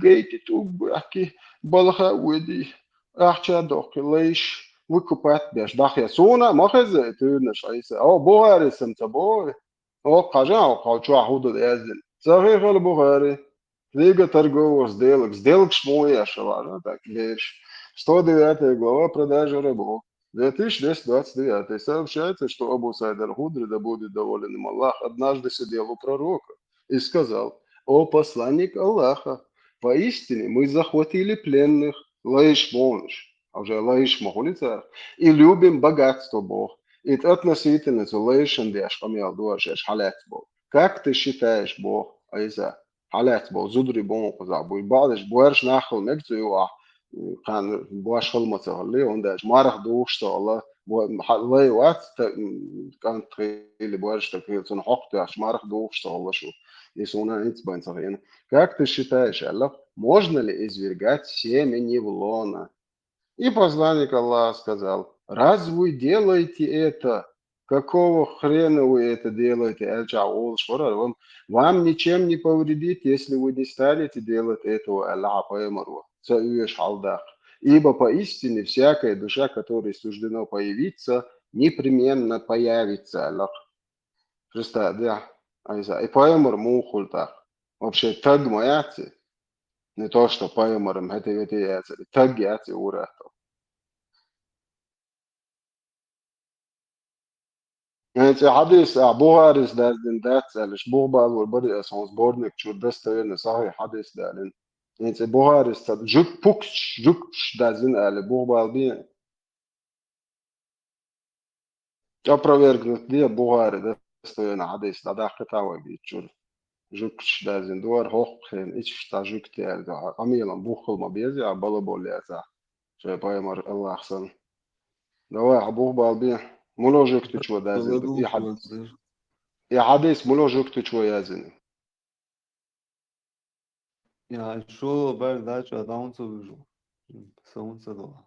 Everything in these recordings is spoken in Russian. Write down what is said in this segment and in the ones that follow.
Gaiti tugbaki balha wedi ahcha doki leish wikupat besh dakhya sona makhze tuna shaisa o bohari samta boy o qaja o qawchu ahudu yazin صحيح البخاري книга торговых сделок шмуя шалана так вещь 109 глава продажа рабов 2229 сообщается, что Абу Саид аль-Худри, да будет доволен им Аллах, однажды сидел у пророка и сказал: «О посланник Аллаха, поистине мы захватили пленных, лаишмоныш, а уже лаишмохулица, и любим богатство Бог». И относительно zu лаишен деш камел дуашеш халят Бог. Как ты считаешь, Бог, Айза, халят Бог, зудри Бог, забуй, бадеш, буэрш нахал мекцу юа, كان بواش خلمة اللي عندك ما راح دوش الله الله وقت كان تخيل بواش تخيل سن حقت عش ما راح دوش الله شو يسونا انت بين صغيرين как ты считаешь Аллах можно ли извергать семени в лона и посланник Аллаха сказал раз вы делаете это какого хрена вы это делаете вам ничем не повредит если вы не станете делать этого Аллах поймару ибо поистине всякая душа, которой суждено появиться, непременно появится. Аллах. Христа, да. Айза. И поэмор мухуль так. Вообще таг маяти. Не то, что поэмором это яйца. Таг яйца ура. Знаете, حديث أبو هارس دارين دات سألش بوغبال والبري أسانس بورنك شو دستوين صحيح حديث دارين. Знаете, أبو هارس جوك بوكش جوكش دازين أهل بوغبال بين опровергнут dia Buhari достойно حديث da قطعة بيتشول جوكش دازين دوار هوخين إيش تاجوك تيال دا أميلا بوخل ما بيزي عبالة بولي أتا شاي بايمر الله أحسن دوا أبوه بالبي ملو جوك تشوا دازين يا حديث ملو جوك تشوا يازين Ja, ich schon verdade, dá um sorriso. São um celular.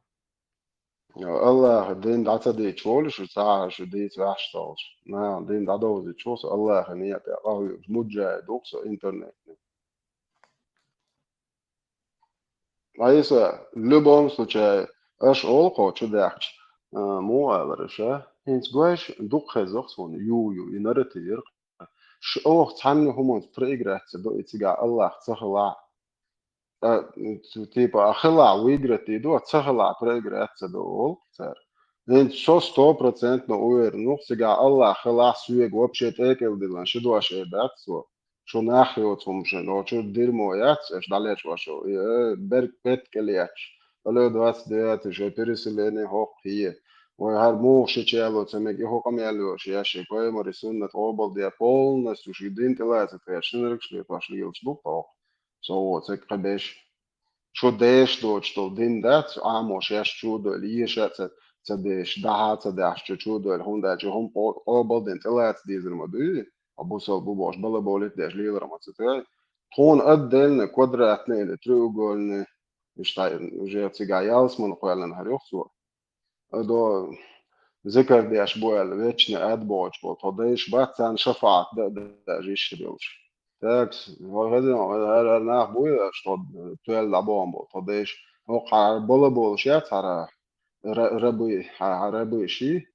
الله دين دعتا دي تشولش وساعة شو دي تواحشتاش نا دين دعدو دي تشوس الله نيات الله مجا دوكسو إنترنت Айса, в любом случае, аш олко чудакч, муаварша, хинс гуаш духе зохсон, ю, и наратир, ш ох цанни хумон проиграться, до итига Аллах цахала, типа ахала выиграть иду, цахала проиграться до ол, цар. Хинс шо 100% уверен, сега Аллах хала суег вообще текел дилан, шиду аше датсо. Šo nahjotsumisen, och så dirmo jäts, dalej vaso, berg petkeliäts, paljon 29, se perisilene hohkie. Och här morse tjälo, som jag ihåg om jag lös, jag ser på emor I sunnet obal det polnas, så det inte läser för snurkslet vars livet bukta. Så det kabesh. Що деш до що дин дат, а може я чудо ліше це деш да це деш що чудо хунда чи хум обал дин телат дизер модулі або сол бубош бала болит деш лілер мацете тон аддельне квадратне или треугольне شتاين уже цигаяс мон qo'yalgan har yo'q su do ذكر ديش بوال ويتشنا ادبوش بو توديش باتسان شفاعت ده جيش بيلش تاكس وهذا ناخ بويا شتود تويل لابون بو توديش وقع بولا بول شيات على ربي شي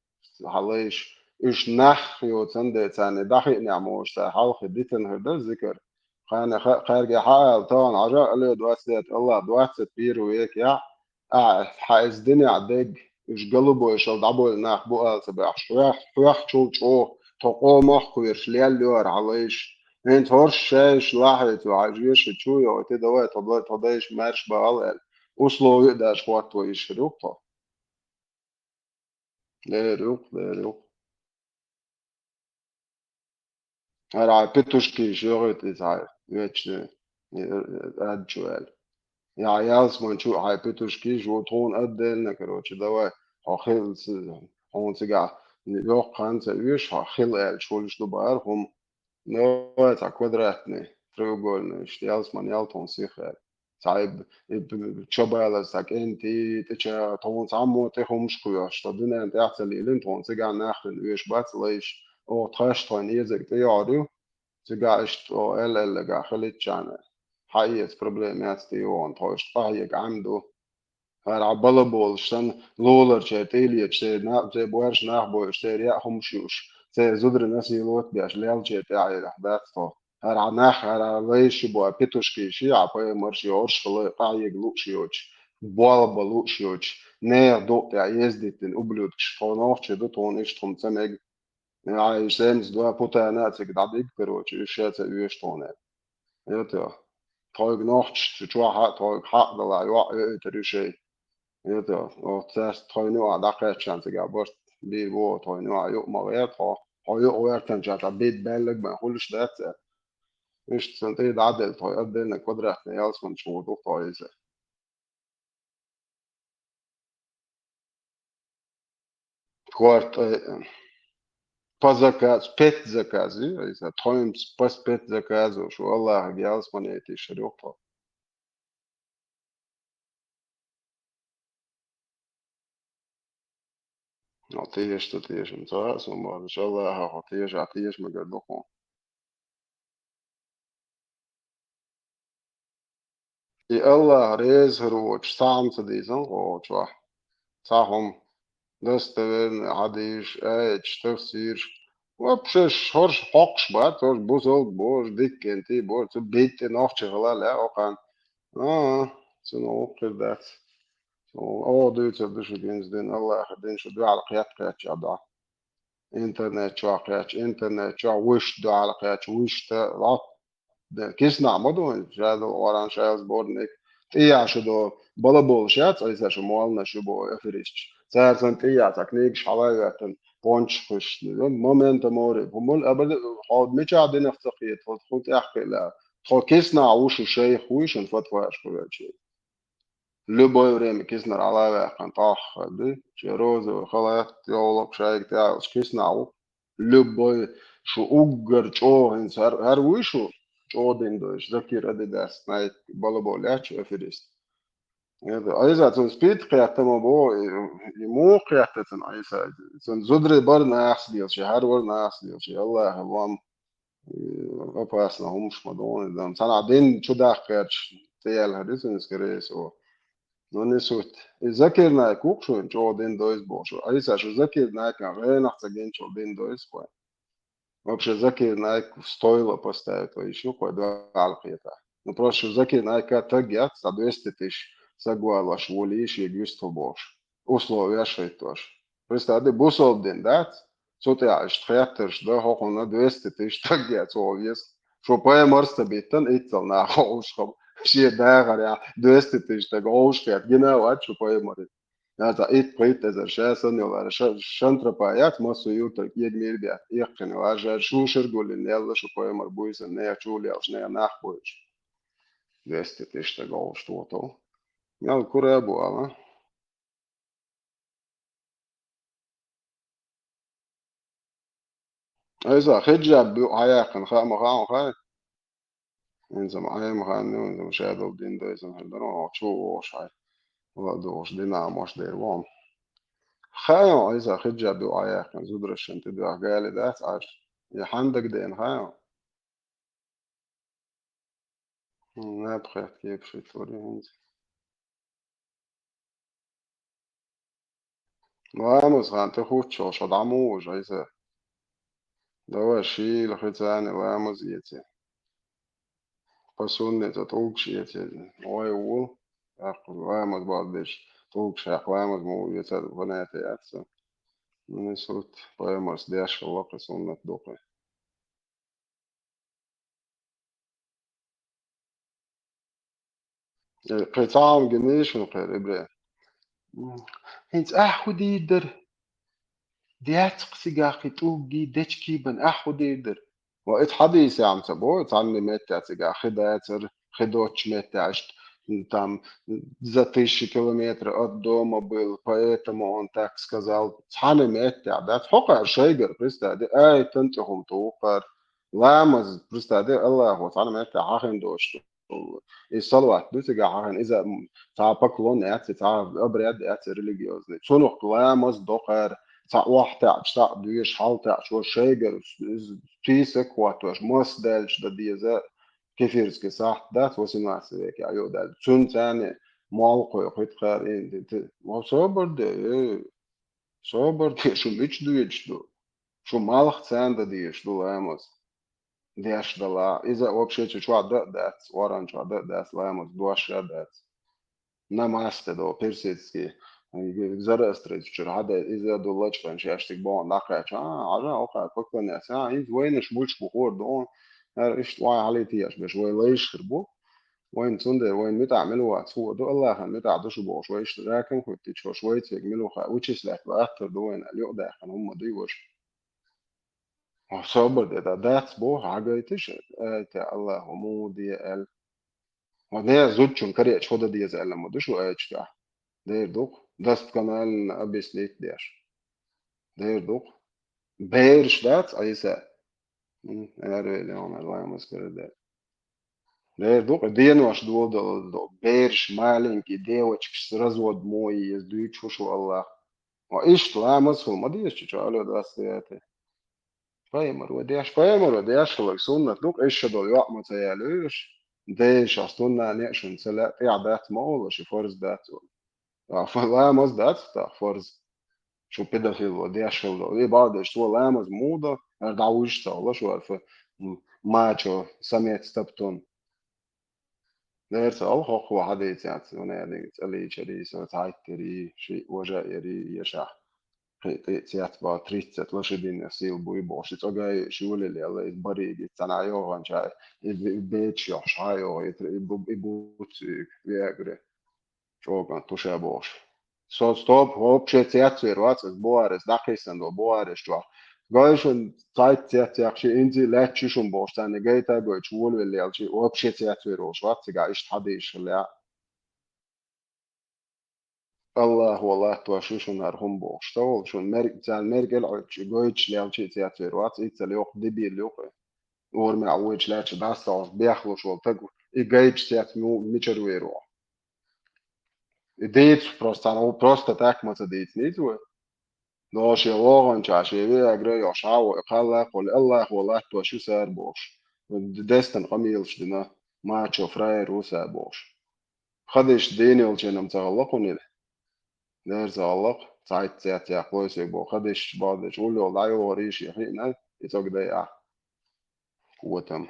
حليش إيش نخ يوتن ده تاني دحي نعموش تا حلق ديتن هذا ذكر خان خارج حال طبعا عجاء اللي دواسات الله دواسات بيرو هيك يا حائز دنيا عدق إيش قلبه إيش الضعبه ناخ بقى تبع شويح شو تقوم أخوير شليل دور عليش انت هرش شايش لاحظت وعجيش تشوي وتدوي تضيش مارش بقال وصلوا يقدر شوات ويش روقه لا روق هرا بتوشكي شغلت إزاي ويتش رد شوال يا عيال من شو هاي بتوشكي شو تون أدل نكروش دواء خيل هون سجع يوق خانس ويش خيل شولش دبارهم نوع تاع كوادراتني треугольный штиалс маниал тон сихер صعب تشوبالا ساك انتي تشا تون سامو تخمش كويا شتدنا انت احسن لين تون سجع ناخن ويش بات ليش او تخاش تون يزك تيارو سجع اشت او ال ال جا خليت جانا حقيقة بروبليمات تيون توش طايق عنده هر عبالة بول شتن لولر شت إليا شت نا شت بورش ناخبو شت ريا هم شوش شت زودر ناس يلوت بيش ليل شت عيل أحداث تو هر عناخ هر ليش بوا بيتوشكي شي عباية مرشي أورش خلي طايق لوشيوش بوال بلوشيوش نير دوت يزدتن أبلود شتونوش شدتون إشتهم تمج يعني سامس دوا بوتا ناتك دعديك بروش إشات يشتونه يتا تايق نوش تشوا حق تايق حق دلا يوا تريشي يتا och täst tar ju nog dacka chans att bort blir vår tar ju nog ju mer har ju och kan jag att bit belg men hålls det مش سنتي عدل طيب بين كودرة نيالس من شو دو طايزة كوارت بازاكاز بيت زكازي إذا تايمز بس بيت زكاز وشو الله جالس من يتي شريوطه عطيش تطيش انت ثم إن شاء الله عطيش عطيش مقدوكم إي الله ريز هروج سام تديزن روج واحد صاهم دستن عاديش ايش تفسير وبشش هرش حقش بات هرش بوزل بوش ديك انتي بوش بيت نوخش غلا لا وقان سنو وقل ذات او دوت دش جنز دين الله خدين شو دو على قيات قيات شعدا انترنت شو قيات انترنت شو وش دو على قيات وش تا كيسنا مدو جادو وران شايلز بورنيك تيا شو دو بلا بولشات ايسا شو موالنا شو بو افريش سارسن تيا تكنيك شحواياتن بونش خش مومنت موري همول ابدا حاد مش عادين افتقيت خود احكي لا خو كيسنا عوش شيخ وش انفتواش كل شيء любое время كيسنا على كان طاح دي شيروز خلاص يولق شايك تاع كيسنا любой شو أوجر شو هنس هر وشو شو دين دوش ذكر أدي داس نايت بالا بولاتش أفريست هذا أيضا تون سبيد قيادة ما بو مو قيادة تون أيضا تون زدري بار ناس ديال شي هر ور ناس ديال شي الله هوام أباسنا همش مدون دم سنة عدين شو داخل تيال هديسون سكريس نونسوت ذاكر نايكوك شو شو دين دويس بوشو أيضا شو ذاكر نايك غير نحتاجين شو دين دويس كوين вообще закинь найку стоило поставить, а еще куда алкета. Ну просто закинь найка тагят за 200 тысяч соглаш волишь и гюсто бош. Условия шейтош. Представь, бусол день, да? Соте аж тхяттерш, да, хохона 200 тысяч тагят, совес. Что поеморста биттен итцел на хоушхом. Все дагар я 200 тысяч таг хоушхет. Genau, а что поеморит. هذا إيد قيت إذا شاسن ولا شنطة بايات ما سيوتر يد ميربيا يقن واجر شو شرقول اللي يلا شو قوي مربويس النيا شو اللي أصنع ناخبوش دست تشتغل شتوتو يلا كورة أبو ألا إذا خجع بيو حياكن خا إنزا معايا مخانو إنزا مشاهدو بدين دو إذا هلدرو شو وش هاي ولا دوش دينا مش دير وان خايو إذا خجع بيو حياكن زودرش انت بيو أحقالي دات عاش يحندك دين خايو نبخي كيف شي توري Vamos, Rante Rucho, Shadamu, Jaise. Давай, Шил, Хитяне, Ламус, Ети. Посунни, это Тулкш, Ети. Ой, Ул. Ах, Ламус, Бадбиш. Тулкш, Ах, Ламус, Му, Ети, Ванети, Ятса. Несут, Паймас, Дяш, Лока, Суннат, Духи. قطعهم جنيش من خير إبراهيم. هنس أحودي در دياتق سيجاقي توجي دتشكي بن أحودي در وقت حديث عم تبو تعلم متى تجا خداتر خدوتش متى عشت там за 1000 километров от дома был, поэтому он так сказал. Цханы метя, да, фока шейгер, представь, ай, тентихум тухар, ламаз, представь, Аллаху, цханы метя, хахин дош, الصلوات بتجا حقن إذا تعبك لون أتي تعب أبرد أتي ريليجيوزني شنو لامز دقر تاع واحد تاع دويش حال تاع شو شيجر تيسك واتوش مصدلش دا ديزا كيفيرس كساحت دات وسماس ذيك يا يودال سون تاني مالقو يقيت خارين ما صبر ده صبر ده شو مش دو يجدو شو مالخ تان دي يجدو لامس ديش دلا إذا вообще شو عدا دات وران شو عدا دات لامس دوش دات نماسته دو بيرسيتسكي زر استريت شو هذا إذا دولتش فان شاشتك بون ناقش عجا أوقع فكر ناس إذ وينش بولش بخور دون إيش واي عليه تياش بش ويليش خربو وين تونده وين متعملوا عصفور دو الله خن متعدوش بو شوي اشتراكم كنت شو شوي تجملوا خا وتشس لك بأكتر دوين اليو ده خن هم ديوش صبر ده داتس بو حاجة تش تا الله مو دي ال وده زوجون كريه شو ده دي زعل لما دوش وأيش ده ده دوق دست كمان أبيس ليك ديش ده دوق بيرش دات أيسا أنا اللي هم الله مسكر ده ده دوق دين واش دو بيرش مالين كي девочек развод мой ездует шо الله وإيش لا مسخل ما ديش تشالو داستياتي فايمر وديش فايمر وديش لك سنة دوق إيش دول يوم ما تيالوش ديش أصلنا نيشن سلا تعبات ما ولا شي فرز دات فلا مز دات تا فرز شو بيدافيل وديش ولا إيه بعد إيش تو لا مز موضة دعوش تا ولا شو عارفة ماتشو سميت ستبتون Leerse auch hoch وحديث يعني ونادي تسألي شري سنتايتري شيء وجائري يشاح تيات با تريتset لشدين سيل بوي بوش تجاي شو اللي الله يبري جتنايو هنشاي بيتش يحشايو يبوت فيغري شو كان توشا بوش so stop вообще театр вот боарес дахисан до боарес что гайшон сайт театр ши инзи лачишон боштан гейта гоч вол велялчи вообще театр рош вот сега иш хадиш ля الله والله تواشوشون هرهم بوشتول شون مرق تاع مرقل عوج goch لالچي театр вот إيتا ليوق دبي ليوق اور معوج لاچ داستاس بيخلو شو تقو إيجايج театр ميچرويرو ديت просто оно просто так ما تديت نيتو Došie logončā šie viegri jo šāvo kalla kol Allah والله تو شو سار بوش دستن قميلش دنا ما تشو فراير وسا بوش خدش ديني والجنم تغلقوني دير زغلق ساعت ساعت يا كويس بو خدش بعدش قول له لا يوريش يحينا يتوق ده قوتهم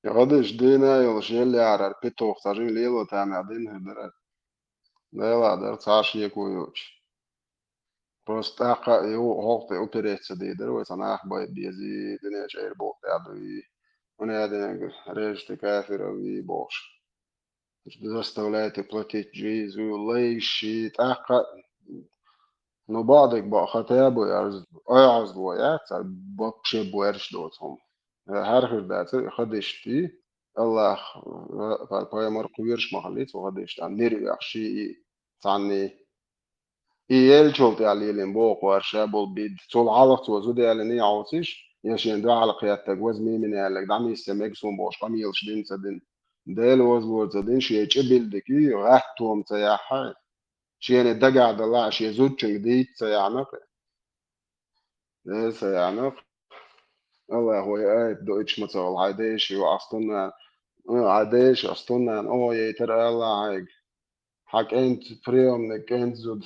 يا خدش دينا يلشي اللي عرر بيتو اختارين ليلو تامع دين هدر لا لا در تعشي كويوش Просто eu hoogte opereetse diider või sa näh baid diesi dine šeir boh teadu i on jäädine režite käfira vi boš. Заставляете платить жизнь, лейши, така. Но بعدك بقى خطابه أعز بويات بقشة بويرش دوتهم هرخر داتر خدشتي الله فالبايا مرقو ويرش محليت وخدشت عن نيري أخشي تعني إيل شولت على يلين ورشا بيد تول علق توزود على ني عوتش يشين دو على قيادتك وزمي من على دعمي يستمع سون بوش قميل شدين سدين ديل وزبور سدين شي تشبيل دكي غاتهم تياحا شين الدقع دلا شي زود جديد تيعنق سيعنق الله هو قاعد دوتش مثلا عاديش وأصلنا عاديش أصلنا أو يتر الله عايق حق أنت بريوم نك زود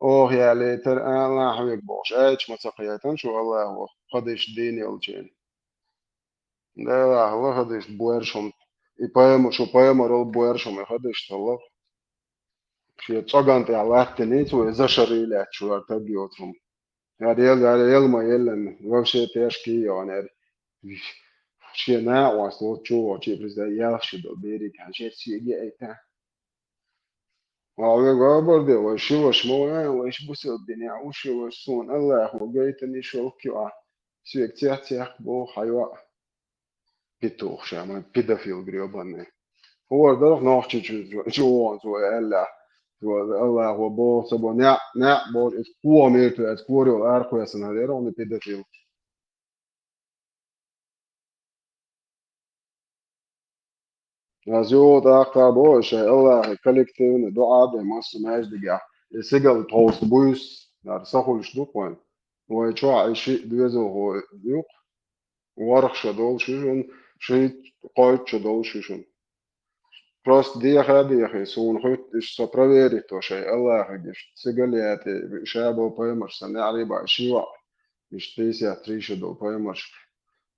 أوه يا ليتر الله حبيك بوش إيش مسقيتن شو الله هو قديش ديني الجين ده الله قديش بويرشم يبايم شو بايم رول بويرشم قديش الله في تصقنت الله تنيت وإذا شري لا شو تبيوتهم يا ريال ما يلن وش تشكي يعني شيء نا واسلو شو شيء بس يا شو بيري كان شيء شيء برضه وشي وشمونا وش بوس الدنيا وش وشون الله هو جايتني شو كيوا سويك تيح تيح بو حيوا بيتوخ شاما بيدافيل قريبا هو ده نوع شو الله الله هو بو سبو نع بو اسكوا ميرتو اسكوريو اركو يا سناديرو من بيدافيل زو دا قابو شاء الله كولكتيف دعاء بمصر ماش دقا سيجل توست بوس نار سخولش دوقوان ويشوع شيء دوزو هو يوق ورق شدول شيشون شيء قايد شدول شيشون Просто diahadiahi suun hyttissä proverito se Allahigis sigaliati shabo poemars ne arriba shiwa istisia trisha do poemars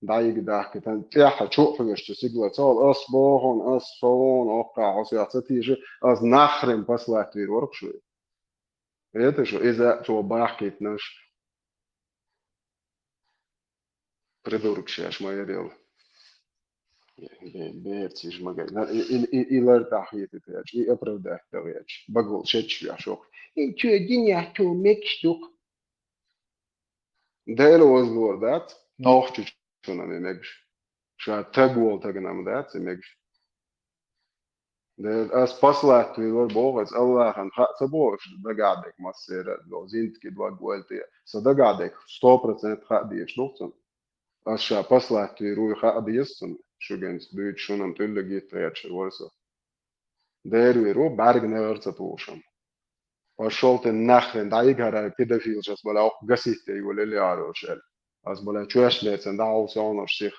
daig dahketan tiaha chufigis sigla tal as bohon as phone oqa hosiatatishi as nachrim paslahtir workshu это что из-за того бахкит наш придурок сейчас моя рел بيرتيج مجال إلى تحية تاج أبرد تاج بقول شتش يا شوق شو الدنيا تو مكشتوك ده لو وزور ذات نوختش شو نامي مكش شو تقول تجنام ذات مكش ده أس بسلا تقول بوغز الله خن خاص بوغش ده قاعدك ما سير لو زين كده وقولتي صدق قاعدك 100% خاديش نوصل أشياء بسلا تقول خاديش شو جنس بيت شو نم تقول جيت تاج ورسه Dēļu bērni nevarcatošam. Пошел ты нахрен, да игра педофил сейчас была auch гасите его лелиаро шел. Аз была чуяшлецен да усонор sich.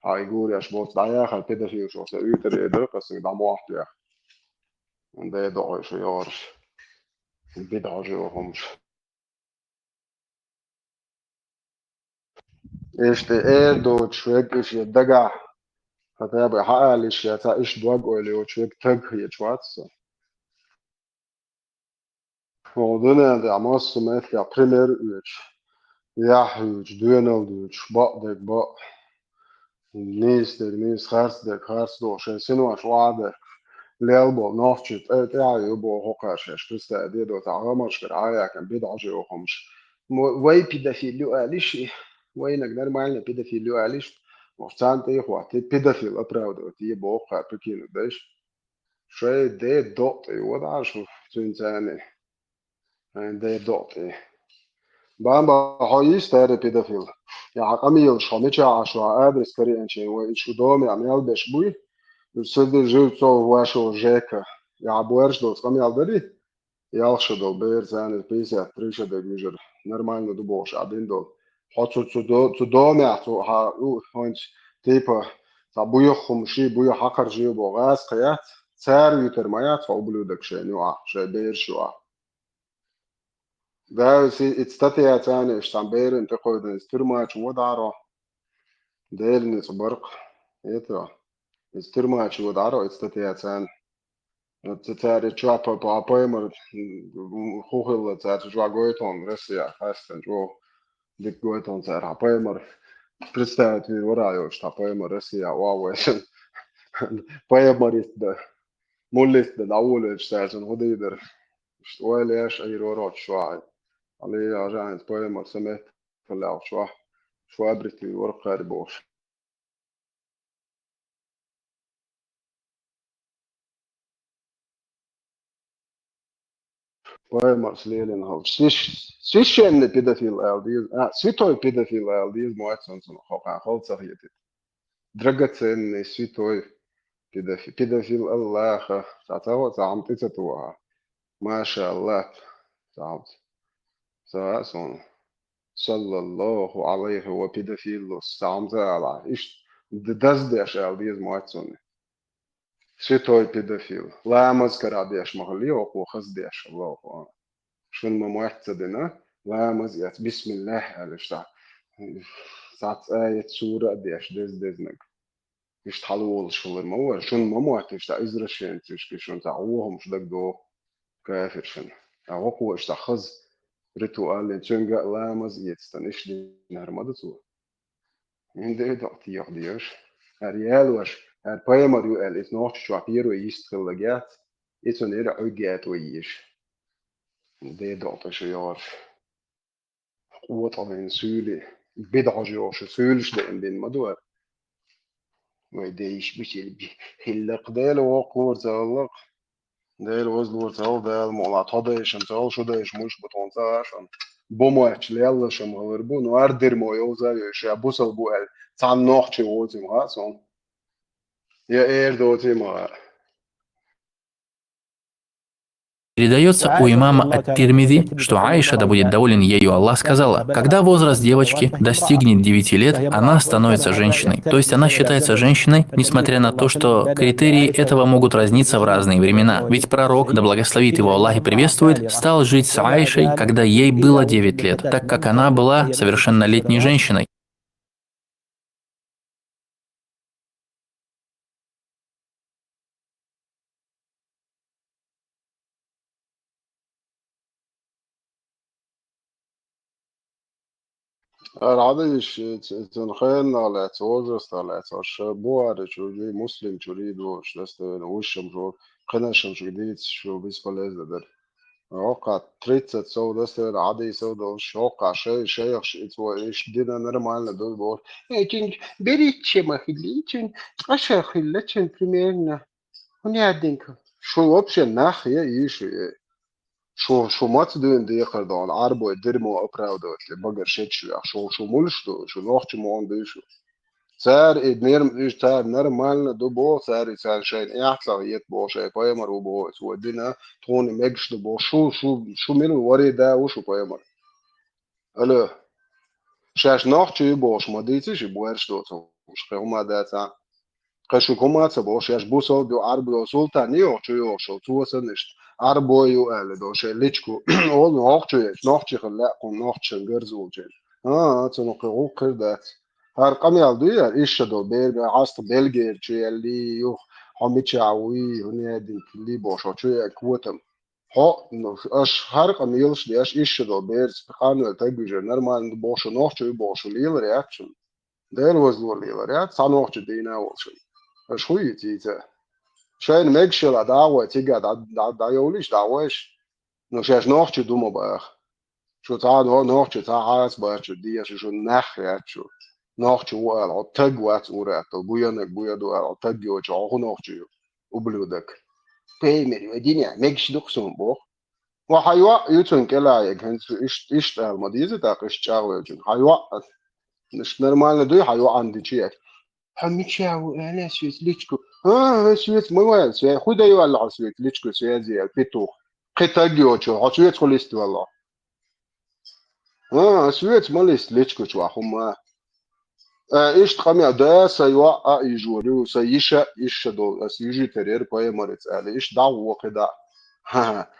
Ай гуря шбот да я хал педофил шос ютер едер касың да моахт я. Und der da ist ja bidage هم. Este do çwek iş daga. Hatta be haaliş ya ta iş dog öyle o çwek tag ya çwatsa. Moduna da mas met ya premier üç. Ja, huge, duinal huge, bak bak. Nīs harsdek harstošais, sinoši lādek. Lielbo nofčit, jā, jubo hokāršies, kristē, diedot āmarš, kar ājākam bidaži ohomš. Vai pedofiliju āliši, vai nagnormalni pedofiliju āliši. Mofcān te ihvati pedofil apravdot, jebo ohār pekinu deš. Šai de dote, jodāšu, cincēni. De dote. Bamba هايش تاره pedofil. Ja قميل شامچه عشوا ادرس کری انچه و شو دوم عمل بش بوی سد جو تو واشو جeka ja boerš dos قميل دری ялшо дол бер зане 50-30 de mijer нормально du boš adin dol hat zu dom ja to ha hont tipa ta buyo khumshi buyo hakar jiyo bogas qiyat sar yuter mayat fa ubludak shenu shay ber shwa ده اتستاتيا تاني اشتامبير انتقود استرماش ودارو ديل برق يتوا استرماش ودارو اتستاتيا تاني تتاري تشابا بابايمر خوخل تاتي جوا goiton رسيا خاستن جو ديك goiton تار هابايمر представить вораjo šta paimar Rusija vauvaisen paimar da mullis da laulus täälsen hodider oelias ei rorot švai Ali عجانت بايمر سمعت فلاو شو عبرتي ورقة ربوش بايمر سليلين هاو سويش ان بيدافيل الديز سويتوي بيدافيل الديز مواتسون سنو خوقا خلط صغيتي درجت ان سويتوي بيدافيل الله خا تعتوا تعمتي تتوها ما شاء الله تعمت سواء صلى الله عليه وبيدافيل تعمت على ايش دزدش الديز مواتسون Святой педофил. Лаймаз карадеш махали оку хаздеш Аллаху. Шун мамуахта дина. Лаймаз ят бисмиллах алишта. Сат аят сура деш дезнак. Ишт халул шулер мауэр. Шун мамуахта ишта израшен тишки шун та уохом шдак до кафир шун. Оку ишта хаз ритуал чунга лаймаз ятстан ишли нармадату. Инде дактiyah diyor. Ariel was poema du el is nog chapiro is trilogiat. Is on era uget o is. De dat is jaar. Wat al in suli. Bidage jaar sulst in bin mador. Wij de is bichel hilq deel وقور زالق دeel وزلور زال دeel مولا تداش زال شداش مش بتونزاش بوموش ليلا شم غربون واردر مو يوزا يش بوسل بو ال تان نوخ وزم ها سون يا اير دوتي ما Передается у имама ат-Тирмизи, что Аиша, да будет доволен ею Аллах, сказала: когда возраст девочки достигнет 9 лет, она становится женщиной. То есть она считается женщиной, несмотря на то, что критерии этого могут разниться в разные времена. Ведь пророк, да благословит его Аллах и приветствует, стал жить с Аишей, когда ей было 9 лет, так как она была совершеннолетней женщиной. العادي تنخيل على توجس على شبوع شو جي مسلم شو ريدو شو لست وشم شو قناشم شو جديد شو بيسبل ده وقع تريت سو ده عادي سو ده وش وقع شيء ايش دينا نرمال دول بور لكن بريتش ما خليتش اشا خلتش примерно ونعدينك شو اوبشن ناخيه ايش شو مات دون دي خردان عربو درمو اپراو دوت بگر شت شو مولشتو شو نوخت مو اون شو سار ادمير مش تار نرمال دو بو سار سار شين احتلا يت بو شي بايمر وبو سو دينا تون مگش دو بو شو ميل وري دا وشو بايمر الو شاش نوخت بو شو مديتي شي بويرش دو مش خيوما دا قشو كوماتsa boš jaš buso do arbo sultani oču jošo tuosa ništ arbo ju ele do še ličku on oču je nohči khla qom nohči gerzujen tsono qo qirdat har qami aldu ya ish do belga ast belger chu yali yo hamichawi huni din li bosh oču ya kvotam ho no ash har qami yilsh di ash ish do bers qanu tagujer normal bosh nohči bosh lil reaction der was lo lil react sanohči dina olsun شوي تيتا شاين ميكشل دعوة تيجا دا يوليش دعوة نوشاش نوخش دوما باخ شو تا نوخش تا عاس باخ شو دي شو نخ يا شو نوخش وال او تج وات ورات بويا نك بويا دو او تج يو جو نوخش وبلودك بيمري ودينيا ميكش دوكسون بو وحيوا يوتون كلا يكن إيش المديزة تاقش تشاو يجون حيوا مش نورمال دو حيوا عندي شيء حميتشاو انا سويت ليتشكو سويت موال سويت خدا يولع سويت ليتشكو سويت زي البيتو قطع جوتشو سويت خلصت والله سويت ماليست ليتشكو شو هما ايش تقامي دا سيوا يجوري سيشا ايش دو سيجي ترير باي مرت على ايش دعوه كده ها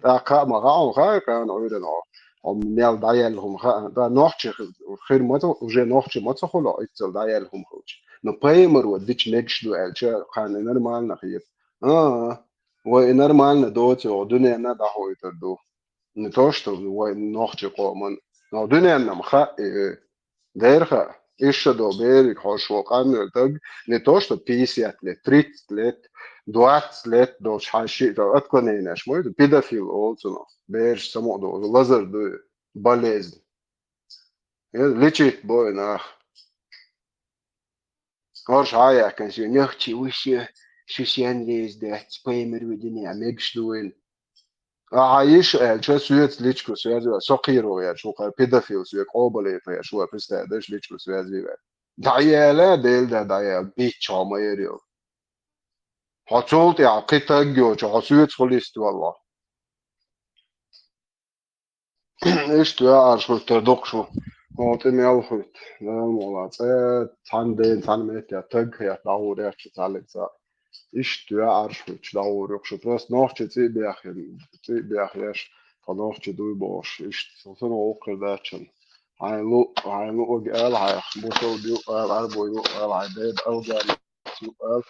دا ما غاو كان اورن om nel dajel hum da nochtje khir moto je nochtje moto kholo itzel dajel hum khoch no paymer و dich neksh do elche khan normal na khiyet و normal na dot o dunya na da hoyt do ne toshto و nochtje qoman no dunya na mkha derkha ish do berik hosh wo qamel tag ne toshto 50 let 30 let 20 let do shashi do atkonena shmoy pedofil also no besh samo do laser do болезнь. Лечить больно. Ors haya kan je nuchtje wisje shushen lees de spamer widini amegsh doen. عايش شو سويت ليتشكو سويت سقيرو يا شو بيدافيل سويت قوبلي يا شو بستعدش ليتشكو سويت زي دايلا ديل دا دايا بيتش ما يريو حصلت يا قطع جو شو سويت خلصت والله ايش تو ارشو تردوقشو موتم يالخوت لا مولا تاندين تانمت يا تگ يا داور يا تالكسا ايش تو ارشو داور يخشو بس نوخ تي بياخيش فنوخ دوي باش ايش سوتن اوقر داتشن هاي لو قال هاي بوتو ديو قال عربو يو قال هاي بيد او قال قال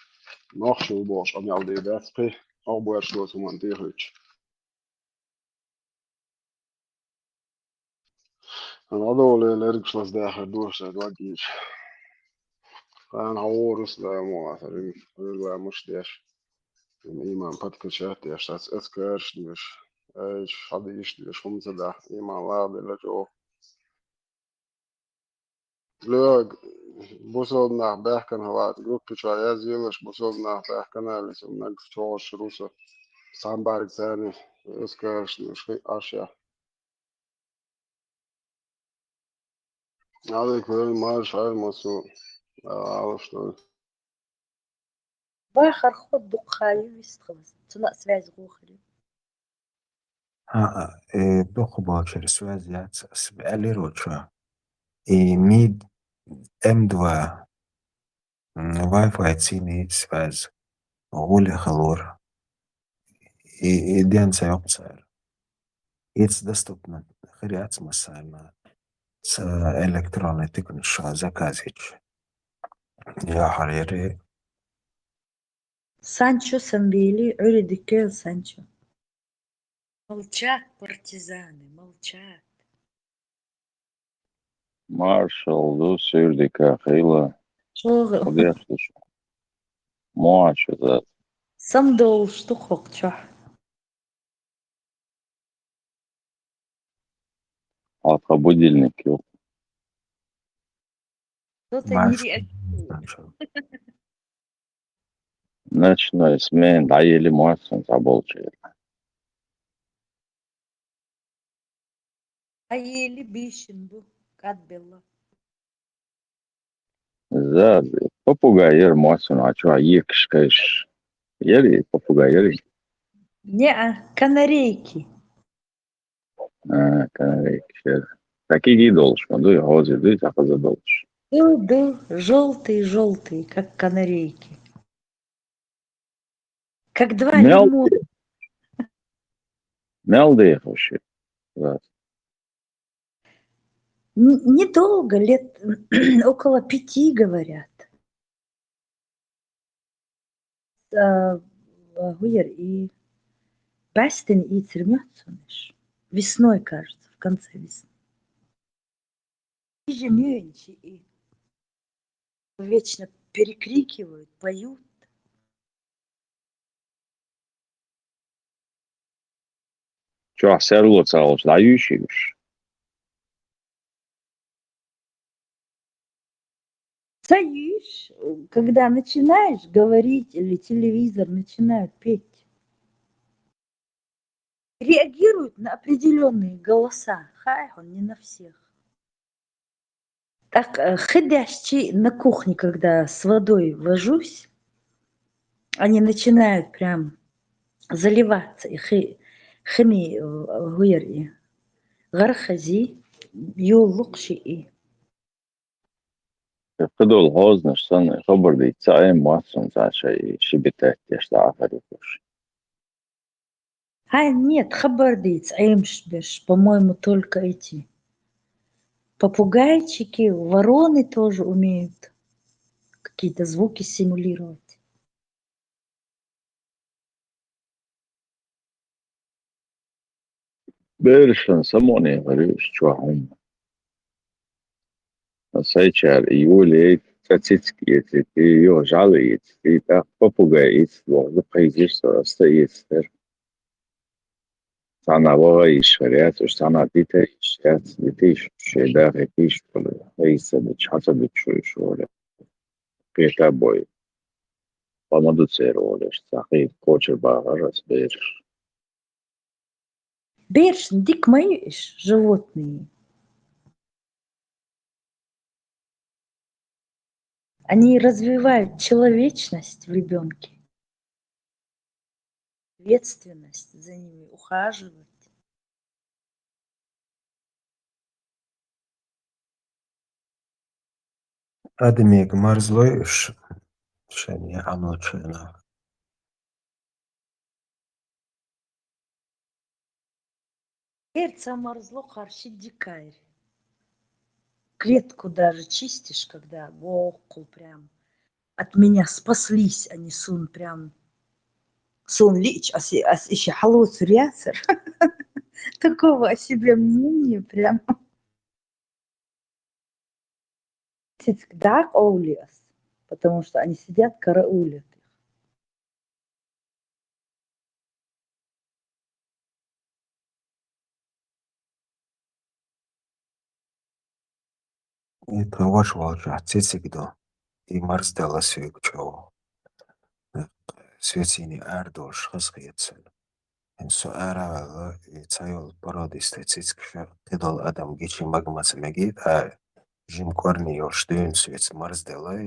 نوخ شو باش ام يالدي داتقي او بوير شو سمان ديخوش انا هذول اللي رجلس داخل دوش دواجيش فأنا هورس لا مو أثرين لا مش ديش إيمان بتكشات ديش تاس إسكرش ديش إيش حديش ديش خمسة ده إيمان لا دي جو لا بوصلنا بحكن هوا جروب كشايا زيلش بوصلنا بحكن اللي سمناك شوش روسا سامبارك ثاني إسكرش ديش في أشياء هذا كل ما شايل مسؤول عارف شلون Бахар ход дук хали вистхаз. Цуна связь гухали. Doku через связь с Алироча и МИД М2 Wi-Fi цини связь غولي خلور и ден سيقصر يتس доступно خريات مسالنا с электронной тыкнешь заказить يا حريري Санчо Самвели, Юридике Санчо. Молчат партизаны, молчат. Marshall sürdika хила Что подъехали. Муач это сам дол, что хочешь. алка будильник yok. Кто-то не реагирует. Ночной смен доели муатсон заболчи. А еле бишен был, как было. За попугай ер муатсон ачу екш кэш. Ери попугай ери. Не, канарейки. Канарейки. Такие ги долж, мандуй хози дуй такоза долж. Был, желтый, как канарейки. Как два лимона. Мелды хоши. Недолго, лет около 5, говорят. Гуер и Бастин и Цермёцунеш. Весной, кажется, в конце весны. И же мюнчи и вечно перекрикивают, поют. Чё, серло целош, дающийш. Стоишь, когда начинаешь говорить или телевизор начинают петь, реагируют на определенные голоса. Хай, он не на всех. Так, ходящий на кухне, когда с водой вожусь, они начинают прям заливаться. И хами гуери. Гархази, юлукши и. Кыдол хознаш сан хабарда ицаем муатсон зашай шибитет яшта афарикуш. А нет, хабардиц, аимшбеш, по-моему, только эти попугайчики, вороны тоже умеют какие-то звуки симулировать. Бершан самоне варюш чуахум. Сайчар июле цацицки эти ее жалы эти так попугай эти вот пейзиш стоит. Sana iş şeriat, sana dite şeriat, dite iş şeyler iş böyle. Neyse de çanta da şöyle. Peta boy. Bana da zero işte. Sahi koçer bağırız bir. Бершин, дикмаиш, животные. Они развивают человечность в ребенке, ответственность за ними, ухаживать. Адмиг Марзлоиш шани амлочена. Сердце морзло, харщит дикарь. Клетку даже чистишь, когда волку прям от меня спаслись, они сун прям сун лич, еще халуц рясер. Такого о себе мнения прям. Да, оулиас, потому что они сидят, караулят их. И провож волжа цицигдо. И Марсдала свекчо. Светини ардош хасхиетсен. Инсо ара цайол пародисте цицкша. Кедол адам гичи магмац мегит жим корни штын свец Марсдала.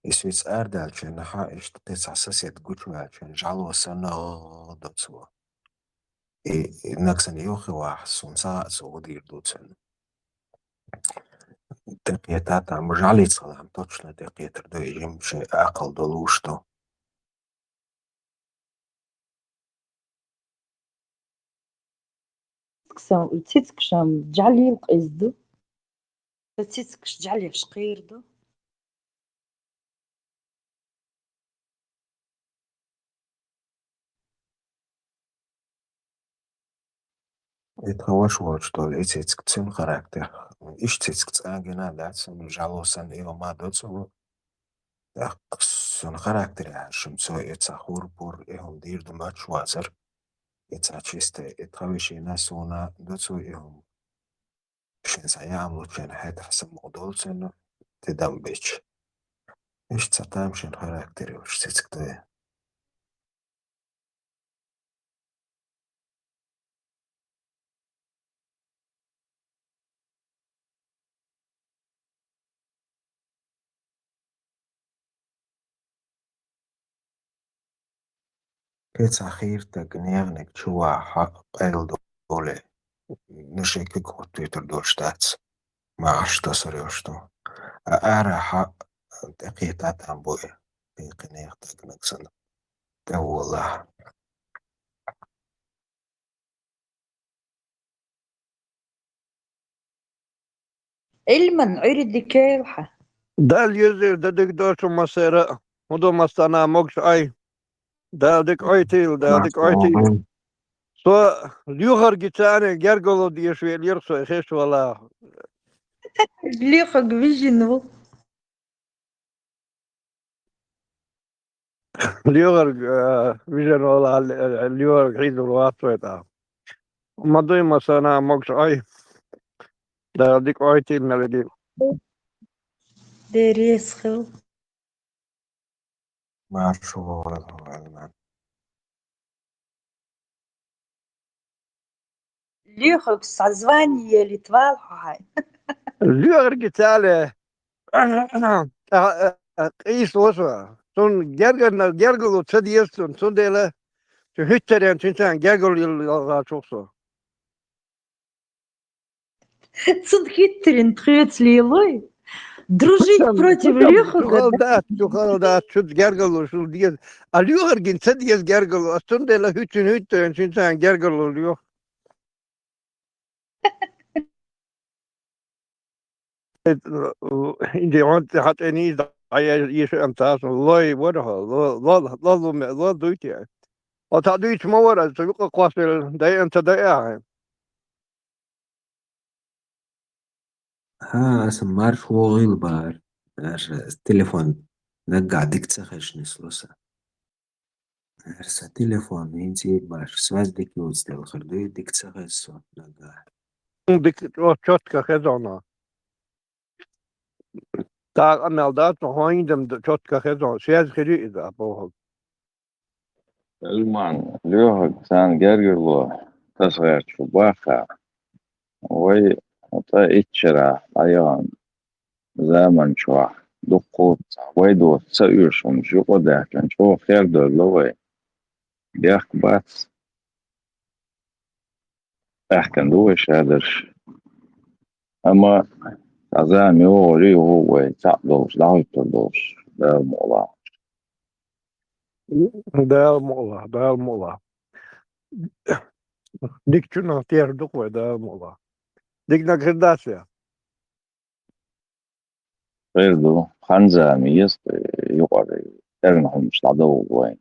И свец ардалчен ха что ты сасет гучуачен жалоса на доцво. نكسن يوخي واحسون ساعة سودير دوتسن تقيتات مرجعلي تصلح توتشنا تقيتر دو يجيم شيء أقل دولوشتو تيتكشم جعلي القيزدو تيتكش جعلي فشقيردو يتهوش وجدول إيتسكتسن خراكتر إيش تسكت أجنا داتسن جالوسن إيو ما دوتسو سن خراكتر عشم سو يتسخور بور إيهم دير دماتش وازر يتساتشيست يتخويشي ناسونا دوتسو إيهم شن سيعملو شن حيت حسب مقدول سن تدم بيش إيش تساتام شن خراكتر وش تسكتوه كيتس أخير تقنيغنك شوا حق قيل دولي نشيكي كوتو يتردوش تاتس ما عش تصريوشتو أرى حق دقيقة أبوي في قنيغ تقنق سنة تو والله علما عرض كيوحة Dal yüzü dedik dört masere. O da masana moks ay. Deldik ay til, deldik ay til. معصوم So ljuhar gitane gergolo diye şu elir so heş valla. ليخك فيجنو Ljuhar vision valla ljuhar hidur vatso eta. Madui masana moks ay. Deldik ay til neledik. ديريس خو معشوق ليخك سعزواني اللي توالحو هاي Ljuhar gitale. İyi olsa. Son gergolo çediyorsun. Son dele. Şu hütteren tinsen gergolo çok so. صدقت تخيت لي لوي дружить против Лёхага. Yukarıda çöz gergalo şu diye. Alıyor gitse diye gergalo. Aslında la hüttün tinsen gergalo oluyor. İndi ont hat eni ay yeşe amtas. Loy wadaha. Lo duyt ya. O ta duyt ma wara. Så yuka kwasel day anta day ya. ها سمار شو غيل بار التليفون نقع ديك تسخش نسلوسا هرسا تليفون ينتي باش سواز ديك يوز ديال الخردوي ديك تسخش سو نقع Dik o çotka hezona. Ta ameldat no hoindem çotka hezon. Şez khiri ida bohol. المعنى ليوهك سان جرجلو تصغير شباخة وي وطا إتشرا أيان زمن شوا دقوت ويدو تسأيرشون شو قده كان شو خير دولوي بيخ بات احكن دوش هادرش أما تزامي هو لي هو تعدوش دعوي تردوش ده مولا Da mola. Dik çuna tier dukwe da mola. Dik na gredasya. غير دو خنزامي يسط يقعد ترنهم مش تعدو وين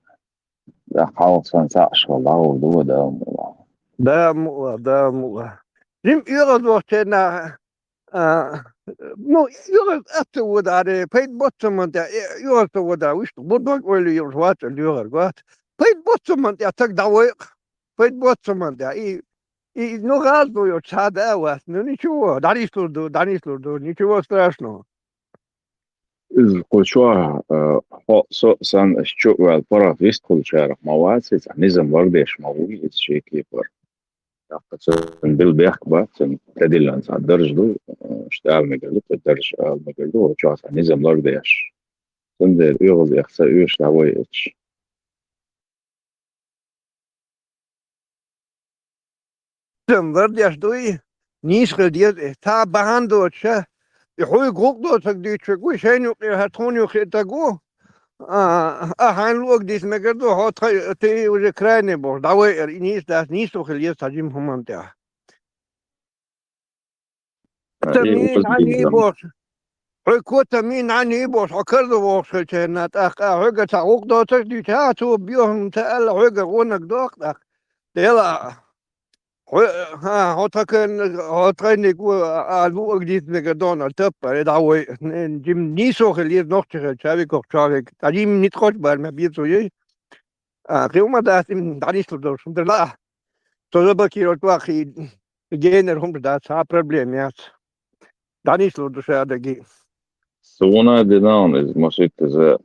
ده حاول سنساش والله دو ده مولا Da mola. Dim yürü dohtena. No, yürü atı vodare. Peit botsamant ya yürü atı vodare. Wish bu dog öyle yürü vat yürü vat. Peit botsamant ya tak davay. Peit botsamant ya i no razno yo çada was. No niço. Danis lurdu. Niço strašno. إذ قلشوها سو سان الشوق والبرا فيست كل شارع مواسس نظام ورديش موي شيء كيفر تقصد بالبيخ بات تدل عن درج دو اشتغل مقلوب الدرج المقلوب شو نظام ورديش سند يغز يخسر يوش تهوي Vardiyas doi niskel die ta behandelt يحوي قوقدو تقدي تشكوي شينو هاتونيو خيتاغو هاين لوك ديس مقدو هو تي وزكراني بور داوي نيس داس نيسو خليس تاجيم هم تاع تمين عني بوش حكو تمين عني بوش حكردو بوش خلتينات حقا تا قوقدو تقدي تاتو بيوهم تاال حقا غونك دوق ديلا هوترينيك البو جديد مقدون التوب دعوي جيم نيسو خليت نوختي شابي كوختارك تعليم نتخوش بال ما بيتو يي قيوم داس من دانيش لدور الحمد لله تزبا كيلو تواخي جينر هم داس ها بروبليم ياس دانيش لدور شادقي Sona dedan is masjid is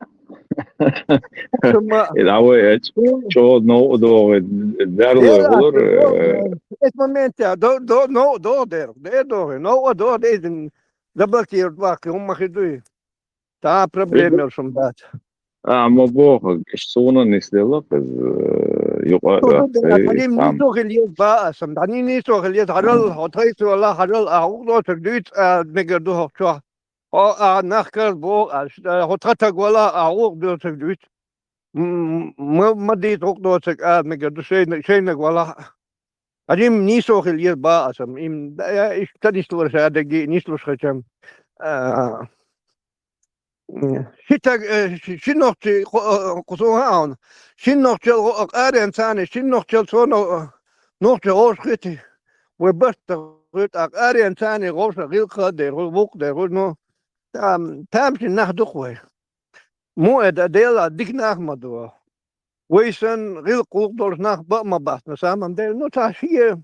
ثم العوايد شو نو دو دارو يلا غلر اسمه مينتا دو دير نو دو ديزن دبل كيلو تواخي هم خدوي تا بروبليم يرسم دات ما بوخ sona nisdela is يقال تعليم نيسو خليت بقى سمعني نيسو خليت هرل هتريس ولا هرل أهو تقديت نقدوه شو أو نخكر بو هترتق ولا أهو دو تقديت ما ديت أقدو تك نقدو شيء ولا تعليم نيسو خليت بقى سم إم إيش تنيسلو شادقي نيسلو شكم شتى شنوختي قصوها شنوختي أرين ثاني شنوختي صونو نوختي روشختي وبست غيت أرين ثاني روش غير خدي روبوك ده نو تامشي نخدخوي مو إذا ديلا ديك نخمدو ويسن غير قوق دور نخ ما بس نسامم ديل نو تاشي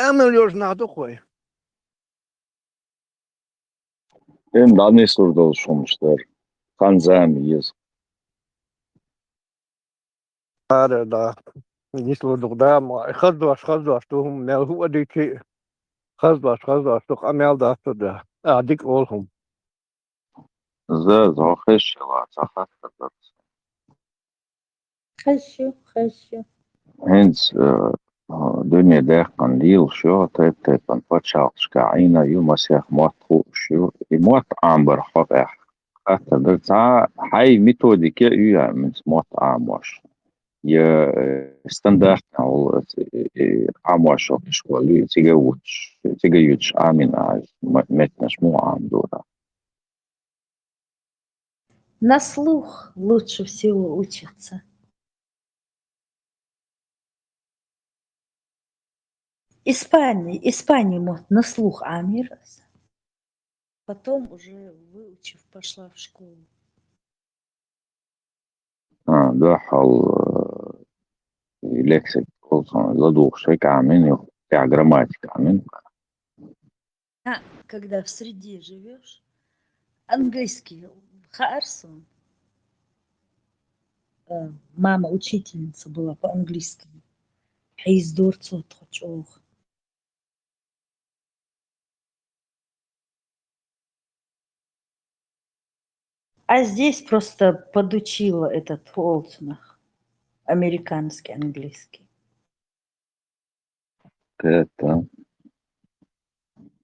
أمل يوز نخدخوي Hem daha ne soruda oluşmuşlar. Kanzamiyiz. هذا ده نيسلو دقدام خزواش توهم نال هو ديكي خزواش توق أميال ده ده أديك أولهم زاد هاخش لا تخفت. خشو Hens dünya derken liel şu tepen patşalçka yuma seh matru şu mat amber hafeh. Hatta da hay metodike üye min mat amaş. يا ستاندرد او عموش شغل تجوج عامين متنا مجموعة دورة На слух лучше всего учатся. Испании может на слух Амирас. Потом уже выучив, пошла в школу. ده حال لكسك لدوخ شيك عامين بتاع جراماتيك عامين Когда в среде живешь, английский Харсон, мама учительница была по-английскому. Хейздорцу тхочох. А здесь просто подучила этот Холцнах, американский английский. كده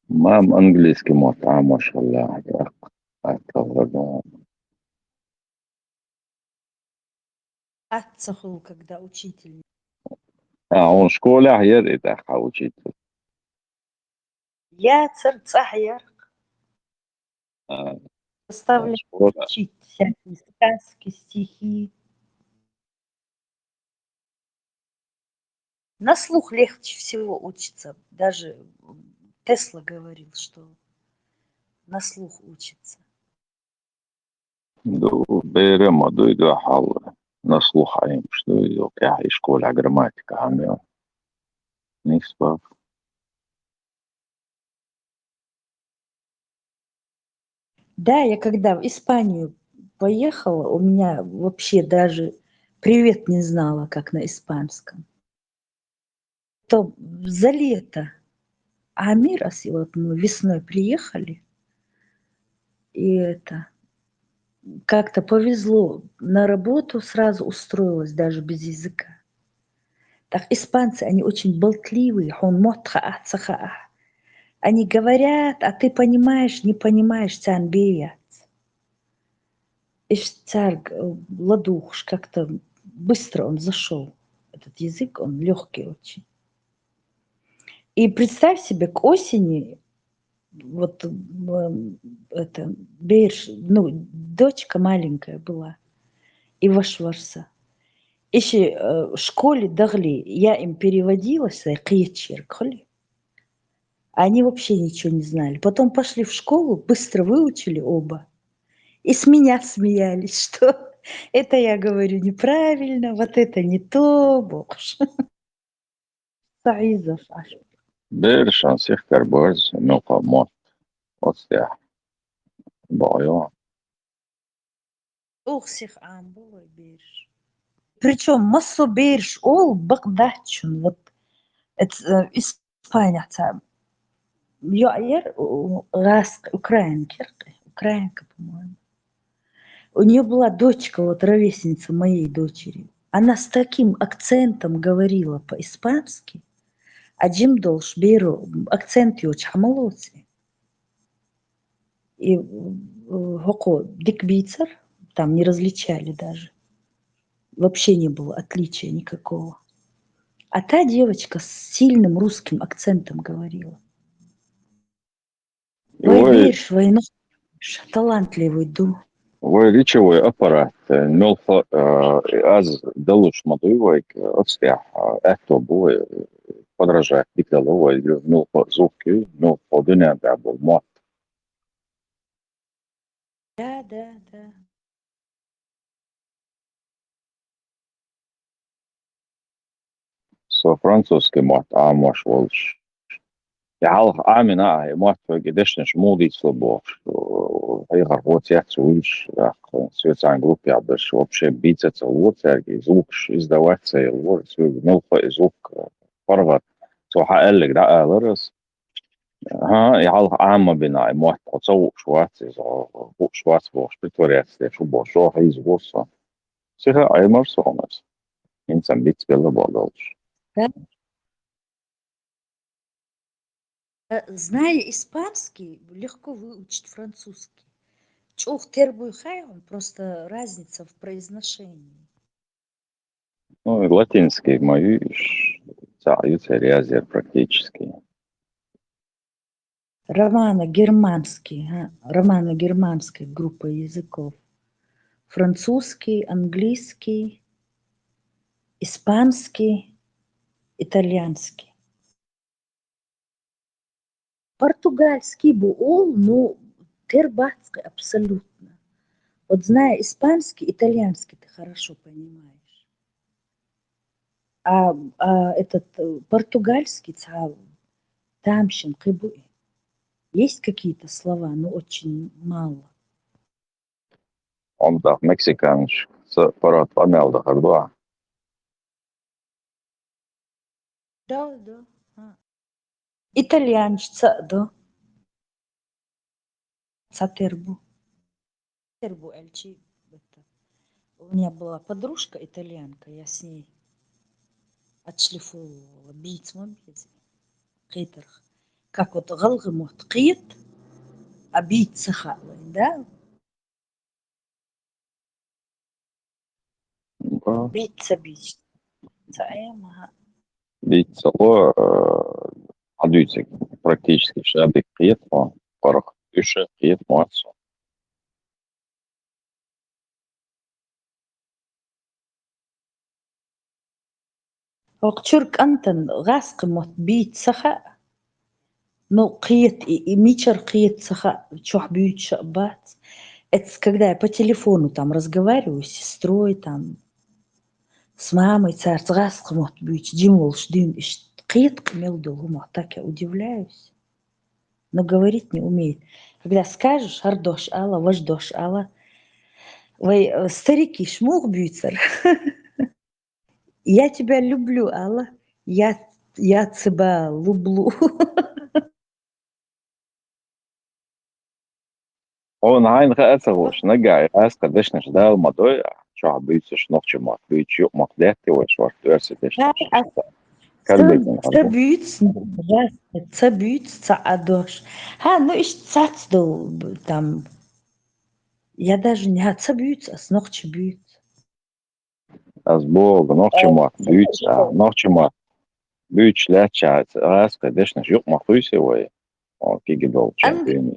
ما انجليزكي متعة ما شاء الله أتفضل. Ацахул, когда учитель. он школа هي это учить. Я царцахьяр. Заставляю учить всякие сказки, стихи. На слух легче всего учиться. Даже Тесла говорил, что на слух учится. دو بيرما دو حال نصلح عليهم شنو كاع شكول جراماتيك عامل نسبة. Да, я когда в Испанию поехала, у меня вообще даже привет не знала, как на испанском. То за лето. А Амирас, и вот мы весной приехали, и это как-то повезло. На работу сразу устроилась, даже без языка. Так испанцы, они очень болтливые. Хон мотха цахаах. Они говорят, а ты понимаешь, не понимаешь, цан бея. Иш царг ладух, как-то быстро он зашел. Этот язык, он легкий очень. И представь себе, к осени вот это Бейрш, ну, дочка маленькая была, и Вашварса. Еще в школе дагли, я им переводила, они вообще ничего не знали. Потом пошли в школу, быстро выучили оба. И с меня смеялись, что это я говорю неправильно, вот это не то, бог. Саизов аж. Бершan sihkar boz nuqa mot otstях боё. Ох, всех было Бейрш. Причем массу Бейрш ол багдачун. Вот это Испания. Я украинка, по-моему. У нее была дочка, вот ровесница моей дочери. Она с таким акцентом говорила по-испански, а Джим Долш Бейру акцент ее чхамалоци. И Хоко Дикбицер там не различали даже. Вообще не было отличия никакого. А та девочка с сильным русским акцентом говорила. Ой, Ой, Бейрш, войну талантливый ду. ой, речевой аппарат нолфа аз далуш мадуйвайк отстях это бой подражать дикталовой нолфа зубки нолфа дыня да был мот. Да, да, да. Со французский мот амош волш. يعالق آمنا مات قديشنش مودي صبوش هي غربوت يحتويش سويتان جروب يعبش وبشي بيتزا تلوت يعني زوكش إزدوات سيلور سوي نلقى زوك فرغت سو حقلك ده لرس ها يعالق عامة بنا مات تصوق شوات بوك شوات بوش بتوريات شو بوشو هي زوصة سيها أي مرسومس إنسان بيت بلا بادلش Зная испанский, легко выучить французский. Чух тербуй хай, он просто разница в произношении. ну и латинский моюш цаюсь резер практически. Романо-германский, романо-германская группа языков. Французский, английский, испанский, итальянский. Португальский был, ну, тербацкий абсолютно. Вот зная испанский, итальянский ты хорошо понимаешь. А этот португальский, тамшин, кыбы. Есть какие-то слова, но очень мало. عمدة مكسيكان فرات أميال ده خردوها Да, да. Итальянщица, да. Сатербу. Сатербу Эльчи. У меня была подружка итальянка, я с ней отшлифовывала бицмом قيترخ. Как вот غلغ متقيت أبيت سخاء, да? بيت سبيش. سأيامها. بيت سلو عدوتك практически شابك قيت ما فرق إيش قيت ماتسو وقتشرك أنتن غاسق موت بيت سخاء. Ну, قيت мичер قيت саха, чох бьют шабат. Это когда я по телефону там разговариваю с сестрой, там, с мамой, царцгаск мот бьют, димолш дым, قيت кмел долгу, так я удивляюсь. Но говорить не умеет. Когда скажешь, ардош ала, важдош ала, вы старики шмух бьются. Я тебя люблю, Алла. Я тебя люблю. он عين خاصة وش نرجع ياس قديش نشدها المضيع شو بيتش نقش ما بيتش يوم ما طلعت وش وقت أرسلتش Hej, كلمة så عارفة byts så byts саадош. Ну и сацду там. Я даже не hat byts, as noch byts. أسبوع نقش ما بيتش نقش ما بيتش لا تشات راس قديش نشوف ما خويسي وي كي جدول شامبيون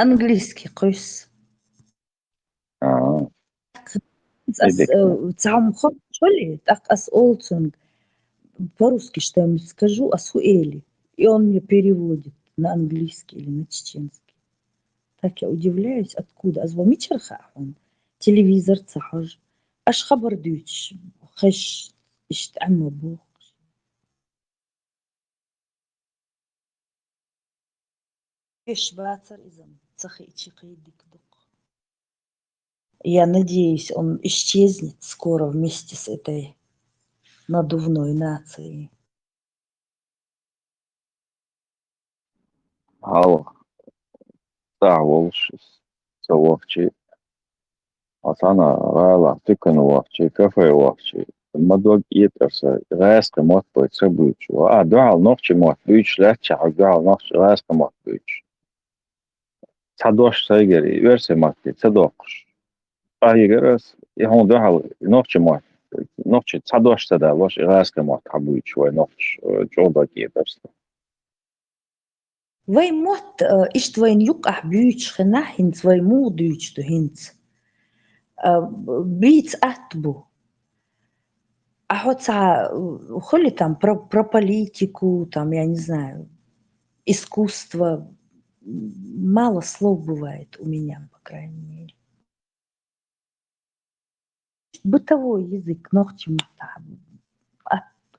Английский قيس. As إيدك цаум шоли, так as олцунг. По-русски что я ему скажу, асуэли. И он мне переводит на английский или на чеченский. Так я удивляюсь, откуда. Азвамичерха он. Телевизор цахож. Аш хабар дюч. Хаш اشتعمى بوق. Эш бацар изам. Цахи ичикайдик дук. Я надеюсь, он исчезнет скоро вместе с этой надувной нацией. هاو ساعة والش سوافشي أصلا غالا تكن وافشي كفي وافشي المدوق يترس غاس قمات بيت سبوش دعال نقش مات بيش لا تشع دعال نقش غاس قمات بيش تدوش سيجري ورسي ماتي تدوقش يجرس يهون دعال نقش مات نقش تدوش تدا واش غاس قمات حبوش ونقش جودا يترس Вай мот ишт вайн юк ах бүйч хына хинц вай му дүйч то хинц. Бийц атбу. А хотя холи там про политику, там, я не знаю, искусство. Мало слов бывает у меня, по крайней мере. Бытовой язык, ногчим там.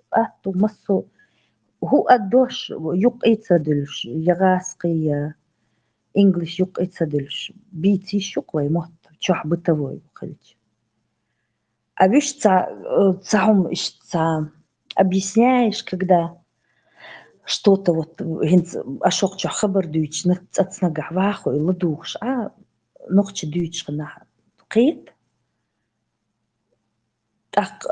Ату массо. هو أدوش يق إيتسادلش يغاسقية إنجليش يق إيتسادلش بيتي شقوي مهت شح بتوي خلج أبيش цаум объясняешь, когда что-то вот ашок чё хабар дүйч нацнагах ваху и ладухш ногче дүйч на қит так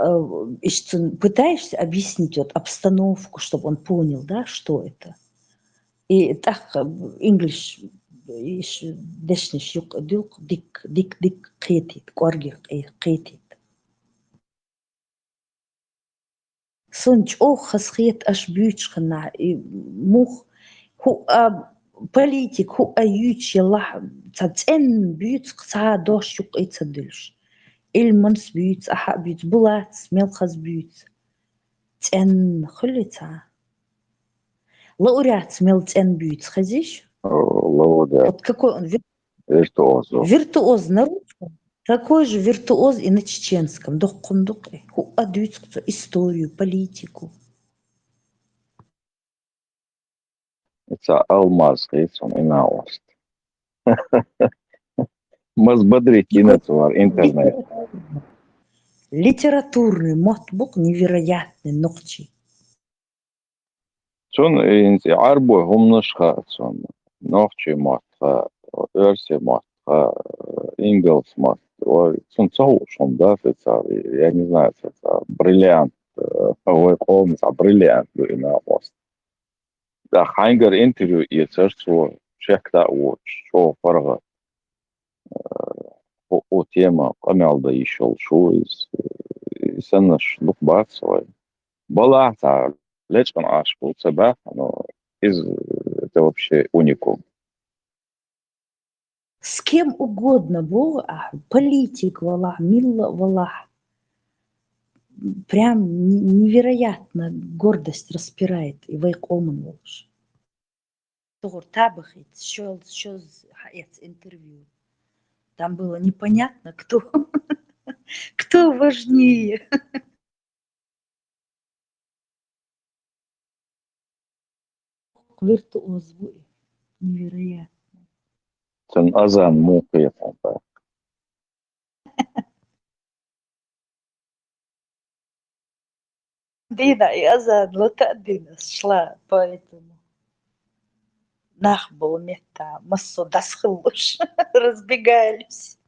пытаешься объяснить вот обстановку, чтобы он понял, да, что это. И так English дешниш юк дик қитит коргир қитит. Сонч хасхит аш бючхна и мух ху политик ху аюч ялах цацен бюц ца дош юк ицадылш. Ilmans büüts, aha büüts, bulats, melchas büüts. Цен хулица. Лауреат смел цен бüüts, хазиш? лоуда Вот какой он виртуозу виртуоз на русском, такой же виртуоз и на чеченском. Дохкундук, адюц, историю, политику. это алмаз он и на ост маз бодрить кинецвар интернет Литературный мотбук невероятный, ногчи. شون انت عربو هم نشخة شون نوخشي مات ارسي مات انجلس مات شون تصو شون دافع я не знаю это бриллиант هو يقوم بريليانت لنا وسط ده хангер интервью يتسرسو شيك دا ووتش شو فرغة او تيما قمال دا يشل شو يسنش لقبات سوي بلا تعال ليش كان عاشقه سباح это вообще уникум. С кем угодно был, политик валах, милла валах. Прям невероятно гордость распирает и вайкоман волш. Тор табахит, что интервью. Там было непонятно, кто важнее. Виртуоз невероятно. Sen azan موقيت Дина и Азан, Дина шла, поэтому нах был мета, массу дасхлуш, разбегались.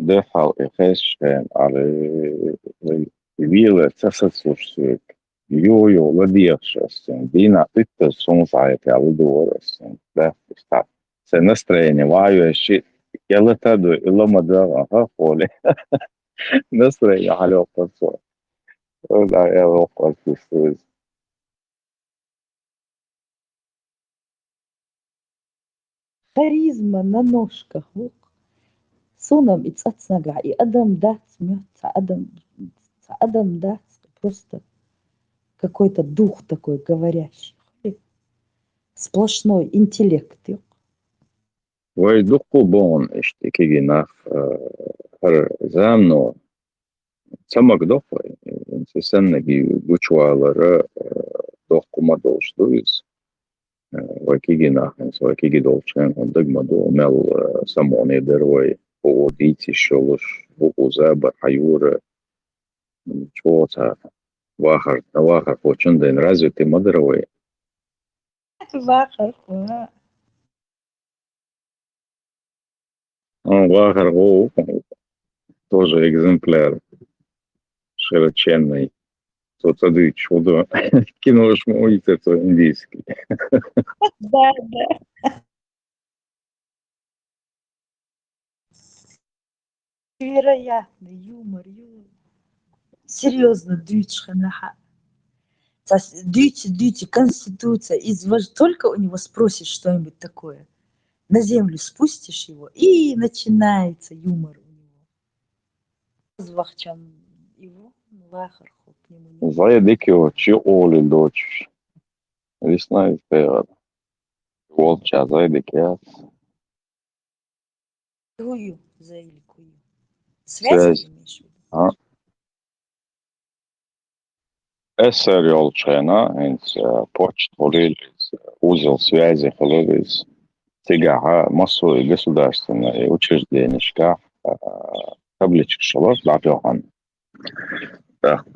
دفع إخشان على vila tasassursök jó ладьевшаяся, вина это солнцает, я выдувался, да, так. Це настроєння, ваю, ще, я летаду, і ломада, ага, поле. Настроєння, алло, пацан. Да, я лопас, Харизма на ножках. Вот. Суном и цацнага. И Адам дац мётся. Адам дац. Просто какой-то дух такой говорящий. Сплошной интеллект. ويدقوا بون اشتكي ناف هر زامنو سمك دق سنجي بوچوالر دق ما دوش دويز وكيجي ناخن وكيجي دولشن هندق ما دو مل سموني دروي او ديتي شولش او زابر حيور چوتا واخر فوچن دين разве ты мадровой Вахар. واخر هو тоже экземпляр широченный. Тут сады чудо. Кинуешь мой это индийский. Да, да. Невероятный юмор. Серьезно, Дючханаха. Дючи, Конституция. Только у него спросишь что-нибудь такое. На землю спустишь его, и начинается юмор у него. Звахчан его, Вахар, к нему. Заедики очи оли дочь. Весна из пера. Волча заедики. Кую, заили кую. Связь. Связь имеешь в виду? Эсер Йолчена, почт холилис, узел связи холилис, тигаха массовые государственные учреждения, табличек шалаш лапиохан. Так,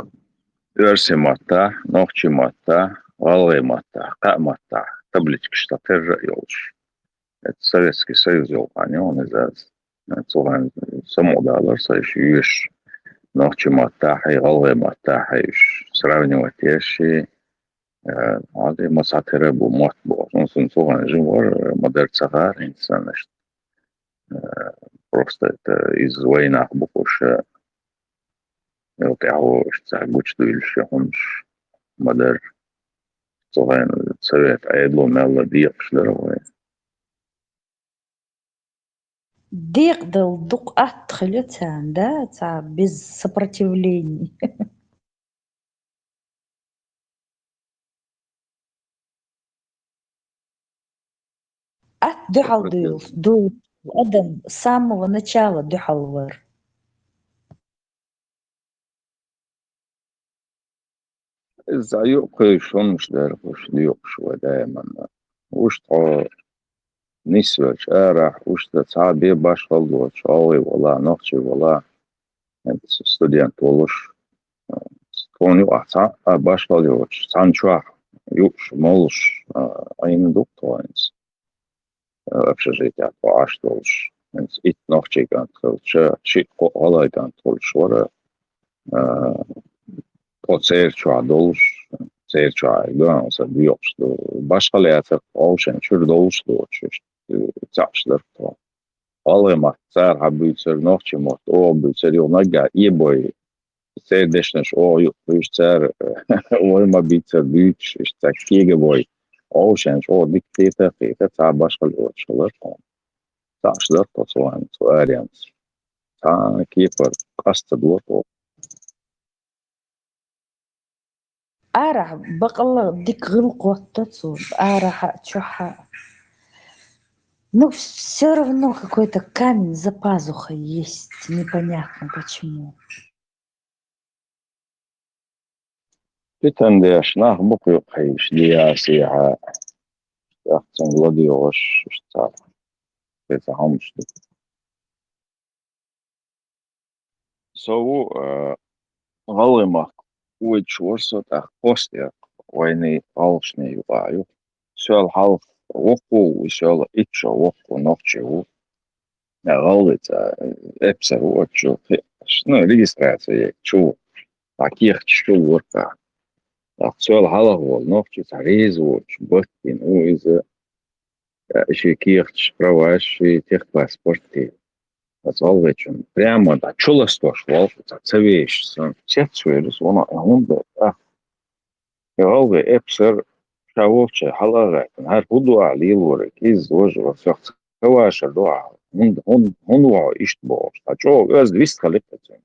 версимата, ногчимата, валымата, камата, таблички штатер Йолч. Это Советский Союз Йолхани, он из-за самодалар, союз ногчимата, валымата, сравнивать вещи, هذه مساطر بومات نصن صغار جوار مدار صغار إنسان просто это из войны буквош يوقعوا تعبوش دويلش هونش مدار صغار совет أيضا مالا ديقش لروي Дек дал дук отхлётся, да, без сопротивлений. Дюхал дул Адам с самого начала дюхал вар. إذا يوقش هونش دارفوش ديوقش ودائما وش نسبة شارع وش تصعبي باش خلوة شاوي ولا نقشي ولا ستوديان تولش توني وقتا باش خلوة سانشوا يوش مولش أين دكتورينس общежития поаш толш ит нохчи гантолш чи олай гантолш вара поцерчва долш церчва ганса биопш башкалята олшен чур долш доч цапшлер то алема цар хабуцер нохчи мот о буцер юнага ибой цердешнеш о юш цар ойма бицер büç işte kegeboy Oceans or dictator تا باشقال وشغلات تعشدات تصوان سؤاليانس تا كيفر قصد دوتو Арах бакалла дик гылкотта цур. Араха чуха. Ну, все равно какой-то камень за пазухой есть. Непонятно почему. بتنديش ناخ بقي قيش دياسيها أحسن غلاديوش اشتاق بيتهمش سو غلمة ويتش ورسو تاخ بوستيا ويني غلشني يقايو سؤال حالف وقو وسؤال إتشو وقو نقشو غلط ابصر وتشوف شنو ريجسترация شو таких شو ورقة سؤال هلا هو نوفش تعريز وش بوتين وإذا شي كيخش права شي тех паспорте Salvation прямо да чулостош вол цавеш сон цецвелс вона хунда Galve epser شاوفتش حلقة هر هدوء عليه الورق إز وجه وفخت كواش الدعاء هون وع إشت باش تجو أز ويست خليفتن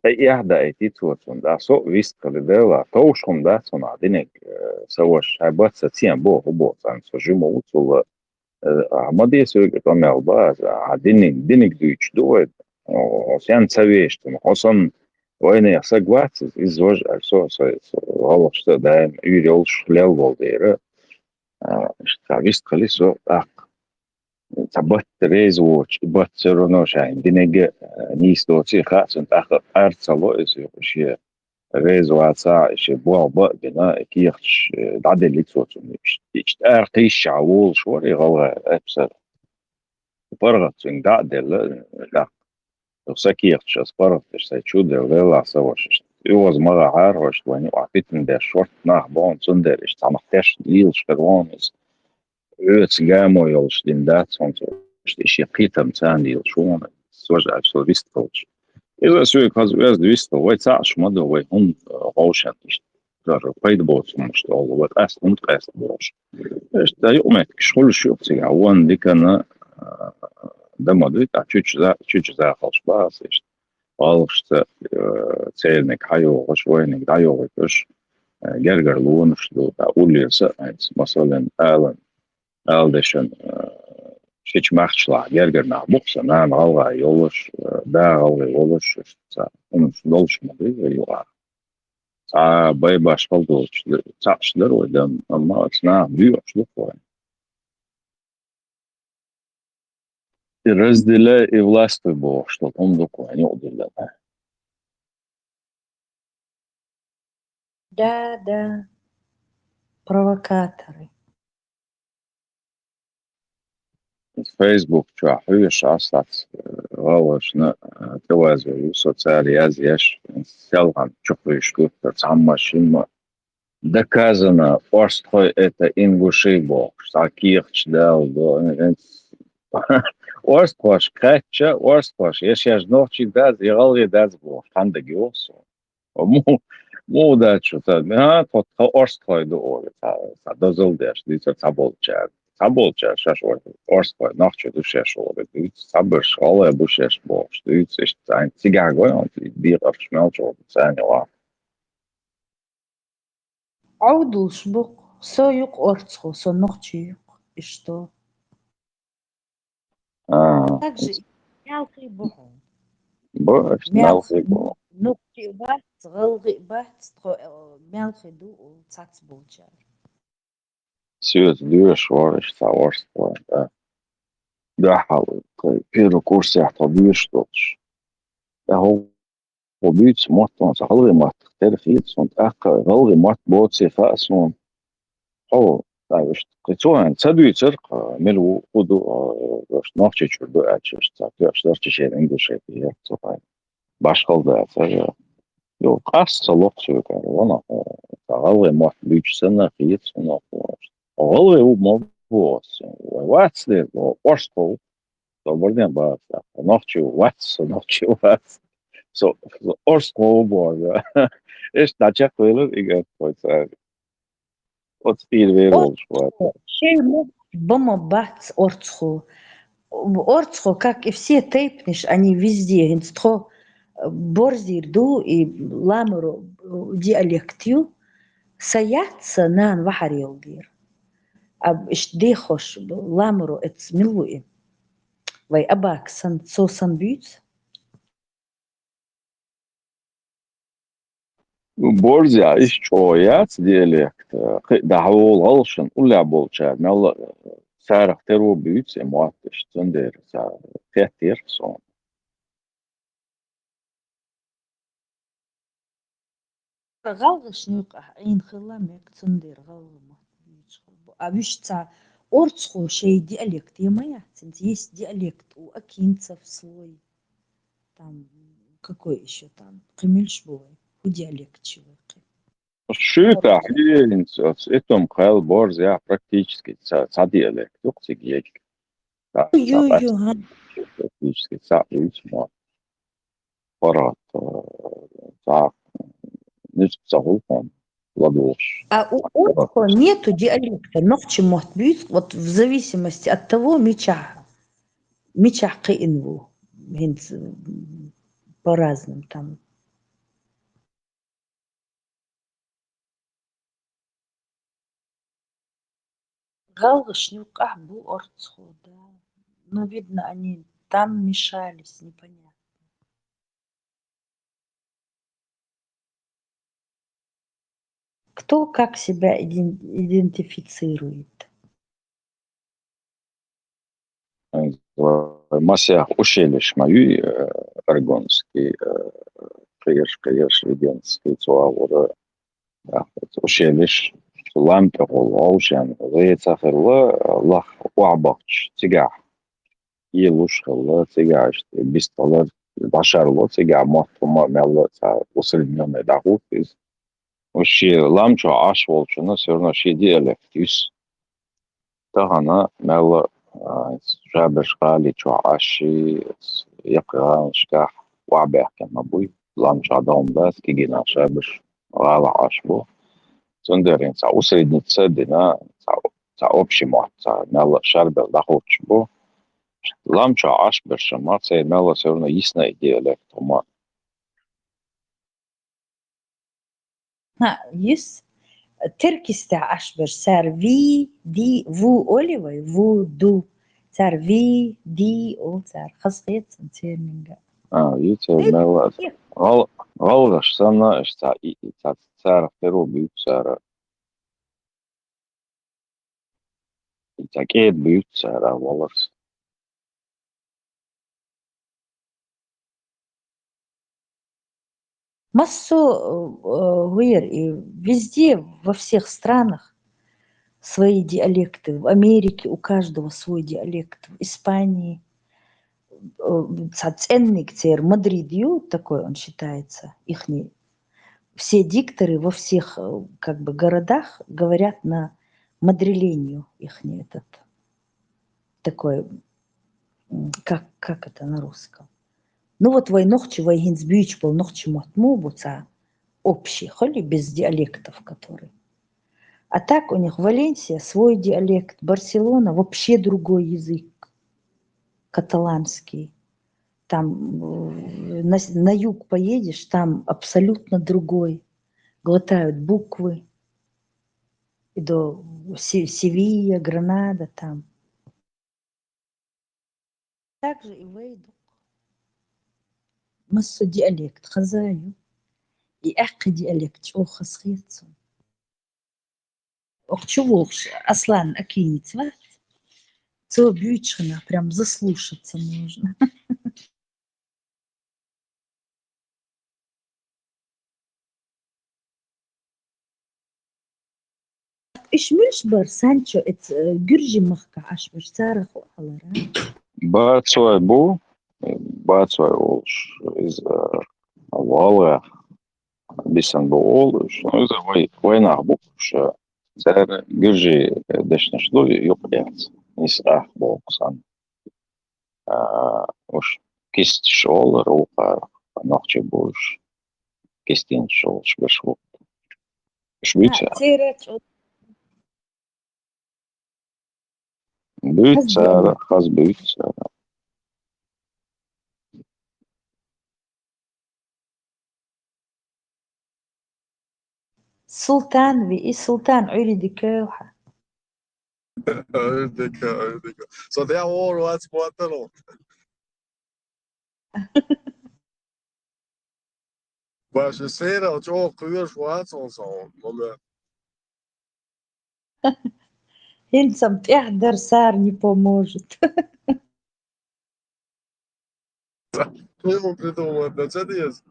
أي أحد أيتي توتون دا سو ويست خلي دلا توشهم دا سون عدينك سواش هبات ستيان بو هبو سان سجمو وصل عمدي سوق تعمل باز عدينك دويتش دوت وسيان تسويشتن خصوصا وين يحسق واتس إزواج أرسو والله شتا دايم يولش خلال والديرة شتا ويست خلي سو تبت ريز ووش بت سرونو شاين دينيج نيس دوتي خاص انت اخر ارسلو اسي شي ريز واتسا شي بوا با بنا كيخش دعد اللي توتو مش ارقيش شعول شوري غوا ابسر فرغت سن دعد لا وسكيخش اسبرت سي تشود ولا سواش يوز مرة عارش واني وعفيت من ده شورت ناخ بون سندر اش تمحتاش ليلش كروانس Öts gamo jols din datson și qitam tani shon soja so vist coach. Iza su kaz öz vist ወይ ጻሽ mod ወይ hun roşan ist. Dar paid bot must all what as und qas bosh. Ist da yumet shul shu tsiga wan dikana da modit a çüç za khalş bas ist. Alıştı çelnek hayo şoynek dayo qoş. Gerger luun shdu da ulyasa mesela alan Aldešan šich machšlā gergernā buksa nā galvā yoluş da galvā yoluş un dolş madu yola sa bay başkal dolş çaşlar oydan ama sna büyüşlük var раздела и властвуй Бог что он такое не удивляет Да, провокаторы. Facebook çaḥüş asat galashna tawazı sosyal yazıyaş selhan çuḥüşkü tamma şimma доказано что это ингуши бог таких чдал до Орстваш кача орстваш яшяж ночи даз ягалги даз бог танда гиосо му да чута тот орствай до та дозол деш дица таболча Sabolca şaş orskla nachtje du şaş oldu. Sabır şala bu şaş boş. Du ist ein Zigarre und bir auf Schmelz oldu. Sen ya. عودوا شبق سويق أرتخو صنوخشيق إشتو также мелкий бухом Boş мелкий nalgı bu. نقطي بات غلغي بات мелкий ду цац болчар Söz düş var işte orskla. Da halı. Bir kurs yaptı düş tutmuş. Da وبيت مطمئن غلغي مات تاريخية صنت أقا غلغي مات بوت سيفاء صن أو تعرفش قطوعا تسدوي ترق ملو قدو باش نوخشي تشردو أتشش تعرفش دارش شيء إنجلش شيء صفاي باش قلدا أتشش يو قاس صلوق شو كان وانا غلغي مات بيت سنة خيط صنع غلغي هو موضوع واتس دي ورسكو بعدين بقى نوخشي واتس So orsko boga. İşte açık verir igen koysa. O stil verir olmuş bu arada. شيء بما бац орцху орцху как и все тейпниш они везде инстхо борзир ду и ламру диалектю саяться нан вахар يلدير اب اش ديخوش ламру эц милуи вай абак сан со санбüt Borza iş çoğuyat diyalekt. Dahul alşın ulla bolça. Mella sarık teru büyüt muatış tünder sa fettir son. غلغش نيق عين خلا ميك تندير غلغ ما أبيش تا Орцху шей диалект, есть диалект у акинцев слой, там, какой еще там, Камильшбой, у диалект чего. Шут ахлин, этом хэл борз, я практически диалект, цик ек. Ю-ю, Практически но парат, ничего ладош. а у Орцху нету диалекта, но к чему вот в зависимости от того, меча каинву, по-разному там. Галгашнюк, был Орцху, да. Но, видно, они там мешались, непонятно. Кто как себя идентифицирует? Масях ушелиш мою аргонский, каеш виденский цуавора, ушелиш, лампа голоушен, рейцахерла, лах уабахч, тигах, елушхерла, тигаш, бистолар, башарло, тига, махтума, мелла, усредненный доход из. Вообще, ламчо аш волчуна, все равно ши диалектис. Тахана, мелла, جابر قالي شو عشي يقرا شكاح وعبيح كما بوي لام شادون بس كي جينا شابر غالا عشبو سندرين سا وسيد نتسدنا سا أوبشي موت سا مالا شاربر داخوتش بو لام شو عشبر شمات سي مالا سيرنا يسنا ديالكت وما يس تركيستا أشبر سار في دي فو أوليوي فو دو سار في دي أو سار خاصية سنتين منجا يتي مالا غالغش سنة اشتا سار فيرو بيوت سار تاكيد بيوت سار والله массу везде, во всех странах свои диалекты. В Америке у каждого свой диалект. В Испании ценник Мадридью, такой он считается, ихний. Все дикторы во всех как бы городах говорят на мадриленью ихний этот такой, как это на русском. Ну вот войнохчи вайгинсбюч был нохчи матму буца общий, холи без диалектов, которые. А так у них Валенсия свой диалект, Барселона вообще другой язык, каталанский. Там на юг поедешь, там абсолютно другой. Глотают буквы. И до Севилья, Гранада там. Также и Вейду. Массу диалект, хазаю. И ахи диалект, что хасхицу. Ох, чего Аслан Акинец, ва? Цо бючхана, прям заслушаться можно. إيش مش بر سانشو إت جرجي مخكع أشبر سارخ وحلرا. Bācoja bū, bācoja olš iz valē, bisan bū olš, nu iz vainā būkuš, zēr girži dešņaš du jopjāts, iz bolksan. Už kist šola rūpā, nohči būš kistin šolš bešvuk. Švīcā. Bīcāra, has bīcāra. سلطان في سلطان عريدي كوحة. عريدي. Så det har varit på att det Bara så ser det att jag kör schwarz och så. Хельцам пяхдер сар не поможет. Кто ему придумал это? Что это есть?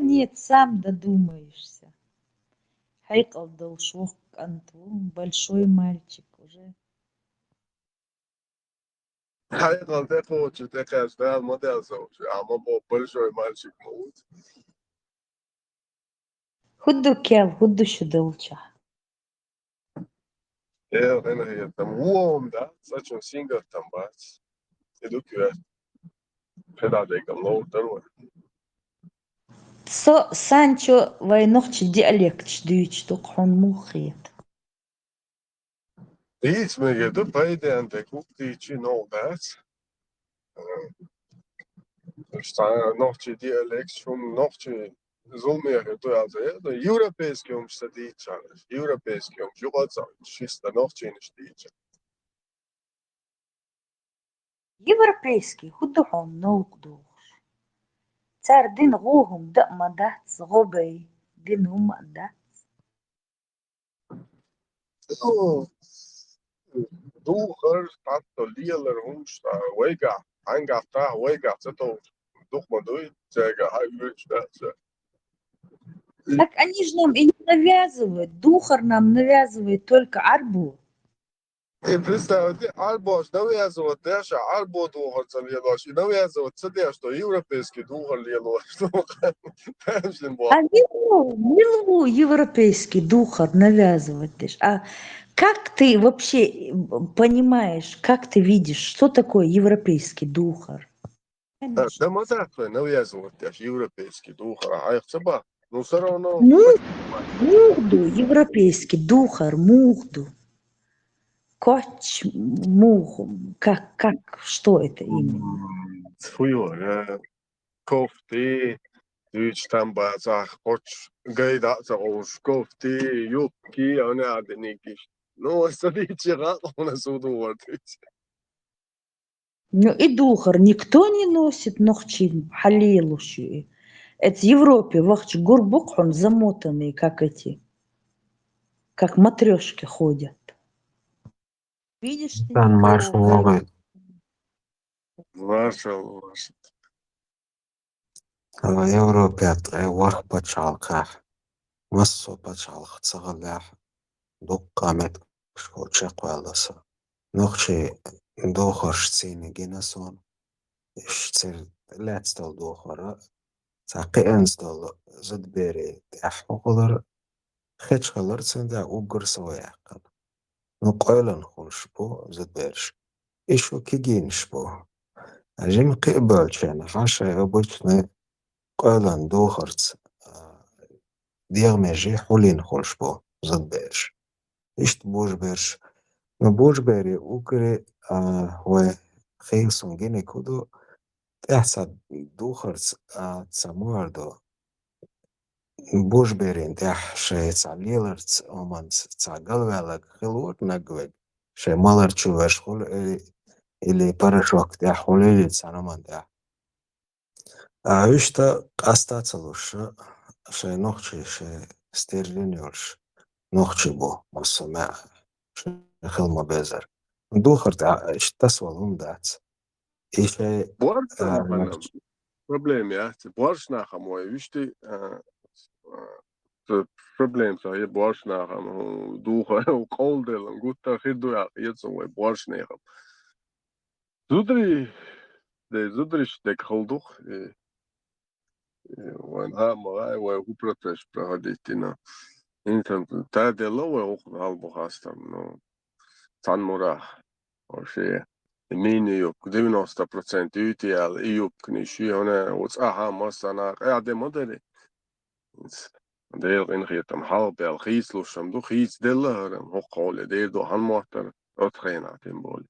Нет, сам додумаешься. Хайкал дал швух Антон, большой мальчик уже. Hayır, tek o tek her model sonuç. Ama bu большой мальчик молод. Худу кел, худу шудылча. Ben hier tam uom da, saçın singer tam bas. Eduk ya. Pedadekam loğutar. Санчо войнохчи диалект дүйч токхон мухит. Hiç mi geldi? Payden de kukti için oldu. İşte nohçi dialekt, şun nohçi zulmeye duyardı. Europeiski umsta diyeceğim. Europeiski umsta yukarı şista nohçi niş diyeceğim. Европейский худохом нолкду. Цар дин гугум да мадат згобей. Дин гум да. Duhar, tanto lieler humsta, wega, angata, wega, zато духмадуй, зега, хайвичта. Так они же нам и не навязывают. Духар нам навязывает только арбу. И представьте, Альбос навязывает даже Альбо духар залилось, и навязывает себе, что европейский духар лилось, что А милу европейский духар навязывать. А как ты вообще понимаешь, как ты видишь, что такое европейский духар? Да, мы так навязывает даже европейский духар, а их цеба, ну все равно. Мухду, европейский духар, мухду. Коч, муху, как, что это именно? Хуё, кофты, Üç tambazak, koç, gayda zaoş, kofti, yupki, ana adını kiş. No, стали чират, он суду вартыч. Ну и духар никто не носит ногчим, халилуши. Это в Европе, вахчи гурбук, он замотанный, как эти, как матрешки ходят. Видишь ты Sen marşın никого? oğlu. Маршал, Европа ورق بتشالك مصو بتشالك تصغلح دوك قامت شو تشيق والسا نوخشي دوخرش تسيني جيناسون اشتر لا تستل دوخرة تاقي انستل زد بيري تحفو قدر خيش قدر تسندا اوغر سوياقن نقويلن خونش بو زد بيرش إيشو كيجينش بو أجيم قبل شان حاشا أبوشنا قويلن دوخرت ديغ ماجي حولين خونش بو زد بيرش إشت بوش بيرش نبوش بيري أوكري هو خيلسون جيني كودو تحسد دوخرت تساموردو بوش بيرين تح شي تعليلرت أمان تعقلوالك خلوت نقوك شي مالرچو وشخول или порошок تح حوليلي تسانمان تح إشتا قاستا لوش شي نوخشي شي ستيرلينيولش نوخشي بو مصمع شي خلما بيزر دوخر إشتا سوالهم دات إيشي Borçna hanım. Problem ya. Borçna hamoy. İşte problem sa je borçna ham. Duha u koldelen gutta hidu ya jetso we borçna ham. Zudri stek holduk. Wan ha moray we u protest prohaditina. Intan ta de lo we u halbu hastam no. Tan mora. O şey. Mini yok 90% ütijal i jupkni one uts aha masana de modeli. Deel ingeet am halbel gieslusam du gies dellen hokkole deel do hanmotor otgena timbol.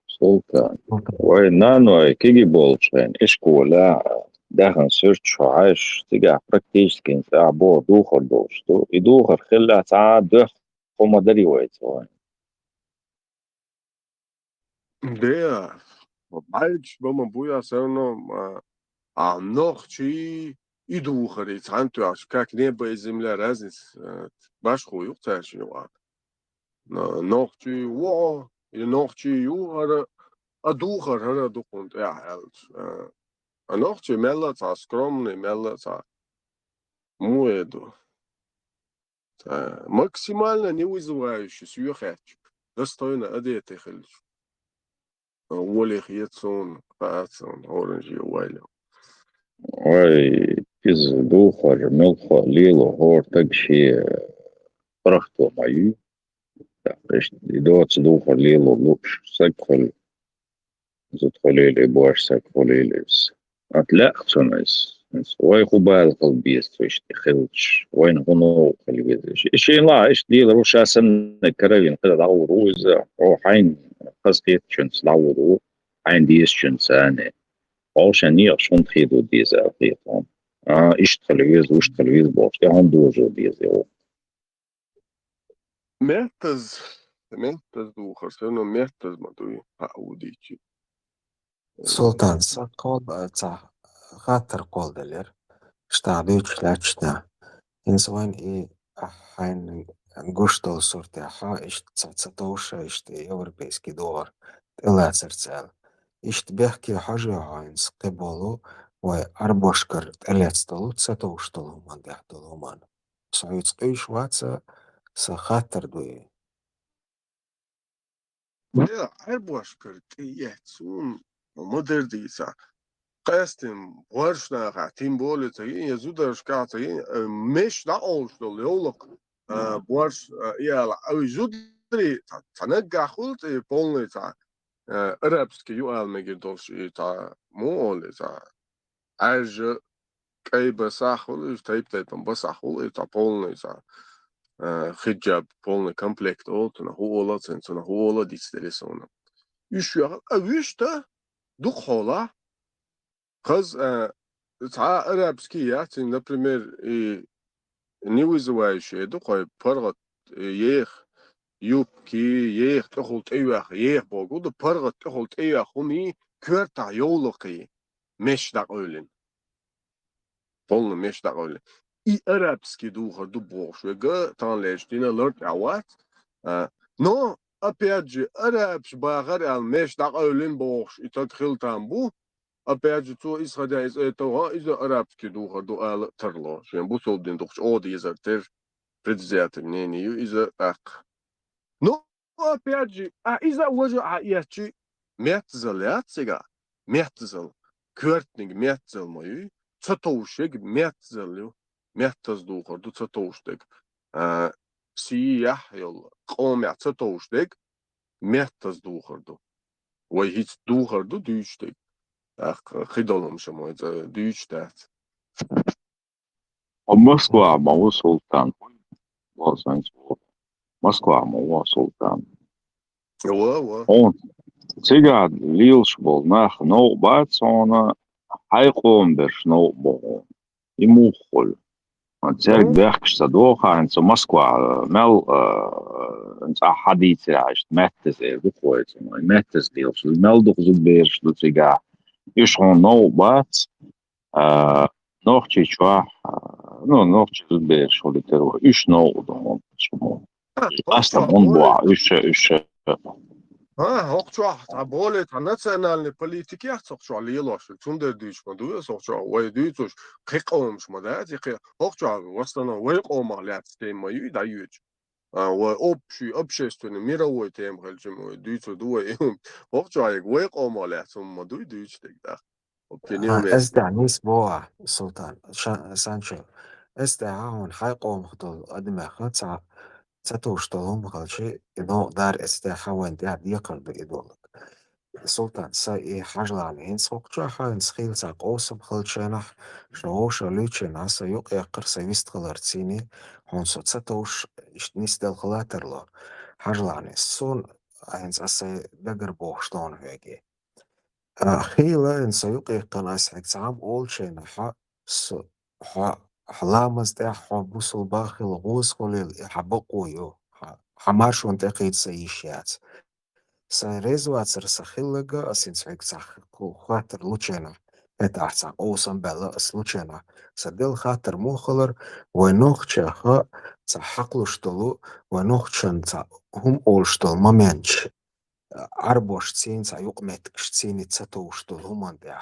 سلطان وينانو كيجي بولشين إشكولا داخل سيرت شو عايش تيجا براكتيش ساعة بو دوخر دوشتو يدوخر خلا ساعة دوخ خو دري ويتو Der Balch wo man buja serno a nochi i ducher it hantu as kak ne bei zemля raznis bash khoyuk tashni wa. Nochi wo i nochi ju har a ducher har dukunt ja halt. A nochi mella ta skromne mella ta muedo. максимально не вызывающий сюхач. Достойно одетый хельч. Волих ецон, пацан, оранжи уайлем. Ой, пиздухар, мелхо, лило, гортак ши прахто мою. Идут духар, лило, луч, сакхол, задхолили, бош сакхолилис. Atleachtunais. Ой хубал qalbis twist khilch وين هو qalbis شيء لا ايش دي روش اسن كرين كده دعوه إذا هو حين قصدي شنس دعوه حين ديس شنس أنا عشان يعشون خيدو ديز أخيطهم إيش تلفيز وش تلفيز باش ده هم دوجو ديز يو Mertaz duhar, seno mertaz madui haudiki. سلطان قول خاطر قول دلير اشتعدوش لاتشتا إنسوين حين نقشتو صورتي اشت تساتوشا اشت европейский доллар إلا سرسال اشت بيحكي حاجة هاينس قبولو وأربوشكر تلاتستلو تساتوشتلو من دحتلو من سعيد قيش واتسا سخاطر دوي Ja, arboškar, jecun, moderdīsā. Qestim, varšnākā, tim bolīca, jezudarškāca, meš naolšdo liolok, borš, jēla, judri, tanagā hulti, polnīca, arabski juālmegi dolši, tā mūlīca, až, kai basāhuli, taiptaitam basāhuli, tā polnīca. Хиджаб полный комплект олтуна хуола ценцуна хуола дистелесона. Ишья авишта духола каз та арабские, например, и не вызывающие духой паргат ех юбки ех тохолт эвах ех богуду паргат тохолт эвах хуми кверта ёлоки мешдак ойлин. Полный мешдак ойлин. И арабский дух дубош, вега там леждина лорд ават. Но опять же арабский багар алмеш так ойлин бош, и так хил тамбу. Опять же, то исходя из этого, из арабский дух дуал терло, что ему солдин дух, оди из артер предвзятым мнению из так. Но опять же, из-за уже яичи метзал яцига, метзал, квертник метзал мою, цатоушек метзал. Mertaz duhar du цатоушдек. Сиях йол qomя цатоушдек mertaz duhar du. Вай хит duhar du дүйштек. Хидолом шамой за дүйштат. Москва мау султан. Москва мау султан. Ва. Он цигад лилш бол нах но бацона хайқом берш но бол. Имухол. تسالك بيحكش صدوخة انت موسكوا مال انت حديث عشت ماتز بخويت ماتز ديلش المال دوغ زبيرش دو تيجا يشون نو بات نوختي شوا نوختي زبيرش ولي ترو ايش نو دون شمو اصلا он بوا ايش Hoqchua, ta bole, ta nacionalne politiki hoqchua lilosh, tunder düş ma duya hoqchua, way düş, qiqomsh ma da, hoqchua, wastana way qoma lat stem ma yu da yuj. Wa общественный мировой тем хальчим düş duwa hoqchua, way qoma lat ma duy düş da. أزدع نيس بوا سلطان سانشو أزدع هون حيقوم خطل أدمى خطع تتوشتلهم خلشي إنو دار أزدع حوان دار يقل بإدولك سلطان ساي حاجة عليهن سوق جاها سخيل ساق أوسم خلشينح شهوش لوچينا سيوق يقر سيوست خلارتيني هون سو تتوش نيس دل خلاترلو حاجة عليه سون أهنز أسي دقر بوشتون هيجي خيلة إن سيوقي قناس عام أول شيء نحا حلامز ده حبوس الباخل غوز خليل حبقو يو حماشون تقيد سيشيات سيريزوات سرسخيلغا أسين سعيك ساخو خاطر لوچينا اتاح ساق أوسن بلا أسلوچينا سدل خاطر موخلر ونوخشا خا سحقلو شتلو ونوخشن هم أول شتل ممنش أربوش تسين سايوق متكش تسين تساتوش تلهمان ده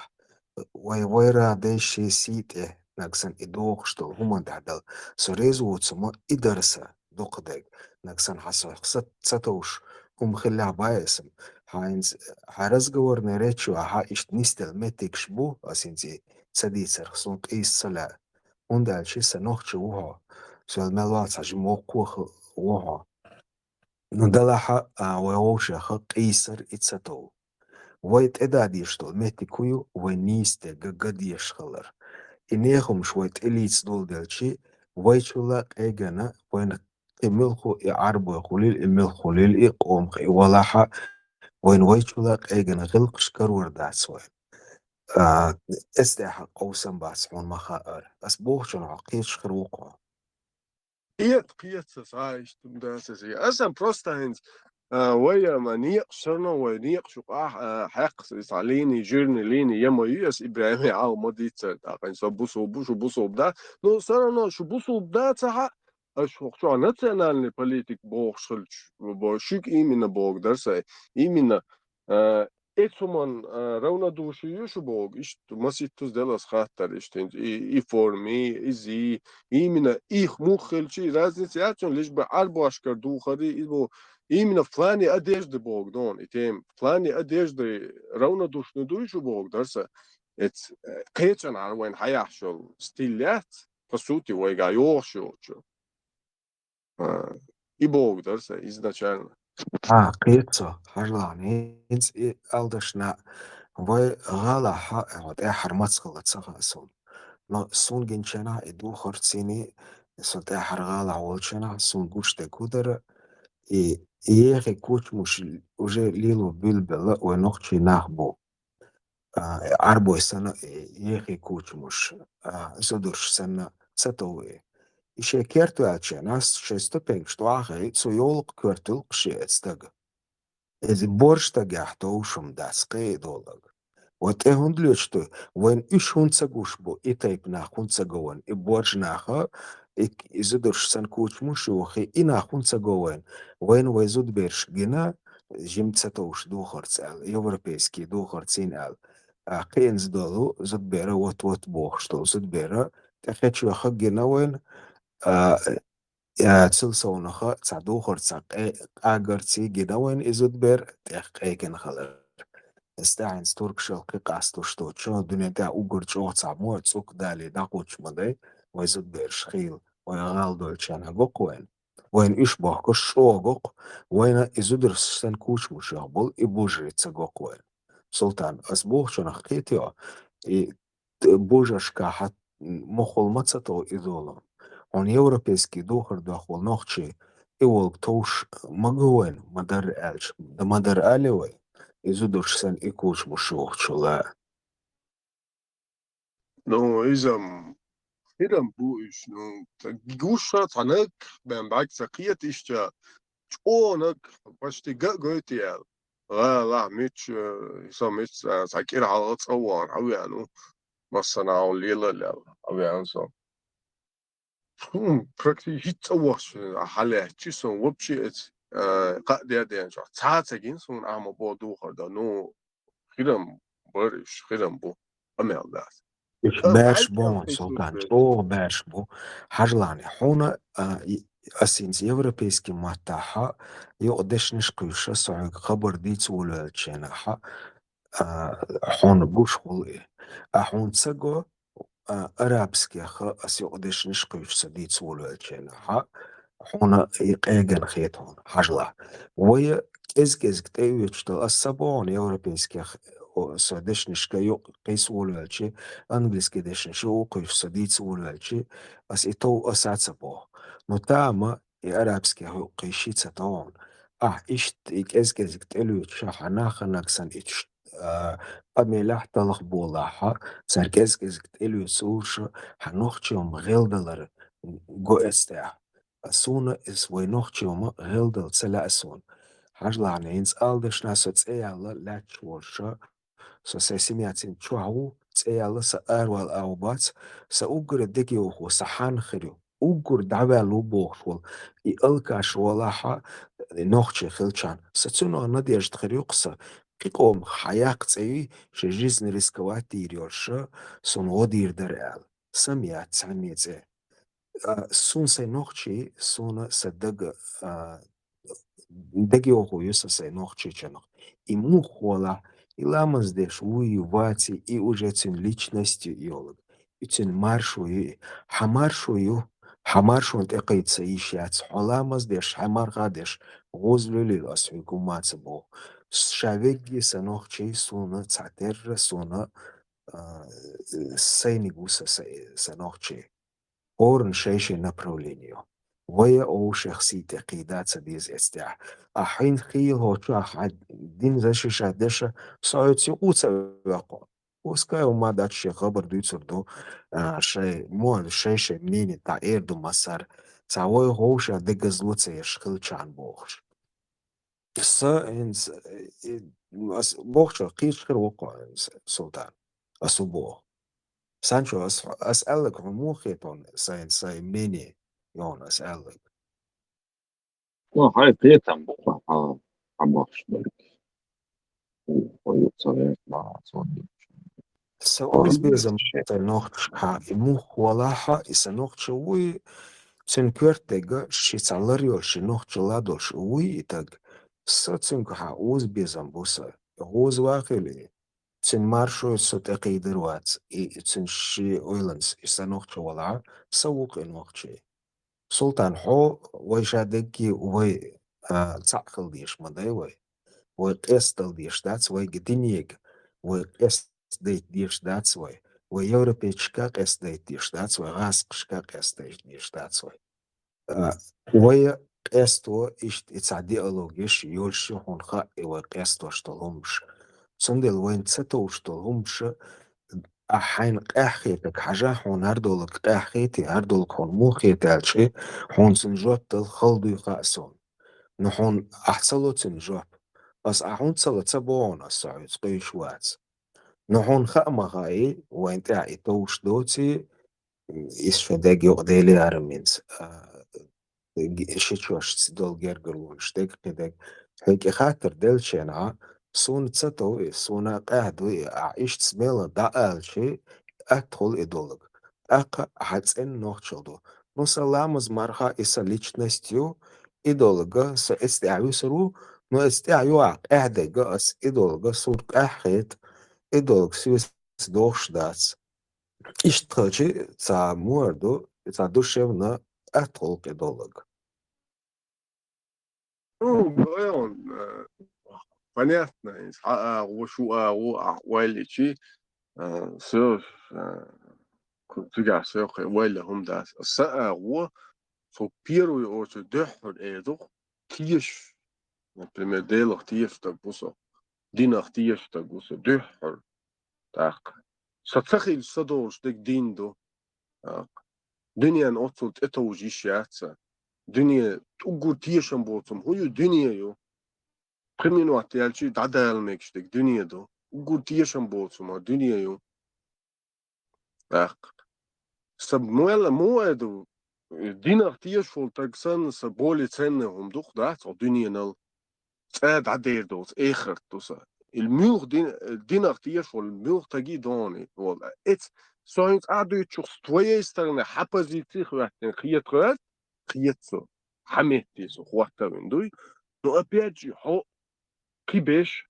ويرا ديشي سيته ناكسن إدوخشتو هما دعدل سريزو تسمو إدرسة دوقدق ناكسن حسو ستوش هم خلع بايسم هاينز حارزقور نريتشو ها إشت نستل متك شبو أسينزي تسديسر خصون قيس سلا هندال شي سنوخشو وها سوال ملوات عجي موقوخ وها ندلحا ويوشا خ قيسر إتساتو ويت إداديشتو متكويو ونيستي قديش خلر إنيهم شويت إليتس دول دلشي ويشولا قيغانا وين إملخو إعربو خليل إمل خليل إقوم خي ولاحا وين ويشولا قيغانا غلق شكر ورداس وين استيحا قوسم باسمون مخاار أسبوخ شنو عقيد شكر وقوع قيت سايش تمداسس أصلا بروستاينز ويا منيق شرنا ونيق شو حق ساليني جيرني ليني يما يس إبراهيم عاو مديت تاقين شو بوسو بدا نو سرنا شو بوسو بدا تها شو ناتشنالني بوليتيك بوخشلش بوشيك إيمينا بوغ درسي إيمينا إتسومان رونا دوشي يشو بوغ إشت مسيتوس دلس خاطر إشتين إي فورمي إزي إيمينا إيخ موخلشي رازنس ياتشون ليش بعربو أشكر دوخري إبو إيمينا فلاني أديش دي بوغ دون إتيم فلاني أديش دي رونا دوش ندوشو بوغ درسي إتس قيتشن عروين حيحشل ستيلات فسوتي ويغا يوشو إبوغ درسي إزناشالنا قيتسو حرلاني إنس ألدشنا وي غالا حق حرمتس غلط سغاسون نو سون جنشنا إدو خرسيني سلطة حرغالا عولشنا سون قوش تكودر يخي كوش مش وجه ليلو بلبل ونقشي ناخبو عربو سنة يخي كوش مش زدرش سنة ستوي إشي كيرتو أتشناس شستو بينكشتو آخي سو يولق كورتل قشي أتستغ إذا بورش تجاحتو شم داسقي دولار وات هندلوشتو وين إيش هون تسقوشبو إتايب ناخون تسقوان إبورج ناخا إزدرش سنكوش مشوخي إناخون تسقوان وين ويزود بيرش جنا جيم تساتوش دوخر تسال يوروبيسكي دوخر تسين قينز دولو زد بيرا وات بوخشتو زد بيرا تخيتشو خا جنا وين تسلسونخا تعدوخر تساق أجرتي جنا وين إزود بير تحقيقن خلر استعين ستورك شلقي قاستو شتوتشو دنيا دا اوغرچو تعمو تسوك دالي داقوش مدي ويزد بيرشخيل ويغال دولشانا قوين وين إشبه كشوغوق وين إزدر سن كوش مشاغبل إبوجري تساقوق وين سلطان أسبوخ شنخيتيو بوجرشكا حت مخول متسطو إذولو on europejski duhar dahol nohči ivolk toš magoen madar elch da madar alewe izudush sen ikuch mushuch chula نو إذا بوش نو تجوشة تنك بين بعد سقيت إشتا تونك باشتي جوتيال لا مش مش سكير على تصور أو يعني بس أنا أوليلا لا أو يعني so praktisch hitzawas حالة تشيسون وبشيت قاعدة دين شو تعاتجين سون عم بودو هذا نو خيرم بريش خيرم بو أمير ذات ich بعد bash bon كيف sultan تسوي o bash bo hajlani huna asins европейский маттаха يقدش نشقيش صعق خبر ديت ولا تشينها حون بوش خلقي أحون تسقو أرابسكي خا أسيقدش نشقيش سديت ولا تشينها حون يقيقن خيتون حجلا ويا كز كتايوش السبعون يوروبيسكي سدش نشكيو قيس ولالشي أنجلسكي دش نشو قيف سديت ولالشي أس إتو أسات سبو نتاما يأرابسكي هو قيشي تتون إشت كز كتايوش حناخ نكسن إتش أميلاح تلخ بولاحا سار كز كتايوش سوش حنوخشيوم غيلدلر جو استاح أسونا إس وينوخشيوم غيلدل تسلا أسون حاجلا نينز ألدش ناسو تسيالا لاتش ورشا سو سيسيمياتين تشوهو تسيالا سأروال أوبات سأوغر ديكيوخو سحان خريو أوغر دعوالو بوخشول إلكاش ولاحا نوخشي خلشان ستسونو نديش تخريو قصة قيقوم حياق تسيوي شجيزن ريسكوات ديريورشا سون غدير درال سميات سميت سون سينوخشي سون صدق دقي وخويس سينوخشي ченох. Ему хола и ламаз деш уювати и уже цин личностью иолог. И цин маршую, хамаршун текайца ищац, холамаз деш, хамар гадеш, гозлюли лас вигумаца бо. Шавеги санохчей суна цатер суна сейнигуса санохчей. Орн шейши направлению. وهي أو شخصية قيادات بيز استع أحين خيل هو شو أحد دين زش شادش صعود سقوط وقع وسكاي وما داتش خبر ديتر دو شيء مو شيء منين تعير دو مسار تعوي هو شا دجز لوتس يشخل شان بوخش الصا إنس بوخش قيش خير وقع سلطان أسبوع سانشو أسألك مو خيطون ساي مني يون أسألك No, hai tietam abachsberg. Ojutsa ma zoni. سأوز بيزم سنوخش ها إمو خوالاها إسنوخش وي سنكورتega شيتالريو شنوخش لادوش وي إتاج ساتسنك ها أوز بيزم بوسا هوز واقلي تن مارشو سوتقي دروات تن شي أويلنس إسنوخش ولا سوق إنوخشي سلطان حو ويشادكي وي تعقل ديش مداي وي وقستل ديش داتس وي جدينيج وقست ديت ديش داتس وي ويوروبيتشكا قست ديت ديش داتس وي غاسقشكا قست ديش داتس وي وي قستو إشت إتسعدي ألوغيش يولشي هونخا إيوه قستو اشتلهمش سندل وين تساتو اشتلهمش أحين قاحيتك حاجة حون هردولك قاحيتي هردولك هون مو خيتالشي حون سنجوت الخلدو يقاسون نحون أحصلو تنجوب بس أحون تصلو تسبوون السعود قيشوات نحون خأما غاي وين تاعي توش دوتي إسفداقي وقديلي أرمينز شيتشوش تسدول جرجرون شتيك قدك هيك خاطر دلشينا سون تساتو سونا قاعدو عيش تسميلا دقال شي أدخل إدولك أقا حتسين نوخشلدو نوسلامز مرخا إسا ليچنستيو إدولغا سا استعيو سرو نو استعيو قاعدة أس إدولغا سور قاحيت إدولغ سيوس دوخش داس إشتخلشي تا موردو تا دوشيونا أدخل إدولغ Ну, он, понятно, وشو سوف تجع سوق ولا هم داس الساعة so первый очередь дехр эдох тиеш например делах тиеш так бусо динах тиеш так бусо дехр так сатсахил садош дек диндо дуньян отсулт это уже шатса дунья угу тиешам болсом хою дунья ё преминуат ялчи дадаалмек дек дунья до угу тиешам болсом дунья ё так саб моэду دينار تيشول تاكسان سبولي تسنهم دوخ دات او دنيانال تاد عدير دوت اخر توسا الميوخ دينار تيشول الميوخ تاجي دوني ولا ات سوينت ادو تشوخ تويه استرنا حبازيتي خواتن خيترات خيتسو حميتي سو خوات ويندوي نو ابياجي هو كيبش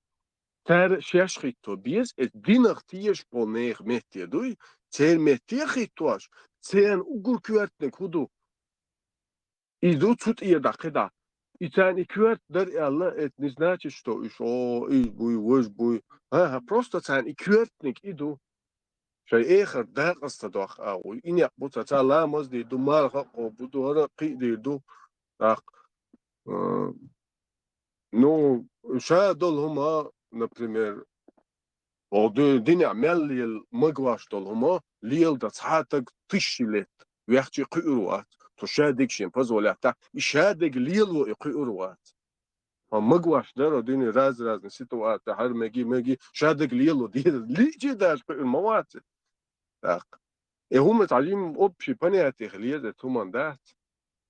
تار شاش خيتو بيز دينار تيشول نير ميتي دوي تير ميتي خيتواش تيان угур كوارتن كودو иду тут и дакеда и тани кварт дар алла это не значит что еще и буй буй просто тани квартник иду шай эхер дар астадах ау и не бута тала мозди думар хақо буду ара қидиду так ну шадол хума например одо диня меллил магваштол хума лил да цатаг тишилет вяхчи қируат تشادق شيء فزولة يشادق ليلو يقيروات مقواش درو ديني راز نسيتوات هر مجي شادق ليلو دي ليجي داش الموات هم تعليم أوبشي بنياتي خليه تومان دات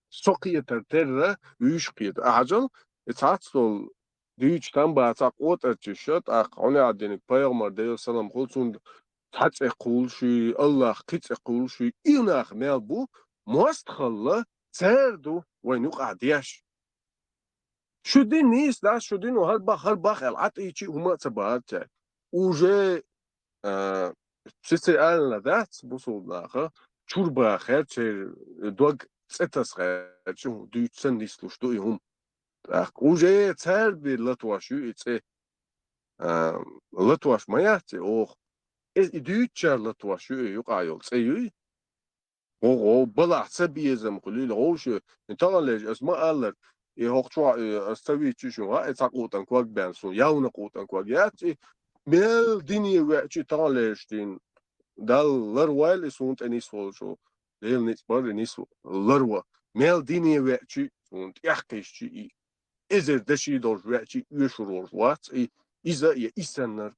سقية ترتر ويشقية أعجل اتعطل ديوش تنبع تعقوت أتششت أقعني عدينك بايغمر ديو سلام خلصون Tatse kulşu, Allah kitse kulşu, inak mel bu, mostkhalla, cerdo, ve nuk adiyaş. Şu din nis da, şu din o hal bak el at içi huma tabahatça. Uje, Sitse dat, bu soldaha, çurba herçe, dog cetas herçe, dütsen nisluş duyum. Uje cer bir latvaşı içe, latvaş mayatse, oh, dütçer latvaşı yok ayol, seyü. O balahsa biyezem kulil, hoşu, talej, esma alır. Hoşçu, astavi çüşü, etakoutan kuak bensun, yavna koutan kuak yatse, mel dini ve çi talejtin, dal larwa sunt enis voljo leel nit bar enis larwa mel dini vechi sunt yahkishchi ezer dashi dol vechi yushuror wat iza ya isenler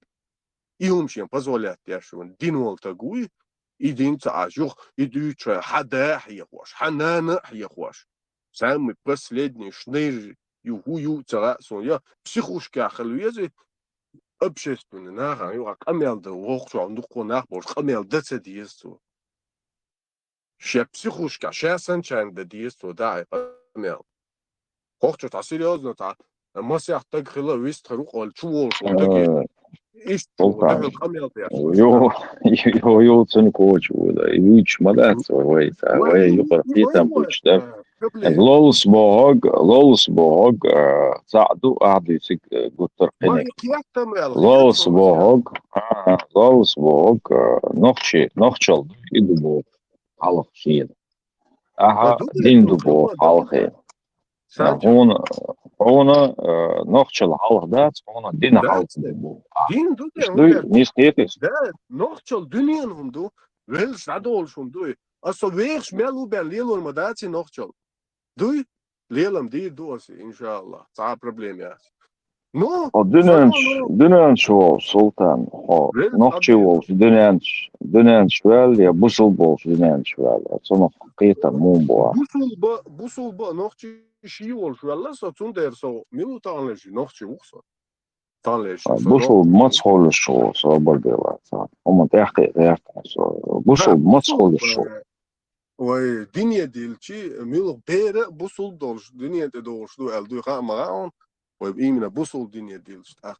ihumshien позволят яшун din volta gui idin tajuh idücha hada yahwash hanana yahwash самый последний шнейр югую цара соня психушка халуязе общественный нага юга камелда вохчу андуко нахбор камелда цедиесу ше психушка шесан чанда диесу да камел вохчу та серьезно та масяхта гхила вистру қол чуол шондаги ишчу да камелда Jo, sen koju da üç madat ve yuqartitan buçta لولس بوهوج ساعدوا قعدوا قطر ما قنك يقيتم لولس بوهوج نخشل يدبو حلق خير اها دين دبو حلق خير هون نخشل حلق دات هون دين حلق دبو دين دو نيستيتس نخشل دنيان هم دو wel sadol shum do aso weeg smelu ben lelor madati nochchol do lelam di do inshallah ta problem ya no dünenç şu sultan o nohçu ol dünenç vel ya busul bol dünenç vel sonra qita mum bo busul ba nohçu shi ol valla so tun der so minuta anleji nohçu ukso busul matshol şu so baldela ama tahqi so busul matshol şu و دنيا ديلتي ميلو بيرا بوصل دولش دنيا دولش دو الدو خامران ويبقى بوصل دنيا ديلش تاق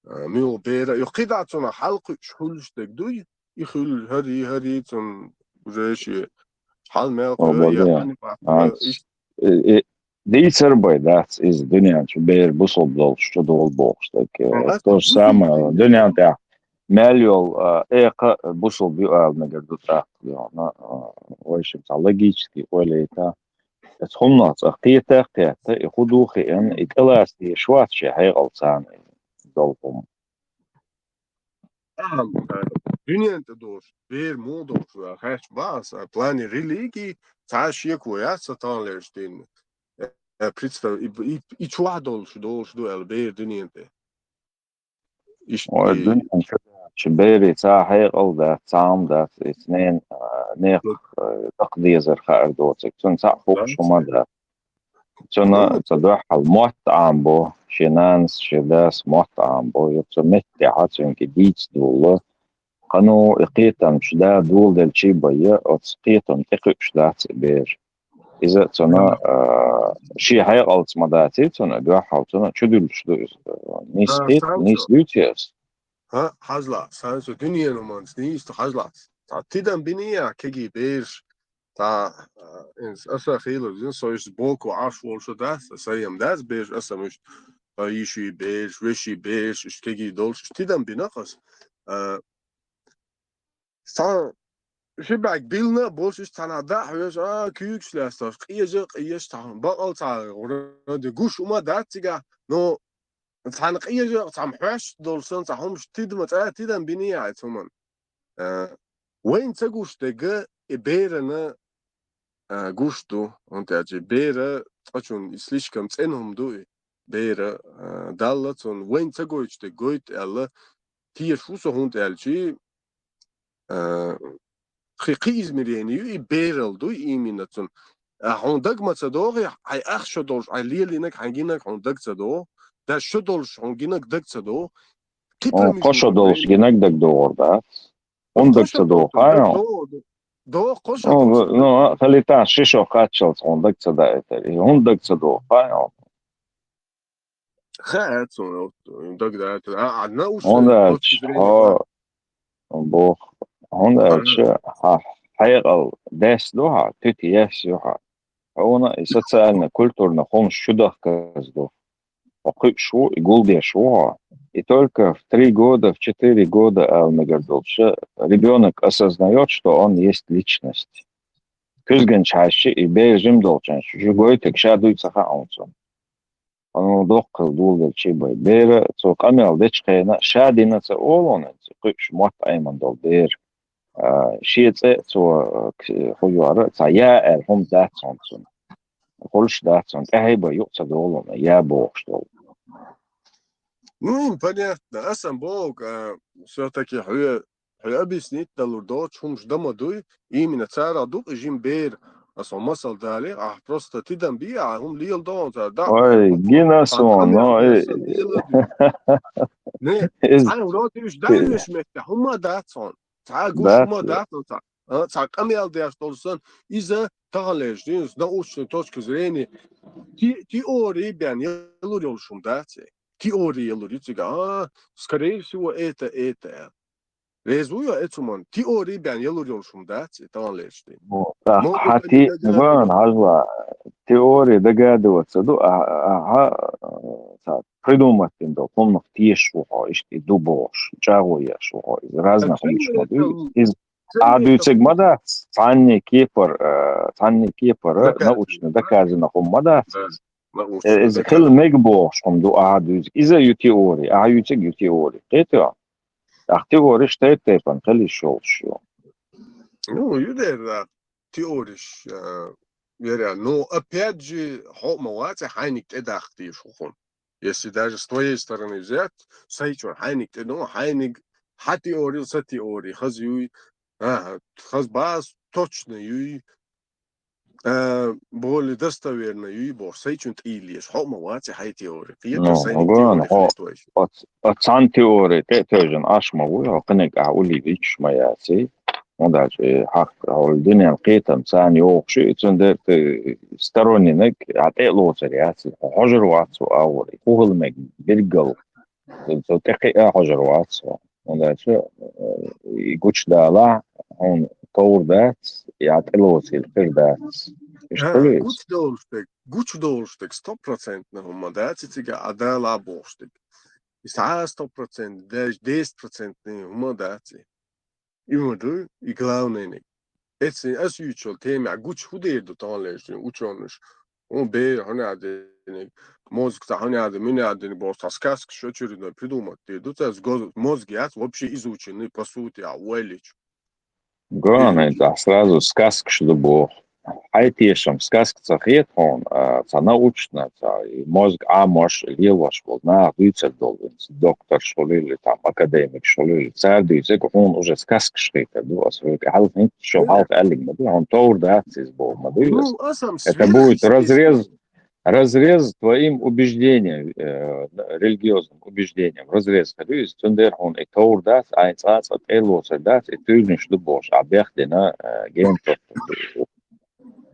ميلو بيرا يقيد تنا حلق شحولش دك دوي يخل هري تن ريشي حال مالك دي سرباي that is دنيا بير بوصل دولش دول بوكس то же самое دنيا تاع ماليول ايقا بوصل بيقال نقدر تاق ويش لوجيكي ولا تا تخمنات قيتا يخدو خيان إكلاستي شوات شي هي غلطان دولهم دنيا انت دوش بير مو دوش هاش باس بلاني ريليجي تعاشي كويا ستان ليرشتين بريتستا ايش واحد دوش دو البير دنيا انت الدنيا شبيري تا هي غلطة تام دات اثنين نيق تقدير خير دوتك تون تعفوق شو مدى تون تدوح الموت عم بو شنانس شداس موت عم بو يتمتع عاتون كديت دولة قانو اقيتم شدا دول دل شي بيا اتسقيتم اقيش دات بير إذا تون شي هاي غلط مداتي تون دوح تون شدول نيس دوتيس ها حزلا سانسو دنيا نمانس نيست حزلا تيدن بنيا كيجي بير تا إنس أسا خيلو زين سويس بوكو عاش والشو داس سيام داس بير أسا مش يشي بير وشي بير إش كيجي دولش تيدن بناقص سان شبعك بيلنا بولش إش تانا دا حيوش كيوكس لاستاش قياش تاهم بقال تا ورد قوش وما داتيغا نو تانا قياش تاهم حواش دولسان تاهمش تيدن بنيا عيتهمان وين تقوش دقا إبيرنا قوشتو أنت أجي بيرا تقشون إسليشكم تسينهم دوي بيرا دالتون وين تقوش دقويت ألا تير شوسو هونت ألشي خيقي إزميريني يو إبيرال دوي إيمينتون هوندق ما تصدوغي هاي أخشو دولش هاي ليلينك هنجينك هوندق تصدوغ دا شو دولش هنجينك دق تصدوغ Qo'sha dolishginagdak doğurda. Ondakça doğuyor. No, хaliта шишо качал, ondakça da eter. Ondakça doğuyor. Onda bu onda حيقل داس دوها تيتي ياس يوها. Ona социально культурно хом шудах каздо. Шо и гулде шо. И только в 3 года, в 4 года Алмегардолша ребенок осознает, что он есть личность. Күзген чаще и бежим долчан. Жугой так шадуется хаунсон. Он дохкал дулгал чибай. Бера цок амел дечкена шадинаца олонец. Кыш мот айман дол бер. Шиеце цо хуюара цая хом датсонсон. Холш датсон. Эхайба юкса долона. Я бог что. Ну, понятно. А сам Бог все-таки объяснить долу чум ждамадуй именно цара дук жим бер асо масал дали, а просто ты там би, а хум лил дон да. Ой, гинасон, но не, цара урод юж дальш мекте, хума датсон. Цара гуш хума датсон. Цара камел дерс долсон иза тагалеждин с научной точки зрения теории бян елурил шум датсе. Теория лурицага, скорее всего, это. Резуя этуман, теория бян елурил шум датсе, тагалеждин. Хати, ван ажла, теория догадываться, придумать индо, помню, тиешуха, ишки дубош, чагуешуха, из разных умышмаду, из адуйцегмада, цанни кипр, научно доказано хуммада, из хилмегбош, хумду адуйц, из-за ю теории, аюцег ю теории, это, ах теория, что это, пан, хили шолшо. Ну, юдер, теориш, веря, но опять же, хомоваться, хайник эдахти шухон. Если даже с твоей стороны взять, сайчур, хайник, ну, хайник, хатеорил, сатеорий, хазюй, хазбаз, точно, юй, более достоверно, юй, бо, сайчун тилиш, хомоваться, хайтеорий. Отцан теории, те тоже ашмаву, хакнек ауливич, маяци. Даже хак الدنيا قيتم ثاني وقشي تندرت сторонник عطي لوتريات حجر واتسو اوري فوق المك بالقل تقي حجر واتسو ونداش يقولش دالا هون طور ذات يعطي لوتي الخير ذات Гуч должтек 100% هم داتي تيجا عدالة بوشتك يسعى 100% داش 10% هم داتي Имаду и главное. Это асючил тема гуч худеер до таалеш учёныш. Он бе ханаден мозг ханаден минаден бостас каск шочурно придумать. Это мозг я вообще изученный по сути, а уэлич. Главное, да, сразу сказка, что бог. Айтешам сказка цахет он, научно, мозг амош леваш был на выцет должен, доктор шолили там академик шолили, цардуйцек он уже сказка шейта, да, свой халф нет, что халф эллинг, да, он товар да, был, это будет разрез твоим убеждениям, религиозным убеждениям, разрез, то есть он и товар да, айнцац от элоса да, и ты не что бош, а бехтена геймтоп.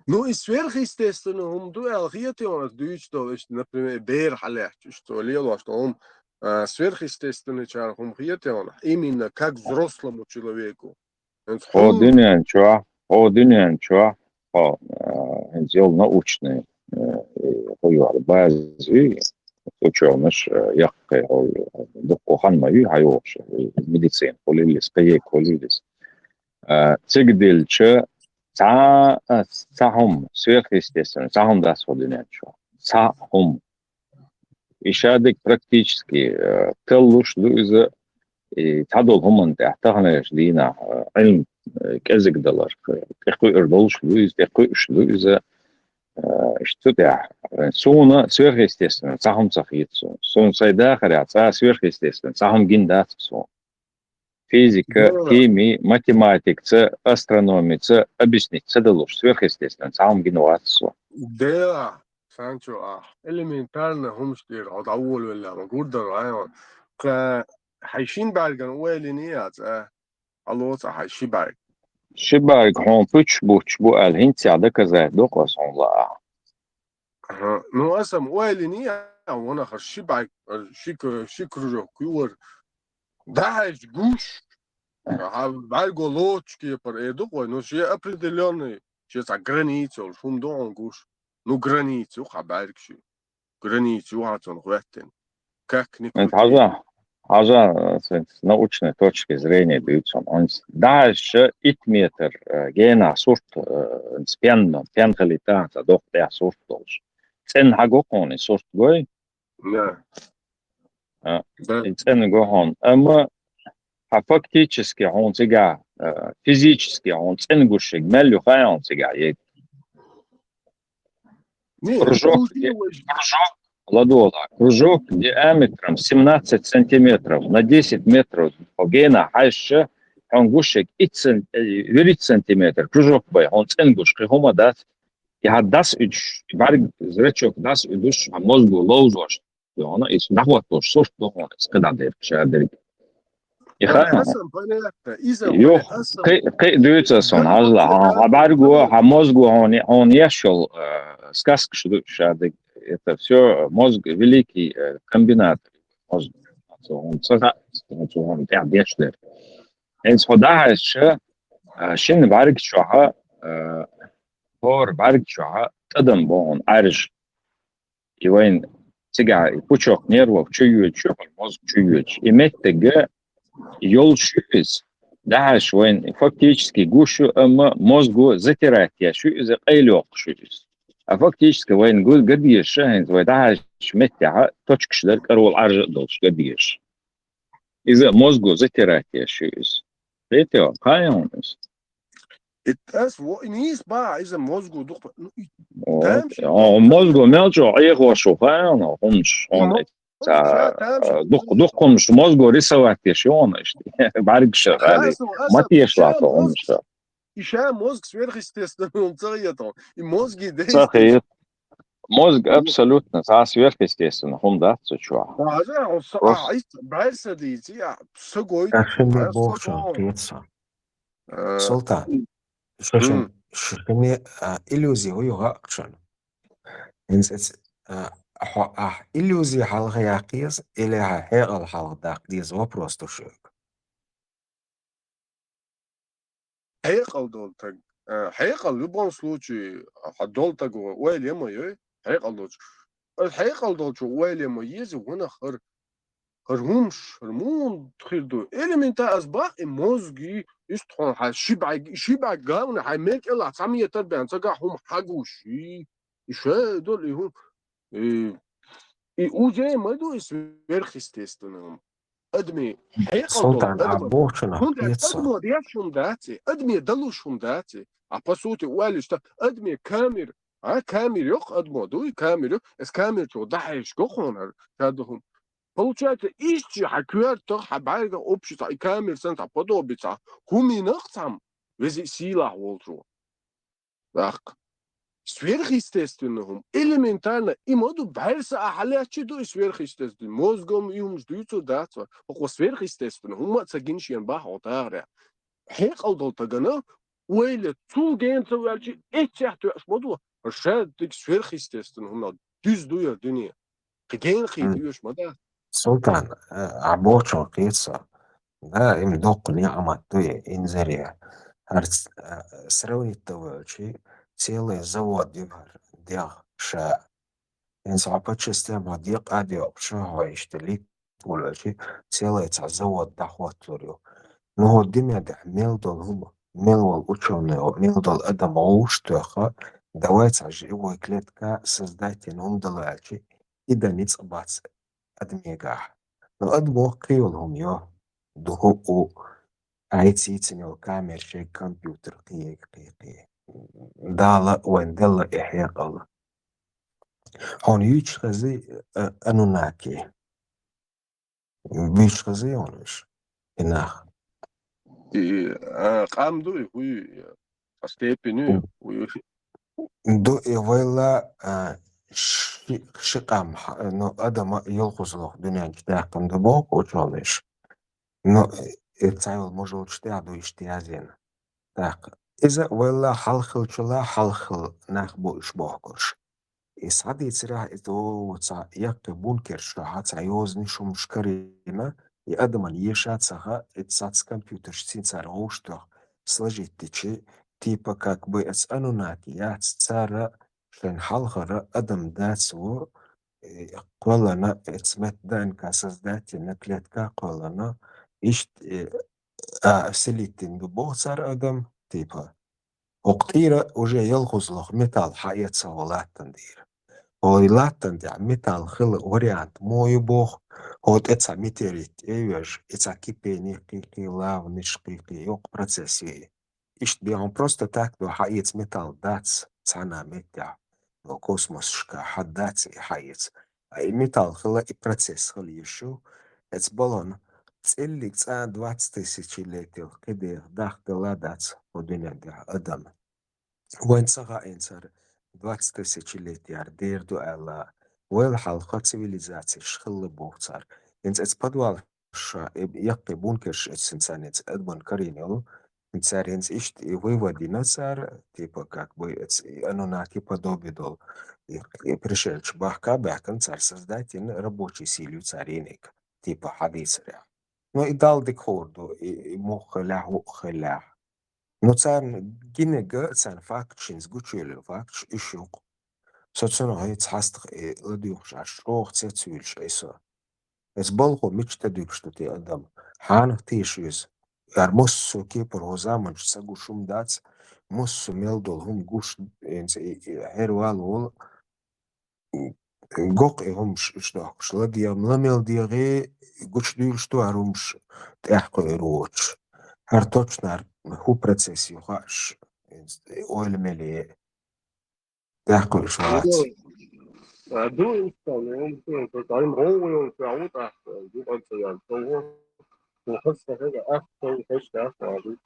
Ну и сверхъестественно, он дуэл хиетион что, например, бер халех, что лело, что он сверхъестественный чар, он хиетион, именно как взрослому человеку. О, дынyan чуа, сделал научный, хуюар, базы, учёныш, яхкай, докохан мою, хайош, медицин, холилис, каек, холилис. Цигдельче, цахом, сверхъестественно, цахом да сводинят чуа, цахом. Ишадик практически, теллуш дуиза, تعدل هم تحتها جدينا علم كذا دولار كأخوي إردولش لويز كأخويش لويز اشتدع سونا سويرهستيستن صاحم صخيت سون سيدا خريعة سويرهستيستن صاحم جندات سون فيزيكا كيمي ماتيماتيك أسترونومي أبيسنيك سدلوش سويرهستيستن صاحم جنوات سون ده سانشو элементарно هم штир от أول ولا مقدر أيوة حيشين برگن ويليني يا الوصا حيشي برگ شباك هون بوش بو الهنت عدك زي دوقس هون لا نو اسم ويليني وانا خشي برگ شيك رجو كيور داش гуш برگو лоч ки пар эду кой но же определенный же за границу шум дон гуш ну границу хабаркши границу хатон хваттен как не انت крути حاجة с научной точки зрения бьются. Он дальше 1 метр гена сорт спенно пенхалита за дох der сорт долж. Цен хагокони сорт гой. لا Цен гохон. Ама фактически он сега физически он цен гушек мелю хай он сега ек. Кружок Ладола. Кружок диаметром 17 сантиметров на 10 метров по гена хайше он гушек 1 сантиметр. Кружок бай он цен гушек хома дас. Я дас үч бар зрачок дас үдүш мозгу лоузош. Она из нахватош сорт дохон скададер шадер. Иха. Йо кай дүйцө сон азла хабаргу мозгу он яшол сказка шадер. Это все мозг великий комбинат. Мозг. Он бешлер. Ens хода ше шин барг шоха хор барг шоха тадам бон арж. И вайн сега пучок нервов чуют, мозг чуют. И меттеге йол шуиз. Даш вайн фактически гушу мозгу затирать я шуиз эйлок шуиз. А фактически вайн гадиш шахин вай даш меттега точкшдер карол арж долш гадиш. Из мозгу затирать я шуиз. Это кайонс. Это нис ба из мозгу дух. мозгу мелчо его шухаено онш он дух комш мозгу рисовать еще он баргша матешлато онш. Еще мозг сверхъестественный царит. И мозги действуют. Мозг абсолютно сверхъестественно он да чува. Султан. Шушками иллюзии уйга акшан. Инсец иллюзии халга яқиз или хеғал халга дақдиз вопрос тушук. Хеғал долтаг. Хеғал в любом случае долтаг уэлема ей. Хеғал долч. Хеғал долч уэлема ези вона хрумш хрмун тхирду. Элемента азбах и мозги يستحون شبع جاون حماك إلا عصامية تربية سجع هم حاجوشي إيش دول يهون وجاي ما دو سверхъестественным أدمي Султан абошна пицца. أدمي دياشون داتي أدمي دلوشون داتي أبسوتي والشتا أدمي كامير كامير يق أدمو دوي كامير إس كامير شو ضحيش كخونر كادهم Получается, ищи хаквертер хабайга общества и камерсанта подобица. Хуминахцам вези сила волжу. Так. Сверхъестественным, элементарно, и моду байса ахалячиду и сверхъестественным. Мозгом и умждуются даться. Око сверхъестественным, умаца гиншиен бахотаре. Хекалдол тагана, уэйле цугенца вальчи, этяхту моду, шадик сверхъестественным, düz duyar dünya. Geen gidiyoruz mada. Султан абошна пицца. Да, им докни аматуе инзерия. Сравнить того, целый завод дях ша. Инсапа система дик адиоп ша иштели тулачи целый завод дахватлурю. Но димяда мелдол хум мелвол ученый мелдол адам уштаха давайте живой клетка создать нумдалачи и дамиц бац адмега. Но адмох криолхум йо духу عايزين كاميرا شيء كمبيوتر قي دالا وين دالا إحياء الله هون يوش خزي أنوناكي بيش خزي هونش إناخ قام دوي وي استيبينو وي دو إيوالا شقام نو أدم يلقص له دنيا كتاقم دبوك وشالش No, تعال موجود شتاعدو اشتيازين تاق إذا ولا حلخل شلا حلخل ناخبو إشباه كرش يسعد يتسرع إتو وتسع يق بونكر شراحات عيوزني شو مشكرينا يقدم يشات سها اتساتس كمبيوتر شتين سار غوشتو سلجي تيشي تيبا كاك بي اسألو ناتي يات سارة شلن حلخر أدم داتسو قولنا اتسمت دان كاساس داتي نكلتكا قولنا إشت سليتين ببوغ سار أدم تيبا وقتيرة وجا يلغز لغ ميتال حياة سوالات تندير هويلات تندع ميتال خلق وريانت موي بوغ هوت اتسا ميتيريت ايوش اتسا كيبيني قيقي لاو نش قيقي يوق процессе إشت بيهم просто так دو حياة ميتال داتس تسانا ميتع دو كوسموس شكا حد داتس حياة أي ميتال خلق процесс خل يشو اتس بلون تسألي تسان 20 ليتل كده داخل لا داتس ودنيا دع أدم وين صغا إنسر 20 лет дерду ала ويل حلقة цивилизации شخل بوغتار إنت اتبادوال شا يقي بونكش اتسنسانيت ادبون كارينيو انتسار إنت إشت ويودي نصار تيبا كاك بوي أنوناكي подобие дол пришельч бахка бахкан царь создатель рабочий силю царинек типа حديث ря но и дал декорду и мухлях ухлях но царь гинега царь факчинс гучелю факч ишук Соцно هاي تحستق أديوخش عشروخ تسويلش إيسا إس بالغو مش تدوكش تي أدم حانق تيشيز موسو كيبر هوزامنش ساقو شوم داتس موسو ميلدول هم قوش هيروال وول قوق هم شدوكش لديا ملاميل ديغي قوش ديوش تو عرومش تأحقو إرووش هرتوش نار هو процесс يوخاش أول ملي تأحقو إشوات Du installeren dein Rohr verursacht, du kannst ja so, du hast ja echt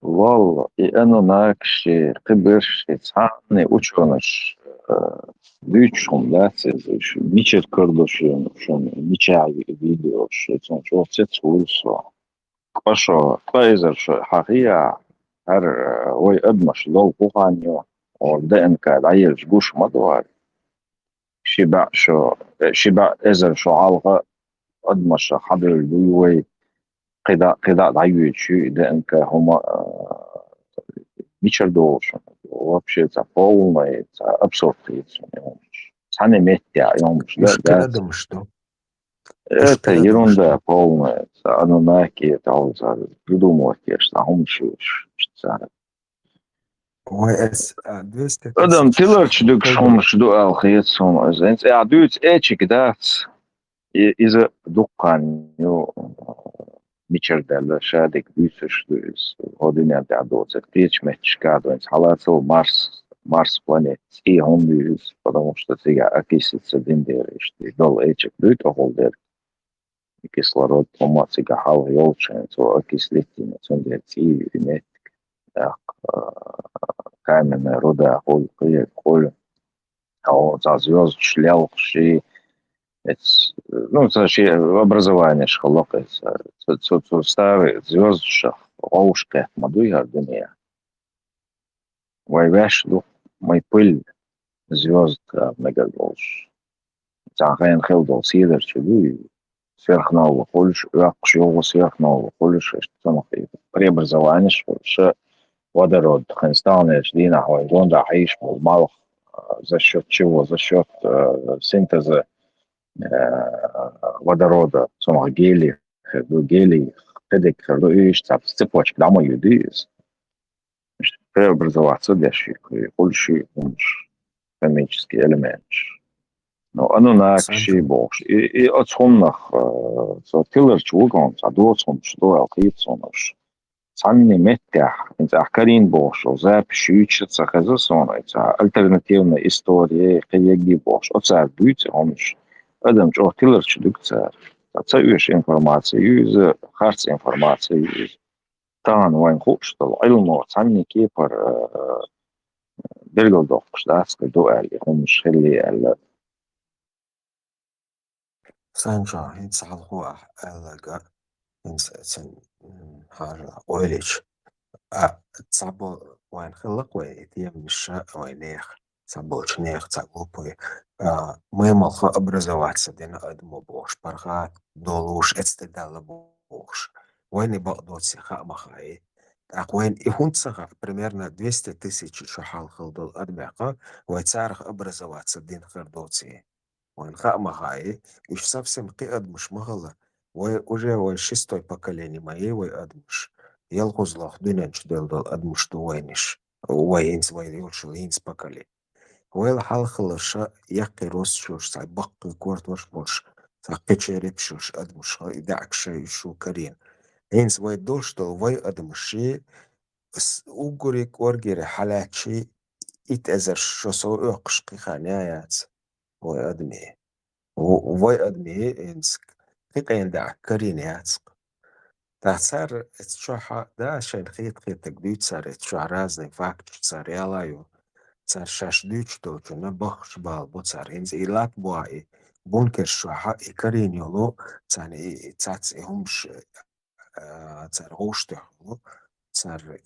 والله أنا ناكش قبرش تعني وشونش büyük lätses miçet kırdoşun şun miçay video şun çok tsulso قشو فايزر شو حقيقة هر وي أدمش لو قوانيو وده إن كاد عيش جوش مدوار شبع شو شبع إزر شو عالغة أدمش حضر الوي قدا عيش شو ده إن كا هما ميشر دوشن вообще это полное это абсурд сами метя يومش مشكلة ده ده مش ده это مشكلة ده مش ерунда ده полная оно наки это придумывать конечно هم شو هو اس 200 Adam тысяч tiller çdük قدر şom şdu al khiyet som azens ya düt eçik dat iza dukkan yo miçer derler şadik büsüş düz o dünyada doğacak hiç meçkado ins halatso Марс планет и он düz потому что сега окисится диндер işte dol eçik düt oholder кислород помацига хал yolçen so окислительно сонде и нет каменная руда холь а за звезд шлял ши ну это ши образование шхолокается старый звезд шах оушка мадуя дуния вайваш ду мой пыль звезд мегалдолш تعرفين خلدو سيدر شدوي сверхнового хольш акшиого сверхнового хольш что في преобразование что водород хэнстауне ждина гонда عايش بالمالخ за счет чего? За счет синтеза водорода, самого гелия, гелий, хедек, цепочек, да, мою дыз. Преобразоваться дальше, больше химический элемент. Но оно на кши больше. И от сумнах, тиллер чугун, садоцун, что алхитсунаш. Санни меттях, это акарин бош, озап шучится хазасон, это альтернативная история, каяги бош, оцар бьются, омш, адам чо тиллер чудукца, это юж информация, юз харц информация, юз тан вайн хупштал, айлмо, санни кипар бергодов, штатской дуэль, омш хелли, Sancho hins halqua alaga hins حاجة ويليش تصعبو وين خلق ويتيم الشاء وينيخ تصعبو شنيخ تصعبو بوي مهم الخا أبرزوات سدينا أدمو بوش برغات دولوش استدال بوش وين بقدو تسيخاء مخاي وين يهون تسخف примерно 200 тысяч شحال خلدو أدميقا ويتسارخ أبرزوات سدين خردوتي وين خاء مخاي إيش совсем قيد مش مغلا уже шестой поколение моей адмуш. Ялгузлах дунянч делдал адмуш ту вайниш. Вайнс вайниш вайнс поколение. Вайл халхлаша яки росшуш сай бакки кварт ваш бош. Сакки черепшуш адмуш идакши шу карин. Эйнс вай доштал вай адмуши угурик ورقيري حالاتشي يتأذر شو سو اقشقي خانيات وي ادمي وي ادمي انسك قيقين داع كرينيات دا صار تشوحا دا شين خيط تقديد صار تشوح رازني فاكتش صار يالايو صار شاش دوش دوشو نبخش بالبو صار هنز إيلات بواي بونكر شوحا إكرين يولو تاني تاتس همش صار غوشتحو صار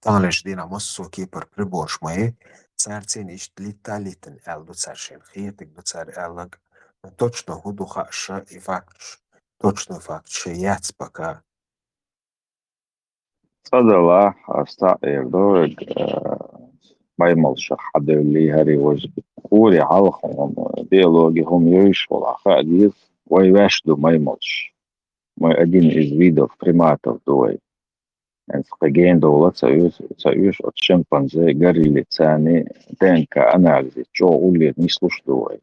تانش دينا مصو كيبر بربوش ماي صار تينيش ليتاليتن ألدو صار شين خيطك دو صار ألق точно буду хаша и факт, точно факт, что я пока. صدلا أستعير دورج ما يملش حد اللي هري وجه قولي عالخهم ديالوجي هم يعيش ولا خادير ويواشدو ما يملش ما يقدين إزفيدو في بريماتو دوي يعني سقيين دولة تسايوش от شمبانزي قري لتاني دينكا أناليزي جو قولي نيسلوش دوي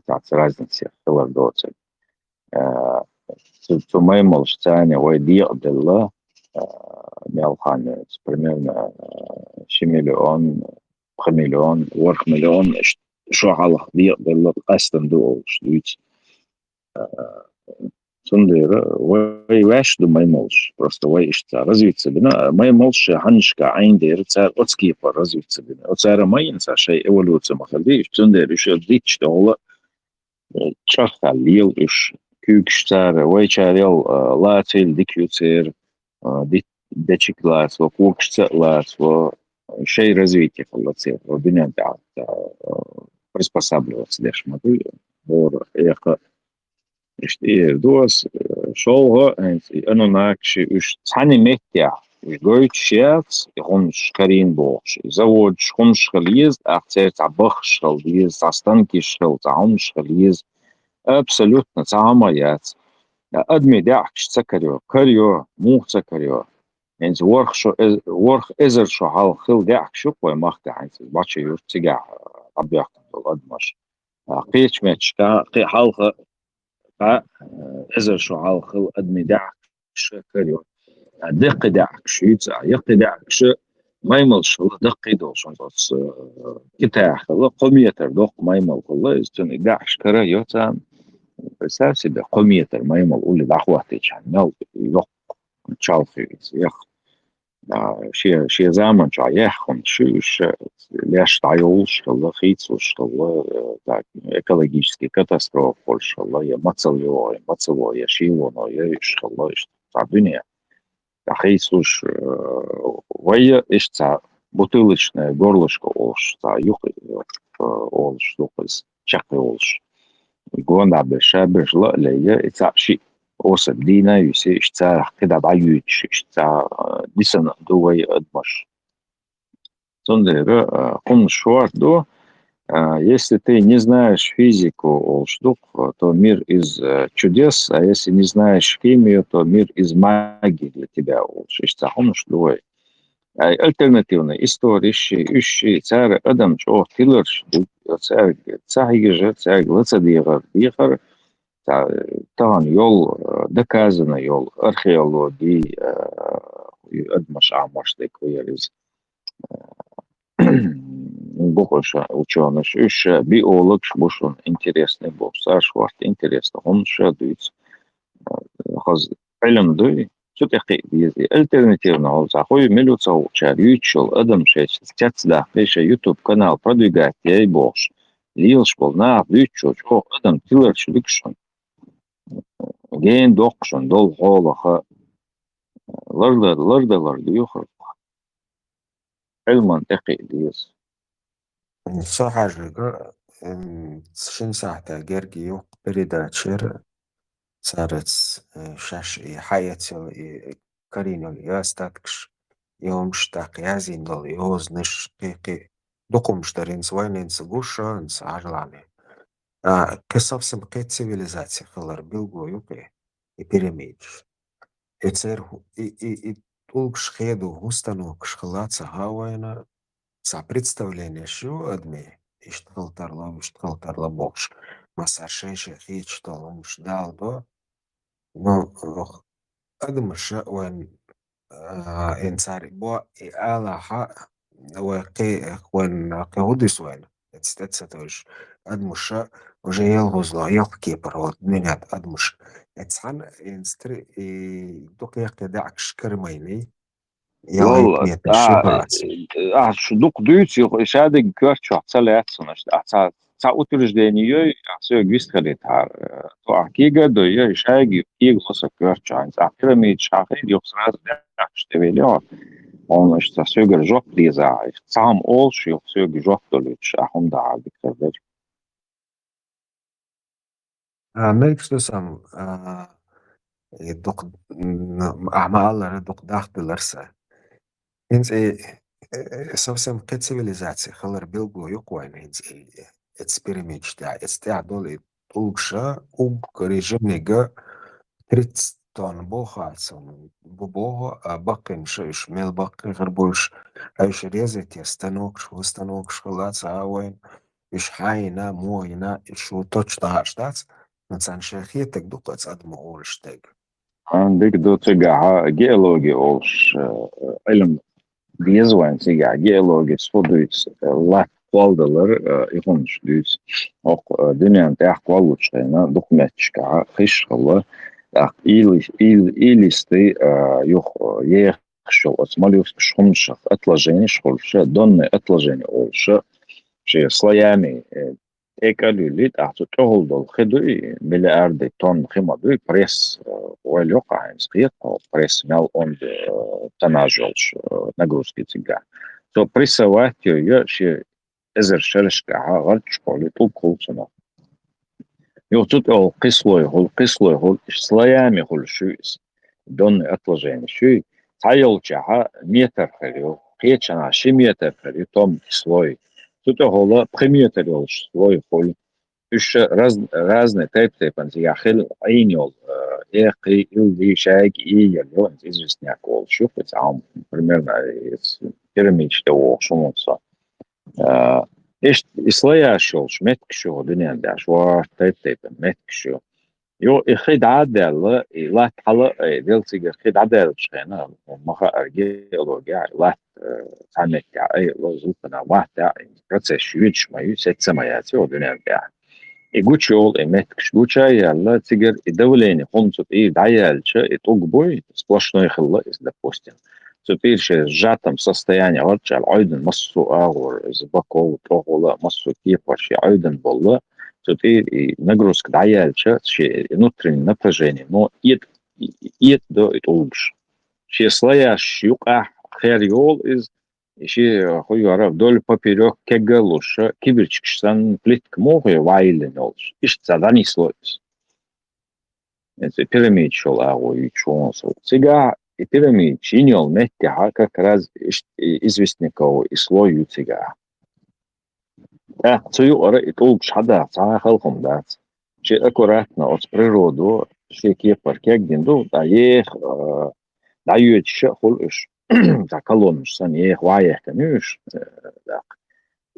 تعرف разница خلال دوتي ثم يملش تاني ويديق دلله ميالخانة примерно مليون 3 مليون ورخ مليون شو على ديق دلله قاستن دول شدويت صندير ويواش دو ما يملش просто ويشتا развиться بنا ما يملش هنشكا عين دير تسار أتسكيفر развиться بنا وتسار ما ينسى شيء эволюция ما خليش صندير يش يديتش دولة تشخل يلقش كوكشتار ويشاريل لاتيل ديكيوتير ديتشيكلات وكوكشتلات وشيء развитие خلصير وبناء على приспосабливаться ليش ما تقول هو يق اشتير دوس شوها أنا ناكشي وش ثاني متى جويت شيات يخونش كرين بوش زوج خونش خليز أختار تعبخش خليز تعستنكش خل تعمش خليز абсолютно تعميات أدمي داعكش تسكريو كريو مو تسكريو يعني ورخ إزر شو حال خل داعكش وقوي مخت عين باتشي يرتجع طبيعة الأدمش قيتش ماتش قي حالخ إزر شو حال خل أدمي داعكش كريو دق داعكش يتسع يق داعكش ما يملش دق يدوش بس كتاح قميتر دق ما يمل والله إذن داعكش كريو تام أساسي بقميتر ما يمل قول الأخواتي كان نل يق تشالفي يخ شي زمان جا يخون شوش ليش تعيولش الله خيتوش الله экологический катастроф больше الله يا مацелو يا شيوانو يا إيش الله إيش تعبني خيتوش ويا إيش تع بطولشنا горлышко олш та юх олш лукас чакы олш يقولنا بشابش لا ليا إتعشي أوسب دينا يسي إشتاع كده بعيوش إشتاع ديسنا دوي أدمش صندر قم شوار دو если ты не знаешь физику штук, то мир из чудес, а если не знаешь химию, то мир из магии для тебя إشتاع قم شوار альтернативная история ищи царь Адам чё тилерш царь царь лацадир дихар طبعا يول доказано يول археологии أدمش عمش ديكويرز بقولش ученый ищ биолог бушун интересный болса шварт интересно он шадует хаз علم دوي شو تحقيق بيزي альтернативно он захой мелюцау чарючил Адам шесть стяцда пише YouTube канал продвигать я и больше ليش بولنا بيتشو جو أدم تلر شلكشن جين دوقشن دول حولها لرد يخرج علما تقي ديس صح جدا شن ساعة جرجي يوق بريدة شير صارت شاش حياة كارينو ياستاتكش يوم شتاق يازين دول يوز نش قيقي دقم مشترين سوين سقوشا نس عجلاني كسب سمقيت سيفيليزاتي خلر بيلغو يوقي يبيراميد يتصير تولكش خيدو هوستانو كشخلات هاوينا سا представление شو أدمي اشتغل ترلا بوش ما صار شي خيت شتغل مش دال دو نو أدم الشيء وين إنسان بو إعالة حق وقي وين كهوديس وين تستوش أدمش وجاي الغزلة يلقي برو دنيا أدمش إنسان إنستري دقيق دعك شكر ميني يلا والله يتميت الشبات شو دوك دويتس يشادق كرتش حصلت سنش تا утверждение все гвистхалит хар то акига до я шаги иг хоса кърч айс акрами чахи ёхсраз штевелё он что сёгер жоп лиза сам ол шо сёгер жоп толуч ахум да бикер ميكس تسام دق أعمال دق داخل الرسا إنت سوسم قد سيفيليزاتي خلر بيلغو يقوين إنت إكسبيريمنت تاع استاع دول طولشا ريجيم نيجا تريتستون بوخاتسون بوبوه باقي مش ميل باقي غربوش ايش ريزت يستنوكش وستنوكش خلاص هاوين ايش حاينا موينا شو توتش تاعشتات مثلا شيخيتك دوقت ادم اولش تاج عندك دو تقع جيولوجي أولش علم بيزوان تقع جيولوجي سفودويتس لا قوالدلر يخونش دويتس أو دنيا نتاع قوالوش خينا دوكماتش كع خيش خلا إيليستي يخ يخشو أسماليوس شخمش أطلجيني شخلش دون أطلجيني أولش شيء صيامي ايكالوليت احتو تهول دول خدوي ملياردي طن خيمة دوي بريس واليوقع سقيق او بريس مال اون تناجلش نجروسكي تيجا تو بريس واتيو يشي ازر شرشكا غلط شكولي طول كل سنة يوتوت او قسلوي هول صليامي هول شويس دون اطلجين شوي تايل جاها ميتر خليو قيتشنا شي ميتر خليو توم سلوي Тут هو بريمير يولش لوي فول إيش رازن تيبان زي خل عينيول إيقي إلدي شاق يلو إنت إزوس نياكول شوف تعام بريمير بيراميد تو شو مصا إيش إسلايا شولش متك شو دنيا داش وار تيبان متك شو يو إخيد عدل لا تحلا دلتي إخيد عدل شينا ما أرجع لو جاء لا تعمل أي لزوجنا واحدة كذا شويش ما يسات سماياتي ودنيا جاء يقول شغل إمتى كشوشة يلا تجر الدولين خمسة دعيال شيء تقبل سبلاشنا يخلى إذا بوستين تبير شيء جاتم состояние ورجع العيدن مصو أو زبقة وتروح مصو كيف شيء عيدن بالله تبير نجروسك دعيال شيء نطرين نتجاني نو يد دو يتوبش شيء صلايا شيوقع خيريول إز شيء هو يعرف دول بابيروك كجلوش كبرتشكشتان بليتك موغي وايل نولش إيش تزادني سلويس إنت بيراميد شول أو يشون سو تيجا بيراميد شينيول متى как раз известников и слою تيجا تيو أرى يتوبش حدا صار خلقهم دات شيء أكوراتنا أو بريرودو شيء كيبر كيجدو دايخ دايوت شخول إيش دا كلونش سنيه وايه كنوش دا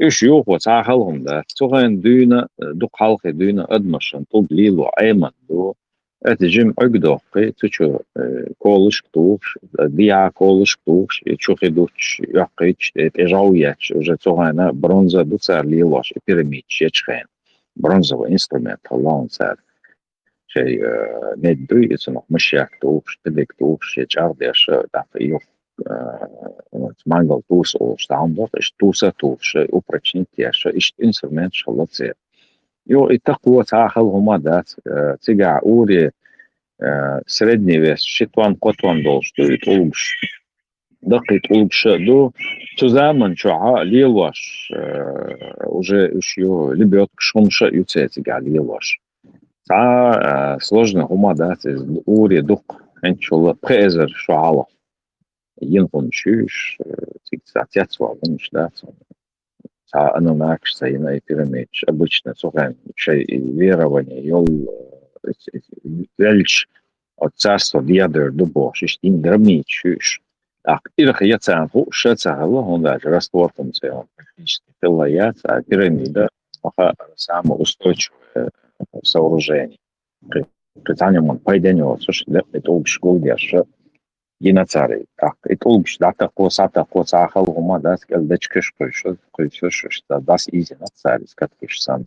إيش يوخو تاخلهم دا توغن دونا دوق حلقة دونا أدمشن طول ليلو أيمن دو أتجمع عقدوقي تشو كولش كتوش ديا كولش كتوش تشوخي دوش يقيتش تجاوياتش وجا توغانا برونزا دو صار ليلوش بيراميدش يتشخين برونزا وإنسترومنت هلون صار شيء ندوي يسمح مش يكتوش تدكتوش يتشاردش دافع يوخ mangel tūs staan dat is tūsa tūs opportunitjes is instrument شغلات زي يو التقوى تاخذ هما دات تقع أوري سردني بس شتوان قطوان دوش تقولش دقي تقولش دو تزامن شعاع ليلواش уже еще лебедка шумша юцетига лиелваш та сложно هما دات أوري دق إن شاء الله بخيزر شعاع ينقل شوش تيجي مش دات أنا معكش سينا пирамидч обычно сухая шей верование йол велч от царства диадер до бош штин грамит шуш ах ирх яцан ху шацала он даже раствором цел практически пилая пирамида самоустойчивое сооружение при он пойденет что это школ держит ينتصاري يطلبش دعتا قوساتا قوسا خلو هما داس قال دچكش قيشش داس ايزي نتصاري سكتكش سان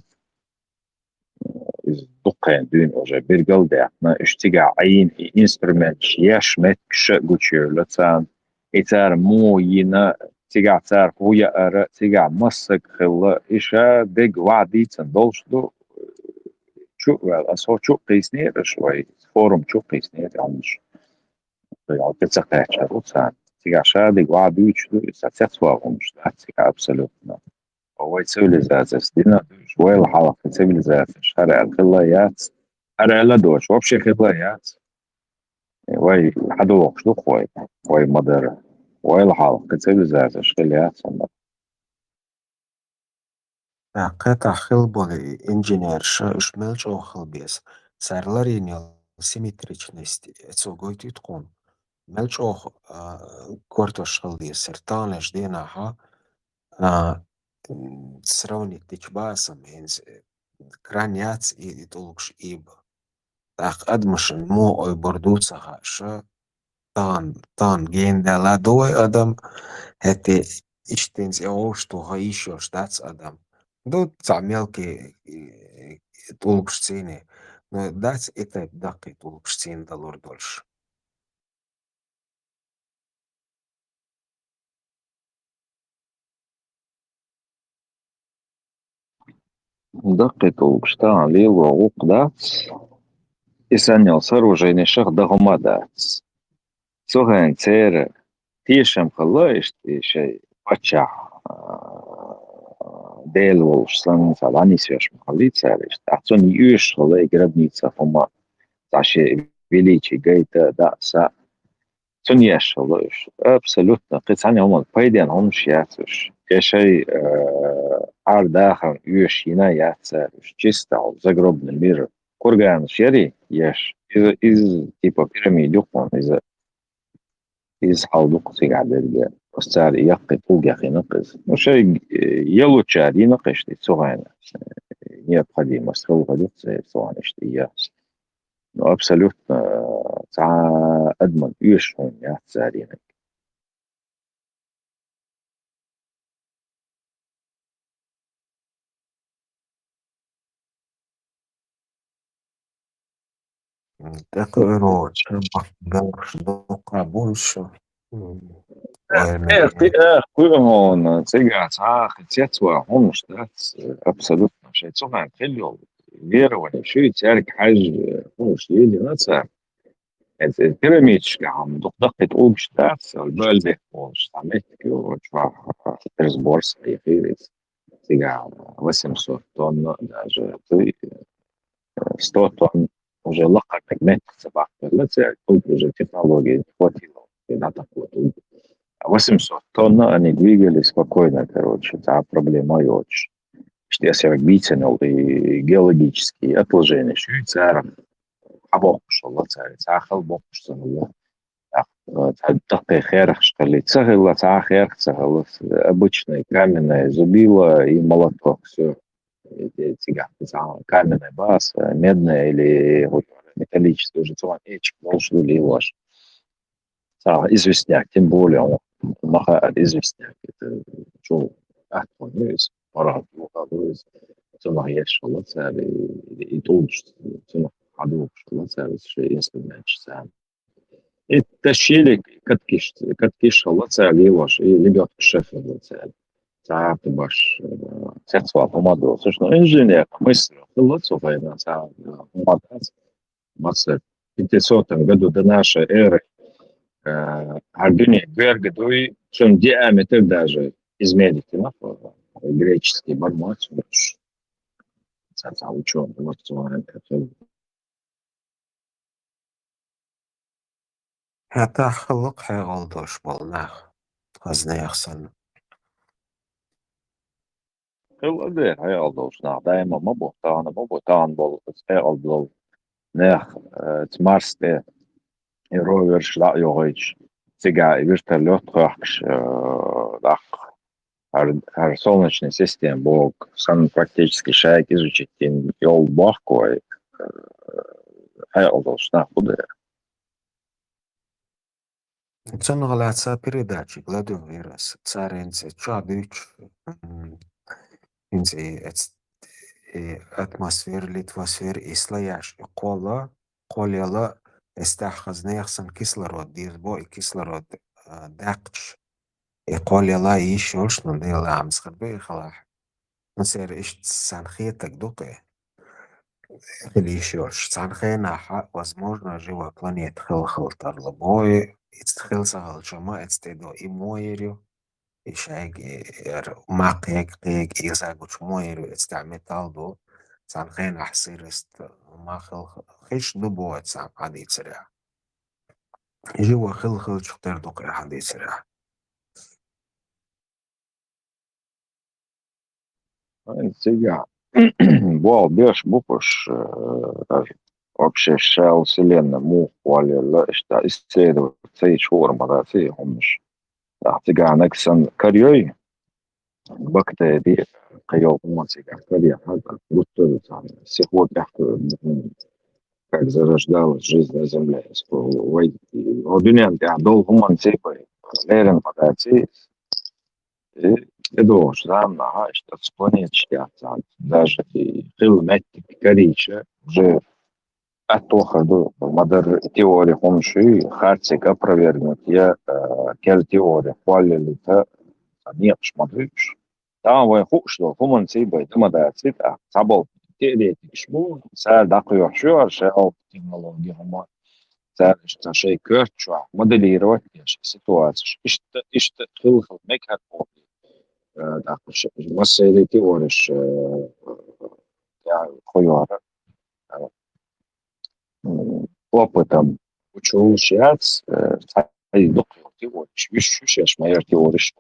из дукен дün уже биргал дятна иштига айн инструмент яш меткш гучерлацан итар моина тига цар хуя ара тига масак хилла иша дег вадицен должду чу асо чу песнер швай форум чу песнер амш Ja, pizza peccia, ruzzan. Tiga šādi glābi uču, sacetsvāgums, tiga абсолютно. Овой цивилизация, стена, швойл халаха цивилизация, шаря хиллаят, шаря ладош, вообще хиллаят. Вай хадуок штук вай мадер, вай халаха цивилизация, шхиллаят. قطع خلبوي инженер шмелч охылбес. Сарларинел симметричности, цугойт ютқун. ملچوخ كورتوش خلدي سرطانش ديناها سروني تجباسم هنز كرانيات يطلقش إيبا تاق أدمش مو أي بردوسها شا طان جين دالا دوي أدم هتي إشتنز يوشتو هايشو شتاتس أدم دو تعمل كي طلقش تيني داتس إتا دقي طلقش تين دالور دولش دقيقة وقشتان لي وقدات إسانيال сооружение شخ دغمادات سوهن تير تيشم خلاش تيشي بچع ديل والشسان سالاني سيش مخليت سارش تحسن يوش خلاي гробница فما تاشي величий гейта да са تنيش خلاش абсолютно قيتاني هما بايدين هم شياتش شيء عار داخل يوش هنا ياتسارش чисто загробный мир كورغان شيري يش из типа пирамид يقوم из حلقة قاعدة استار يقي فوق يقي نقص وشيء يلوتشار ينقش دي سوغانا необходимо استخدم قدوة سوغانا اشتياس абсолютно تاع أدمن يوش هون ياتسارين تقرأ بنقش دوقة بولشو هون تيجا تاخ تيتوا هون شتات абсолютно شيء سوغان خليو غير ولا شيء تارك حاجة هون شيء اللي نتسا البيراميد عم دقة أوب شتات البلد هون شتعملت كيو شوف ترزبورس أي خيرس تيجا 800 طن даже 100 طن уже лакар предмет собак. Тут уже технологии хватило. На такую 800 тонн они двигались спокойно, короче. Та проблема очень. Что я себя биценил и геологические отложения. Швейцаров. А бог пошел, царь. Цахал бог пошел. Такая херх, что ли. Цахала, цахерх, цахала. Обычная каменная зубила и молоток. Все. Каменная база, медная или металлическая уже эчик должен ли ваш. Известняк, тем более он махает известняк. Это что, есть пора есть цена есть шалаца и тут цена ходу шалаца что инструмент сам. Это щели كتكيش الله تسالي واش اللي بيعرف الشيف الله تسالي ساعات باش تخصوا طوماطو شنو انجينير مصر خلصوا فاينا ساعات طوماطات مصر انت صوت بدو دناش اير الدنيا بيرجدوي شن диаметр даже измерить на греческий бармац сам учёный вот حتى خلق حيغلطوش بالناخ خزنا يخسن Hur har jag då snart där man må boll är då när ett mars det i rover slag jag höjs siga i värsta luftraks har солнечный систем бог сам практически шаг изучить йол бахкой har då snart буде. Ценгалаца передачи гладу вирус царенце чадыч инзе атмосфер литвосфер ислаяш кола استحقزنا يخصن كسلرود ديربو كسلرود داقش قوليلا يشوش نديلا عم سخبي خلاح نسير إيش سانخيتك دوقي اللي يشوش سانخينا حق возможно жива планета خلطر لبوي يتخيل سهل شما اتستيدو إيمويريو إشاق ماقيق إيزاقوش مويريو اتستعمل تالدو سانخينا حصير ما خيش دبو اتسام عادي تسرع جوا خل شختار دوقي عادي تسرع Siga был беш бупуш даже вообще шел вселенная мух валила что исследовать цей шурма да цей хомш тига наксан карьей бактерии قيوم мозга карья хага густой там сегодня как зарождалась жизнь на земле одуням да долго ман цепой лерен подати это что что склонять считаться даже и хилметик корича уже отоходу модер теория хомши харцик опровергнут я кел теория хвалили-то нет смотришь там вы что хуман цибай да цвета сабал теоретик шму сэр дакуyor шо технология хуман сэр что шей кёрчу моделировать ситуацию что хил мекар مسألة تورش خيارة опытом учил сейчас أي دقيقة تورش مش شيء ما يرتورش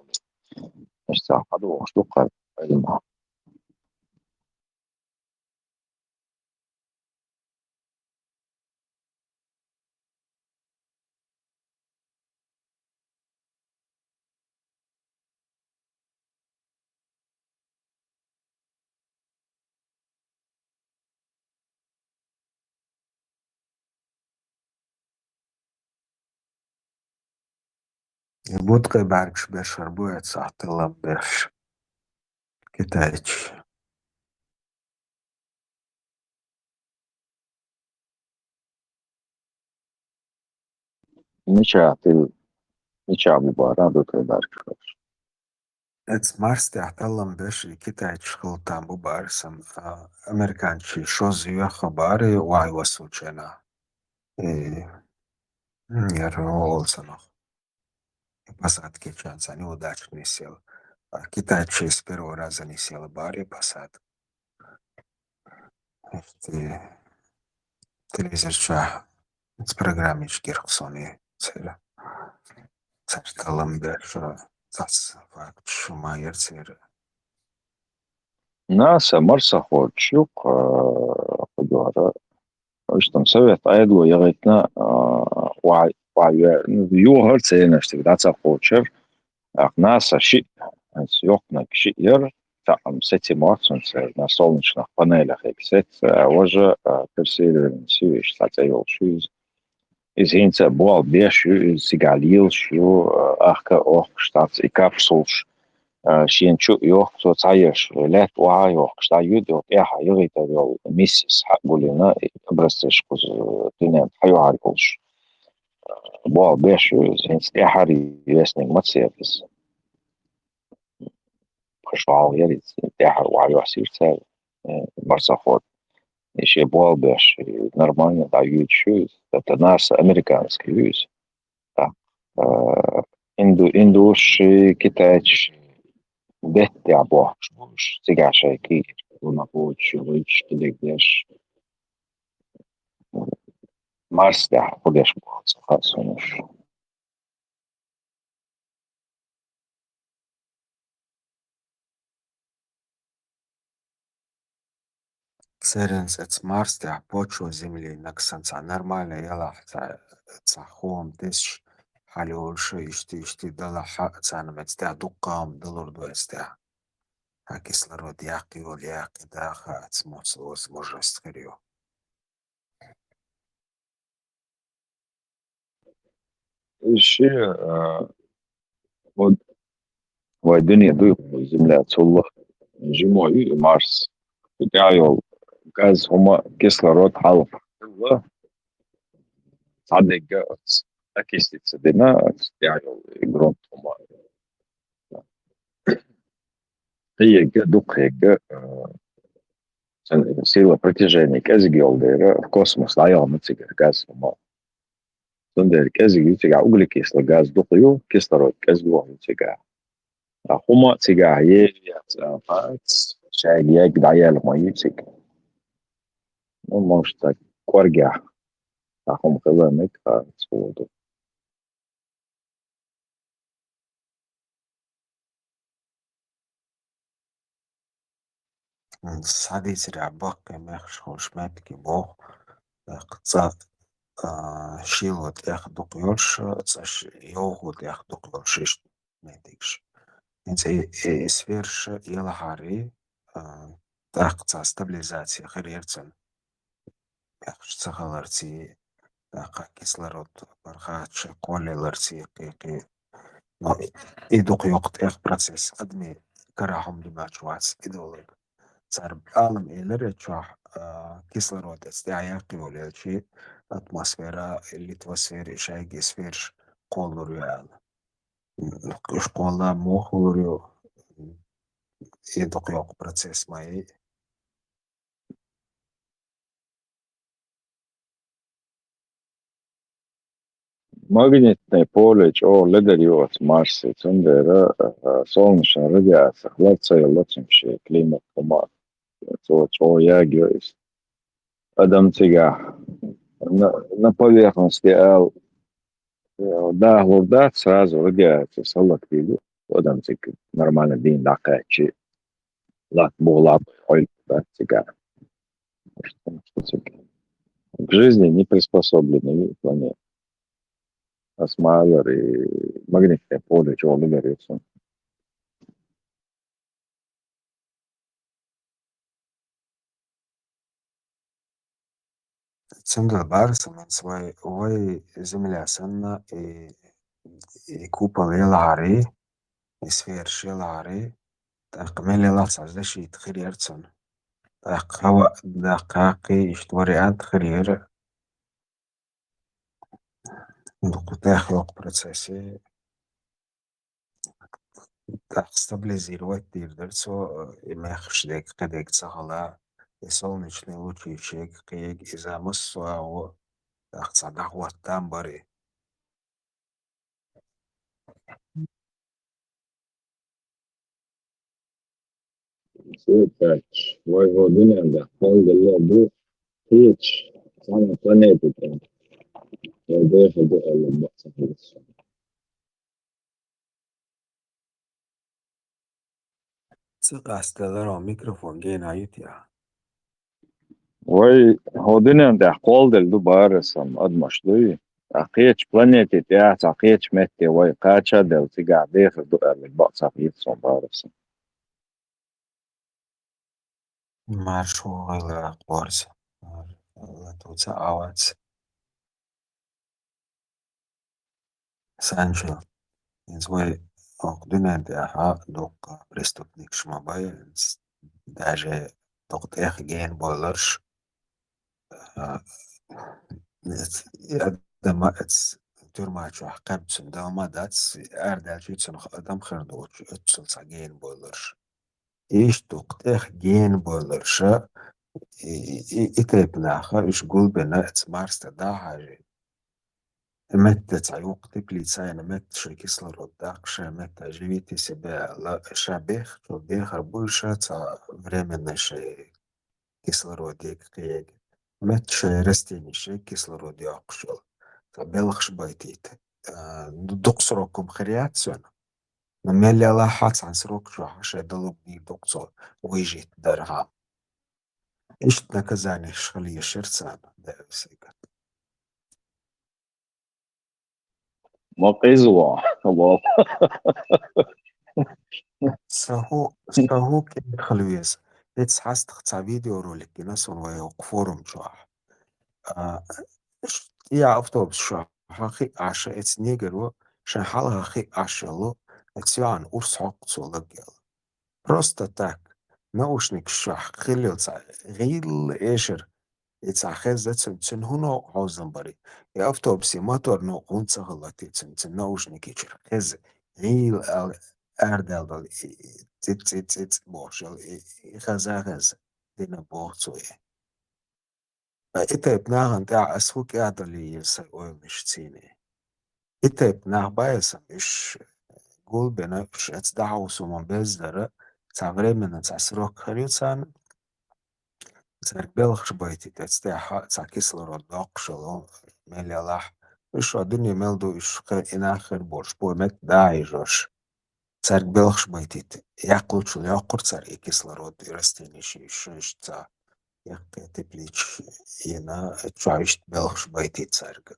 بس هذا что قال علم будка баркш бешар будет сахтыла беш китайч ничего бубара ты дальше Эц Марс تحتلم بش كتايش خلطان ببارسم أمريكانشي شوزيو خباري واي وسوچنا يرو سنخ посадки чанца неудачный сел. Китайцы с первого раза не сел баре посад. Телевизор с программички Роксони цера. Царталам беша цац факт шумайер цера. ناسا مرسخوت شوق قدوارا اشتم سويت ايدلو يغيتنا وعي يو هرتسين اشتك داتا خوتشر ناسا شيء يوقنا شيء ير تعم سيتي مارسون سير на солнечных панелях эксет уже персиливен сюиш татайол шуз из хинца бол бешу сигалил шу ахка ох штат и капсулш شينشو يوخ تو تايش لات وها يوخ شتا يودو ايها يغيتا يول ميسيس حقولينا برستش كوز تنين حيو عارفوش Boğa 500 hins ähari yesning matsiefis. Khashwao yaris ähar wayo sirtsel marsafot. Ishe boğa 5 нормально дают shoes. Это наш американский hus. Так. Индуш китайч бетти або шмуш сигашай ки una poch rich digdesh Mars ده خودش خاصونش Ксеренс Марсте, почва Земли, наксанца нормально яла цахом тысяч халюши ишти дала цана мецтя дукам доллар дуэстя. А кислород яки оляки даха цмоцлос можест херю. الشيء ود والدنيا ضيق والزملاء الله جموعي مارس بتاعي غاز هما كسلرات حلف الله صدق أكيد تصدقنا بتاعي جرونت هما هي دق هيك سيلا протяжение كاز جيولدير في كوسموس لا يوم تسيق غاز هما سندر كاز يتسيق أقول كيسلا غاز دقيو كسلرات كاز جوا يتسيق هما تسيق هي فاتس شايق يك دعيال ما يتسيق مش تاك كورجع هم كلامك فاتسودو Сади сиря бак мехш холшмет ки бо قصة شيلوت اخ دقيوش تساش يوغوت اخ دقيوش ما يديكش انت اسفيرش يلا هاري تاق стабилизация خيريرتن اخش تسخلرتي تاق كسلرود برخاتش كوليلرتي قيقي إدوق يوقت اخ процесс ادمي كراهم دماغ واس إدولك صار بعالم إيلر تشوح كسلرود استعياقي ولا شيء أتمosfera اللي توسفير شاي جسفير قولر يعني школа мохурю едок yok процесс моей. Магнитное поле, о, ледарет Марсе, цундера, солнечная радиация, хлопцы, лотчимши, климат, туман, о, ягиоис. Адам тига на поверхности ал, да, глубда, сразу радиация, салат виду. Адам тиг нормально день дакачи, лат булап, ой, да, тига. К жизни не приспособлены планеты. Осмайер и магнитное поле, чего говорится. Цундер барса من свой وي земля سنة كوبا يلعري يسفير شيلعري تقميل يلعص ده شي تخير تسن تق هوا دقاقي يشتوري عن تخير دقتاخ يوق процессе стабилизировать дирдерцо имех дек кадек сахала и солнечные лучи щек кег из-за массуао тахцадах ваттам бари. Светач, воеводиня, да, холдела бу, хич, самая планета там, я даже был бацахлис. Сыкастылар микрофон ген аютя. Вой, ходиня, да, холдел ду барасам, адмашлуи. أخيش بلانيتي تاعت أخيش متي وي قاتشا دل تيجا ديخ دو اللي بقصة يتصون بارس Маршула Корс. Латуца Ауац. Санчо. Свой документ док преступник шмабай. Даже доктех ген боларш. Я дома türmaçı qamçın damadats erdel üçün adam xırdı ötsülsa gen bolur. İş dokter gen bolursa itepnaha iş gulbena etsmarsta daha متى تعيوق تبلي تساين مت شو كسلرود داقشة متى جويتي سبا لا شابيخ شو بيخر بوشة تا временно شي كسلرود يك قيق مت شي رستيني شي كسلرود ياقشل تا بلخش بايتيت دقصروكم خريات سنة نميلي الله حاس عن سروك شو حشا دلوبني دقصو ويجيت درها إيش نكزاني شغلية شرسان دا بسيقا ما قيزوا والله سهو كي خلويز يتس حاست خطا فيديو رولك ناسون ويوقفورم شوح يا أفتوبس شوح حقي عشا اتس نيجرو شان حالها خي عشالو اتسيان أورس حقصو لقيل بروستا تاك نوشنك شوح خيليو غيل إيشر يتساخز تسن هنو عوزنبري يا أفتوبسي ماتور نو قنصة غلطي تسن نوشنك يشر خز غيل أردل تت بوشل خزا دينا بوتسوي إتا ابناغن تاع أسوك أدلي يسوي مش تسيني إتا ابناغ بايسا مش قول بنا مش أتدعو سوما بزدر تعبري من تسروك خريطان زرق بلخش بايتي تستيحا تساكيس لرداق شلون ميلي الله إش الدنيا ملدو إش إن آخر بورش بو مت داعي جوش زرق بلخش بايتي يقلو شل يقر تسار إكيس لرد يرستيني شيش تا يقى تبليش ينا تشعيشت بلخش بايتي تسارق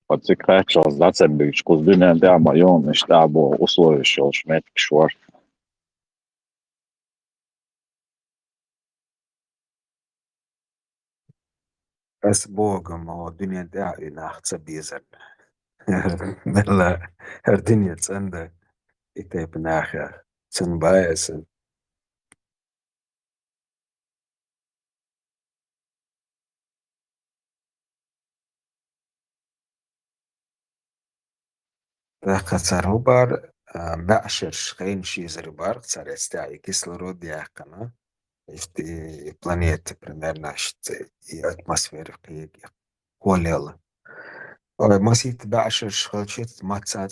Подсекать, что сдаться бить, кузбина да моем, штабу условия, что шмет кшвар. بس بوغم هو الدنيا داعي ناخذ بيزن ملا الدنيا تسند إتيب ناخر تنبايسن قصر هو بار بعشر شخين شيزر بار قصر يستعي كسلرود ياقنا يفتي بلانيت برمير ناشت اتمosfير قيق قوليلا مسيت بعشر شخلشت ما تساعد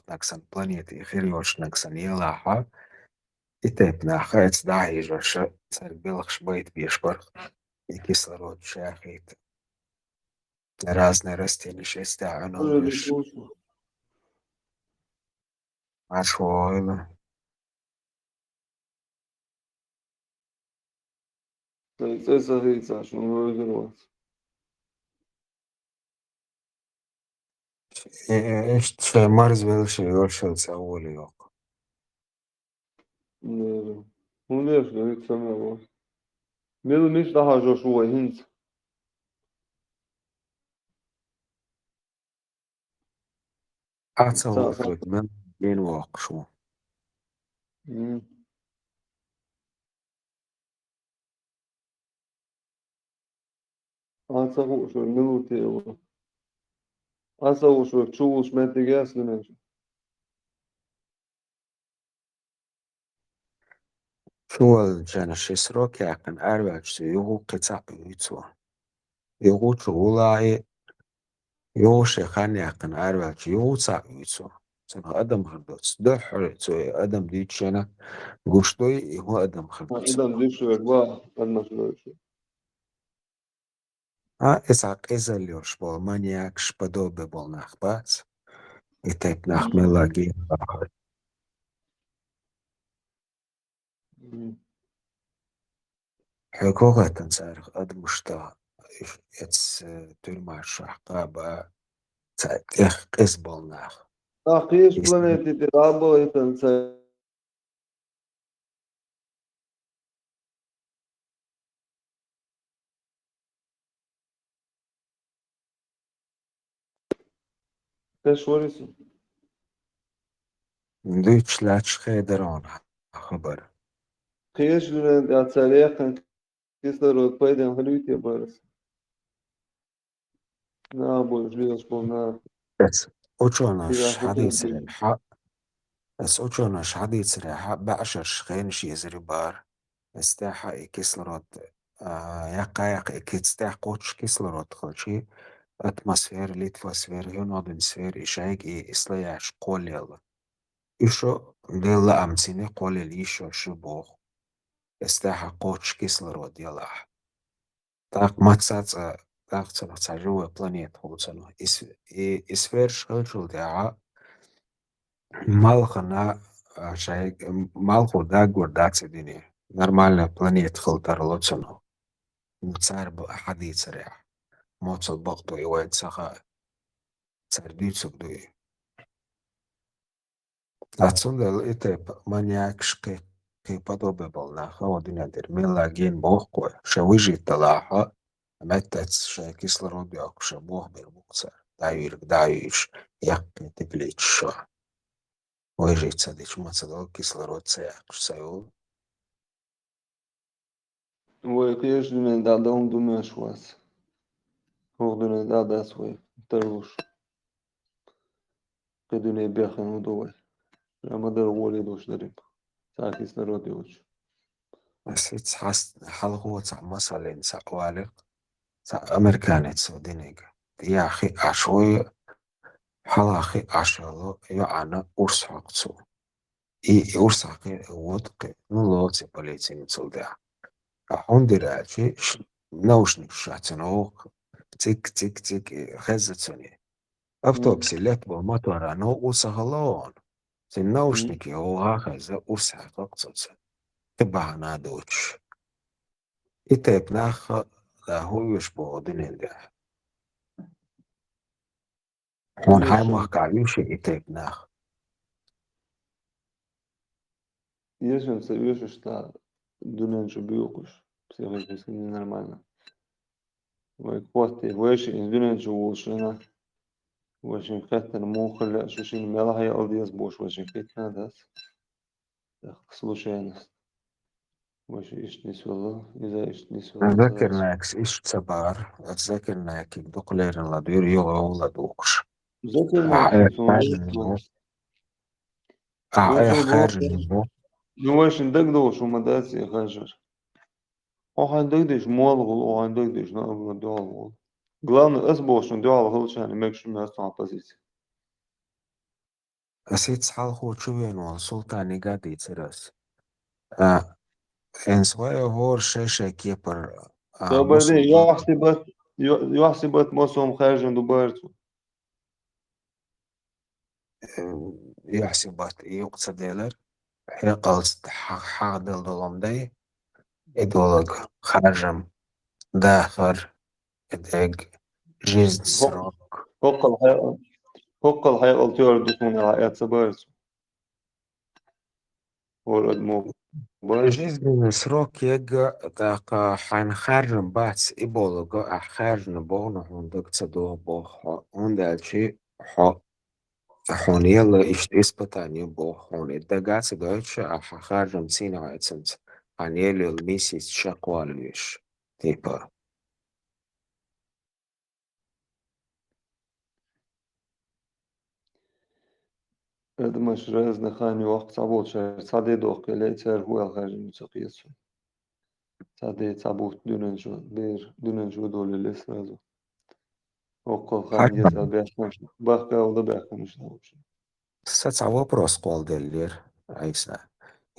نقصن بلانيت يخير يوش نقصن يلاحا إتيب ناخا يتدعي جوش سر بلخش بيت بيشبر كسلرود شاخيت разные растения يستعانون Öyle بيش bir olsun. عشوائل Цесарица, что он выигрывает. إيش شيء مرز بلش يورشل تسوي يوق Ne. Bunu da yaşıyor, hiç sevmiyorum. Benim hiç daha coşuyor, hiç. أتصور Sağ. لك من بين واق شو Hı. Asa koşuyor, ne unutuyor bu? Asa koşuyor, çoğu uçmette gelsin önce. شو الجنش يسروك يعقن أربعة يغو قطع يتوا يغو شغولاي يغو شيخان يعقن أربعة يغو تسع يتوا سنة أدم خردوس ده حرتوا أدم ديتشنا قشتوي هو أدم خردوس Adam düşüyor, var. Anlaşılıyor. إسعق إذا اللي يرشبو مانياك شبدو ببول نخبات يتيب نخميلاقي Hı. حقوقة سارق أدمشتا يتس ترمى الشحقابة تأتيخ قزبول نخ Akış planeti de rabo eten sen. Teşvorisin. دويتش لاتش خيدرون خبر Kıyış lünen ya çareye kan kisler o paydan halüt yaparız. نعم ليش بنا بس وشونش إذا حديث خطوة ريحة بس وشونش حديث ريحة بعشر شخين شيزري بار استاحة كيسلرود يقايق كيتستاح قوتش كيسلرود خلشي اتمosfēra, litosfēra, ionodensfēra, išaik islēgš kolēla. Išo dēla amcine kolēla išo šiboh. Естеха قوتش كيسلرود يلاح. Так ماتسات так царжуя планет хуцано. Исферш хылчул деа малхана шай малху дагур дацедини. Нормальная планет хылтар лоцано. Царь حديث ريح. موصل بقطو يواد سخا царь дюцугдуи. Atsuндел итеп маниакшки подобებელ ნახავადინადერ მელაგენ მოხყვე შევიჟიტლაჰა მეტაც შეკისლროდი აქვს მოხბერ მუხცარ დაირგდაიშ იაკტიბლიჩო ვეჟიცადიჩ მოცადო კისლროდზე აქვსაო ويقيش دون دادهم دون شواس هو دون دادا سوي تروش كدون بيخن ودوي لما درولي دوش دريب ساكيس نرودي وش ასეც ხალხოცა მასალენ საყვალე ამერიკანეთს დინეგ დიახი აშოი ხალახი აშალო იანა ურსახცო ურსახი ვოდკე ნუ ლოცი პოლიცინი ცოლდა ახონდირაჩი ნაუშნიკ შაცნო ციკ ხეზაცონი ავტობუსი ლეთბო მოტორა ნო უსახალონ ზე ნაუშნიკი ოახაზა ურსახცო تبعنا دوتش إتاب ناخ هو يشبه دينيلده هون هاي محكا يوشي إتاب ناخ Ешем союз, что дунен шубиокуш психологически ненормально. Вой квоти войши из дунен шубушина واشين خاتن مو خلا شوشين ملا هي أوديس بوش واشين خاتن داس слушайность وش إيش نسوله إذا إيش نسوله أتذكر ناكس إيش تبار أتذكر ناك دقليرن لا دير يوغا ولا دوقش ذكر نفسي خارج النبو واشين دقدوش وما داسي خجر وحين دقدش مولغل وحين دقدش نقول دول Главное, сбошен дюал хулчани мекшу место на позиции. أسيت حال خو شوين والسلطاني قاعد يتسرس إن سواء هور شاشة كيبر ده بعدين يحسبت مصوم خارج من دبرته. يحسبت يقصد ديلر حقلت حق دل دولم دي إدولق خارجم داخر إدق جيز سروك حق الحياة التيار دكتور الحياة سبارس. ورد مو جيز سروك يجا داقا حين خارجم باتس إبولق خارجن بوغنا هندق تصدوه بوخ هندالشي حق حون يلا испытание بو حون الدقات دوتش خارجم سينا عيتسنت عن يلي الميسيس شاقوالويش تيبا هذا مش رازنا خاني وقت صابوت شهر صادي دوق اللي تار هو الخارج متقيس. صادي صابوت دونن شو دول اللي سرازو. وقل خاني يسأل بيحكمش بحكا ولا بيحكمش نوش. Кстати, вопрос قول دلير عيسى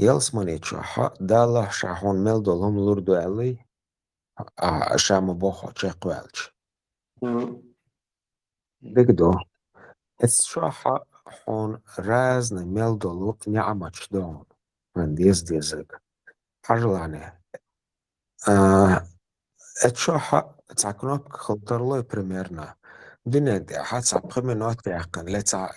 يلس منيتشو دالا شاحون ميل دولهم لوردو علي شام بوخو تشيقوالش دقدو الشاحة حون رازن ميل دولو نعمتش دون من ديزك حاجلاني الشاحة تعكنوك خلطرلوي примерно دنيا حتى منوت يعقن لتا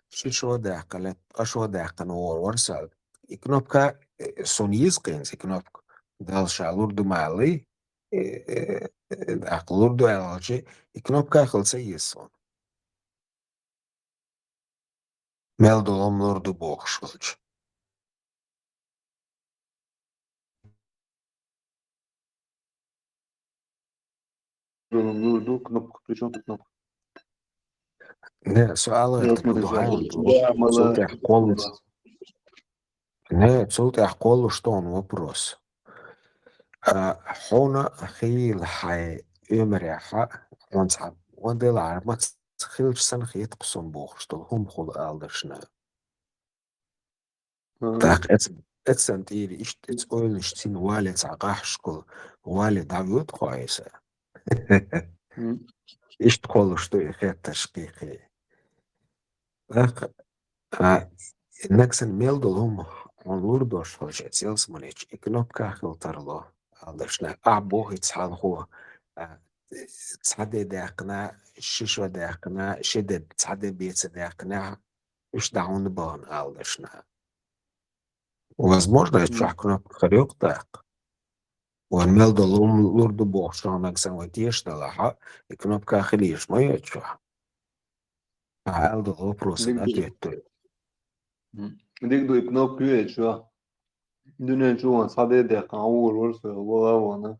شو داقل أشو داقن ورسال يكنوبكا سونيز قينز يكنوبك دال شالوردو مالي داقلوردو ألجي يكنوبكا خلصي يسون ميلدولوم لوردو بوخشولج Lurdu knop причем тут knop. Не, سؤال Yazma Дугаеву, Мало. Цултах Колу, что он вопрос. Хона خيل حي أمريحة وانصعب وندل عرمت خيل سن خيط قصن بوخ شتل هم خل ألدرشنا تاق اتسن تيري اشت اتس اويل نشتين والي تعقاح شكل والي دعوت قايسة اشت قولو شتو إخيط تشقيقي تاق نكسن ميلدل هم on lurdoš hoćec ilsmunić I knop kahil tarlo aldašna abo hitsal ho تصعدي داقنا ششو داقنا شدد تصعدي بيت داقنا إيش دعون بان алдашна. Возможно, это чакна харек так. Он мелдал лурду бог, что он аксан тешна лаха, и кнопка хлиш моя чё. Алдал вопрос ответ. Digdu knop şu. Dünen şu an sade de kan olursa valla vana.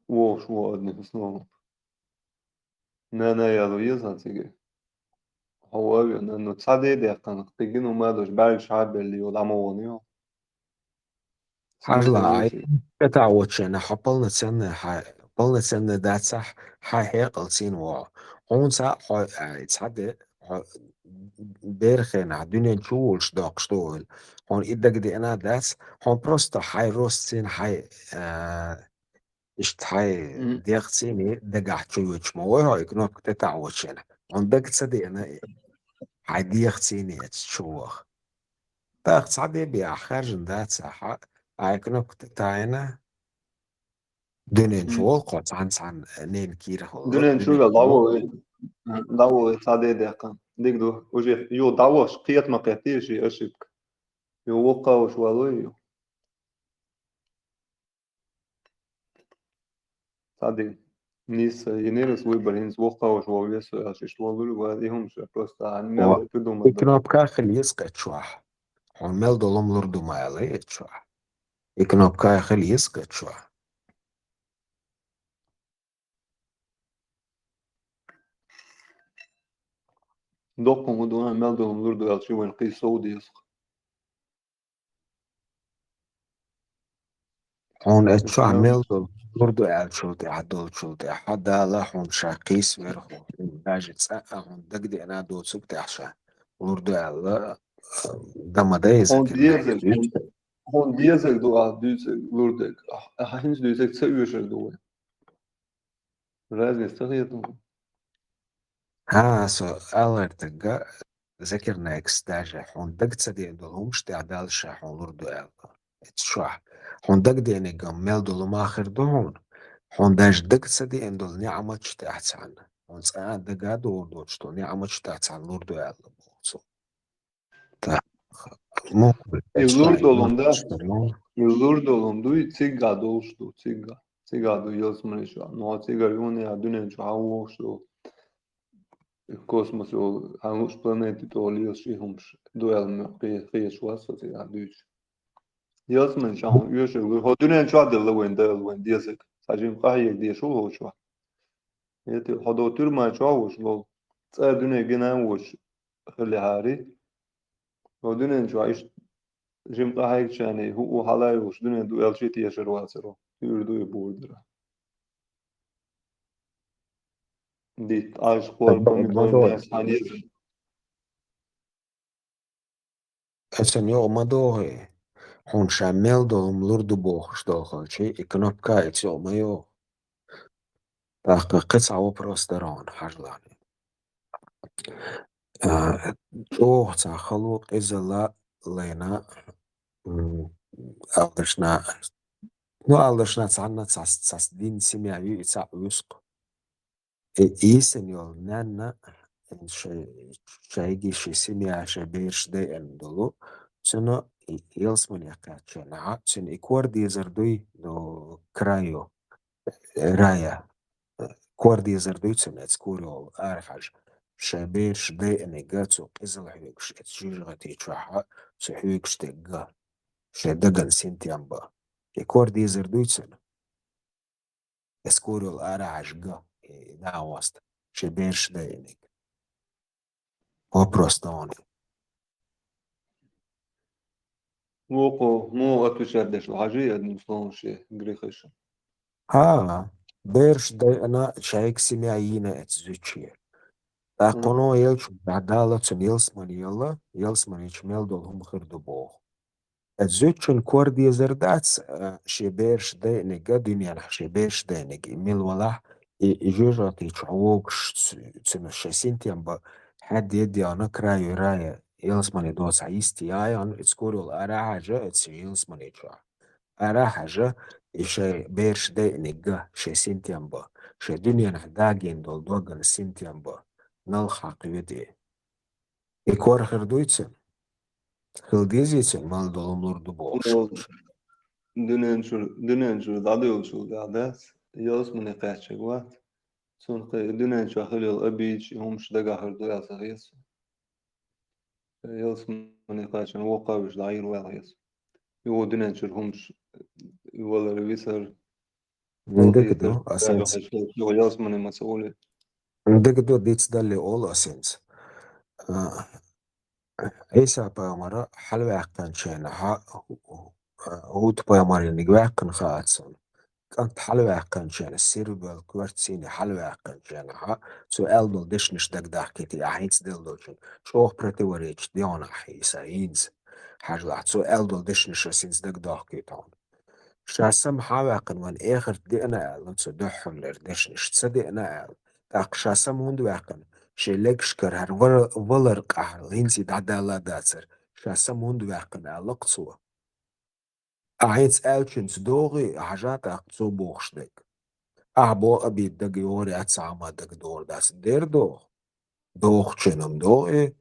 Во şu adını снова. Ne yalı yazan sige. Hava yönü sade de kan tegin umadoş belki şabelli olama oluyor. هلا كتعوتشنا حبلنا سنة ده صح قلسين وا هون صح تصدق بيرخن عدنا نشوش داق شتول هون إدك دي أنا داس هون بروستا حي روستين حي إشت حي ديغتيني دقع تشويش موي هاي كنوب كتعوتشنا هون دك تصدق أنا حي ديغتيني تشوخ داق تصدق بيا خارج ده صح Aikna kutayna dönen çoğul koçan san nen kir hol. Dünen şu ya davo sade de kan. Digdu уже yo davo qiyat ma qiyatish اشك. Yo waqa وش والو. Sade nis ينيرس ويبرينز waqa وش والو اشك والو وهذه شو просто عن تدوم. Ikna bkakhil yisqet şuah. Hon mel dolum lurdu mayalı et şuah. Ikna bkakhil yisqet şuah. Dokkum uduna meldum lurdu alçı wen qiso disk. Hon et şuah mel dol lurdu el şulti adol şulti hada la hon şaqis verhu. Bajit sa'a hon dagdi ana dol sukti ahşa. Lurdu el damada Hon yizek. diyezek du düzek lurdek. Hins düzek seviyor du. Razne stahiyatım. ها سؤال تجا ذكرنا إكستاجة هون دقت سدي دولهمش تعدال شح هون لردو أل تشرح هون دق دي إني جمال دولهم آخر دون هون داش دقت سدي إن دول نعمة تحت عنا هون سأل دقا دور دوشتو نعمة تحت عن لردو أل بوصو تا مو Lurdolumdu ciga dolştu ciga. Ciga du yazmışı. No ciga yunia dünen şu havuştu. Kosmos o havuş planeti to liyoşihumş. Duel mi qiyiş wasa ciga düş. Yazmış an yöşü. Ho dünen şu adlı wen diyecek. Sajim qahiye diye şu hoşwa. Yeti hodo türma şu havuş lol. Tsa dünen genen hoş. Khli hari. Ho dünen şu iş Jim qahayk chani hu halay ush dunya du elchiti yasharwasero yurdu burdra dit ash qol pamidon hani أسن يوم ما دوغي هون شامل دولم لردو بوخش داخل شي إكنوب كايت يوم ما يو قطعة وبروسترون حجلاني جوه تا خلوق إزلا لينا ألدشنا ألدشنا تعنا تاس دين سميعي إتاع ويسق إيسن يول نانا إن شايجي شي سميع شبيرش دي إن دولو تنو يلسمن يقاتشنا تن إكوردي زردوي دو كرايو رايا كوردي زردوي تن إتسكوريو أرحج شبيرش دي إن إيجاتو إزل حيوكش إتشيجغتي تشوحا سحيوكش تيجا شدقن سنتيامبا كوردي زردوي تن اسكوريو الأرعجة دا وسط شبيرش دينك هو بروستاني موقو مو أتوشردش العجية نفلانشي غريخش ها بيرش دي أنا شايك سمعينا اتزوتشي تاقونو يلش بعدالة يلسمان يلسمان يشمل دولهم خردو بوغ اتزوتشن كوردي زرداتس شبيرش دينك دنيا شبيرش دينك إميل ولا يجوجات يتشعوك تسمشاسين تيمبا حد يدي أنا كرايو رايا يلسمان يدوس عيستي أنا اتسكوريو الأرعجة يلسمان يتشعوك أراحجة إشي بيرش دي نجا شي سنتيامبا شي دنيا نحداجين دول دوغن سنتيامبا نلحق يدي إكوار خردويتسن خلديزيتسن مال دول نور بوش دنينشو داديوشو داداس يلسمان يقاتش وات سون دنينشو خليل أبيج همش دقا خردو ياسغيس يلسمان يقاتش وقابش دعير ويغيس يو دنينشو همش ولا ريسر ندقدو أسنس يلسمان مسؤول ندقدو ديتس دالي أول أسنس إيسا بامرا حلوة كان شينا هو تبامرا نجواك كان خاطسن كانت حلوة كان شينا السيربال كوارتسيني حلوة كان شينا سؤال دول ديش نشتاق داحكيتي أحينس ديل دولشن شوخ برتي وريتش ديونا حيسا إينز حاجة سؤال دول ديش نشتاق داحكيتون شاسم حاواقن وان اخر دينا ال تصدحهم لردش نشتصدقنا ال تاق شاسم هند واقن شيلك شكر هر ولر قهر لينسي دعدالا داتر شاسم هند واقن القصوا اعينس الچنس دوغي حاجات اقصو بوخشدك اعبو ابي دقي وري اتسعما دق دور داس دير دوغ چنم دوغي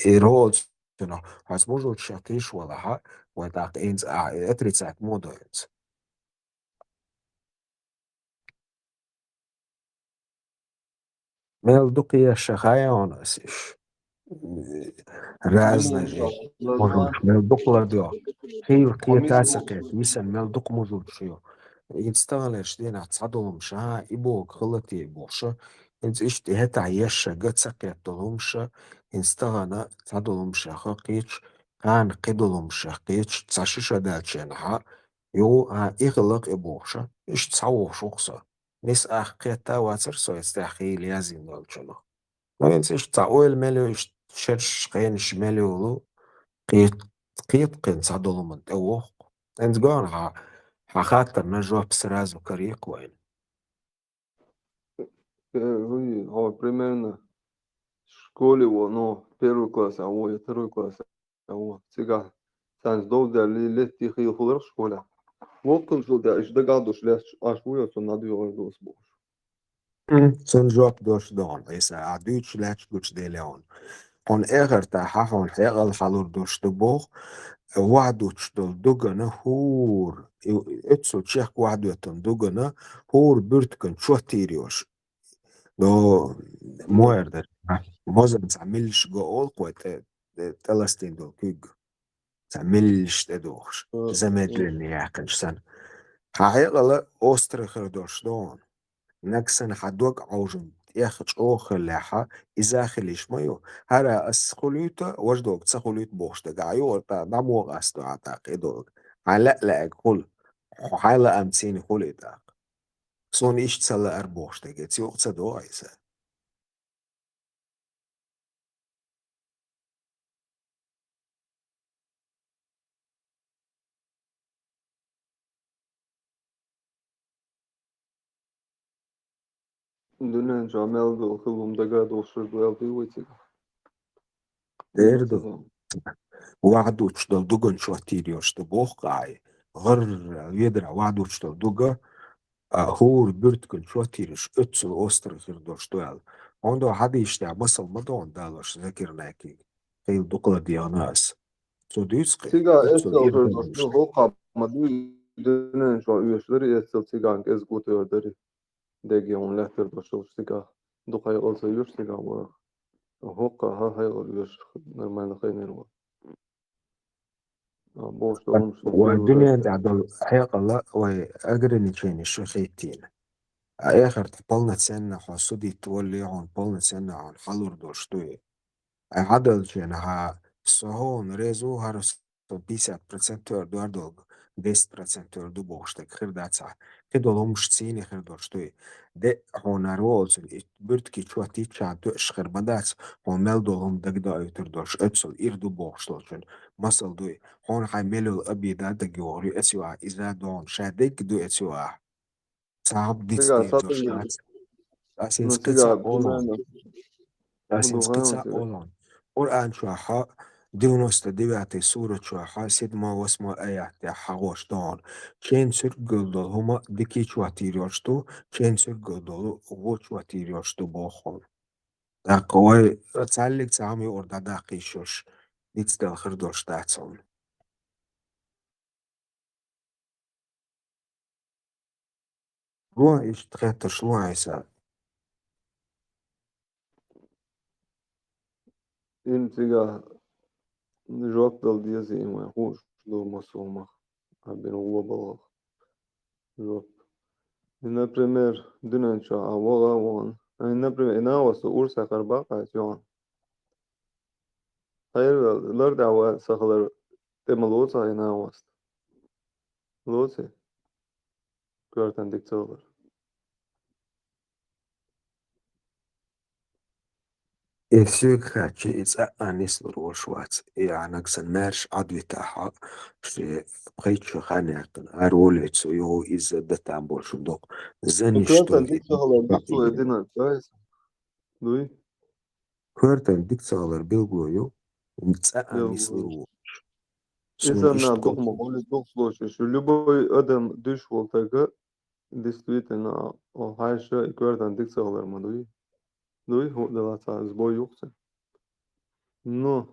إيرود شنو هسموجو تشاكيش ولا ها وتاق إنز اتريتساك مودوينز Mel duqia shaqayonas razne možeš mel duqlar dio خير كي تاسقت مثلا مال دوق موجود شيو ينستغلش دينا تصدلهم شها إبوك غلطي بوشة إنت إشتي هتا عيشة قد سقيت دلهمشة ينستغنا تصدلهم شها قيتش كان قدلهم شها قيتش تساشيشة دالشينها يو إغلق إبوشة إش تصوح شخصة نس قيتا واتر سو يستحقي ليازين دالشينه ما ينسيش تعويل مليو شرش قين شماليولو قيت قين صعدولو من تووق انت قون خاطر نجوه بسراز وكريق وين هي هو примерно школе no первый класс а вот второй класс а вот сега сans долда лет тихо хулер школа вот консульта аж догадуш лес аж уйот на две dos boš سن جوب دوش دون إسا عدوش لاتش دوش دي ليون هون إغر تاحا هون حيغل حالور دوش دبوغ وعدوش دول دوغنا هور اتسو تشيك وعدوتن دوغنا هور بيرتكن شو تيريوش دو مويردر موزن تعملش جول قوة تلستين دول كيج تعملش تدوخش زمدلن ياكنش سن حيغل أوسترخر دوش دون نكسن حدوك عوجن ياخد اوخ لاحا إذا خليش مايو هرا السخوليوتا وجدوك تسخوليوت بوش تقعيو دامو غاستو عتاق إدوك على لا كل حالا أمتين خوليتاق سون إيش تسلا أربوش تقيت يوق تسدو عيسا دونن جامل دو خلوم دقادوش دوالتي ويتيغا ديردو وعدو تشدل دوغن شو تيريوش تبوخ قاي غر يدرع وعدو تشدل دوغا هور بيرتكن شو تيريش اتسل أوستر خير دوش دوال عندو حد يشتع مصل مدون دالوش ذكرناكي خيل دوغلا دياناس سو ديسقي سيغا اتسل اسل إيردن دوش دو هوقا مدو دونن جو يشدري اسل سيغان كز قوتي وردري دقي اون لاتر دوش سيغا دوقا يغلص يوش سيغا هوقا ها هاي يوش نرمان خينيروا boşta olmuşlar. والدنيا دعدل حيق الله وأجرني كان الشخيتين آخر تبلنا تسنة حصدي تولي عن بلنا تسنة عن حلور دوشتوي عدل كان ها صهون ريزو هرس 50% دوردل 10% دو بوشتك خير داتسع كده لو مش تسيني خير دوشتوي ده هون رولز برتكي شوى تيتشا دوش خير بداتس هون ملدولهم دك دا يتر دوش اتسل إردو بوشتلشن مصل دوي هون هاي ملو الأبي دا دجوري اتسوا إذا دون شادك دو اتسوا صعب ديتس Siga دير دوش satın داتس أسينس no قطع siga أولون bilmem أسينس duhan قطع sire. أولون قرآن شوحا ديونوستا ديباتي سورة شوحا سيدما واسما آيات حغوش دون كين سر قلدل هما ديكي شواتيريوشتو كين سر قلدل غو شواتيريوشتو بوخون قوي تسالك تعامي أوردا داقي شوش ديتس دل خردوش داتسون رو إيش تخيط شلو عيسى In siga joc dal dia zi mai hoş do masoma. Abin uwa bal joc. Na primer dünença avaga wan. Na primer ina wasu ursa karba kaçyon. Hayır lar da saklar temalotsa ina was. Lotse görten diktator. السوق خاتشي أنيس الروشوات يعني أكسن مارش عدوي تاعها في بقيت شو خانعقن أرولت سويو إذا دتام بولشو دوق زنشتو Görten diktator diktator edina guys. Duy. كورتن ديك صالر بيلغويو ومتسقى أنيس Yok. الرو سون Если на إشتكو духма или дух случай, что любой адам дышал тогда, действительно, хайша и квердан диксалар мадуи. Дуи худалата сбой юксе. Но,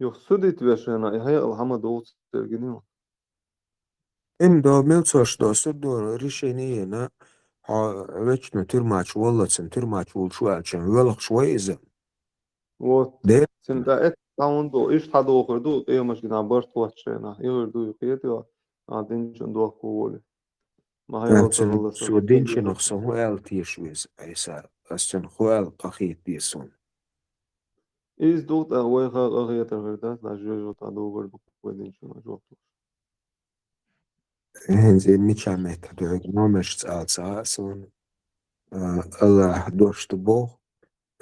юх судит вешена, и хай алхама доут сергеню. إن دو ميلسوش دو سدو ريشينينا ريشنو ترماش والله تسن ترماش والشو عشان ولق شوي إذا Вот, ده синда эт таунду, иш таду охырду, эйо машгина барт ватшена, игырду юкиетио, адин чундуах куволи. Махай алса أتسن халаса. سودين شنو خصمو آل تيشويز أيسا أسن خوال قخيت ديسون Из дух агуайха агуайта вердат, на жежу таду горду кведин чуна жопу. هنزي ميشاميت دوغ نومش تسالسا سون الله دوش تبو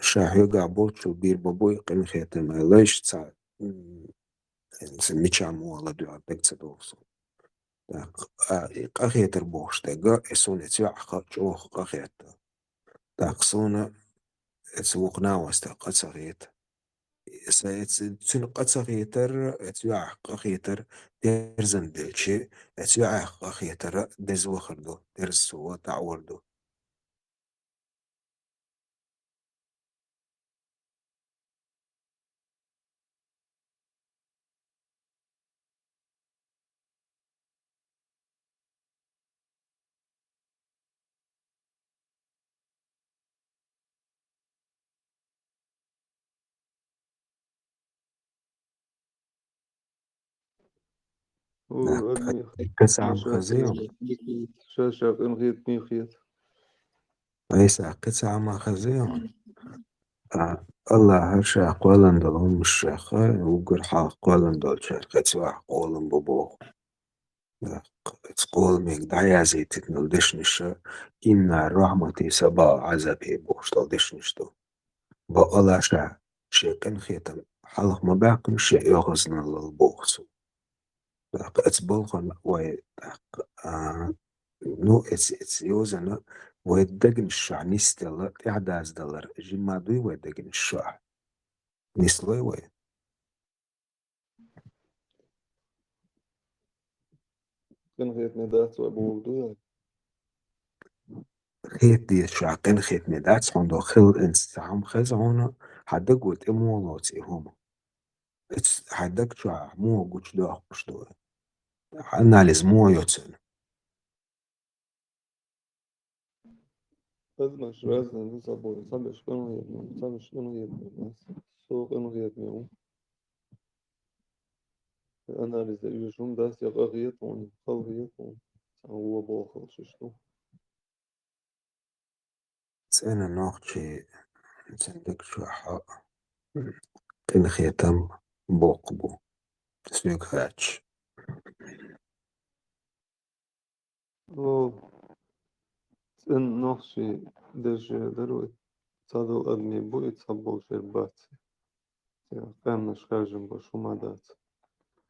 شاهيغا بولشو بير بابوي قن خيتم ليش تسا ميشامو الله دوغ دك تدوسو قخيتر بوش تغا اسون اتسوع خاتشوخ قخيتا تاقصونا اتسوقنا واستا قصغيت تسن قصغيتر اتسوع قخيتر ديرزن دلشي اتسوع قخيتر دزوخردو درسو تعوردو هو أدمي قطعة مشاكل خزيهم شاشة انغيت ميخيت ليس قطعة ما خزيهم الله هرشا قولن دلهم الشيخة وقر حق قولن دل شيخة سواء قولن ببوغ تقول ميك دعيا زي تتنل دشنشة إن رحمتي سبا عذابي بوش دل دشنشتو بقلا شا شيكن خيتم حلق ما باقم شيء يغزن للبوغسو اتبلغن وي نو اتس يوزن ويدقن الشع نيستيلا إعداز دلر جيما دوي ويدقن الشع نيسلوي وي انغيت ندات وابو خيت دي الشع كان خيت ندات عندو خل انستعام خزعونا حدق وت امولوتي هما اتس حدق شع مو قوش دو أخوش دو أناليز مو يوتسن أزمش رازن نصبو صبش كانوا يبنون صبش كانوا يبنون سوق انغيت ميو analize üyüşüm das ya ağıyet onu kavgıyet onu هو باخر شو أنا نوخشي صندوق شوحة تنخيتم بوقبو سوق هاتش او sen نقشي دش دروي صادو أدمي بو يتصبو شربات قام نشخرجم بشو مدات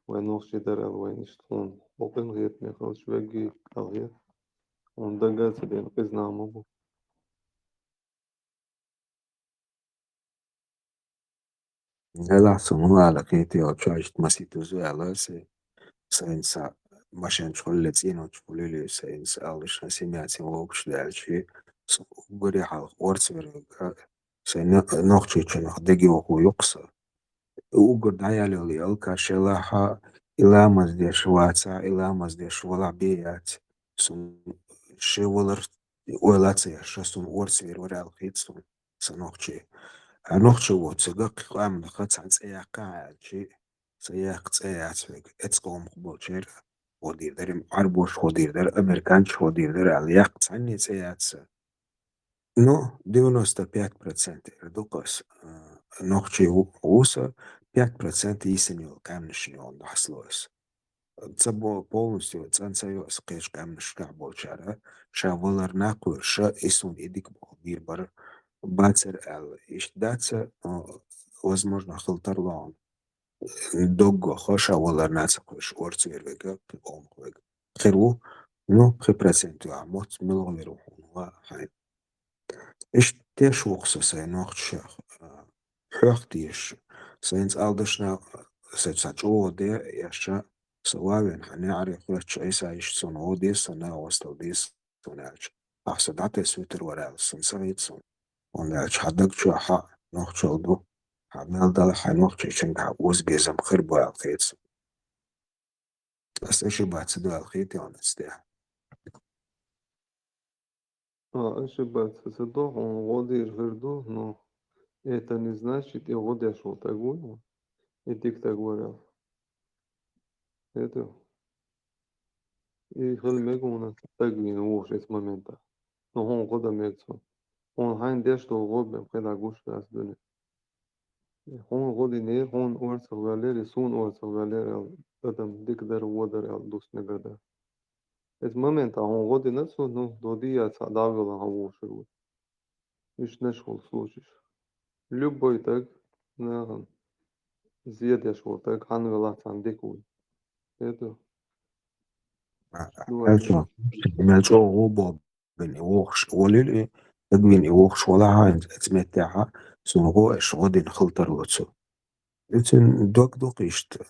وين نقشي در وين يشتغل وقن غيت ميخلش بقي أغير وندقات بين قزنا مبو لا سمو على كيتي أو تشاجت مسيتو زوالة ساينسا ماشين تقول لتين وتقول لي ساينس ألش نسيماتي ووكش دالشي بري حال ورتسبر ساين نوخشي تشنخ دقي وكو يقصر وقرد عيالي اللي ألقى شلاحة إلا مزدي شواتسا إلا مزدي شولا بيات سن شولر ولاتسي شسون ورتسبر ورال خيتسون سنوخشي نوخشي وتسقق قام خدس عن سياقا عالشي سياق سياق اتسقوم قبوشير ودير دارم عربوش ودير دار أمريكانش ودير دار علياق تعني سياتسا Ну, 95% ردوقس نوخشي ووسا 5% يسنيو كامنشنيو نحصلوس تصبو полностью цанцаю скеш камншка болчара шаволар нақур ша исун идик бир бар бацер эл ишдаца возможно хылтарлаун догго хоша волар нацқуш орцвервега омвега херу ну 3% амот миловеру ва хай Ich der Schwachse sein noch hört ich ساينس ألدشنا ستساجو دي يشا سواء هنعرف وش عيسى عيش صنعو دي صنع وستو دي صنعش أحسد عطي سويتر ورا السنسريت صن ونعش حدك شو حق نوخشو دو عمل دل حنوخشي شنك وز بيزم خربو الخيت بس إيش بعد سدو الخيت يعني استيح ошибаться садох он годир верду но это не значит и годя шо тагуй и тик тагуя это и хелмегуна тагуин вош эс момента но он года мецо он хайн деш то год бем педагош раз дune он годи не он орса галер сун орса галер адам дик дар водер дус негада эс момента он годи нацо ну додия цадавила хавошу مش نشغل случаешь любой так на زيادة شو так عن غلط عندك это Also, مالشو غوبو بين إيوخش وليلي تقوين إيوخش ولا عايز أتمتعها سنغو إيش غادي نخلطر لوتسو إنتن دوك إشت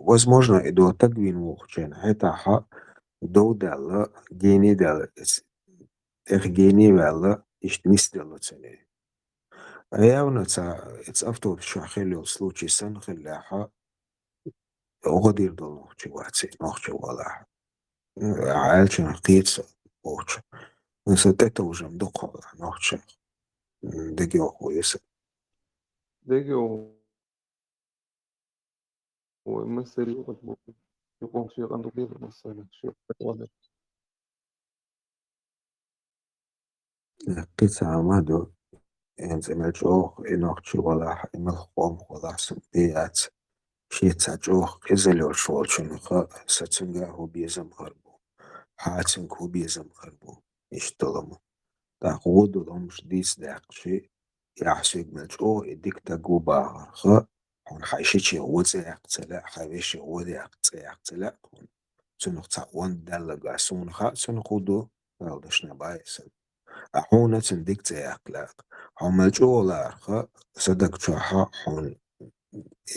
возможно إدو تقوين وخشين هيتاها دو دالا جيني دالا إخ جيني والا إشت نيس دالا تسني أياونا تا إتس أفتو بشو خيلو سلوشي سن خلاها غادي يردو نوخشي واتسي نوخشي ولا عالشن قيتس وخش نسيت уже مدقة نوخش دقيقة كويسة دقيقة ومثل يقوم شيء عنده كده مثلا شيء واضح قيت عمادو إنزل جوخ إنوخش ولا إمخوم ولا سبيات شيت جوخ إزلو شوال شنخا ستنجا هو بيزم غربو حاتن هو بيزم غربو إشتلمو تاخودو لمش ديس داقشي يحسيق ملجو إديك تاقو باغرخا هون حيشيشي هو تسيقتلا حيشي هو تسيقتلا هون سنخ تاقوان دالغا سنخا سنخودو غالدشنا بايسن أحونا تنديك تسيقلاق هون ملجو لارخا صدق شوحا هون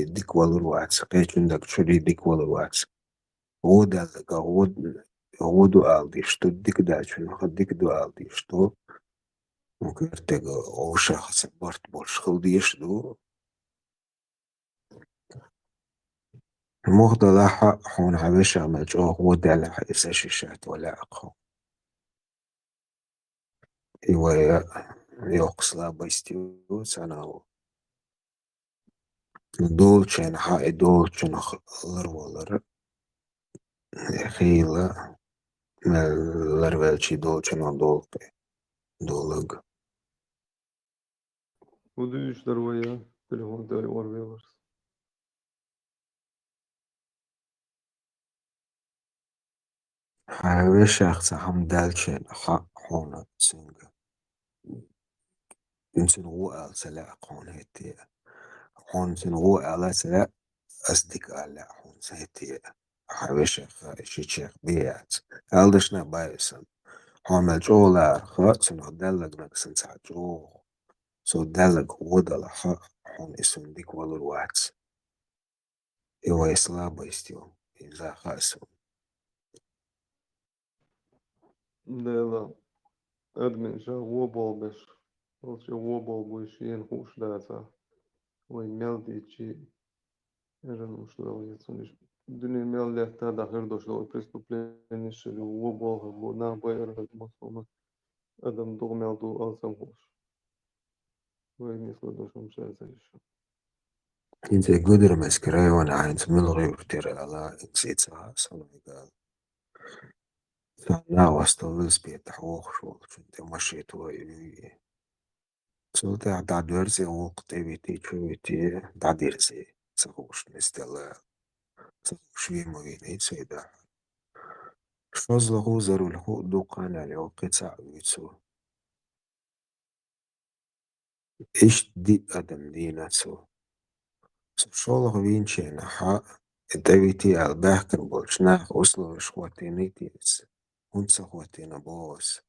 إديك والرواتس قيشن داك شري إديك والرواتس هو دالغا هو دو آلديشتو ديك دالشن خديك دو آلديشتو ممكن تلقى أو شخص برت بولش خلديش دو الموضة لاحق حون عبشة مجوه ودع لها إساشيشات ولا أقو إيوه يوقس لا بيستيو سناو dolçen ha dolçen alır خيلة l'ervelci dolçen o dolpe dolag. Bu düşler var ya. Telefon da var ve var. Her şahsa ham delçen ha hona singa. İnsan o al sala hon heti. Hon sin o ala sala asdik ala hon heti. Her şahsa şiçek biyat. Aldışna baysan. Hon jola ha sin delag naksin jo. So delag wodala ha hon isun dik walur wats. Ewa slaba istiyor. İmza hasım. Да. Admin şa wobol beş. Olça wobol bu işi en hoş data. Vay meldi çi. Eran ушла я сониш. Dünya meldi da her doşla o prestuplenje şeli wobol bu na bayar masona. Adam doğmeldu alsam hoş. Vay mislo doşum şaysa. انت قدر مسكري وانا عايز ملغي وفتر على نسيتها صنعي قال لا واستغلس بيتحوخ شو انت مشيت وي سو تاع درسي وقت بيتي شو بيتي تاع درسي سخوش نستلا سخوش في مويني سيدا شفاز زرو الهو دوقان على وقت ساعة ويتسو ايش دي ادم دينا سو شغل وينشي نحا الدويتي الباكن بولشناخ وصلوا شواتينيتيس ونسا خواتينا بوس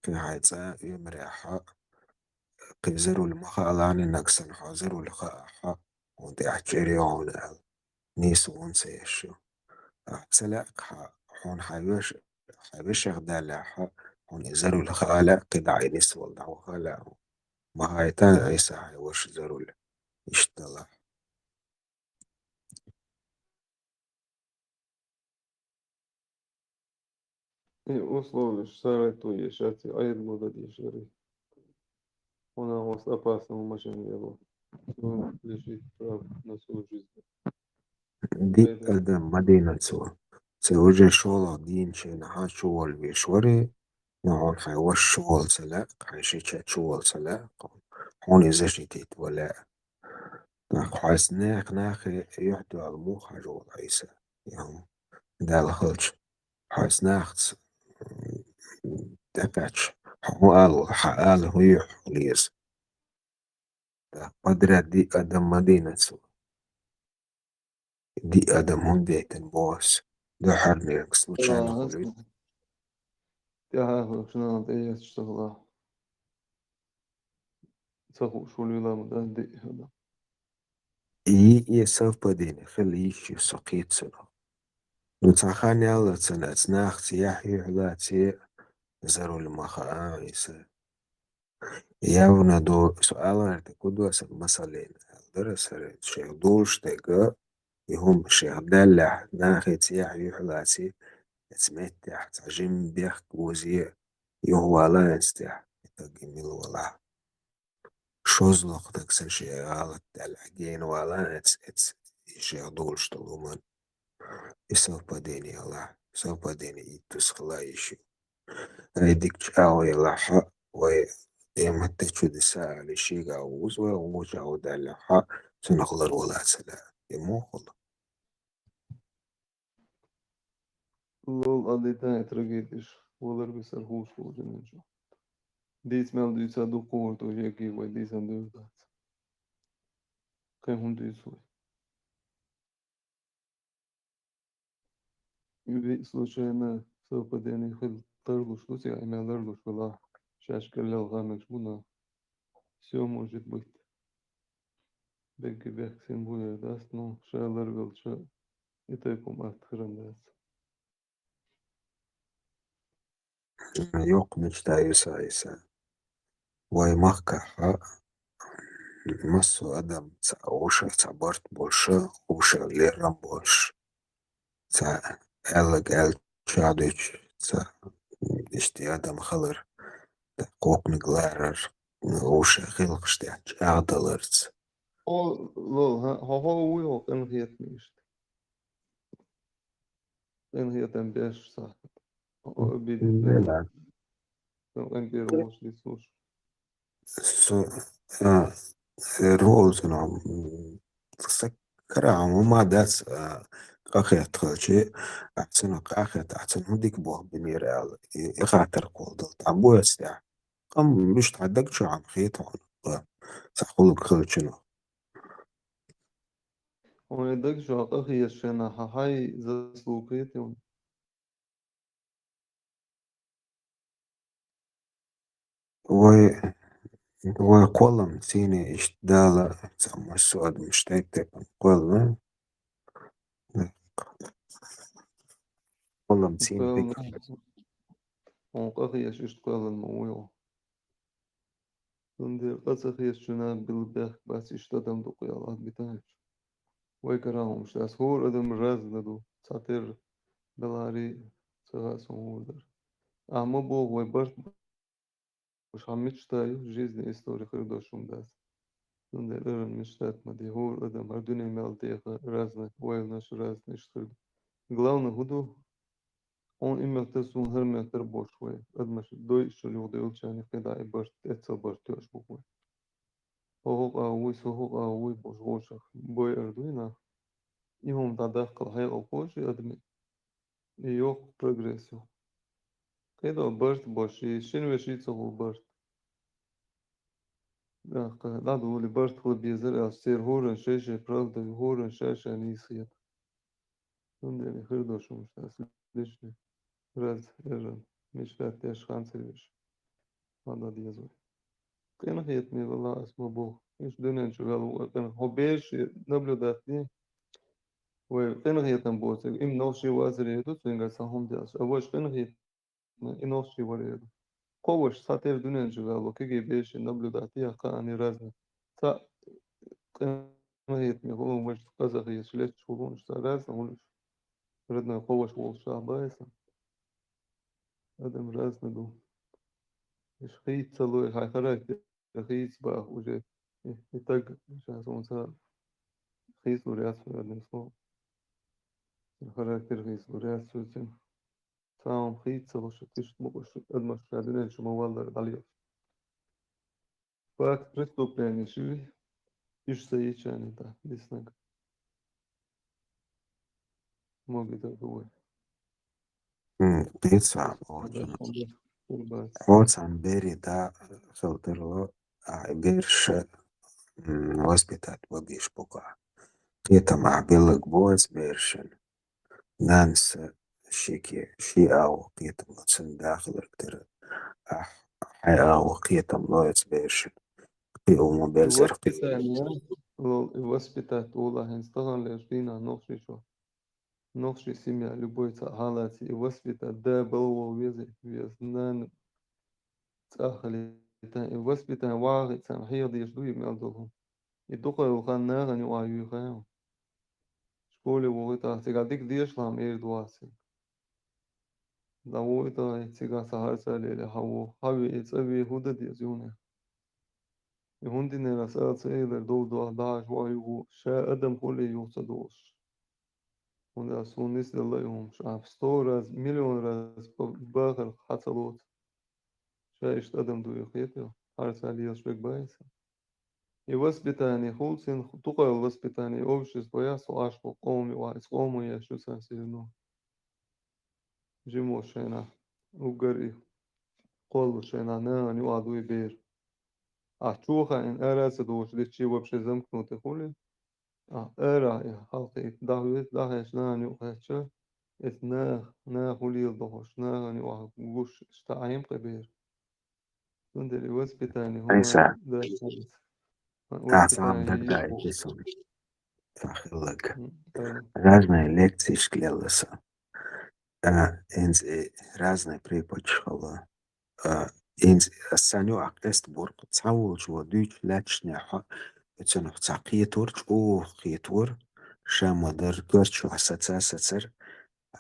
في حيثا يمريحا قيزروا المخا الاني نكسن حازروا لخاحا ودي احجيري هون نيس ونسا يشو سلاك حون حيوش غدالاحا هون يزروا لخالا قد عينيس والدعو خالا ما هايتان عيسى حيوش زروا يشتلا И условия шарайту ешати айд мода дешери. Она у вас опасна в машине его. Он лежит прав на свою жизнь. دي أدم مدينة سوا سوجي شغل دين شين ها شغل بيشوري نعون حيوش شغل سلاق حيشيشات شغل سلاق هون إزاشي تيتولا حيس ناخي يحدو الموخ جول عيسى يهم دال خلش حيس ناخت دكاتش هو قالوا حقال هو يحليز قدرة دي أدم مدينة سوا دي أدم هم ديتن بوس ده حرني يكسلو شان خلوي Ja, شنو نعطيه تشتغل. تاخو شو اللي لا مدان دي هذا. يسوف بديني خلي يشي سقيت سنة نتاخاني الله سنة ناخ سياحي حلاتي زرو المخا يسا ياونا دو سؤالا ارتكودو اسم مسالين درس شيخ دولش تيقا يهم شيخ دلح ناخي سياحي حلاتي تسميتح تعجم بيخ وزي يهو لا يستح يتقميل ولا شوزلوخ تكسن شيخ غالت الحقين ولا شيخ دولش تلومن совпадение ла, совпадение и тускла еще. Эдик чау и лаха, ой, эмте чудеса лишига узва, умуча удалаха, сунахлар вала сала, емохол. Lol adeta tragedisch. Voller besser hochschulen und so. Diesmal du sa do corto já que vai descendo das. Quem hund isso. И случайно совпадение хил торгуш луси, а имя торгуш была. Шашка лелгамек шбуна. Все может быть. Беги бег син будет даст, но шалар велча. И таком атхрандас. Yok mečta yusa isa. Вай махка, массу адам ца уша, ца барт больше, уша лерам больше. Ца элэг эл чадыч, ца ишти адам халар. Копник ларар, уша хилгштяч, агдаларц. هو ويوق انغيت ميشت انغيت ام بيش صح بيدي بير لا ان بيروش دي سوش سو رولز نعم سكرا وما داس قاخي تخشي أحسن قاخي أحسن هديك بوه بنيرال يخاطر قول تعبو يستع قم مش تعدك شو عم خيطون سأقول خلشنو ويدك شو أخي يشينا هاي زسلوكيتي وقولم سيني إشتدالة سامو السؤال مشتاق تكن قولم قولم سيني قال بك أخي يشيش قال المويو تندي قصخ يشنا بالبخ بس يشتدم دقي الله بتاعش ويكراهم مش أسهور أدم راز ندو ساتر بلاري سغاس ومودر أما بو ويبرت مش عم يشتايو جيزني إستوري خردو شوم داس تندي إرن مشتات مدي هور أدم هردوني مال ديخا رازنا ويلناش رازنا يشترد главное هدو он имел тесун херме тербош ве адмаш дой шули удилчани кеда и баш эцел баш тёш буквы сохок а уй бош гошах бой ардуина и он дадах кал хай опоши адми и ёк прогрессию кеда башт бош и шин веши цогул башт да дули башт хл безер а сер хорен шеше правда хорен шеше нисиет тундели хырдошум штас лишний раз эжен мечтать теш ханцевиш надо дезу كان هيتني والله اسمه بو إيش دنيا شغال كان هوبيش наблюдать وكان هيتن بوس إم نوشي وازري دو تنجا سهم دياس أوش كان هيت إنوشي وريدو قوش ساتير دنيا شغال وكي بيش наблюдать يا كأني رازنا سا كان هيتني هو مش كذا هي شلت شغلون شتا رازنا ولش ردنا قوش والشا بايسا أدم رازنا دو إيش خيت سلوي هاي خراك خيت بقى وجه يتاج مش عارف خيس ورياس في النسو الخراكتر خيس ورياس سوتين سام خيت سوش تيش مقش المش عدنا شو موال داليو فاك بريستو بيني شوي إيش سيء يعني تا ديسنك ما بيدا هو بيتسا هذا خمر بس واتسان بيري دا خلطرو بيرش وسبيتات وبيش بقع قيتا مع بيلق بوز بيرشن نانس شيكي شي أو قيتا متسن داخل اكتر حي أو قيتا ملويت بيرشن قي أمو بيلزر قي الوسبيتانيا الوسبيتات أولا هنستغل لجدينا نوخشي شو نوخشي سيميا любой حالاتي الوسبيتات دا بلو ويزي ويزنان تأخلي الوسبيتان واغي تنحيض يشدوي مالدوهم يدوقا يوخان غني وعيو خيام شكولي وغيتا تيغاديك ديش لام إير دواسي داويتا تيغا سهر سالي هاو هاوي إتسابي هودا ديزيوني يهوندي نيرا سالت إيدر دو داش وعيو شا أدم خولي يوصدوش وندا سونيس دالله يوم شعب ستوراز مليون راز باخر حصلوت شا إشت أدم دو يخيطيو هار سالي يشبك بايسا الوسبيتاني خولسين تقى الوسبيتاني أوشيس بياسو عاشقو قومي وعيس قومي يشو سانسينو جيمو شينا وقري قولو شينا ناني وعدوي بير أحشوخا إن أراس دوش لتشي وبشي زمكنو تخولي أرا يا حلقي دعوت دعش ناني وحشا ناخ ولي الضوش ناني وعقوش اشتعيم قبير تندري وسبيتاني هما أيسا دا أعصام وسبيتاني دقدقة يشبو يكسون فخلق أنا разные лекции шклелеса. Инз разные преподшкола. Инз саню актест борг цаул жо дүйч лачня ха ецен цақиетурч о қиетур шамадар гөрч асацасацер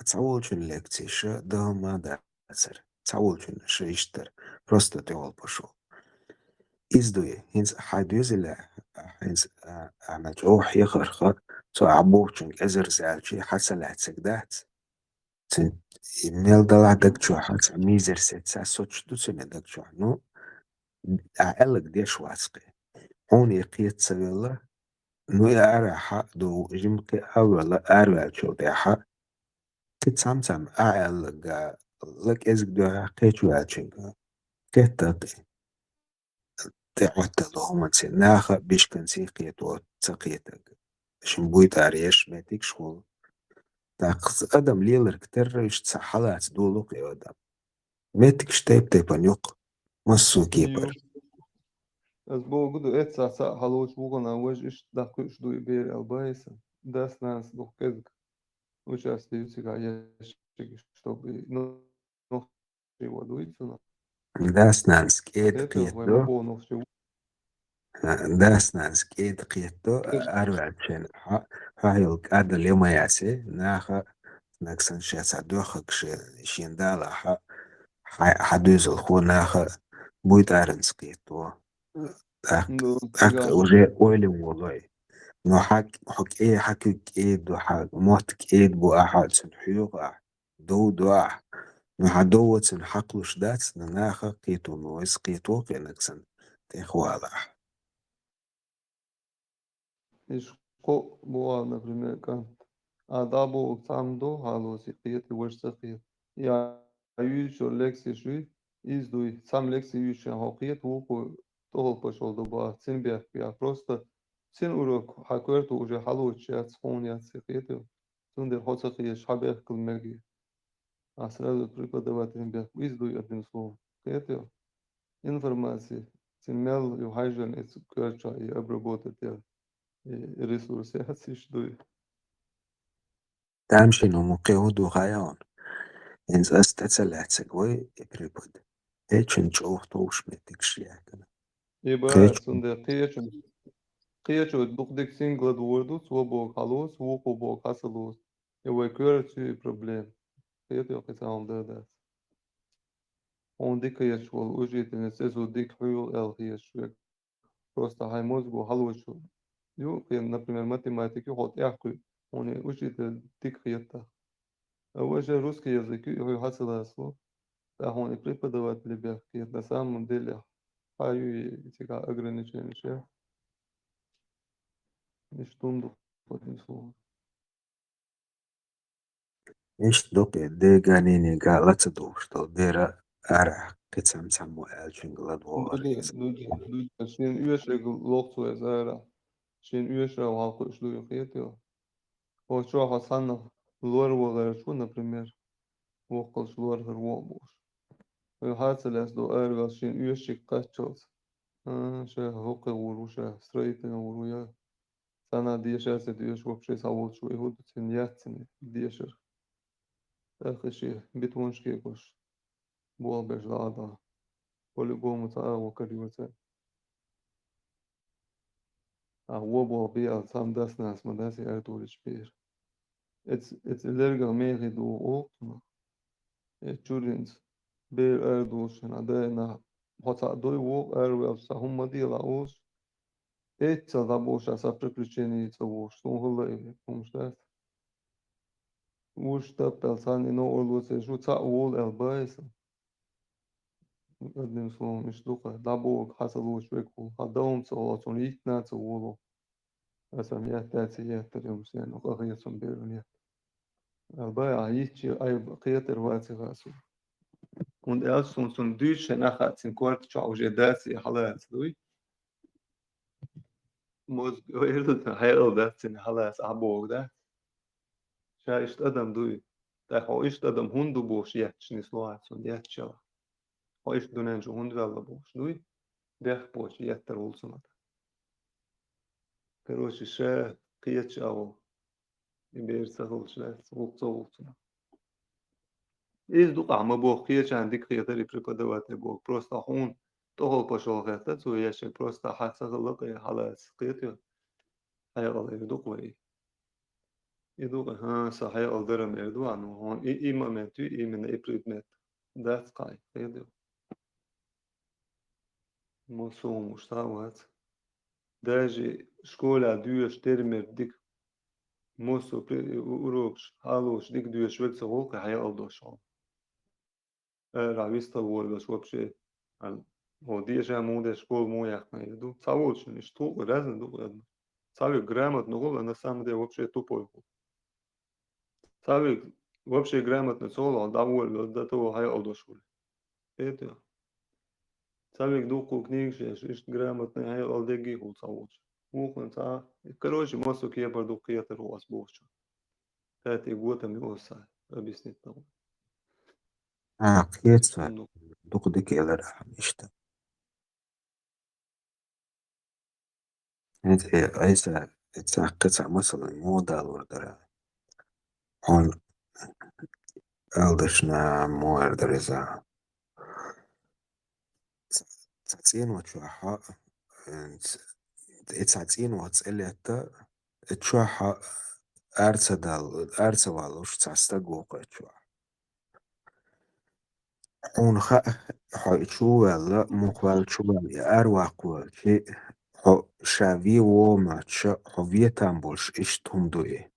цаул чун лекции ш дома да цер цаул чун шиштер просто ты ол пошел. izduy hins hadüzile hins amajoh yakhar so abuchun ezer zalchi hasalat segdat tin imel dala dakchu has mizer set sa sochtu sene dakchu no aelak deshwatsqi hon yaqit sagala no yara ha do jimke awala arwa chodeha titsamtsam aelaga lak ezgda qechwachinga ketat تعتل هما تسناخ بيش كنسيقية وتسقيتك شنبويت عريش ماتيك شغل تاقص أدم ليلر كتر يش تسحلات دولوك يا أدم ماتيك شتايب تيبان يوق مصو كيبر Es bogu du etsa sa halos vugana wej ish da kush du iber albaisa. Das nas du kezg. Участие юсика ящики, чтобы ну его дуицуна. داس نانس كيد Это в قيتو мобону все. داس نانس كيد قيتو أروع تشين هايل قادة اليوم ياسي ناخا نكسن شاسع دوخك شين دالا حدوز الخو ناخا بويت أرنس قيتو Ну, أك сега وجه أولي والله نو حك إيه حكيك إيه دو حك موتك إيه بو أحد سنحيوك دو نو حدوت سن حقلوش دات ناخا قيتو نويس قيتو كأنك سن تيخوالا ишко боа, например, kan adabo samdo halos iqiyat washsaqiyat. Я еще лекции шуй, издуй, сам лекции еще хокият, вуку того пошел до ба, цинбях, я просто цин урок хакверту уже халуч, я цхон я цикият, цундер хоцақия шабех кылмеги. А сразу преподавателем бях, издуй одним словом. Кият, информации, цинмел, юхайжен, это кверча и обработать ресурсы, отсюда. تامشي نو مقيود وغايون إنز أستتسلعت سقوي إبريبود هيتشن شوخ توش ميتكش ياكنا Ибо هيتش цунде қиячу духдек синглад ворду, свобо халус, вуку бо хасалус. Его кверчу проблем. Қиячу қисаун дадас. Он дикаяч вол ужитен сезу дик хуйл эл хияшу. Просто хай мозгу халушу. Ю, например, математики хот яхку. Он ужитен дик хията. А уже русский язык, его хасаласу. Да он и преподаватель бяхки. На самом деле, хаю и тика ограничения. Nicht dumm, одним словом. إيش دوقي دي قانيني قالت دوش تو ديرا أرح كتسام سامو ألشن غلاد وغريز Люди, sin üyeshe loktu ezara. Sin üyeshe halkı işliyor kıyetiyor. O şu hasanla lor volar şu, например, vokal lor her vokboş. Ve hatseles do ergas sin üyeshe kaços. Şey hokke vuru şey straighten vuru ya. Sana diye şey diyor şu вообще savol şu ehud sin yatsın diyeşer. Такши битвоншки кош. Бол бежлада. По-любому та вокаливаться. А вобо бия сам дасна смадаси артурич пир. It's lerga meri do okna. Churins bir erdus na dena hota doi wok erwel sa humma di la os. Etsa da bosha sa приключений ца вос. Сон хла и помштас. Уж та пелсани но орлуце жуца вол элбайса. Одним словом, штука. Да бог хасалу швеку. Хадом цо он икна цо воло. Асам я таци я тарем сен. Охая сам берун. Albei aici ai qieter wazi gasu. Und erst so ein Deutscher nachher zum Kort schau je das ja halas lui. Moz goyert da hayal das in halas abog da. Sha ist adam lui. Da ho ist adam hundu bosh jetzt nicht loat und jetzt schau. Ho ist dunen jo hund valla bosh lui. Der bosh yetter olsun. Короче, ша qiet schau. In der sahol schla olsun. Из дука мы бог киечан дик киетери преподаватель бог просто он того пошел это то я ще просто хацаглык и халас киетю hayal eduk ve eduk ha sa hayal derim erdu anu on imametü imene ipritmet that's kai kiyetü موسوم وشتاوات داجي شكولا دوش ترمر ديك موسو وروكش هالوش ديك دوش وقت غوك حيا ألدوشون رعويستا ورغش وبشي هو دي جامودة شكول مو يحنا يدو تصاولش نشتو رازن دو غدنا تصاوي грамотно نقول на самом деле вообще тупой تصاوي вообще грамотно соло довольно до того حيا ألدوشول это تصاوي دوكو книгшеш إيش грамотно حيا ألدегي هو تصاولش ممكن تا короче موسو كيه برضو قياتر هو أسبوش تاتي قوتا ميوسا объяснить там قيتسا صندوق دوك ديك إلى رحم إشتا انت عيسى قطع مثلا مودا وردرا هون ألدشنا موردرزا تسعين وتشوحا تسعين وتسأليتا تشوحا أرسا والوش تسعستا قوقا تشوحا هون حو تشوال مقوال تشوال أرواق شيء حو شافي وماتش حو فيتامبولش إشتهم دوئي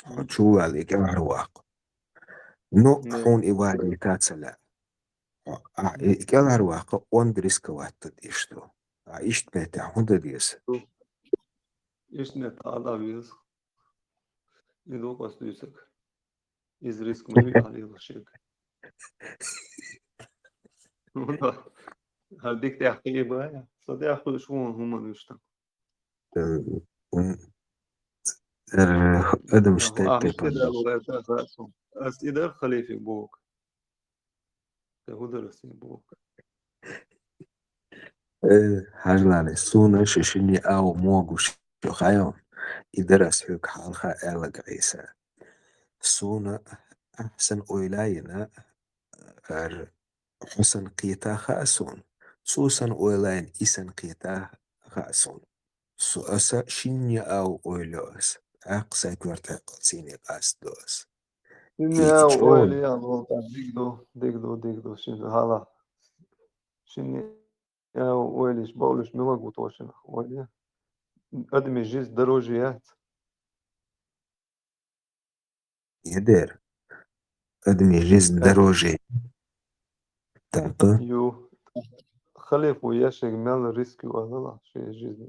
حو تشوال إيك أرواق نو ne حون إيوالي تاتسلا إيك أرواق وندريسك واتد إشتو إشت ميتا هوندا ديس إيش نتعالى بيز يدوق أسدوسك iz risk مهم عليه الشيء هديك تحكي بقى صدق شو هم نشتغل أدم شتايب مش كده تيبان لغات أساسهم أس إدار خليفي بوك تهود رسمي بوك هجلاني سونا ششيني أو موغو شخايون إدرس هيك حالخا ألق عيسى سونا أحسن أويلاينا حسن قيتا خاسون سوسن أويلاين إسن قيتا خاسون سؤسا شيني أو أويلوس أقسى كورتا قلسيني قاسدوس إني كيتش أول أون يا الله ديك دو شنو هلا شنو أولش بقولش ملك وتوشنا أولي أدمي جيز دروجيات يدير أدمي جيز دروجي تاقا يو خليف وياشك مال ريسكي ولا لا شيء جيز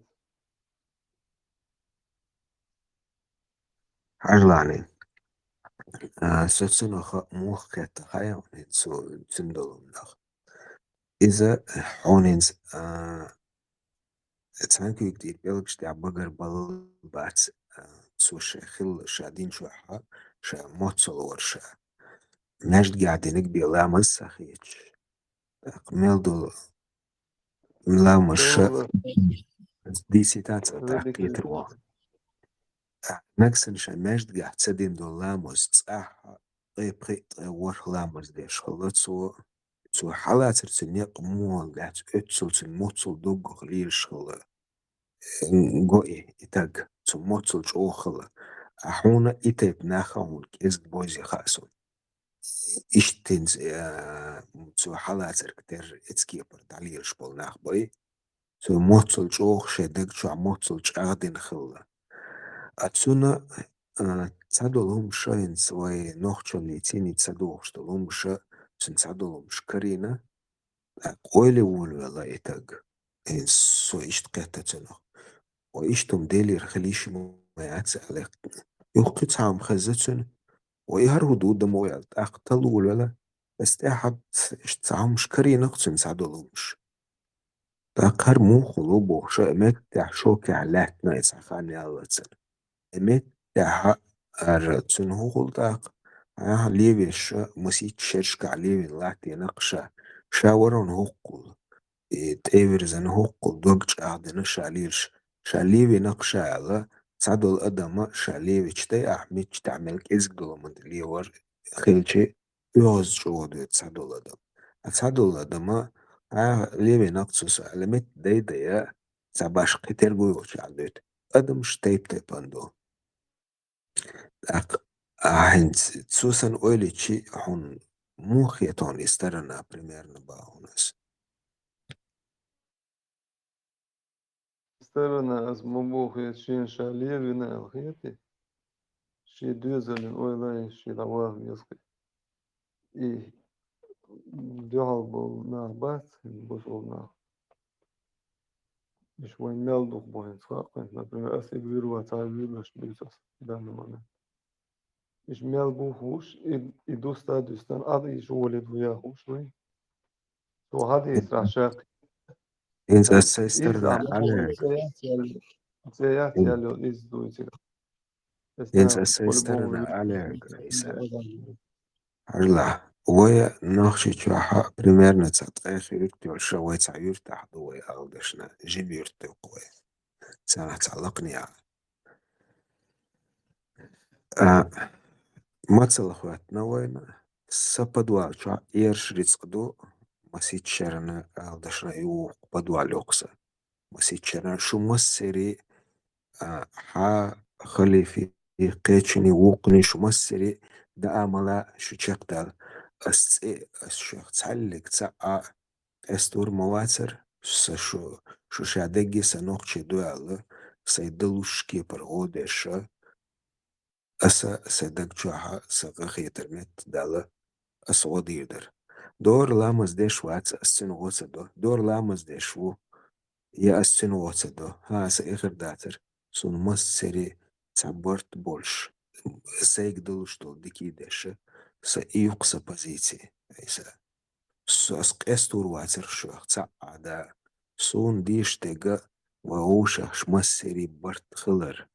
هجلاني سوتسنو موخيت خايون سو تندلم نخ إذا حونينز تسانكو كتير بيلكش تاع بقر بل بات سوش خل شادين شوحا شا موتسل ورشا نجد قاعدينك بيلا مسخيتش ميلدو ملا مشا دول دي سيتات رديك تعقيت روا نكسن شا مجد قاعد تسدين دو لاموس تصاحا قيب ور لاموس ديش خلط سو حالات رتنيق مو قاعد اتسل تنموتسل دوغو خليل شغل قوي إتاق تموتسل شوخل أحونا إتاق ناخون كيزد بوزي خاسون إشتنز سو حالات ركتر إتسكيبر تعليل شبول ناخ بوي سو موتسل شوخ شدق شو موتسل شاغدين خلا أتسونا تسادولهم شاين سوي نوخشو ليتيني تسادوخ شتولهم شا تسادولهم شكرينا قويلي ولو يلا إتاق سو إشتقيتا تنو وإشتم ديلي رخليش مياتس عليك يوقت عام خزتن ويهر هدود مويل أقتل ولا بس تاحد اشتعام مشكري نقصن سعدولومش تاقهر مو خلوبو شو امت تاح شوكي علات نايس عخاني اللتسن امت تاح ارتسن هو خلطاق ليبش مسيت شرشك عليبي لاتي نقشة شاورون هقل تايفرزن هقل دوغج اعدنا شاليلش شاليبي نقشة على سعدو الأدمة شاليبي تشتي أحمد تعمل كيزك دولمن ليور خيلشي يوز جودو تسعدو الأدم تسعدو الأدمة ليبي نقصوص علمت دايدايا سعباش قتل بيوش عدوت أدم شتيب تيباندو أق هنت سوسن أوليتشي هون مو خيطون استرنا بريمير نباهونس Sterna as momoche shin shalirina alhete. She düzelin oylay she lawah yazgı. I dihal bol na bat bos olna. مش وين ميلدوخ بوين صاقين например أسي بيروا تعبيرش بيساس دانما مش ميل بوخوش إدوستا دوستان أدي شغل وياهوش وين تو هذه إسرع شاق إنت يعني أسيستر إز أما على زيات يالو إز دو إسرع إنت إسنا كل أسيستر بوم على كريسة هلا ويا نخشي تشوحا بريمير نتسطقيخ يرتي والشوي تعير تحضو ويا أغدشنا جيب يرتي قوي سنة تعلقني ما تصلخواتنا وين سبدوا شو إيرش ريسقدو مسيت شرنا أغدشنا يو بدوا لوكسا مسيت شرنا شو مسري ح خليفي قيتشني وقني شو مسري دا أملا شو تشقدال الشيخ تعلق تسعى استور مواتر شو شادقي سنوخشي دوال سيدلوش كي برغودش سيدق جوها سغخي ترمت دالا أسوديردر دور لامز ديش واتس أستن غوصدو دور لامز ديشو يا أستن غوصدو ها سيخر داتر سون مسري تعبرت بولش سيك دلوش دول ديكي ديش سيقص بازيتي إيسا سأسق استور واتر شو تعادا سون ديش تيغا وغوشة شمسري برت خلر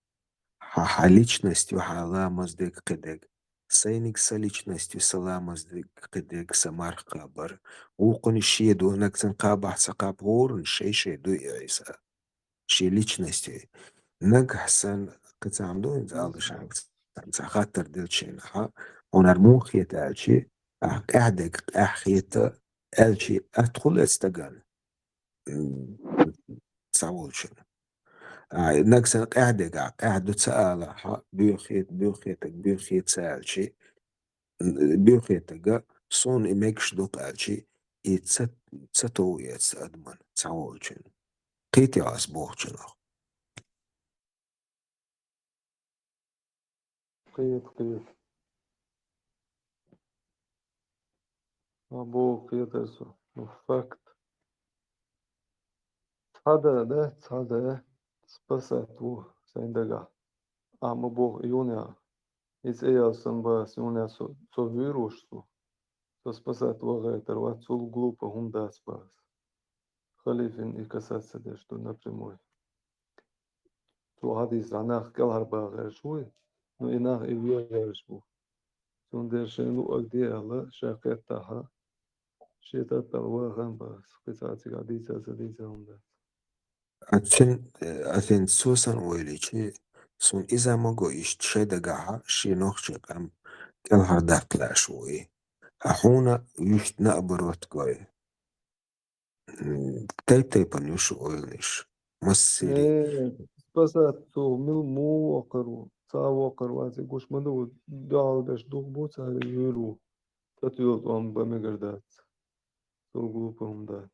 ха личностью халамаздык кыдык. Сайник са личностью саламаздык кыдык самар кабар. Укон шеду накцан кабах сакаб горн шейду яйса. Ши личностью. Наг хасан кацамду инз алдышак. خاطر دلشين ها هنر موخيت ألشي أعدك أحيت ألشي أدخل استقال سعولشن نقصن قاعدة تسأل بيوخيت سأل شيء بيوخيت صون إميكش دوق ألشي تساتو يتسأدمن تعولشن قيتي عصبوخشن قيت أبو قيت أسو فاكت هذا سبساتو سندقا أما بوخ يونيا إز إيا سنباس يونيا سو فيروشتو سو سبساتو غيتر واتسول глупо هунда спас خليفين и касаться дешту напрямую то хадис анах каларба гершуй но инах и виершбу сундершену агдиала шакетаха شيتا تلوغن بس قطعتي قديسة سديسة هوندا أثن سوسن ويليشي سون إذا ما قويش تشيدقاها شي نوخشي قام كالهر داكلا شوي أحونا يشت نأبروت قوي تايبان يوشو ويليش مسيري سبساتو مل مو وقرو تا وقر واتي قوش مدو دعال باش دوغ بوتا يورو تاتيوت وان بمقردات سو глупо هوندا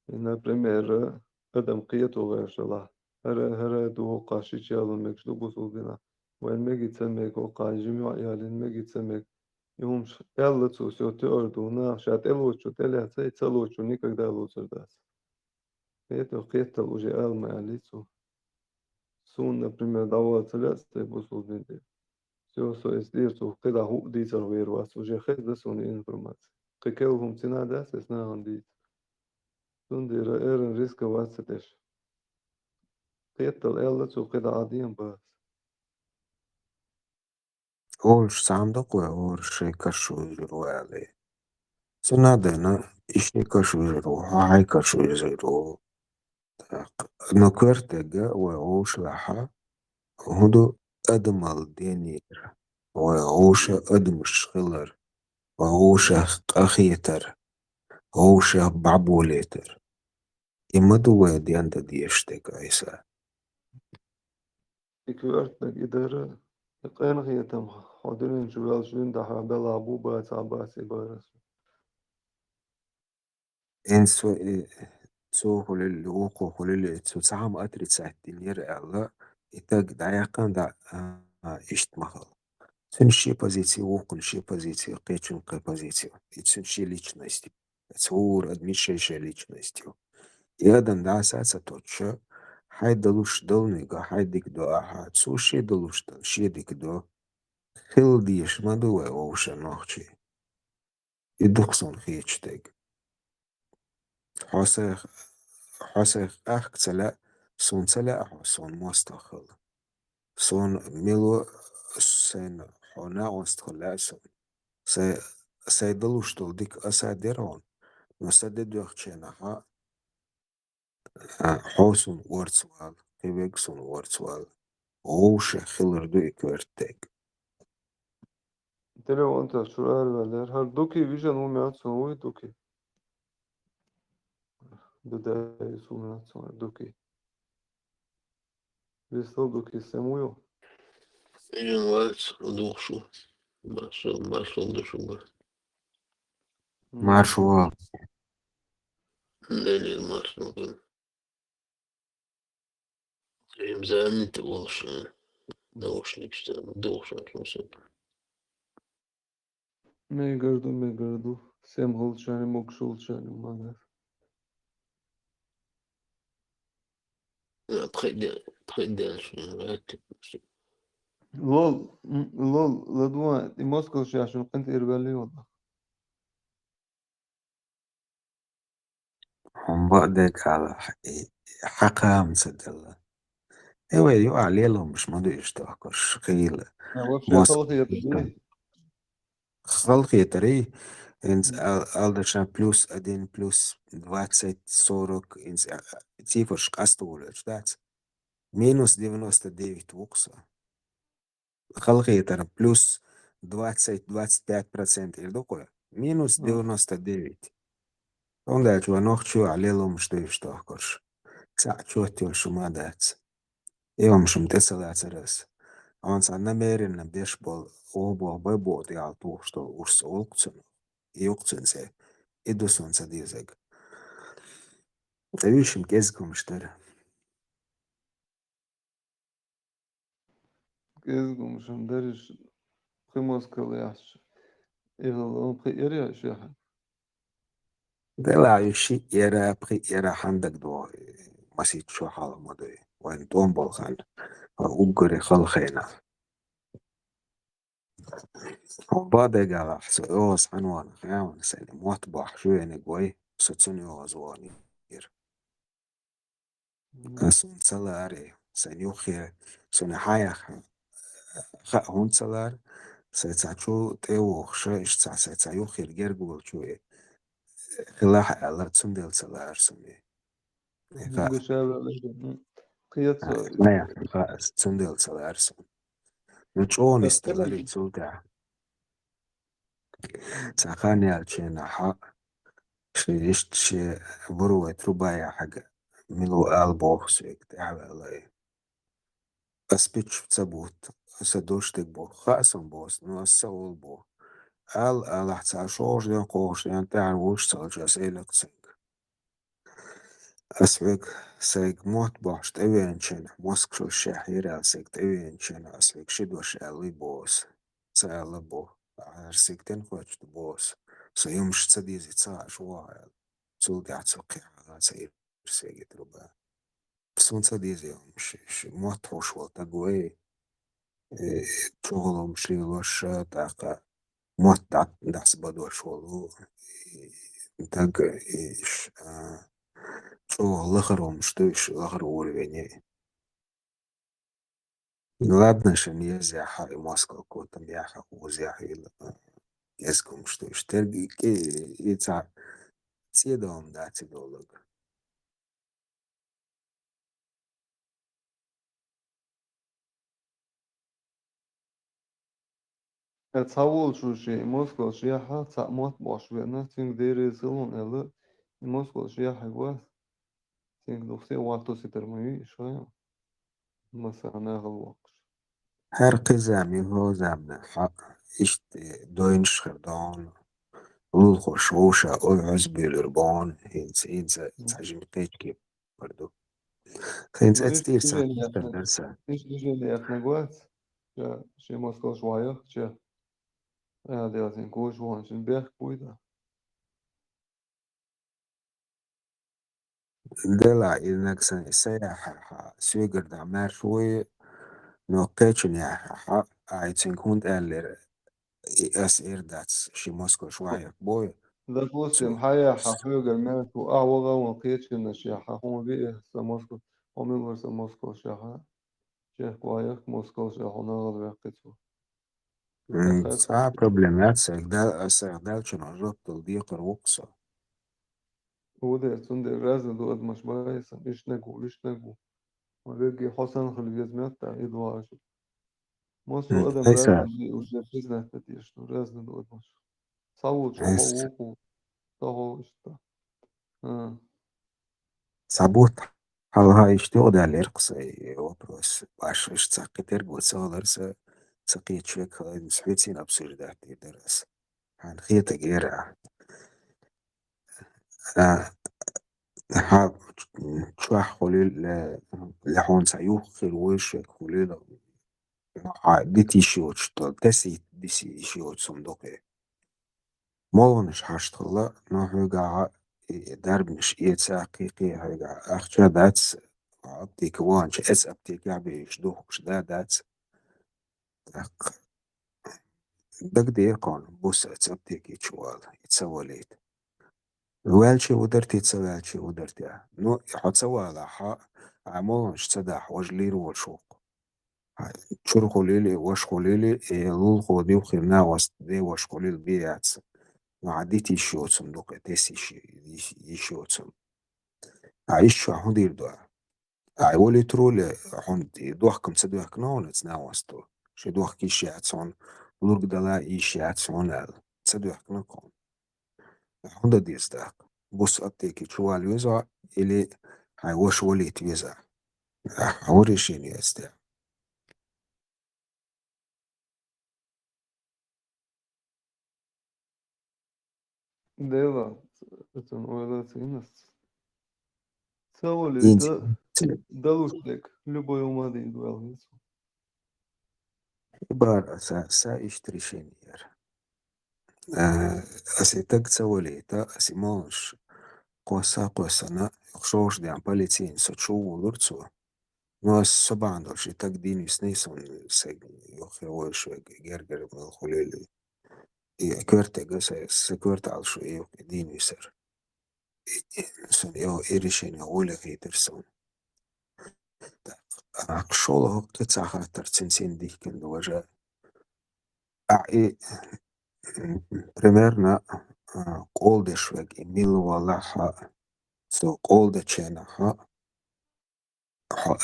إن بريمير قدم قيتو غير شلا هر دو قاشي تشالو ميكش دو بوسو بنا وين ميجي تسميك وقا جميع يالين ميجي تسميك يومش эллацу сё тёрду на шат элочу теляцей целочу никогда лучше даст. Это қиеттал уже алма алицу. Сун, например, давал целяц, ты бусул бенде. Все, что есть дирцу, когда хук дицар вервас, уже хез да сун информация. Какелхум цена даст, es нахан диц. Sundira erin riska vatsatish. Qiyattal эллацу когда адиям бас. أولش صندوق وأولش كشو جروالي سنادنا إشي كشو جرو هاي كشو جرو نكرتجا وأولش لها هدو أدمال دينير وأولش أدمش خلر وأولش أخيتر أولش بعبوليتر إمدو وادي أنت ديشتك عيسى Ikvertnek idare. Qen qiyatam xodirin juval shun da habela abu ba tabas ibaras. إنسو تسو خلل وقو خلل تسو سعام أتري تساعدين يرأى إتاق دعيقان دا إشت مخل. Сенши позиции окунши позиции, кечунка позиции. И сенши личности. Цур адмишейшей личностью. И адан да асаца точно. Хай далуш долнига, хай дик до аха. Цуши далуш дал, ши дик до. Хил диш мадуэ оуша нохчи. И духсон хичтег. حاسخ أخ تلا سون تلا أحو سون مستخل. سون ميلو سين حنا وستخلا سون. سيدلوشتل ديك أساديرون نسددوخشينها حوسون ورتسوال كيبيكسون ورتسوال غوشة خلردو إكورتك تلو أنت سؤال ولا هر دوكي فيجن وميات سوي دوكي بداية سوميات سوي دوكي بيستو دوكي سمويو Понимаете, душу. Масло душу. مارشوال Дали масло. Им занято лучше. Наушник что душу отлично. ميجردو سيم هولشاني موكشولشاني مانا Après d'âge, لول لدوا دي موسكو شي عشان كنت إربالي والله هم بقدك على حقها مسدلة ايوه يو عليهم مش مدو يشتاقش خيل вообще موسك خلقي يتبيه خلقي تري انز алдашан плюс 1 плюс 20 40 инз цифрш кастулы ждать минус 99 вукса خلقي ترى плюс 20-25% يردوكو минус 99 он дать ванох чу عليهم что يشتاقش ساعة شو تيو شو ما دات ايوه مش متسلة عرس он сана мерен بديش بول обо бебо ديال تو что урс олкцен يوقценсе идусонса дизег Зависим кезгом что ли كيزقو مش مدرش في موسكو يعش إغلو بخي إريا شاحن ده لا يشي يرى بخي يرى عندك دو مسيت شو حال مدوي وين توم بالخان وقري خلخينا وبعد قال سؤوس عنوان خيام سنة موتبح شو يعني قوي ستسوني وزواني سون سلاري سنيوخي سوني حايخ خا هون سلار سيتساتشو تيو خشيش سيتسايوخي الجرجول شوي خلاح على تسندل سلار سمي خا بشابة قيت مايا خا تسندل سلار سمي نشون استلاري أتكلم تسولتا ساخاني الشينا حق شيشت شي بروة ربايا حق ملو البوخ سيك تعب علي أسبيتش تسبوت أسدوش تكبو خاصم بوس نو أسول بو ال احتساشوش دين قوش دين تعرفوش تلجس إلك سنك أسبيك سيك موت بوش تأوينشن موسك شو الشحيرة سيك تأوينشن أسبيك شدوش ألي بوس سأل بو سيك تنخوش بوس سيومش تسديزي تساش واحد تلقى تسوقي على سير سيك تربا بسون تسديزي مش موت حوش والتقوي شغلهم شليلوش تاقا موت دعس بدوش والو تاق إيش شو لخرهم شتوش لخر وربيني ладно شن يزيح هاي موسكو كوتم ياحا وزيح يزكم شتوش ترقي كي يتسع تسيدهم داتي دولوغ تصول شو شي موسكو شياحة تسعمات باش بينا تين ديري سلون إلا موسكو شياحة واس تين دوسي واتو سترمي شوية مثلا ناغل وقت هر قزامي هو زامنا حق إشت دوينش خردون الخوش وشا أو عزبي الربان هينسا تعجم تيجي برضو هينسا ما إيش تستير ساعة تجيني إحنا درسا إيش تجيني إحنا جوات شي موسكو شوية شي هذا يازين كوش وان شن بيخ بويدا دلع إنك سياحة سويقر دعمار شوي نوكيتشن يا عايزين كنت قال اس اير داتس شي موسكو شوية بوي ده بوسي سو محيا حفوق المات وأعوغا وقيتش إن الشيحة هم بيه سموسكو هم يقول سموسكو شيحة شيخ كوايك موسكو شيحة نغض بيحكتو أخذ صعب بروبلمات سيغدال شنو تضيق الوقصة وده سند الرازل دو قد مش بايس إيش نجو وبيجي حسن خلي يزمت تعيد وعشو موسو قدم ليس رازل دي وشيفزنا تتيش رازل دو قد مش صوت شو ليس حقوقه طهو إشتا صابوت هاي اشتغل على الإرقص وبروس باش اشتاقي ترقو سولرس سقيت شوك سحيتين أبسردات درس عن خيطة غير حاب شوح خليل لحون سيوخ خلوش خليل ديتي شوت شتول تسي ديسي شوت صندوقي مولنش هاشتغل نوحوغا دربنش إيت ساقيقي هيغا أخشى داتس أبتيك وانش اس أبتيك يعبي شدوخش داتس دقدي قون بوس أبتيك يتشوال يتسواليت والشي ودرتي يتسوالشي ودرتي نو يحط سوالا عمولنش تداح وجلير والشوق شور خليلي وش خليلي لول خودي وخيرنا وست دي وش خليل بياتس وعديتي شوتسم دوكا تيسي يشوتسم عايش شو هندير دوا ولي ترول هندي دوحكم تسدوحك نونت ناوستو شي دوح كيش ياتسون لورك دلا إيش ياتسون تسدوحك نكون هندا ديستاك بوس أبتيكي شوال يوزع إلي هاي وش وليت يوزع هوري شيني يستا ديلا تن ولا تنس سوالي إنت دلوشلك любой ума да идуалницу. بار سا اشتري شينير أسي تك تسوليتا أسي موش قوسنا يخشوش دي عم باليتين ستشو ولورتسو ناس سبعان دولش تك دين يسنيسون سيج يخيوش جرجر من الخليل كورتا جسا سكورت على شو دين يسر سن إيريشين يقول في ترسون أقشوله تتساخر ترسنسين دي كن وجه أعي примерно колдешвег мил валаха so колде ченаха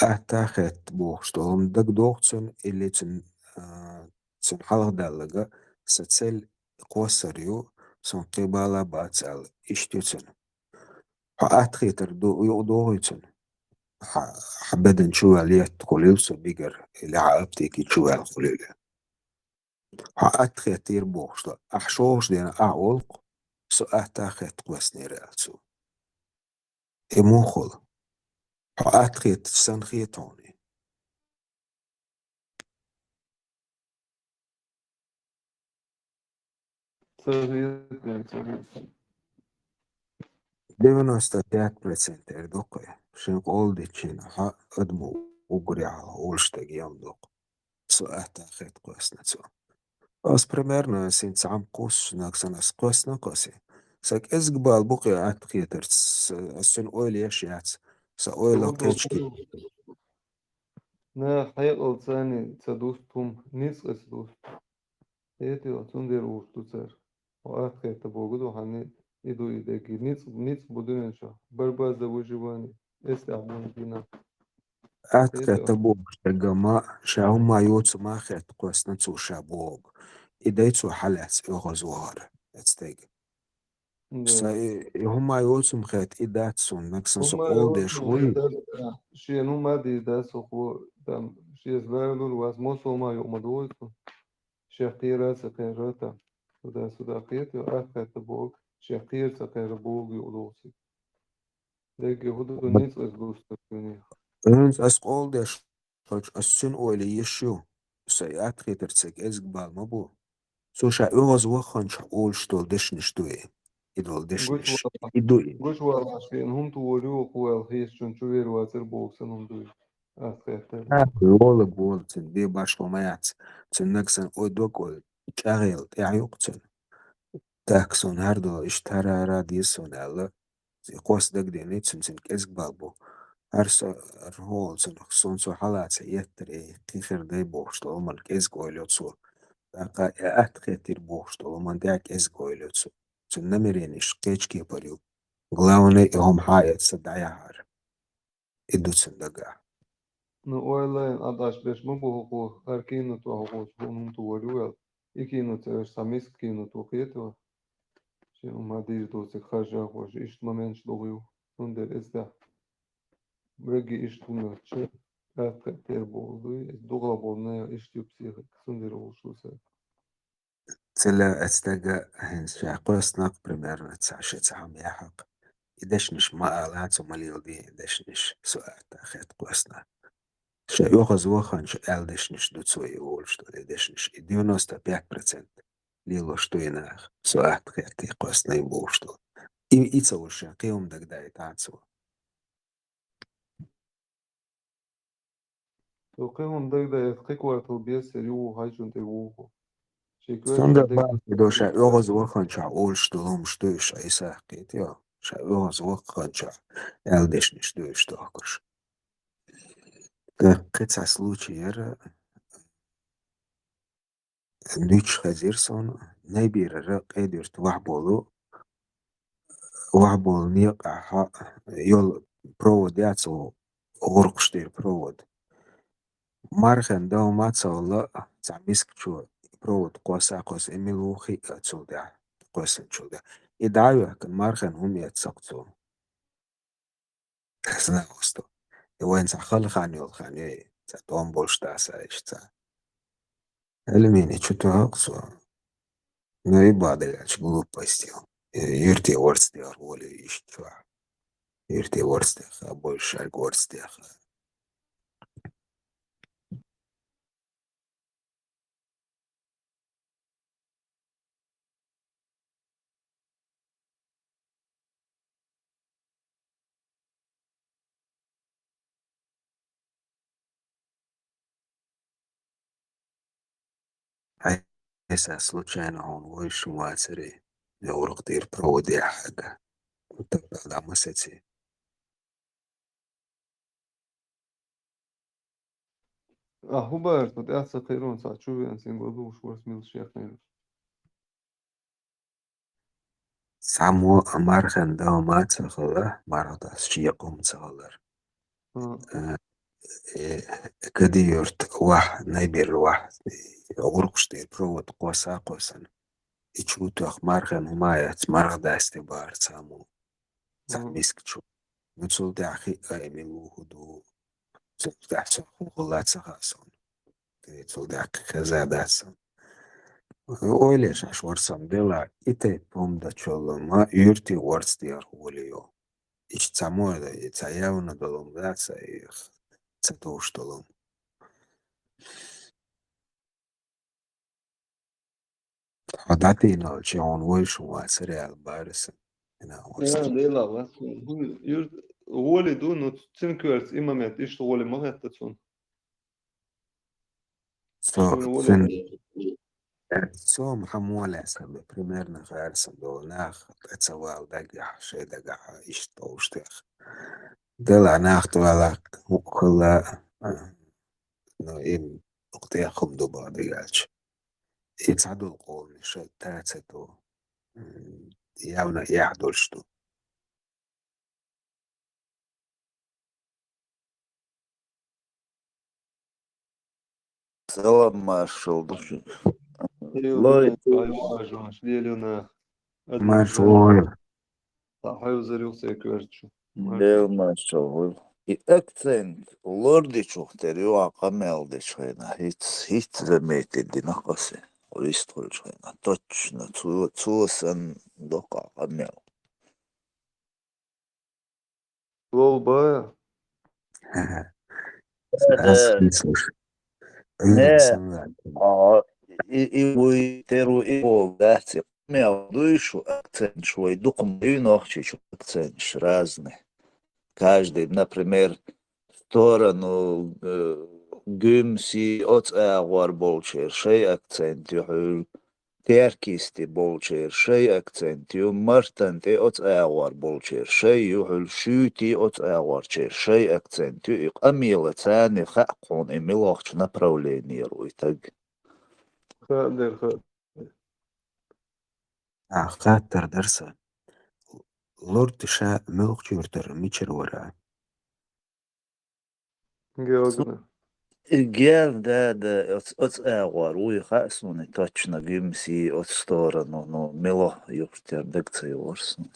أعتقد بوخشتهم دك دوغتسن اللي تن حلق دالغا ستسل قوسريو سن قبالة باتسال إشتوتن أعتقد دوغتن حبدن شو عليه تقوليل سو بيجر اللي عقبتك شو الخليل أعتقد تير بوخشتا أحشوش دينا أعولق سو أعتقد قوسني رأسو إموخل أعتقد سنخيطوني Совет, блядь, совет. 95% erdoqe شنق oldičina ödmu ugriala ulštegi jamdok so أعتقد قوسنا سو بس примерно سين عم قوس ناكسناس قوسنا قوسي سك إزقبال بقي أعتقد السن أويل يشيات سا أويل Doğru كيتشكي doğru. Ne hayal olsani dostum, nis es dost. Eti o tundir uçtuzer. O ahkete bogudu hani idu ideki nis budun enşa. Barbaz da vujivani. Este amon dina. Eti أعتقد o. تبوغ شجما شاهم ما يوتس ما خيت قوسنا تسو شابوغ إدايتسو حالات إغزوار أتستيق سا Da. هم يوتس مخيت إداتسو نكسنسو Huma أولد yolsu شوي eder. Şiye numa di da soku. Tam şiye zverlul was moso ma yo madoysu. Şehkira sekirata. سوداقيت أخذت بوك شقير سقير بوك يولوسي لكن هدو نيت أزلوستني Uns ascoltas, assun oli yeshu. Sayat khitartsek ezgbal mabu. So sha ugoz wakhan sha ol shtol deshnish tue. Idol قوش deshnish. والله Idui. قوش والله شين هم تولوا قوال خيس شون شوير واتر بوكسن هم دوي أخذت Lola boltsin be bashlo mayats. Tsinaksan odokol. Chagel ayuqtsin. Takson hardo ishtara radison alla. Qos dagdeni tsimtsin ezgbal bo. Arsa arholson sonso halatsa yetteri kikhir day boxto man ezgoylotsu. Daqa atqetir boxto man dak ezgoylotsu. Tsunamirenish qechki pariu. Главное, هم حائط صدعيها إدوتسن دقا. No oilain adash besh mabu huku arkinu tu huku hunum tu wariuel ikinu te samis kinu tu qietu shi madir tu se khaja hoş iş mamenş doğuyu under izda bregi iş tunu çe afka ter boldu doğla bolna iş tüpsi sunder olşusa Цела أستجا شاقوسناق примерно تسعشت عم يحق. إدشنش ما آلات ومليو دي إدشنش سؤال تاخد قوسنا. شا يوخز وخان شا ألدشنش دوتسوي يقول شتو إدشنش 95% ليلو شتو يناخ سؤال تاخد قوسنا يبوشتو. إيتسو الشاقيهم دك داي تعتسو. to qehun dagda yatqiqwa tu bies riu hajun te wuhu shi Sonda kwesh ba do sha yogoz wakhan sha ol shto lom shto sha isa qit yo. Sha yogoz wakhan sha ألدشنش دو شتو أكش. قطع случаер نيتش خزيرسون نيبير قيدرت وحبول نيقع يول برود ياتسو غرقشتير برود مارخن دو ماتسو تعميسك شو برود قوس إميلوخي تسودا قوسن شودا إدعايو هكن مارخن هم يتسقطو سنا وستو وين سخل خاني والخاني تتوان بولشتا إشتا Элемени что-то акцию. Ну и бадалять глупостью. Юрти ворстех воли еще. Юрти ворстех, а больше горстех. هسه случайно он вышел матери. Я урктир проводи حاجة. وتبقى مساتي. Huber tot erste Qirun sa chuvi an sin godu shwars mil shekhin Само Мархан да мацахала Марата шияком цалар. كده يرت واحد نيبير واحد غرقشتير провод قوسن. يشوتو أخمارخن همايات مرغ داستي بار سامو تعميسكتشو نتسول داخي أيمين وهدو تسول داخي غلات سخاسون تسول داخي خزاداسون وإليش أشوار سامدلا إتي بومدا تشولو ما يرتي ورستيار هوليو إيش تسامو دا يتساياونا دولوم داتسا إيخ تساتوش دولوم حداتي نالشيون ويشو واسري البارسن Ja, Leila, was du Role du nur Zinkers immer mehr dich Role macht dazu. Сом хамуля себе примерно версом до нах цавал дагах шей дагах иштоштех. Дела нах туала кула ну им نقطيهم دو بعض يالش يتعدوا القول شو تاتو ياونا يعدلشتو Salam marshal düşün. ما شوي Del marshal. I akcent lordi çuhteri o akamelde şöyle hiç demeydi dinakası. ويستخرج точно توسن دقة قميو Lol baya. هذا Слушай, не Самвел, и теру и дати قميو душу акцент швой дуком юнохчич акцент разный каждый например сторону гымси от агвар болчер шей акцент юхул Terkisti bolcher shay accentium martante ot awar bolcher shay yuhul shuti ot awar cher shay accentio и амила цани хакун эмилохч направление руйтаг. خادر. خاطر درسة لورد شا ملك يورتر ميشر ورا Geogna. Гел да от awar уй хасуни точно гимси от сторону но мило юртер декцей ворсун.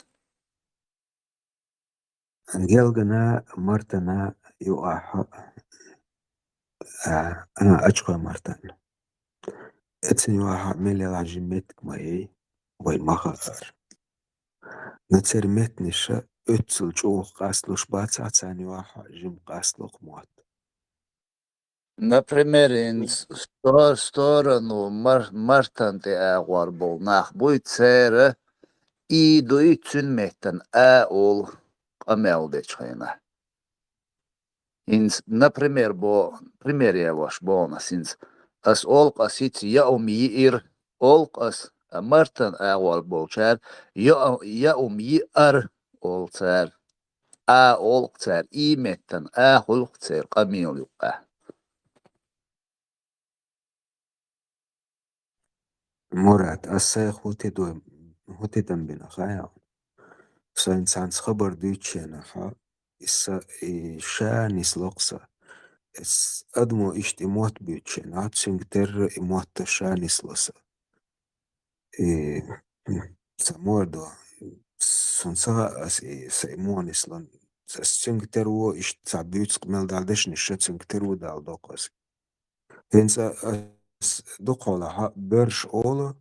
جيلجنا مرتنا يوحى أنا أشكو مرتنا اتسن يوحى ميلي العجمتك ماي وين ما خاطر نتسر متنشا اتسل جوخ قاسلوش باتسا تسان يوحى جيم قاسلوخ موت Например, in storoну martante awar bol nach buit sere I do üçün metten ol amelde chayna. Например, пример я ваш бонус инс as olq asit ya ir olq as martan awar bol char ya ir ol char olq char I metten hulq char qamil yuqa. مرات أسا خوتي دو خوتي دنبنا خايا سا إنسان خبر دويتشينا خا إسا شانيس لقصة إس أدمو إشت إموت بيتشينا عطسنج تر إموت شانيس لسا ساموردو سنسا أس سيمونيس لن سنج ترو إشت سابيوتسك ميل دالدش نشت سنج ترو دال دوقس هنسا دوقولا برش أولا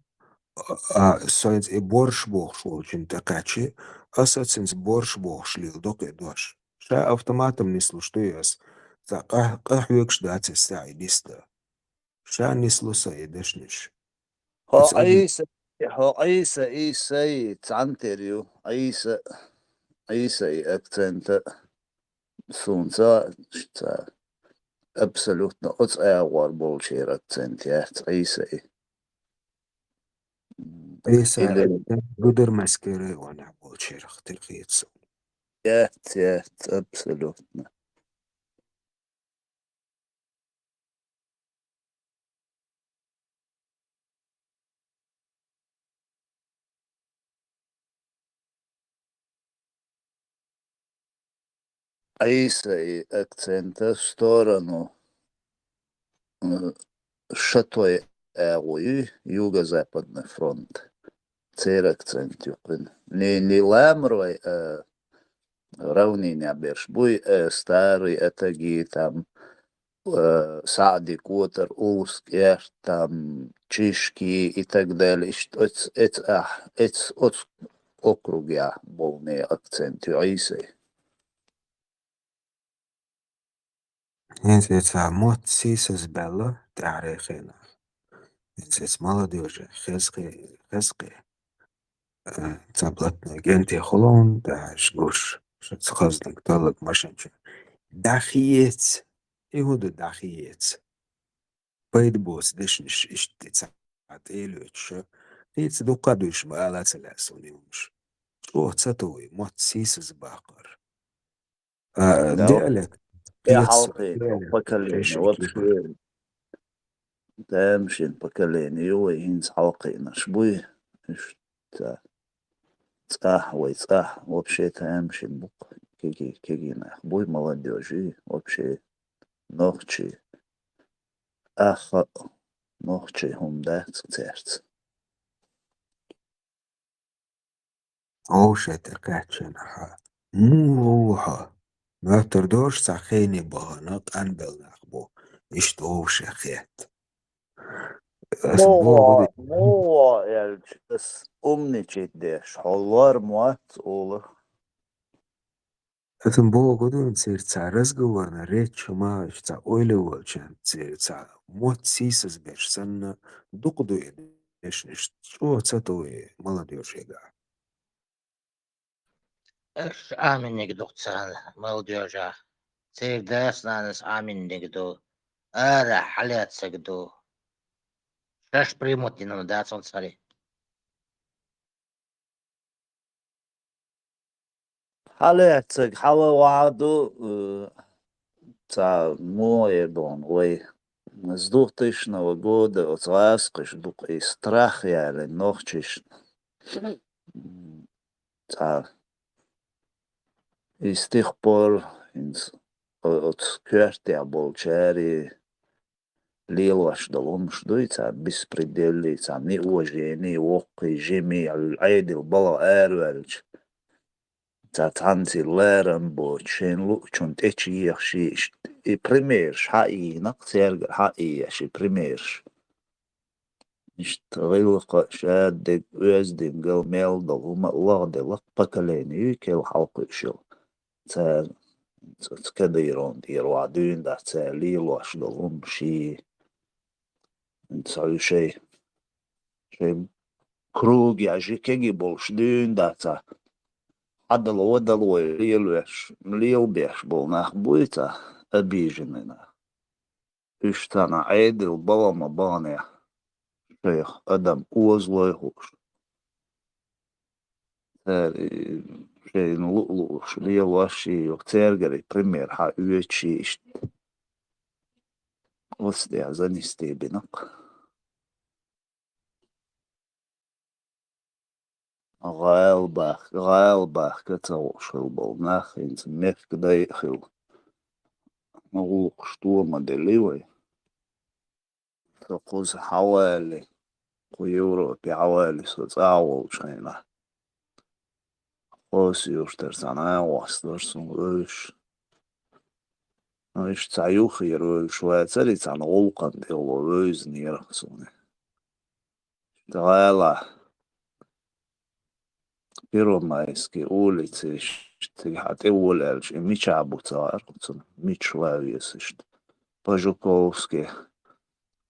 ساينس بورش بوخش ولچن تقاتشي أساسنس بورش بوخش ليل دوك إدواش شا أوتوماتم نسلو شتويس تا قحويكش داتس الساعي ديستا شا نسلو سايدشنش بس أدم هو عيسى تعنتريو عيسى أكتنت سونسا شتا absolutno od awar bolcher akcent jät عيسى إيسا قدر مسكري وانا بولشير اختلقيتسو jät absolutno عيسى акцент в сторону шатой ауи юго-западный фронт цер акцент юқин не ламрой равнение бершбуй старый этаги там Сади Котер, Улскер, там Чишки и так далее. Это от округа полный акцент عيسى. إنسا موت سيسس بلا تاريخنا إنسا молодежи خزقي تابلتنا جنتي خلون داش قوش شت خزنك طلق ماشنش داخيت يهود داخيت بيد بوس دشنش اشتت إيلوتش تيتس دو قدوش ما لا تلاسونيوش شو تساتوي موت سيسس باقر ديالك يا قيتس حلقي ديالك بكليني عيش وبشير تمشي بكليني وينز حلقينا شبوي صح вообще تمشي بق كيجي نخبوي молодежи вообще ночи ночи هم церц أوشة تركاتشنها موها ما تردوش ساخيني بغنق أنبل نخبو إشت أوشة خيت مو يعني بس أمني تشدش حوار موات أولا Этим богодун цирца разговорно речь маш ца ойлеволчан цирца мот сисас беш сан дукдуе эшниш что цатуе молодежь ега. Эх, аминник дукцан, молодежа. Цех даснанес аминник ду. Ара, халяцек ду. Шаш примутину дацон цари. حالاتك حوا وعدو تاع موية دون وي مزدوقتشنا وجود أتغاسقش دوق إستراخ يعني نوختش تاع استخبار إنس أتكرتي болчари ليلوش دلومش دوي تاع بسبريديلي تاع неуважение وقي جميع العيد البلا آرولج تاع تانتي لارن بوتشين لوكشون تيتشي يخشي بريميرش حقي نقتير حقي شي بريميرش اشتغل شاد ويزدين قل ميل دلوما الله دلق بكاليني كيل حلق شو تا تكديرون ديروا عدين دا تا ليلوش دلوم شي تسوي شي كروج يعجي كيجي بولش دين دا تا عدل ودل ليلوش مليل بيش بولناخ بويتا أبيجننا اشتانا عيد البلا مبانيا شيخ أدم أوزلي هوش شيء نلوش ليلوشي وكتيرجري بريمير ها يوتشي وصدي عزاني ستيبنق غالباخ كتوش البولناخ انت ميك دايخل نغوق شتوما دليوي تقوز حوالي يورو بحوالي 9 قوس يشترسانا واسترسون وش إيش تعيوخي يروي شوية تري تان غلقا ديالو ويز نيرخصوني تغالا بيرو مايسكي أولي تيش تيحات أول ألش ميش عبو تار ميش واويسشت باجوكوفسكي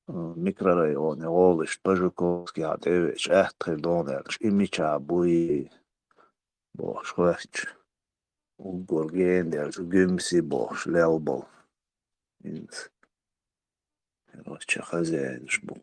ميكرورايوني غولش باجوكوفسكي هات إيش أحتخي دون ألش ميش عبوي boş veç. Gorgen der gümsi boş lelbol. Int. Rocha хозяин bu.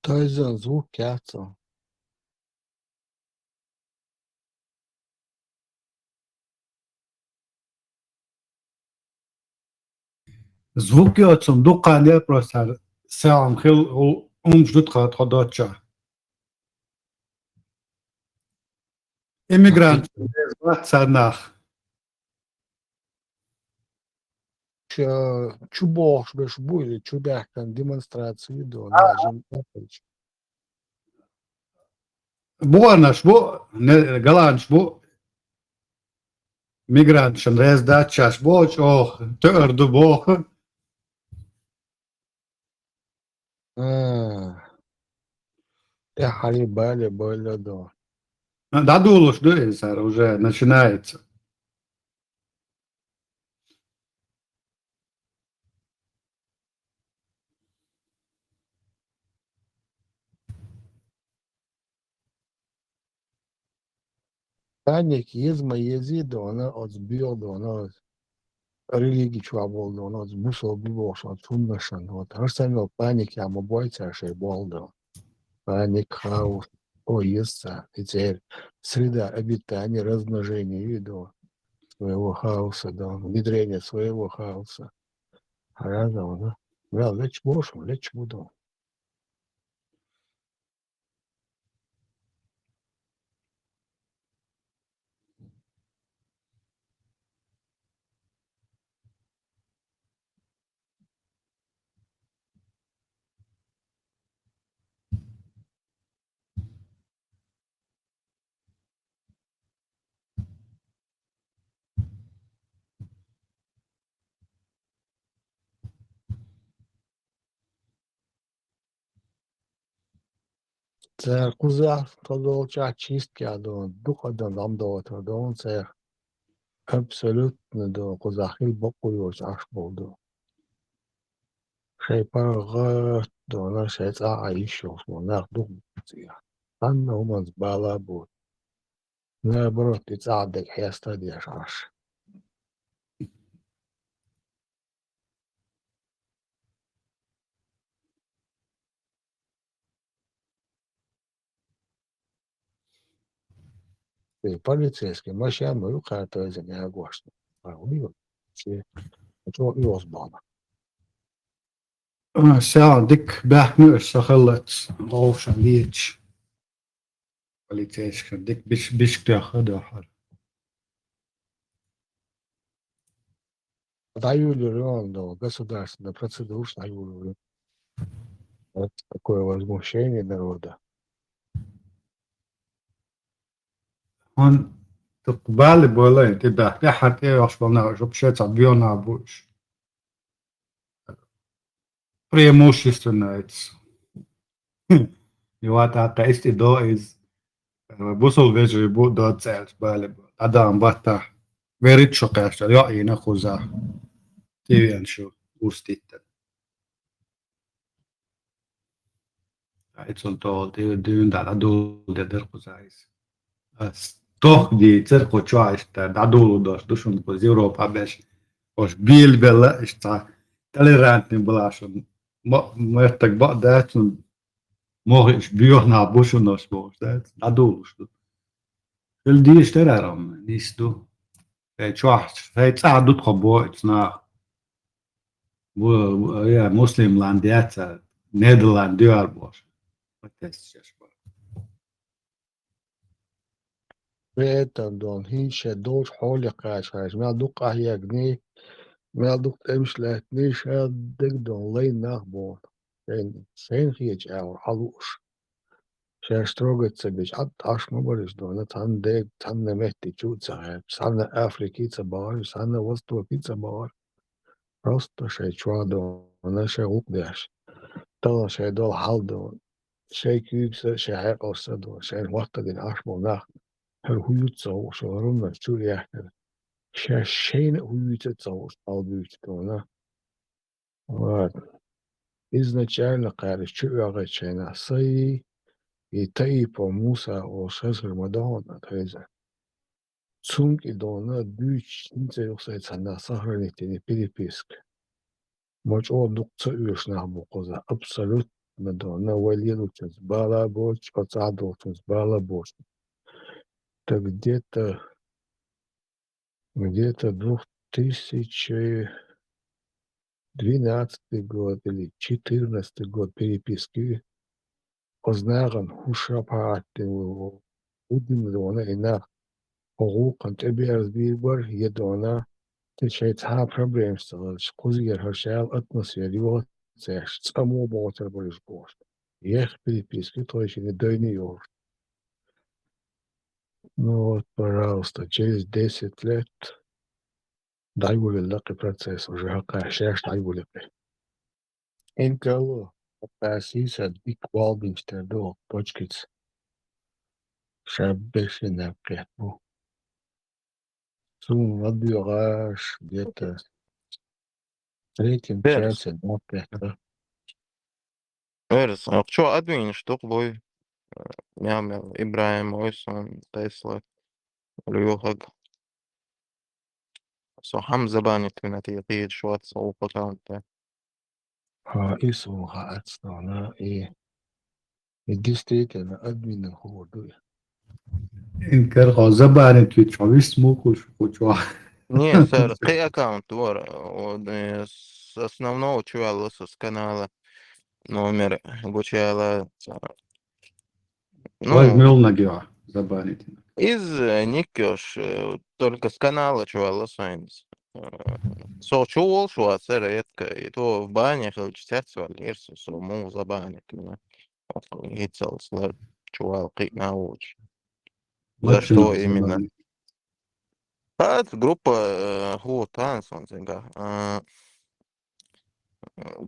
Тайзан звук кятса. Звуки отцом дукане просто сам хил ждут ходоча. Иммигрант царнах. Чубош беш буйли, чубяхтан демонстрации до нажим папыч. Buonas, galants, migrants, reiz dačas, tördu boh. Я халибали были до. Дадулуш, да, уже начинается. Паник езма езиdo, она отсбилdo, она религии чуаболdo, она отсбусал бивош, отсуннашан. Вот, арсенал паники, а мобойца шей болдо. Паник, хаос, поездца, и теперь среда обитания, размножения виду своего хаоса, да, внедрение своего хаоса. Разного, да. Да, лечь бошем, лечь буду. Цер кузах продолжа чистки адон, дух адон амдот адон цер абсолютно до кузахил бокуюш аш болду. Шей паргат дона шей ца аишо монах дух ция. Анна умаз бала бут. Наоборот, ты цадек хеста дешаш. Ты полицейский, машина рука то из не агошно. А у него все это и озбана. ساعة ديك بحنقش سخلت غوشة ليتش полицейская дик биш тяхада хар. Даю до государственной процедуры, даю вот такое возмущение народа. Он تقبل بولا انت بحكي حتى أصلا شو بشيت عبيونا بوش преимущественность. И вот это есть до из бусол вежи бу до цель бали адам бата верит что кажется я и на хуза тивен шо устит. Это то дюн да дул дер хузайс. Toch die cerco choaște da dulu dos dușun cu Europa beș os bilbela sta tolerant în blașun mă tak ba da tun morich bürna bușun os bos da dulu știu el die steraram nis du e choaște e ța du trobo na bu ja muslim landiața Nederland duar bos Beten dan hinsche dood holig krijg. Maar doe ik hier niet. Maar doe ik hem slecht niet. Dik dan alleen nachtboord. En zijn iets ouder alles. Zij stroget ze dus at as maar is dan het han dik han met die jutsa. Sanne Afrika iets bar. Sanne was toch iets bar. Просто zij chwado. En zij ook des. Dan zij dol haldo. Zij kuipse zij also dan. Zij wacht in asmal nacht. Hujutsa så rummet tror jag Shane hujutsa албютона. Вот. Изначально, кажется, чувствовала сай и тайпо муса о шеср мадона, то есть цунг и дона бюч нцелся на сохранительной переписке. Моч о дукца юшна букоза абсолютно дона валидучес бала боч отсадучес бала боч. Так где-то 2012 год или 2014 год переписки познаком хушапаатты удимдона ина حقوقا تبير بيبر يدونا تشيت ها проблем сталось кузгер хашал атмосфере вот сеш само ботер борис гош ех переписки то еще не дойни ёр. Ну вот, пожалуйста, через 10 лет дай лаки процесс уже хакашеш дай лаки. Инкало пасиса бик валбинстер до точкиц шабешина кэтбу. Сум отбираш где-то в третьем Берс. часе до пятого. Берс. Что админ, что бой? Мям, Ибраим, Ойсон, Тесла, Рюхаг. So Hamza بانت من تيقيد شوات صوفة كانت. Isum haatstana действительно админ ходу. Инкер غازبانه توی چاویس مو خوش خوچوا. Не, сэр, кей аккаунт, с основного чувала с канала номер обучала. Ой, Ну, мил нагиа забанить. из Никёш, только с канала чувала Сайнс. Со чувал, что это редко, и то в банях учтят свалирсы, со му забанит меня. Гицал слэр чувал кик науч. За что именно? Это группа Ху Тансон,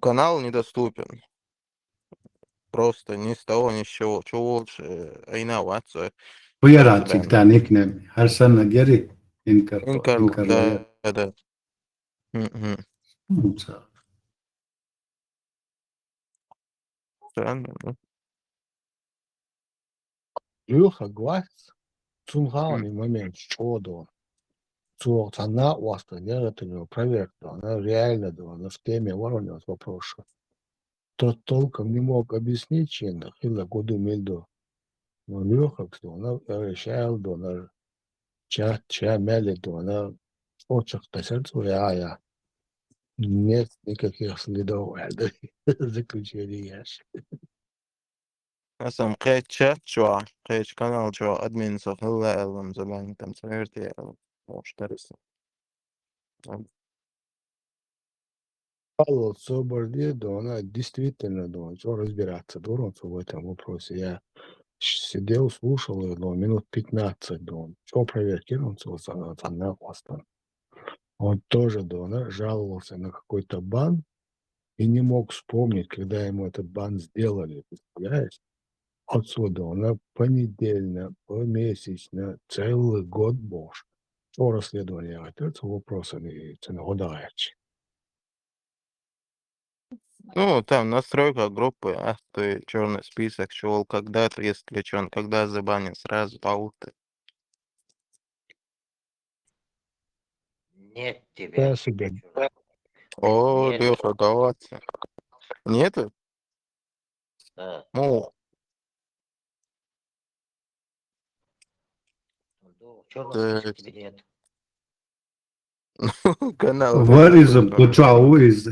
канал недоступен. просто ни с того ни с чего. Что лучше инновация. Vajara cik tā niknēm. Har sana geri Инкар, inkarlajat. да. Мгм. Странно, ну. Леха, глаз, цунганый момент, чудо. Цух, она у вас это проверка, она реально, да, она в теме воронилась вопроса. Тот толком не мог объяснить, чем хила году мельдо. Но Леха, кто она решал, да, она ча мели, да, она очень сердцу, я. Нет никаких следов заключения. Esam chat šo, kanālu šo admins of LLM زمان там совершили штарис. Павел Соборди, да, она действительно, да, что разбираться, дурак в этом вопросе. Я сидел, слушал его, да, минут 15, да, что проверкировался, она классно. Он тоже, да, она жаловался на какой-то бан и не мог вспомнить, когда ему этот бан сделали, представляешь? Отсюда она понедельно, помесячно, целый год бож. Что расследование ведется вопросами ценоудач. Ну, там настройка группы, ты черный список шел, когда ты исключен, когда забанен, сразу ауты. Нет тебя. Я себе. О, Нет. Леха, давайте. Нету? Да. Ну, В черном так, списке тебя нет. канал Варизм, закрыт. почау из.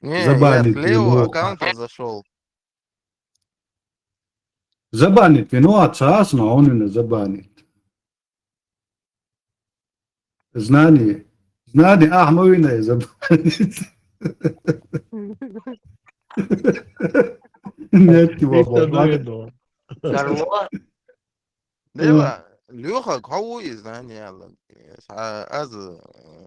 Не, я Забанит с левого вину. аккаунта зашел. Забанит вину отца, но он не забанит. Знание. Знание, Ахмавина забанит. Нет его, Это Карло, Дева, Леха, кого из знания, аз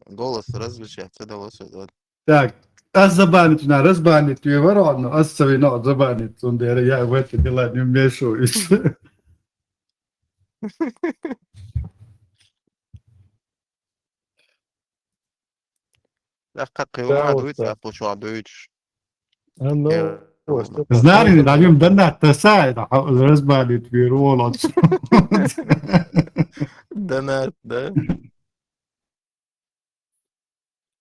голос различается, да, вот. Так, аз забанит, на разбанит, и ворон, аз совино забанит, он я в эти дела не вмешиваюсь. Да, как его Да, надо вот выйти, а так. получу отдуть. Ну, что Знали, да, им дана тасай, да, разбанит, и ворон. Донат, да?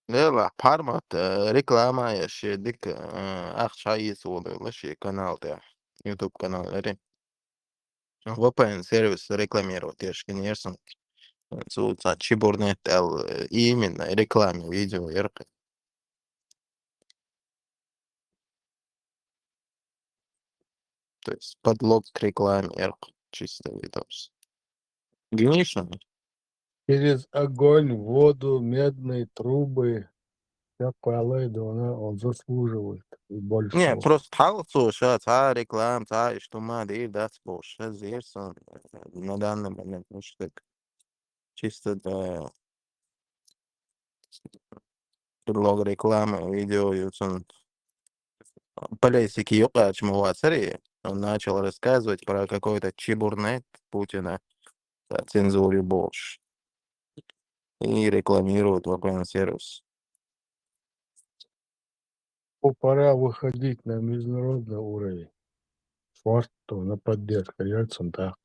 لا حرمت реклама я дик ақша соды ше канал да YouTube канал ре VPN сервис рекламировать я конечно соца чебурнет именно рекламе видео ярко то есть подлог к рекламе ярко чисто видос конечно через огонь, воду, медные трубы. Всякое лайда, он заслуживает и не большего. просто халцу сейчас реклам что надо да спош здесь на данный момент ну что чисто да предлог рекламы, видео, YouTube. Политики Юкач Муацари, он начал рассказывать про какой-то чебурнет Путина, о цензуре Бош, и рекламирует VPN сервис. Пора выходить на международный уровень. Что на поддержку Ельцин, так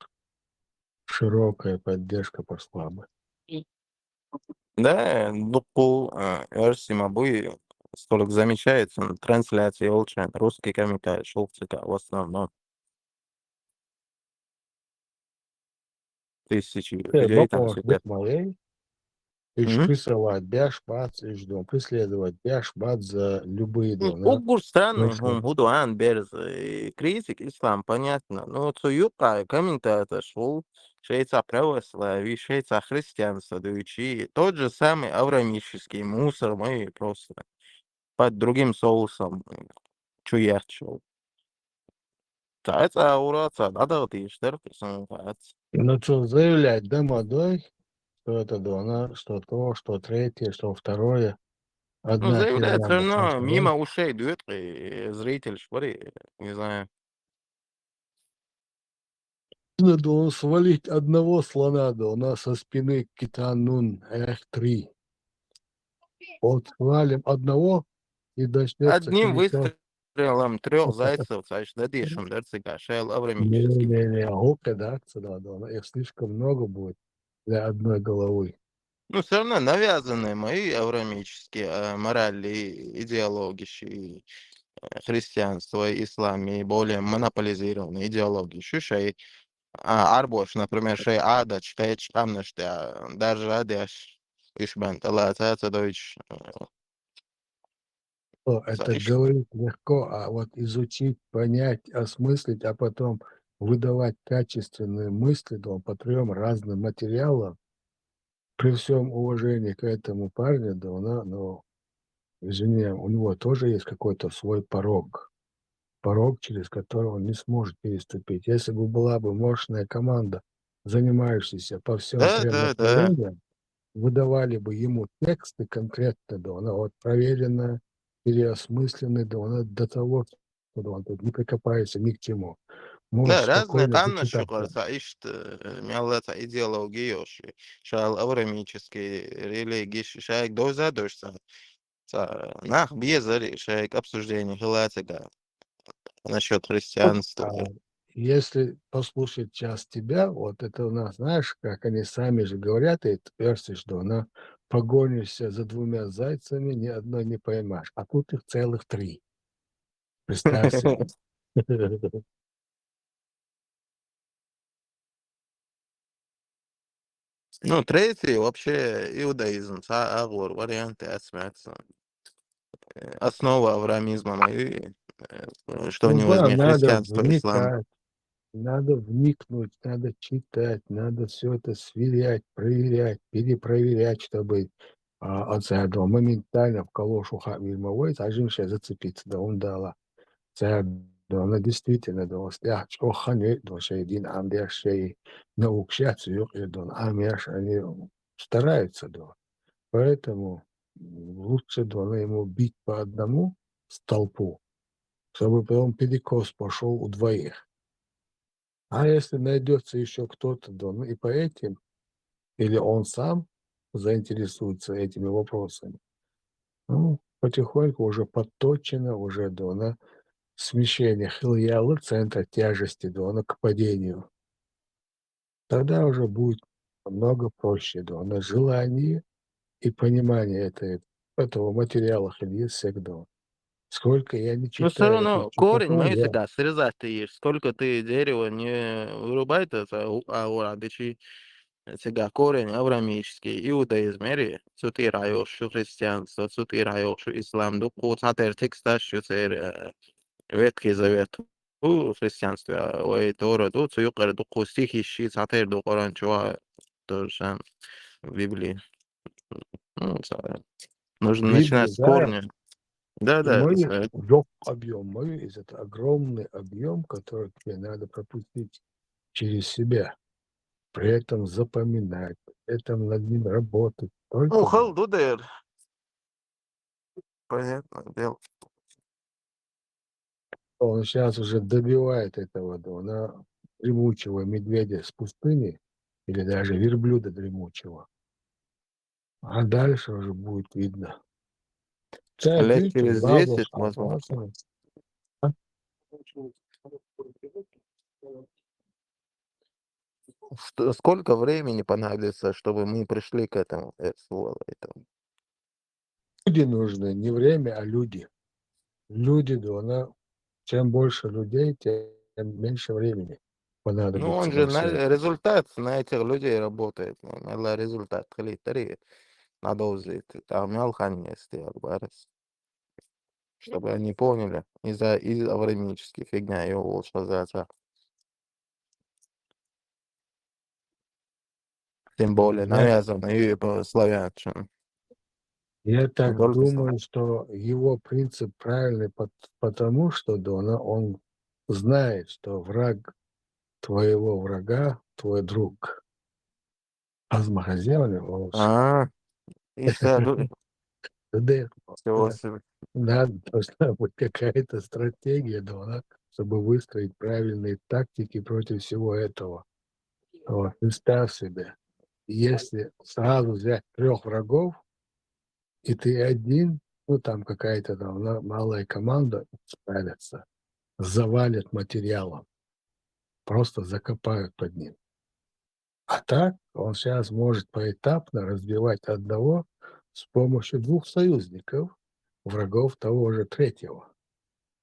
широкая поддержка пошла бы. Да, Дупу, Эрсима Буи, столько замечается, трансляции Олчан, русский комментарий, Шолцика в основном. Тысячи людей там Бапош сидят. быть моей, ищ прессовать, бяшбац, ищ дом, преследовать, бяшбац за любые дона. Угур страны, Гудуан, Берз, критик, ислам, понятно. Но Цуюка, комментатор, шел, шейца православие, шейца христианство, даючи. Тот же самый аврамический мусор, мы просто под другим соусом чуячил. Тайца аураца, надо вот и штыркаться. Ну что, заявлять, да, молодой, что это дона, что то, что третье, что второе. Ну, одна заявляет все пирамида равно пошла. мимо ушей дует, и зритель, смотри, не знаю. Надо он свалить одного слона, да у нас со спины Китанун, эх, 3. Вот свалим одного, и начнется Одним перестрелка. выстрелом 3 зайцев, значит, дадишь, дерцика, шел аврамический. Не-не-не, гука, да, да, их слишком много будет для одной головы. Ну, все равно навязанные мои аврамические морали, идеологии, христианство, ислам и более монополизированные идеологии. Шушай, арбош, например, шей ада, чкай чкамна, что даже адеш, ишбан, талата, дойч. Это говорить легко, а вот изучить, понять, осмыслить, а потом выдавать качественные мысли, да, по 3 разным материалам, при всем уважении к этому парню, да, ну, извини, у него тоже есть какой-то свой порог, через который он не сможет переступить. Если бы была бы мощная команда, занимающаяся по всем 3 Да. направлениям, выдавали бы ему тексты конкретно, да, она вот проверенная, переосмысленная, да, она до того, что он тут не прикопается ни к чему. Может Да, разные спокойно там зачитать. шукларса ишт мялата идеологии шал аврамические религии шайк доза дошса. Нах безари шайк обсуждение хилатига насчет христианства. Если послушать сейчас тебя, вот это у нас, знаешь, как они сами же говорят, и твердишь, что она погонишься за 2 зайцами, ни одной не поймаешь. А тут их целых 3. Представь себе. Ну, третий вообще иудаизм, агор, варианты осмятся. Основа авраамизма моей, что Ну не да, возьми, христианство, ислам. надо вникнуть, надо читать, надо все это сверять, проверять, перепроверять, чтобы оценивать моментально в калошу хавимовой, зажимшая зацепиться, да он дала. Да, она действительно, да, слях, что ханет, да, шейдин, амдер, шей, наукшат, да, амеш, они стараются, да. Поэтому лучше, да, ему бить по одному столпу, чтобы потом перекос пошел у 2. А если найдется еще кто-то, да, ну и по этим, или он сам заинтересуется этими вопросами, ну, потихоньку уже подточено, уже, да, на смещение хилиалы центра тяжести, да, на к падению. Тогда уже будет намного проще, да, на желание и понимание этого материала хилии всегда. Сколько я не Ну, все читаю эту равно корень чепуху, мы я всегда срезать ты ешь. Сколько ты дерева не вырубай, это урадичи сега корень аврамический, иудаизм, ери, цутираешь, что христианство, цутираешь, что ислам, дух, цатер текста, что Ветхий Завет. У христианстве, ой, Тора, тут цуюкар, дух, стихи, щи, цатер, дух, Коран, чува, то же самое в Библии. Ну, нужно Библию, начинать с да, корня. Да, и это мой своё. объем, мой есть это огромный объем, который тебе надо пропустить через себя, при этом запоминать, при этом над ним работать. Только Ну, халдудер. Понятное дело. он сейчас уже добивает этого, да, на дремучего медведя с пустыни или даже верблюда дремучего. А дальше уже будет видно. Царь, Лет видите, через лаву 10, возможно. хапасом. А? Сколько времени понадобится, чтобы мы пришли к этому слову? Люди нужны, не время, а люди. Люди, да, чем больше людей, тем меньше времени Ну, он понадобится же на все это. результат на этих людей работает. Это результат. Надо взять. Там мелханести, чтобы они поняли из-за аврамических фигня его лучше за. Тем более навязано и по славянщине. Я Не так только думаю, что его принцип правильный, потому что, да, он знает, что враг твоего врага твой друг. Азмахазевали волос. А, и Да, Всего себе. должна быть какая-то стратегия, да, чтобы выстроить правильные тактики против всего этого. Вот, представь себе, если сразу взять 3 врагов, и ты один, ну там какая-то там малая команда справится, завалит материалом, просто закопают под ним. А так он сейчас может поэтапно разбивать одного с помощью 2 союзников, врагов того же 3-го.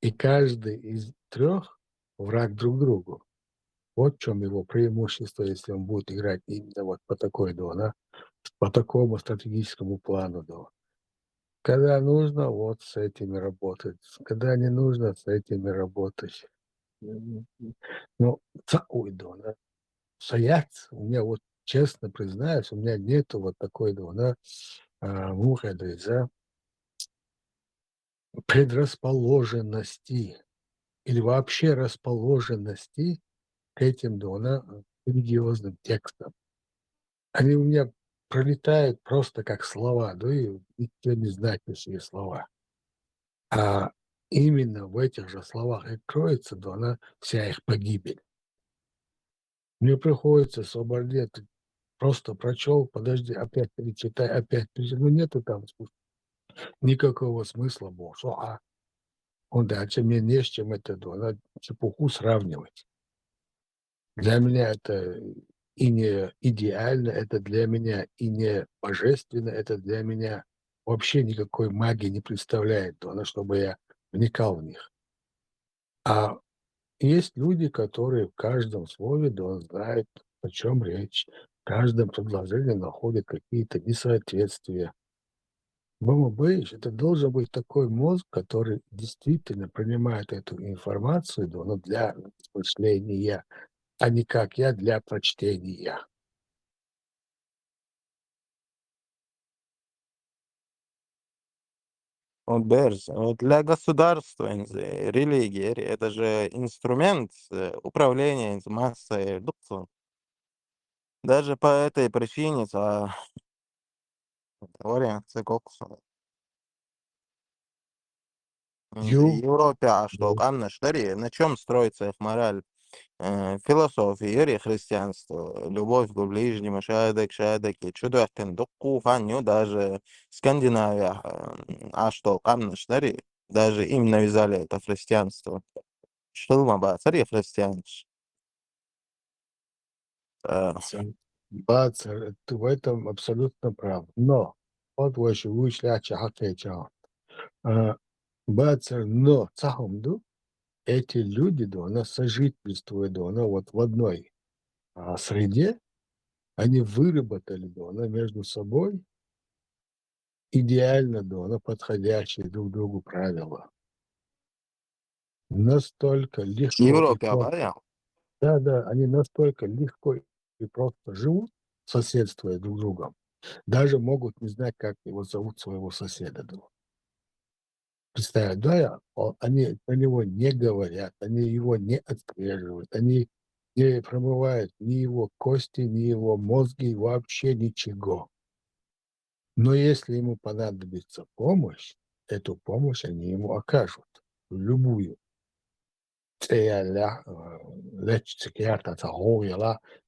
И каждый из 3 враг друг другу. Вот в чем его преимущество, если он будет играть именно вот по такой, да, по такому стратегическому плану, да. Когда нужно, вот с этими работать. Когда не нужно, с этими работать. Ну, да. Стоять, у меня вот, честно признаюсь, у меня нету вот такой, да, выхода из-за предрасположенности или вообще расположенности к этим, да, религиозным текстам. Они у меня пролетают просто как слова, да, и ничего не значащие слова. А именно в этих же словах и кроется, да, она, вся их погибель. Мне приходится субординировать. Просто прочел, подожди, опять перечитай, опять перечитай. Ну, нету там никакого смысла больше. Он дальше мне не с чем это, надо чепуху сравнивать. Для меня это и не идеально, это для меня и не божественно, это для меня вообще никакой магии не представляет, чтобы я вникал в них. А есть люди, которые в каждом слове, знают, о чем речь. В каждом предложении находят какие-то несоответствия. Бомбейш — это должен быть такой мозг, который действительно принимает эту информацию, но для размышления, а не как я для прочтения. Вот Берз, вот для государства религия — это же инструмент управления массой. Даже по этой причине теория цикокуса. В Европе, что Анна Штари, на чем строится их мораль? Философия или христианство, любовь к ближнему, шадок, чудо тендуку, фаню, даже Скандинавия, что Анна Штари, даже им навязали это христианство. Что мы цари христианш? Бацар, ты в этом абсолютно прав. Но, вот ваши вышляча хакеча. Бацар, но цахомду, эти люди, она сожительствуют, она вот в одной среде, они выработали, она между собой идеально, она подходящие друг другу правила. Настолько легко и Европе, просто. Да, они настолько легко и просто живут, соседствуя друг с другом. Даже могут не знать, как его зовут, своего соседа. Представь, они на него не говорят, они его не отслеживают, они не промывают ни его кости, ни его мозги, вообще ничего. Но если ему понадобится помощь, эту помощь они ему окажут, любую.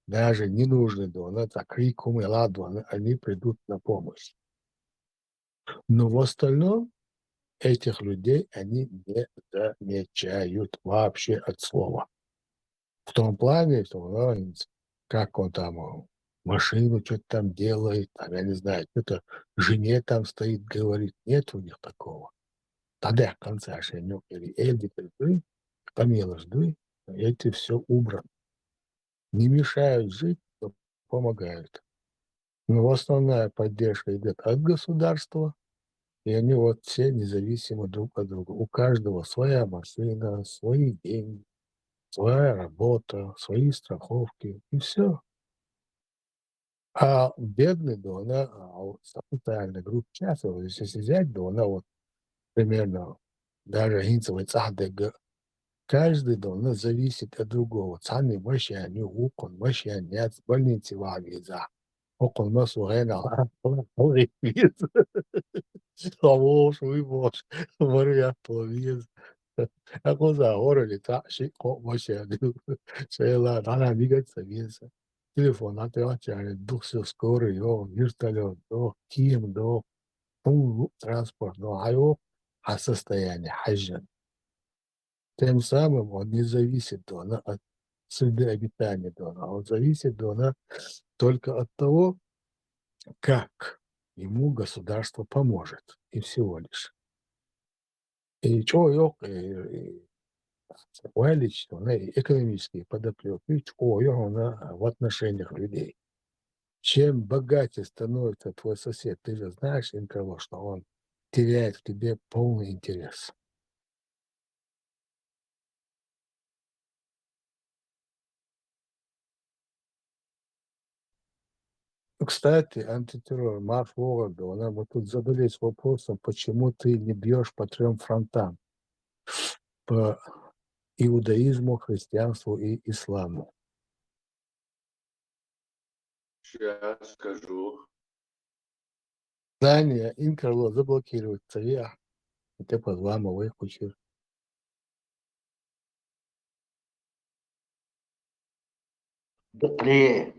Даже не нужно, они придут на помощь. Но в остальном этих людей они не замечают вообще от слова. В том плане, что как он там машину что-то там делает, там, я не знаю, что-то жене там стоит, говорит. Нет у них такого. Тогда в конце ошенек или жды, эти все убрано. Не мешают жить, но помогают. Но основная поддержка идет от государства, и они вот все независимы друг от друга. У каждого своя машина, свои деньги, своя работа, свои страховки, и все. А бедный, социальная группа часто, если взять, вот примерно даже гинцевый цахдега, каждый, зависит от другого. Цаны мощи, они укон, мощи, нет, больницы вагиза. okunması gene alıyız. Vamos, fuimos, Maria Tobias. A cosa ora le taxi ko moşe şeyler ana bigat seviyesi. Telefonat ya yani duksu skoru yo, virtual yo, kim do, bu transport do, hayo hassas da yani hajjan. Тем самым он не зависит она от среды обитания дона, он зависит дона только от того, как ему государство поможет, и всего лишь. И человек, лично, экономические подоплеки, в отношениях людей. Чем богаче становится твой сосед, ты же знаешь, Инкало, что он теряет в тебе полный интерес. Кстати, антитеррор, Марш Вологда, она вот тут задались вопросом, почему ты не бьешь по 3 фронтам, по иудаизму, христианству и исламу. Сейчас скажу. Здание Инкарло заблокировать царя, ты позламывай кучер. بقري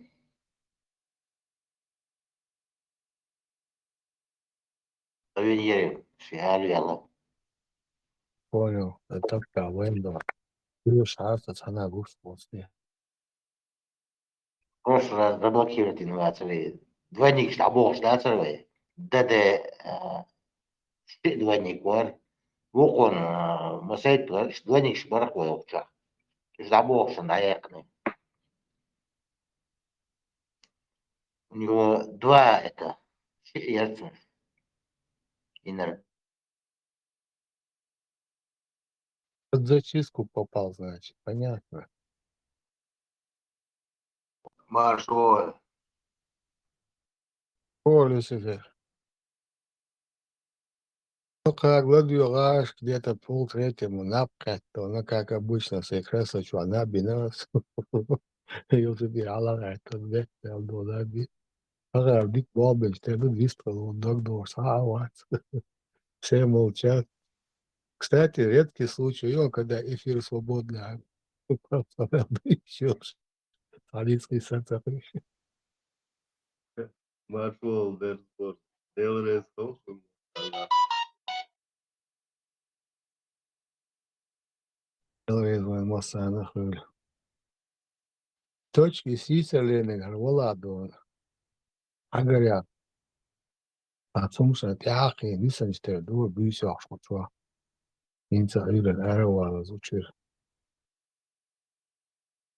وين شهال يلا Понял, это правильно. Ты шарта цена густ после. в прошлый раз заблокировать инновации. Двойник штабов, да, целый. ДД двойник вар. وقون مساعد двойник шбарах ويوقع. штабов наякны. У него 2 это яйца. Под зачистку попал, значит, понятно. Маршо. Люцифер. Ну, как гладиолаш где-то 2/3 напкать, то она, как обычно, секреса, что она бинас. Ее забирала, это бет, доллаби. Ага, биг боббель, ты выстрелил, догдор, сауат. Все молчат. Кстати, редкий случай, когда эфир свободный, еще Алицкий сенсор. Marshall, therefore, there is no Точки сисерленер, воладон. Агаря. Атсумша тяхи, нисанчтер, дур, бюсях, шматва. Инца ирен арвала зучир.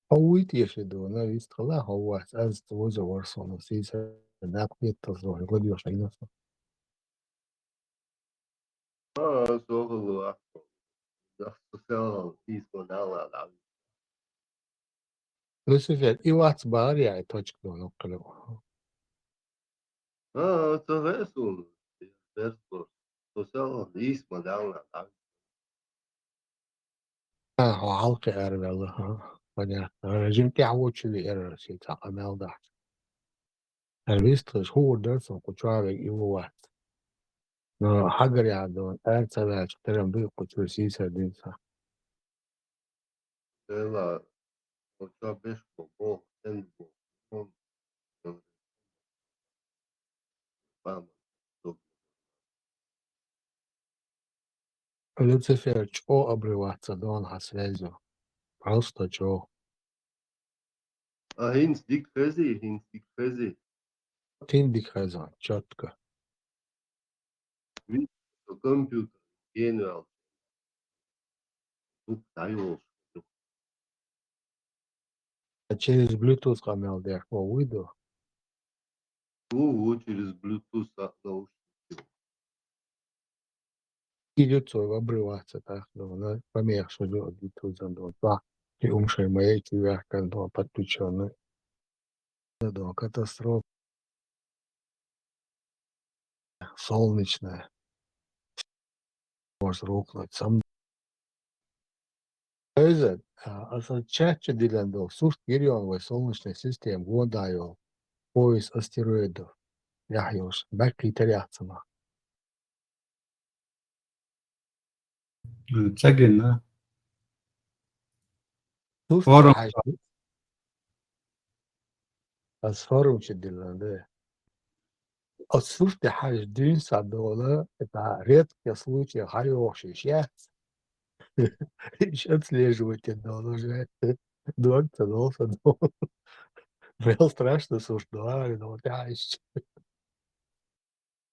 Хауит ешеду, на вистхала хауат, аз твоза варсона, сисер, напкет тазор, гладиош айнаса. شغل social peaceful now. Люцифер, и вац бария, точка, ну, клево. Это весело. Social peaceful now. Halka ervelde, понятно. Режим тягучили эрси, так амелдат. Вистриш худерсон, кучавик и вуат. Но хагарядон, эрцевеч, терем бы кучу сиса динса. Ela, o cabeça bom, sendo bom. Vamos. Люцифер, чё обрываться, дон хасвезю. Просто чё. Hints dick fuzzy. Тиндик хазан, чётко. Компьютер, генерал. Тут даю. А через Bluetooth камел дерхо выйду. Через Bluetooth наушники. Идет обрываться, так, ну, помех, что делать Bluetooth, дон, два. И умшей моей тебя, как дон, подключенный. Да, катастрофа. Солнечная. Может рухнуть. Сам. Чаще делен был. Суш Кирионовой солнечной системы. Водаю. пояс астероидов. Яхиуш, баки таряцама. تسجلنا شفت فورم حاجة أصفر مش الدلالة شفت حاجة دين صدولة بتاع ريت كسلوش هاي وحشيشات مش отслеживать الدولة جاي دوك تدول تدول Vēl страшно суждали, но вот عايش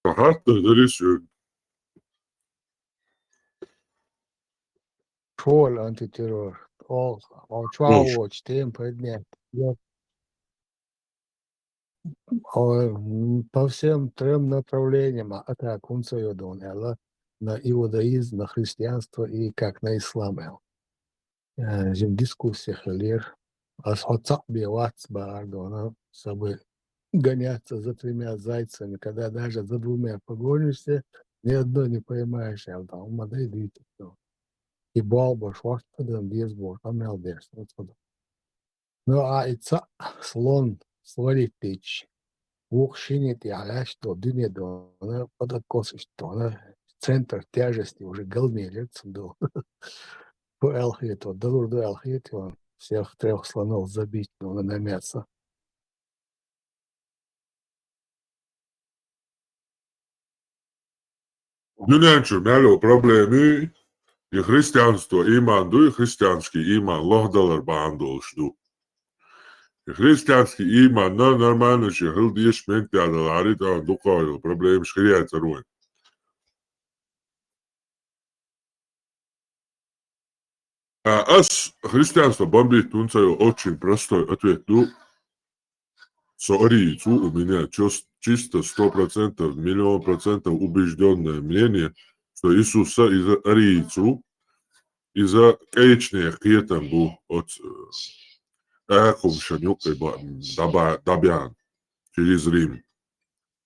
حتى دريش школ антитеррор. О, чего чтим предмет. По всем трем направлениям атак унцайодон на иудаизм, на христианство и как на ислам. Жим дискуссиях лир. Асхоцак бивац баардона, чтобы гоняться за тремя зайцами, когда даже за двумя погонишься, ни одно не поймаешь. Я там модели. И балбош, ваш подам безбор, амел дерс. Ну, а это слон, свалитич. Ухшинит и аляшто, дунедо, она подокосишь, то она центр тяжести уже галмелец был. По элхиту, до элхиту, он всех трех слонов забить, но на мясо. Дюнянчу, мяло проблемы, и христианство иман, и христианский иман, лохдалар бандолшду. И христианский иман, на нормально, что хилдиш ментиадал, арита, дукаю, проблемы шхиряется руин. Ас христианство бомбит тунцаю очень простой ответ. Ну, сорицу у меня чисто 100%, 1000000% убежденное мнение, что Иисуса из-за арийцу, из-за кейчных кетам был от Экумшанюк Дабян через Рим.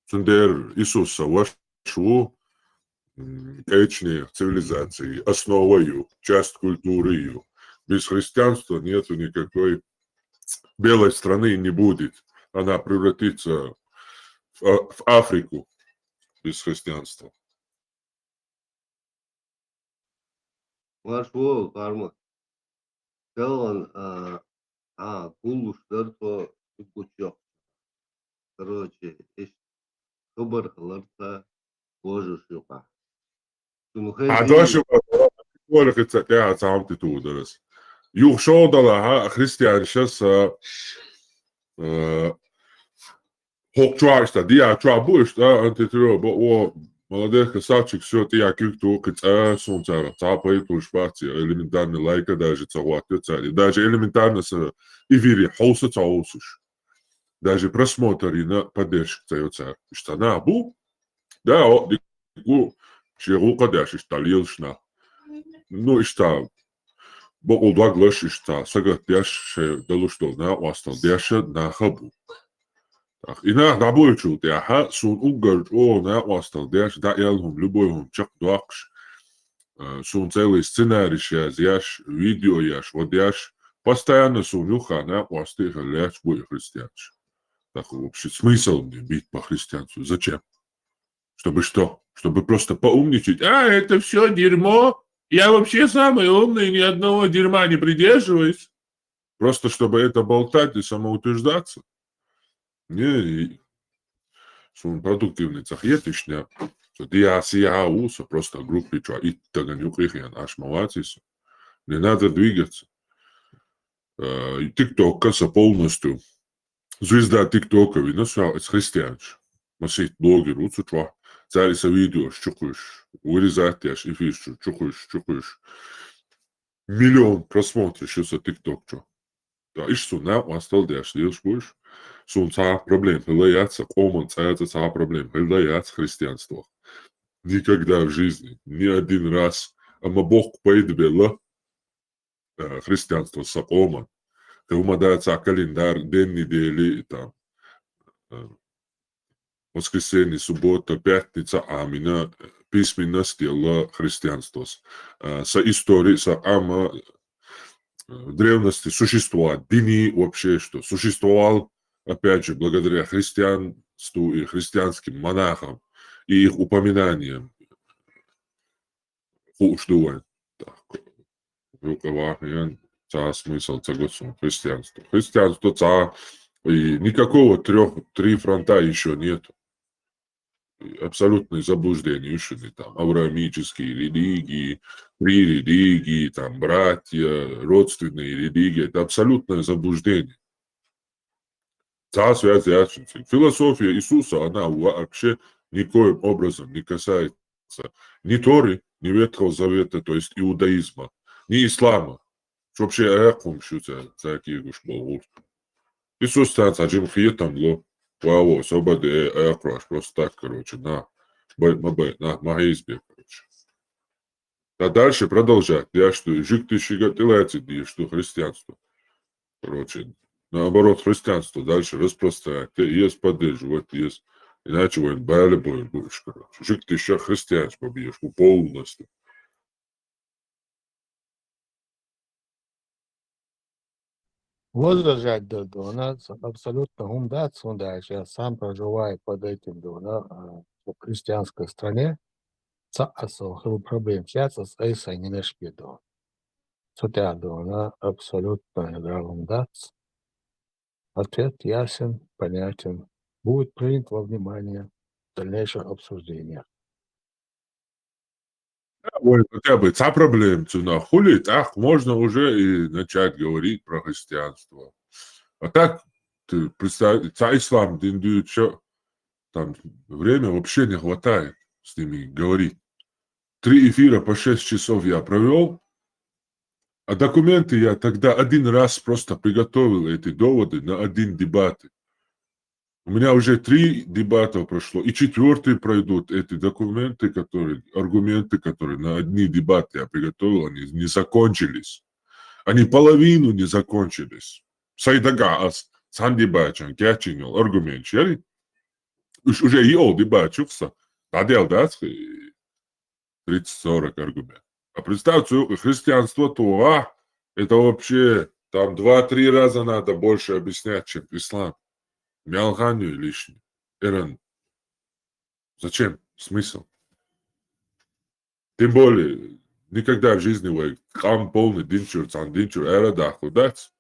Сундер Иисуса вашу кейчных цивилизации, основою, часть культуры. Без христианства нету никакой белой страны не будет. Она превратится в Африку без христианства. Ваш вол, карма. Телан, кулуштар то кучок. Короче, есть хабар халарта кожу шука. Дальше говорю, что я сам ты тут раз. Юхшо дала христиан сейчас хокчуашта, диа чуабушта, антитеррор, бо молодых красавчик все тия кюкту, кица солнца, цапай тушпати, элементарно лайка даже цаваты цали, даже элементарно с ивири холса цаусуш. Даже просмотрина поддержка цаёца. Что на бу? Да, дику широко дашь талилшна. Ну и что? Бо удлаглаш что? Сагат дяш далушто на остал дяша на хабу. Так, и на набойчу дяха сун угар о на остал дяш да ялхум любойхум чак дуакш. Сун целый сценарий яш, видео яш, вот яш. Постоянно сун юха на остых ляш бой христианш. Так, вообще смысл мне бить по христианству? Зачем? Чтобы что? Чтобы просто поумничать. Это все дерьмо. Я вообще самый умный, ни одного дерьма не придерживаюсь. Просто чтобы это болтать и самоутверждаться. Не, продуктивный цахетишня. Я сияуса просто группе чё. И таганюк их аш молодец. Не надо двигаться. ТикТок полностью. Звезда ТикТока, видно, это христианч. Масит блогер, уцучва. Царица видео, чукаешь, вырезать яш, и фишку, чукаешь. Миллион просмотров сейчас ТикТок, что. Да, и что, на, остал дяш, делаешь будешь. Сун ца проблем, хилаяться, коман, ца проблем, хилаяться христианство. Никогда в жизни, ни один раз, ама Бог поедбела христианство с коман. Ты умадается календарь, день недели, там, воскресенье, суббота, пятница, амина, письменность дела христианства. С историей, с ама древности существовать. Дни вообще, что существовал опять же, благодаря христианству и христианским монахам и их упоминаниям, хуштуэн, руковахиян, смысл христианства. Христианство, и никакого три фронта еще нету. Абсолютное заблуждение, еще там авраамические религии, три религии, там братья, родственные религии, это абсолютное заблуждение. Философия Иисуса, она вообще никоим образом не касается ни Торы, ни Ветхого Завета, то есть иудаизма, ни ислама. Вообще, аякум шута, такие уж был. Иисус станет один хиетом ло. Вау, свободы аякрош, просто так, короче, на магизбе, короче. А дальше продолжать. Я что, жик ты щеготылается, что христианство. Короче, наоборот, христианство дальше распространять. Есть поддерживать, есть. Иначе он бали будешь, короче. Жик ты еще христианство побьешь, полностью. Возражать до нас абсолютно умдаться, он дальше. Я сам проживаю под этим, в христианской стране. Проблем сейчас с эйсой не нашпидо. Сутя дона абсолютно умдаться. Ответ ясен, понятен. Будет принят во внимание в дальнейших обсуждениях. Ой, хотя бы проблем цена хули, так можно уже и начать говорить про христианство. А так, ты представь, ислам, что там время вообще не хватает с ними говорить. 3 эфира по 6 часов я провел, а документы я тогда один раз просто приготовил эти доводы на один дебат. У меня уже 3 дебата прошло, и 4 пройдут эти документы, аргументы, которые на одни дебаты я приготовил, они не закончились. Они половину не закончились. Сайдага, сандебачан, кячинил, аргумент, чери? Уже ел дебачился, надел, да, 30-40 аргументов. А представьте, христианство то, это вообще там 2-3 раза надо больше объяснять, чем ислам. Мялганию лишний. Эрен. Зачем? Смысл? Тем более, никогда в жизни вы кам полный динчур, эра дахудать.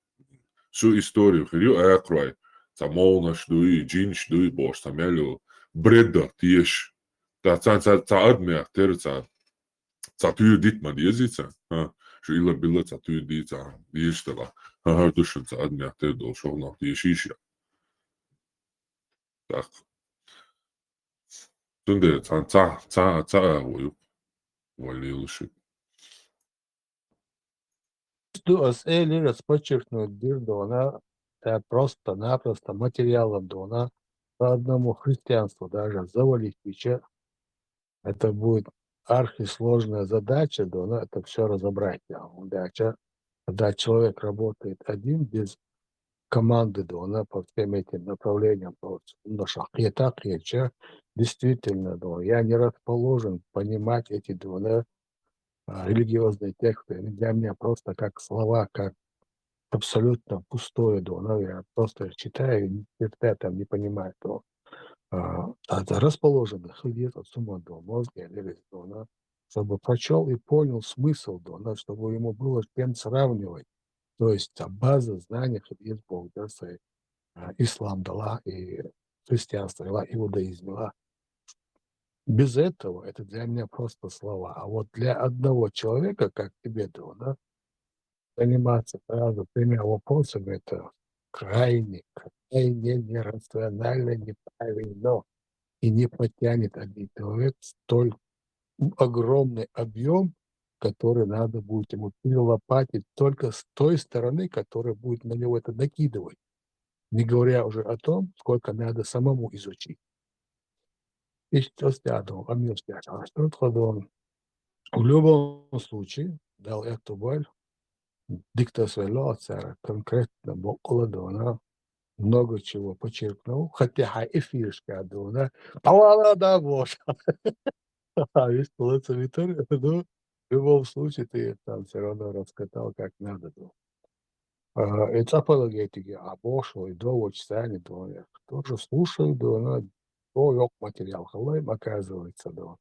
Всю историю хрю экрай. Самолна шдуи, джин шдуи, бош, самелю. Бредда, тиеш. Та адмех, терца. Цатую дитман езица. Шила била цатую дица. Диештела. Душен ца адмех, тер дошел на тиешиша. Так. Тунде валилуши. Что с Эли подчеркнуть дирдона, просто-напросто материалом дона по одному христианству даже завалить печать. Это будет архисложная задача, дона, это все разобрать. Удача, когда человек работает один без команды дона по всем этим направлениям, действительно, дона, я не расположен понимать эти дона, религиозные тексты. Для меня просто как слова, как абсолютно пустое дона. Я просто их читаю, я там не понимаю, то от расположенных где-то сумма до мозга или дона, чтобы прочел и понял смысл дона, чтобы ему было с кем сравнивать. То есть база знаний есть Бог, да, ислам дала и христианство дала, иудаизм дала. Без этого это для меня просто слова. А вот для одного человека, как тебе, да, заниматься сразу 3 вопросами, это крайне нерационально, неправильно. И не потянет один человек столь огромный объем, который надо будет ему перелопатить только с той стороны, которая будет на него это накидывать. Не говоря уже о том, сколько надо самому изучить. И что стядом, а что ходом. В любом случае, дал эту боль, диктатура конкретно Боколадона много чего подчеркнул, хотя эфирская дона, да, боже. Есть полуцевитор, но в любом случае ты там все равно раскатал как надо. Это апологетики, а пошло и доводь станет, да, тоже слушаю, да, на то yok материал, халаем оказывается, да.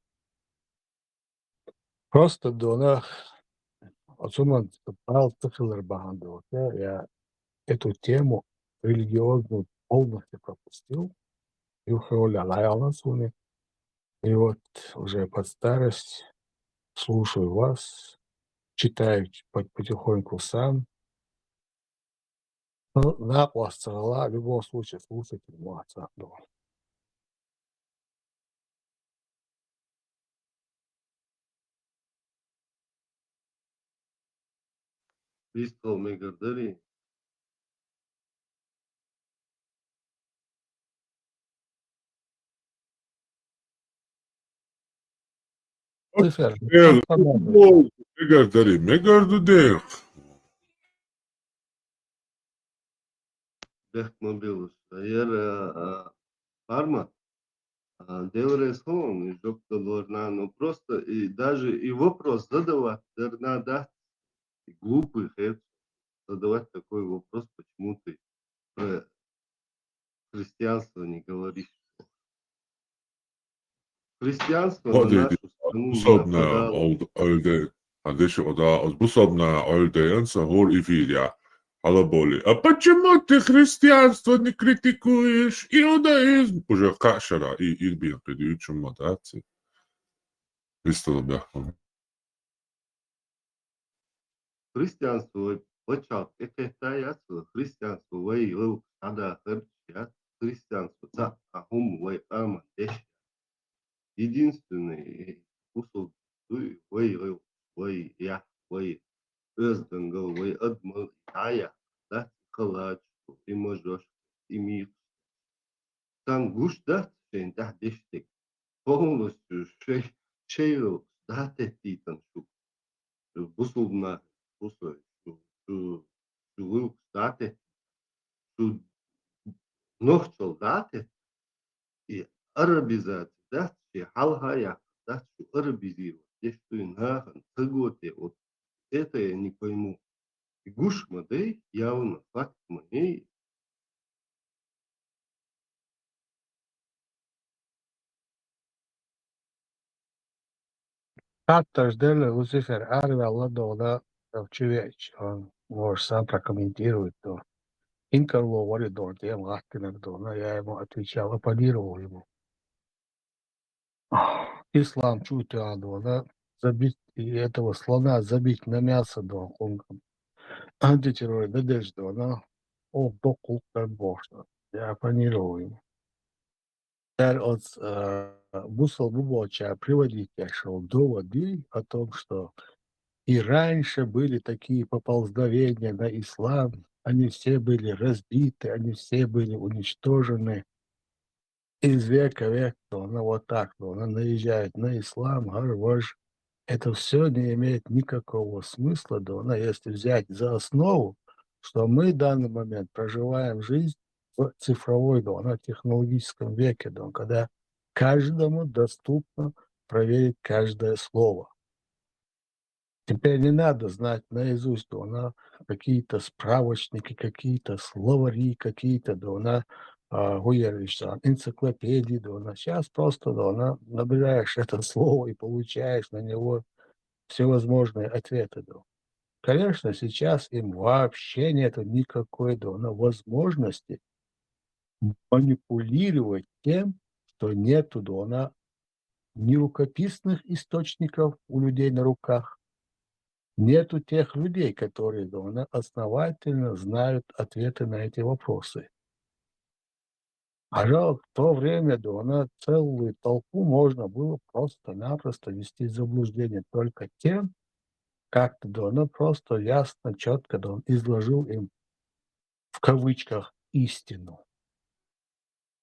Просто, да, на отсюда пал цифр баханду, я эту тему религиозную полностью пропустил, и ухауляла суне, и вот уже под старость слушаю вас, читаю потихоньку сам. Ну, в любом случае слушать молодца, да. Visto Megardari, Цифер, Эх, понятно. ой, Мегардari, Megardudeh. Бех Мобилус, Ер Парма, Деврес Хон, и доктор Лорна, ну просто и даже и вопрос задавать, надо глупый задавать такой вопрос, почему ты про христианство не говоришь. Христианство на Hadi нашу страну не busobna нападало. olde, hadeš oda busobna olde, сахор и фидя. Алаболи. А почему ты христианство не критикуешь? Иудаизм. Уже кашара и ирбин предыдущем модации. Исто бяхом. Христианство почав, это ясно, христианство вай лыл, ада христианство, христианство, да, ахум вай ама деш. Единственный кусок вай лыл, вай я, вай özdengel, вай адмал, тая, да, халач, и можешь, и мир. Там гуш, да, шейн, да, дештек, полностью шейл, да, тетитан, бусулна, бусой, шулыл, да, шу noch soldaten и арабизация, да, и халхая, да, что арабизировать, здесь что и нахан, циготе, вот это я не пойму. И гуш мадей явно факт мне. Как-то ждали Люцифер Арвел Ладода Чувеч, он может сам прокомментирует, то Инкарло Варидор, тем Лахтинок, но я ему отвечал, оппонировал ему. Ислам чутя, да, забить и этого слона забить на мясо, да, он антитеррор, да, даже, да, о, доку, как бог, я оппонировал ему. Теперь от Бусал Бубоча приводить шел доводы о том, что и раньше были такие поползновения на ислам, они все были разбиты, они все были уничтожены. Из века в век, то она вот так, то она наезжает на ислам, гарваж. Это все не имеет никакого смысла, да, она, если взять за основу, что мы в данный момент проживаем жизнь в цифровой, да, на технологическом веке, да, когда каждому доступно проверить каждое слово. Теперь не надо знать наизусть, да, на какие-то справочники, какие-то словари, какие-то, да, на энциклопедии, да, на сейчас просто, да, на набираешь это слово и получаешь на него всевозможные ответы, да. Конечно, сейчас им вообще нету никакой, да, на возможности манипулировать тем, что нету, да, на ни рукописных источников у людей на руках, нету тех людей, которые, да, основательно знают ответы на эти вопросы. А жалко, в то время, да, целую толпу можно было просто-напросто ввести в заблуждение только тем, как-то, да, просто ясно, четко, да, он изложил им, в кавычках, истину.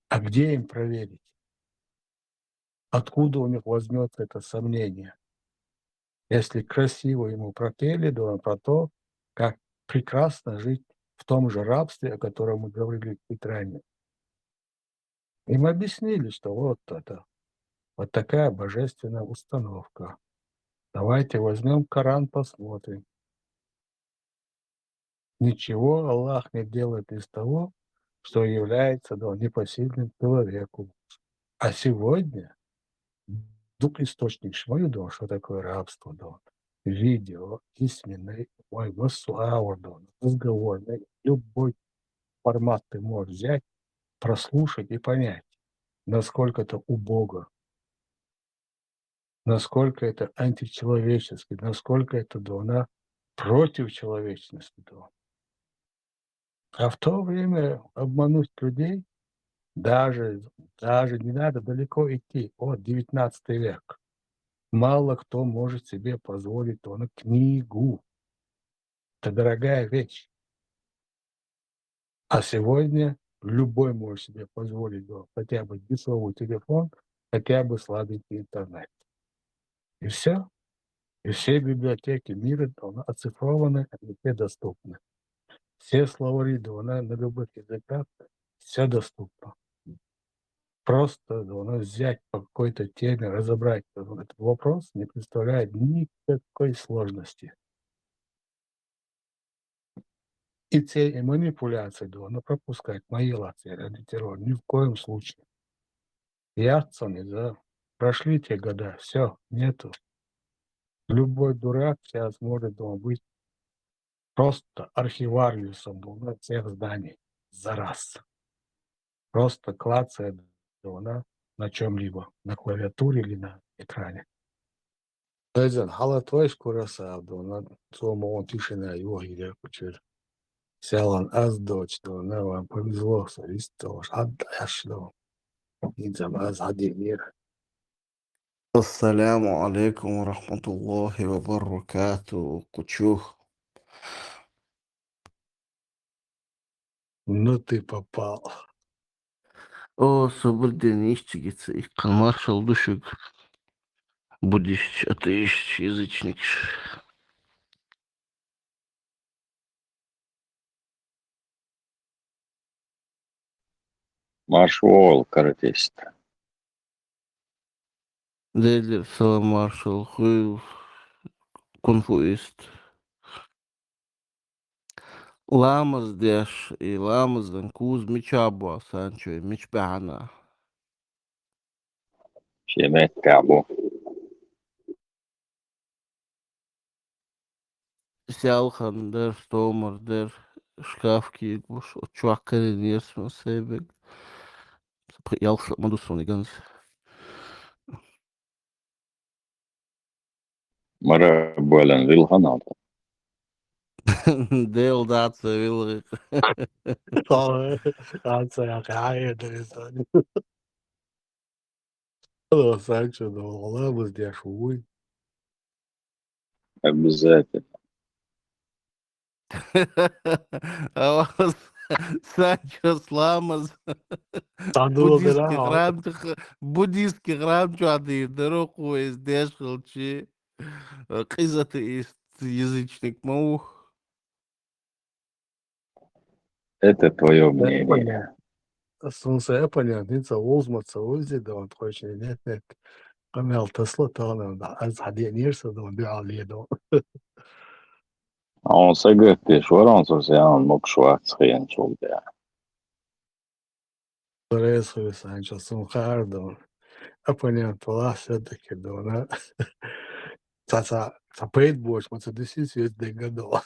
А где им проверить? Откуда у них возьмется это сомнение? Если красиво ему пропели, да, про то, как прекрасно жить в том же рабстве, о котором мы говорили чуть ранее. Им объяснили, что вот это, вот такая божественная установка. Давайте возьмем Коран, посмотрим. Ничего Аллах не делает из того, что является непосильным человеку. А сегодня источник шмою, что такое рабство, видео, письменный, разговорный, любой формат ты можешь взять, прослушать и понять, насколько это убого, насколько это античеловечески, насколько это против человечности. А в то время обмануть людей, даже не надо далеко идти, 19 век. Мало кто может себе позволить книгу. Это дорогая вещь. А сегодня любой может себе позволить хотя бы дешевый телефон, хотя бы слабенький интернет. И все. И все библиотеки мира оцифрованы, они все доступны. Все словари на любых языках, все доступно. Просто взять по какой-то теме, разобрать этот вопрос не представляет никакой сложности. И те манипуляции пропускать, маилации ради террора ни в коем случае. Яцаны, прошли те года, все, нету. Любой дурак сейчас может быть просто архивариусом всех зданий за раз. Просто клацает на чем-либо, на клавиатуре или на экране. Özden halatvaş kurasavdı ona soğuma on tişine yuhiyle kuçur. Сялан аз дочь, не вам повезло, что отдашло. Идем аз один мир. Ассаляму алейкум ва рахматуллахи ва баракату. Кучух. Ну ты попал. О, соболден ищигица, и маршал душик. Будешь атеист, язычник. Маршал, каратист. Дейлер салам маршал, хуй конфуист. Ламаз деш и ламаз данкуз мичабу санчо и мичбана. Шемет кабу. Сялхан дер, стомар дер, шкафки, гуш, чуаккарин ерсман себек. Ялса мадусон иганс. Мара болен вилханат. Дейл даца вилрик. Даца яхая. Санчо, ламаз дешевый. Обязательно. А вас Санчо Сламаз. Буддийский храм, буддийский храм, что ты дорогу из дешел, че кизаты из язычник маух. Это твое мнение. Солнце понятно, олзматса ользи, он хочет нет. Камел Тесла, аз hadiyeniyorsa bir alıyor. Он сагат шваран социал мог шварц хрен шулда. Рейсовый Санчо Сунхардо. А понятно, все-таки, Цапает больше, мы действительно дегадо.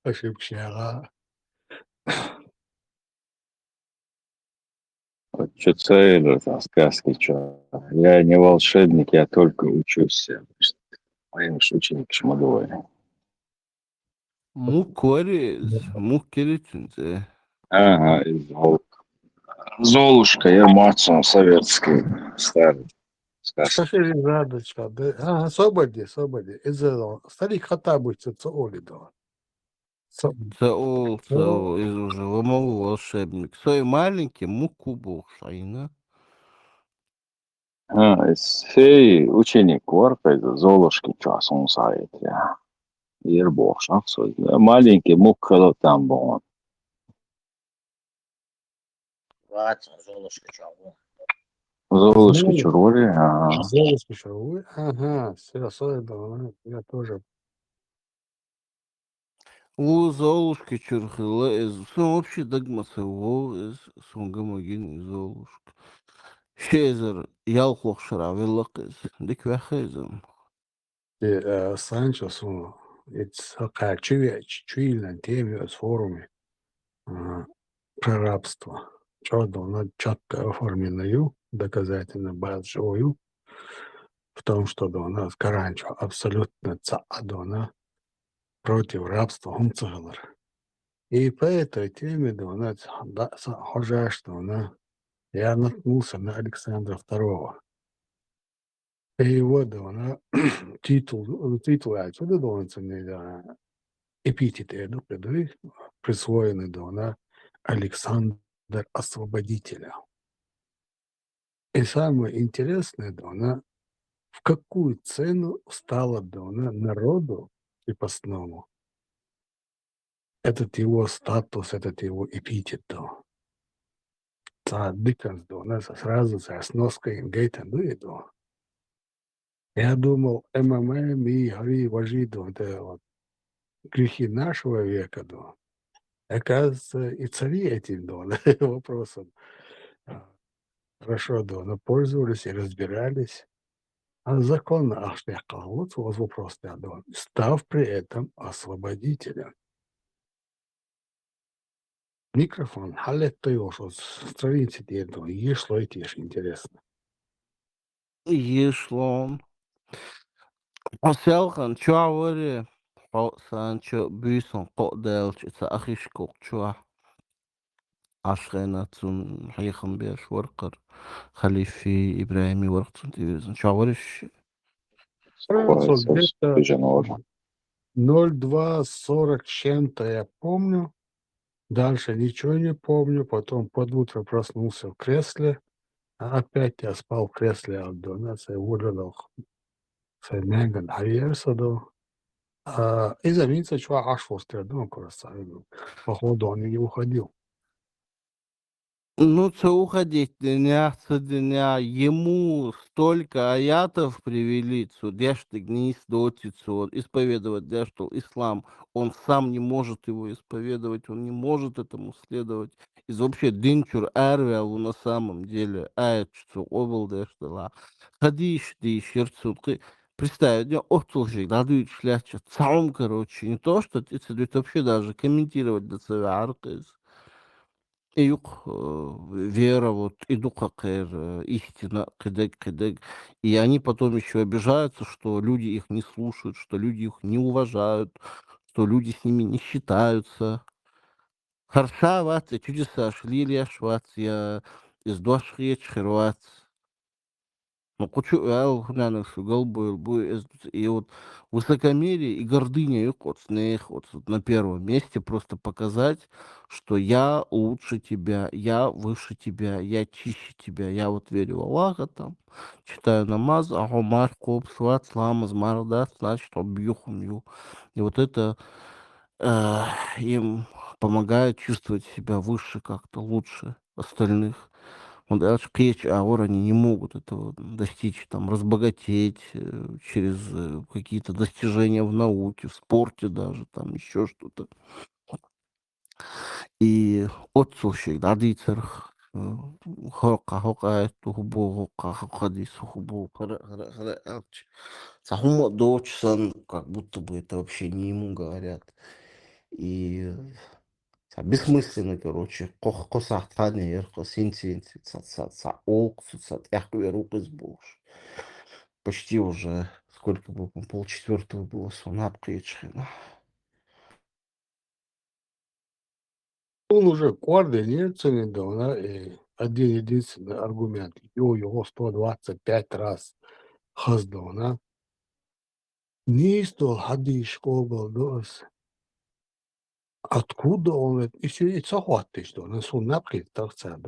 Ошибка. Вот что цель, сказки, что. Я не волшебник, я только учусь. Моим ученик шмадовой. Мукеритинзе. Ага, из Золушка, я мацом советский старый. Скажи, Радочка, свободи. Это старик Хатабыч, это Олидо. Саул, из уже ломал волшебник. Свой маленький муку был шайна. Из феи ученик Варка, из Золушки часом сает, я. Ербог шахсой. Маленький мукхало там был. Золушка чего? Золушка чуроли, Золушка чуроли, ага, все особенно, я тоже. У Золушки чурхила из... Сон вообще догмасы его из Сунгамагин из Золушка. Шезер ялхох шравеллак из Диквяхезем. Санчо, it's чуильно теме с форуме про рабство. Чёрно, но четко оформленную, доказательно базовую, в том, что у нас гарантия абсолютно цадона против рабства умцелар. И по этой теме у нас хожа, что я наткнулся на Александра II. И его она титул отсюда должен эпитеты присвоены она Александр Освободителя. И самое интересное, она в какую цену стала она народу крепостному этот его статус, этот его эпитет. Диккенс, она сразу со сноской Гейтен дует. Я думал, МММ и Хари Важиду, это вот грехи нашего века, оказывается, и цари этим вопросом хорошо пользовались и разбирались. А законно вот вопрос, став при этом освободителем. Микрофон, халетто его, страницы деду, ешло и тешь, интересно. Ешло. Оселхан, чуавари, Санчо Бюсон, Кодэлч, это Ахишкок, чуа. Ашхена цун хайхан беш воркар халифи Ибраими воркцун тивизн. Чуавариш. Где-то 02:40 чем-то я помню. Дальше ничего не помню. Потом под утро проснулся в кресле. А опять я спал в кресле от донации. Выглядел Меган Хайерсаду. И заметил, что аж вострядом красавец. Походу, он и не уходил. Ну, це уходить дня, ему столько аятов привели, дешты гнись дотицу, исповедовать дешту ислам, он сам не может его исповедовать, он не может этому следовать. Из вообще динчур арвел на самом деле, аятчу обл дештала. Хадиш дишерцу, представь, я охтулжик, дадут шляхча, цаум, короче, не то, что это вообще даже комментировать до себя аркез. Юг, вера, вот, иду как истина, кедек. И они потом еще обижаются, что люди их не слушают, что люди их не уважают, что люди с ними не считаются. Харша ват, чудеса, шлилия шват, я из дошхи чхерват. Ну, кучу наверное, шугал был, и вот высокомерие и гордыня их вот на первом месте просто показать, что я лучше тебя, я выше тебя, я чище тебя, я вот верю в Аллаха там, читаю намаз, ахумар, коп, сват, сламаз, мардат, значит, обьюхумью. И вот это им помогает чувствовать себя выше как-то, лучше остальных. Вот даже кречь аор они не могут этого достичь, там, разбогатеть через какие-то достижения в науке, в спорте даже, там, еще что-то. И отцовщик, да, дицерх, хока, тухбу, хока, сухбу, сахума дочь сан, как будто бы это вообще не ему говорят. И бессмысленно, короче, косахтане, синтин, олк, рук из бож. Почти уже, сколько было, 3:30 было, сонап кричина. Он уже координироваться да, и один единственный аргумент. Его 125 раз хаздона. Не стол хадиш кобал дос. Откуда он это? И все и захватываешь, что на сон напред торца.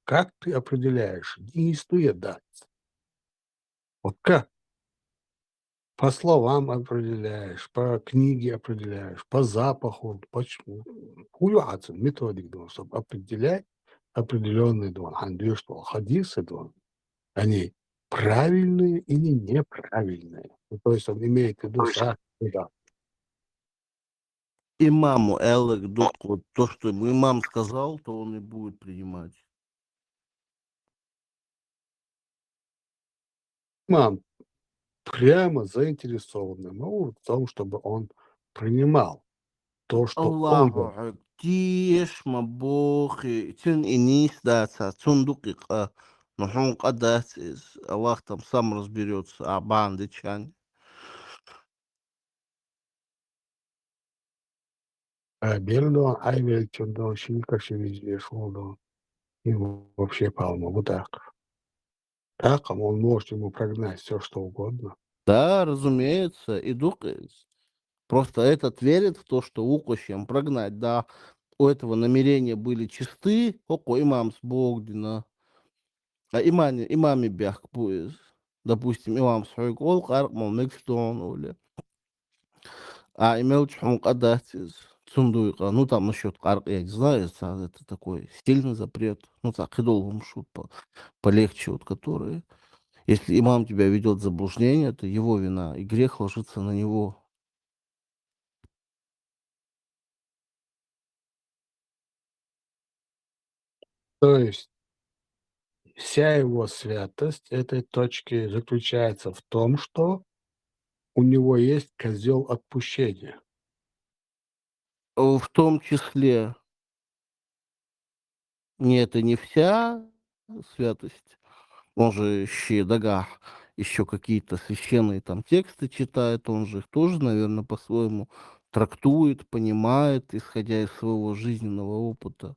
Как ты определяешь? Не стоит дать. Вот как? По словам определяешь, по книге определяешь, по запаху, почему? Хуяцин, методик, чтобы определять определенные что хадисы, они правильные или неправильные. Ну, то есть он имеет в виду, да. имаму Эллек Дук, вот то, что ему имам сказал, то он и будет принимать. Мам, прямо заинтересованы, ну, в том, чтобы он принимал то, что он говорит. Аллаху тиш мабохи тин инис даса цундукика нухун кадас из Аллах там сам разберется, а банды чань. Белдо, Айвельчундо, Шинкашевичешулдо, и вообще полно, вот так. Так, он может ему прогнать все, что угодно. Да, разумеется, и дукает. Просто этот верит в то, что укощем прогнать, да, у этого намерения были чисты, око имам с Богдина, а имаме бях будет. Допустим, имам с Хуйкол, Карк, Мекстон, или а имел чхун кадатис цундуйка. Ну, там насчет карк, я не знаю, это такой стильный запрет. Ну, так, хидолгум шут полегче, вот, которые. Если имам тебя ведет в заблуждение, это его вина, и грех ложится на него. То есть вся его святость этой точки заключается в том, что у него есть козел отпущения. В том числе, не это не вся святость. Он же Щедагах еще какие-то священные там тексты читает, он же их тоже, наверное, по-своему трактует, понимает, исходя из своего жизненного опыта.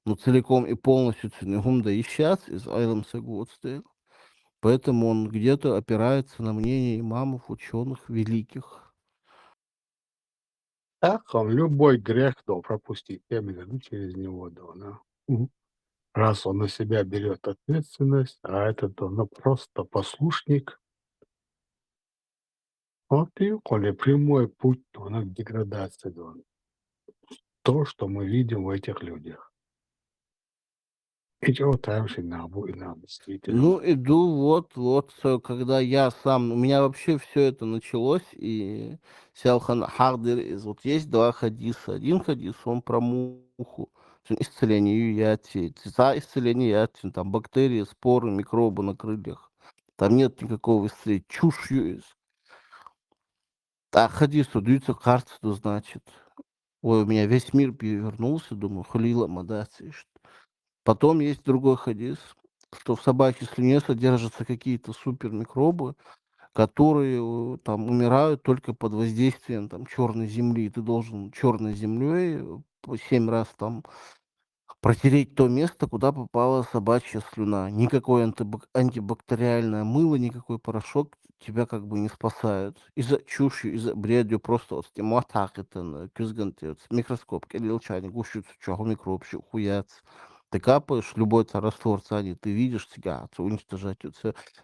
Но целиком и полностью Цинегумда и сейчас из Айлам Сегодстейл. Поэтому он где-то опирается на мнение имамов, ученых, великих. Так, он любой грех должен пропустить именно через него, да. Раз он на себя берет ответственность, а этот он просто послушник, вот и коли прямой путь, то он к деградации, да. То, что мы видим в этих людях. И чего там же и нам действительно. Ну, иду когда я сам, у меня вообще все это началось, и Сялхан Хардер, вот есть два хадиса. Один хадис, он про муху, исцеление яти, исцеление яти, там бактерии, споры, микробы на крыльях. Там нет никакого исцеления, чушь есть. А хадис, удается кажется, что значит. Ой, у меня весь мир перевернулся, думаю, халила мадаци. Потом есть другой хадис, что в собачьей слюне содержатся какие-то супермикробы, которые там умирают только под воздействием там черной земли. Ты должен черной землей 7 раз там протереть то место, куда попала собачья слюна. Никакое антибактериальное мыло, никакой порошок тебя как бы не спасают. Из-за чуши, из-за бредью просто вот тему атак это микроскоп, келилчани, гущица, чего микроб, хуяц. Ты капаешь, любой раствор цани, ты видишь тебя, уничтожать.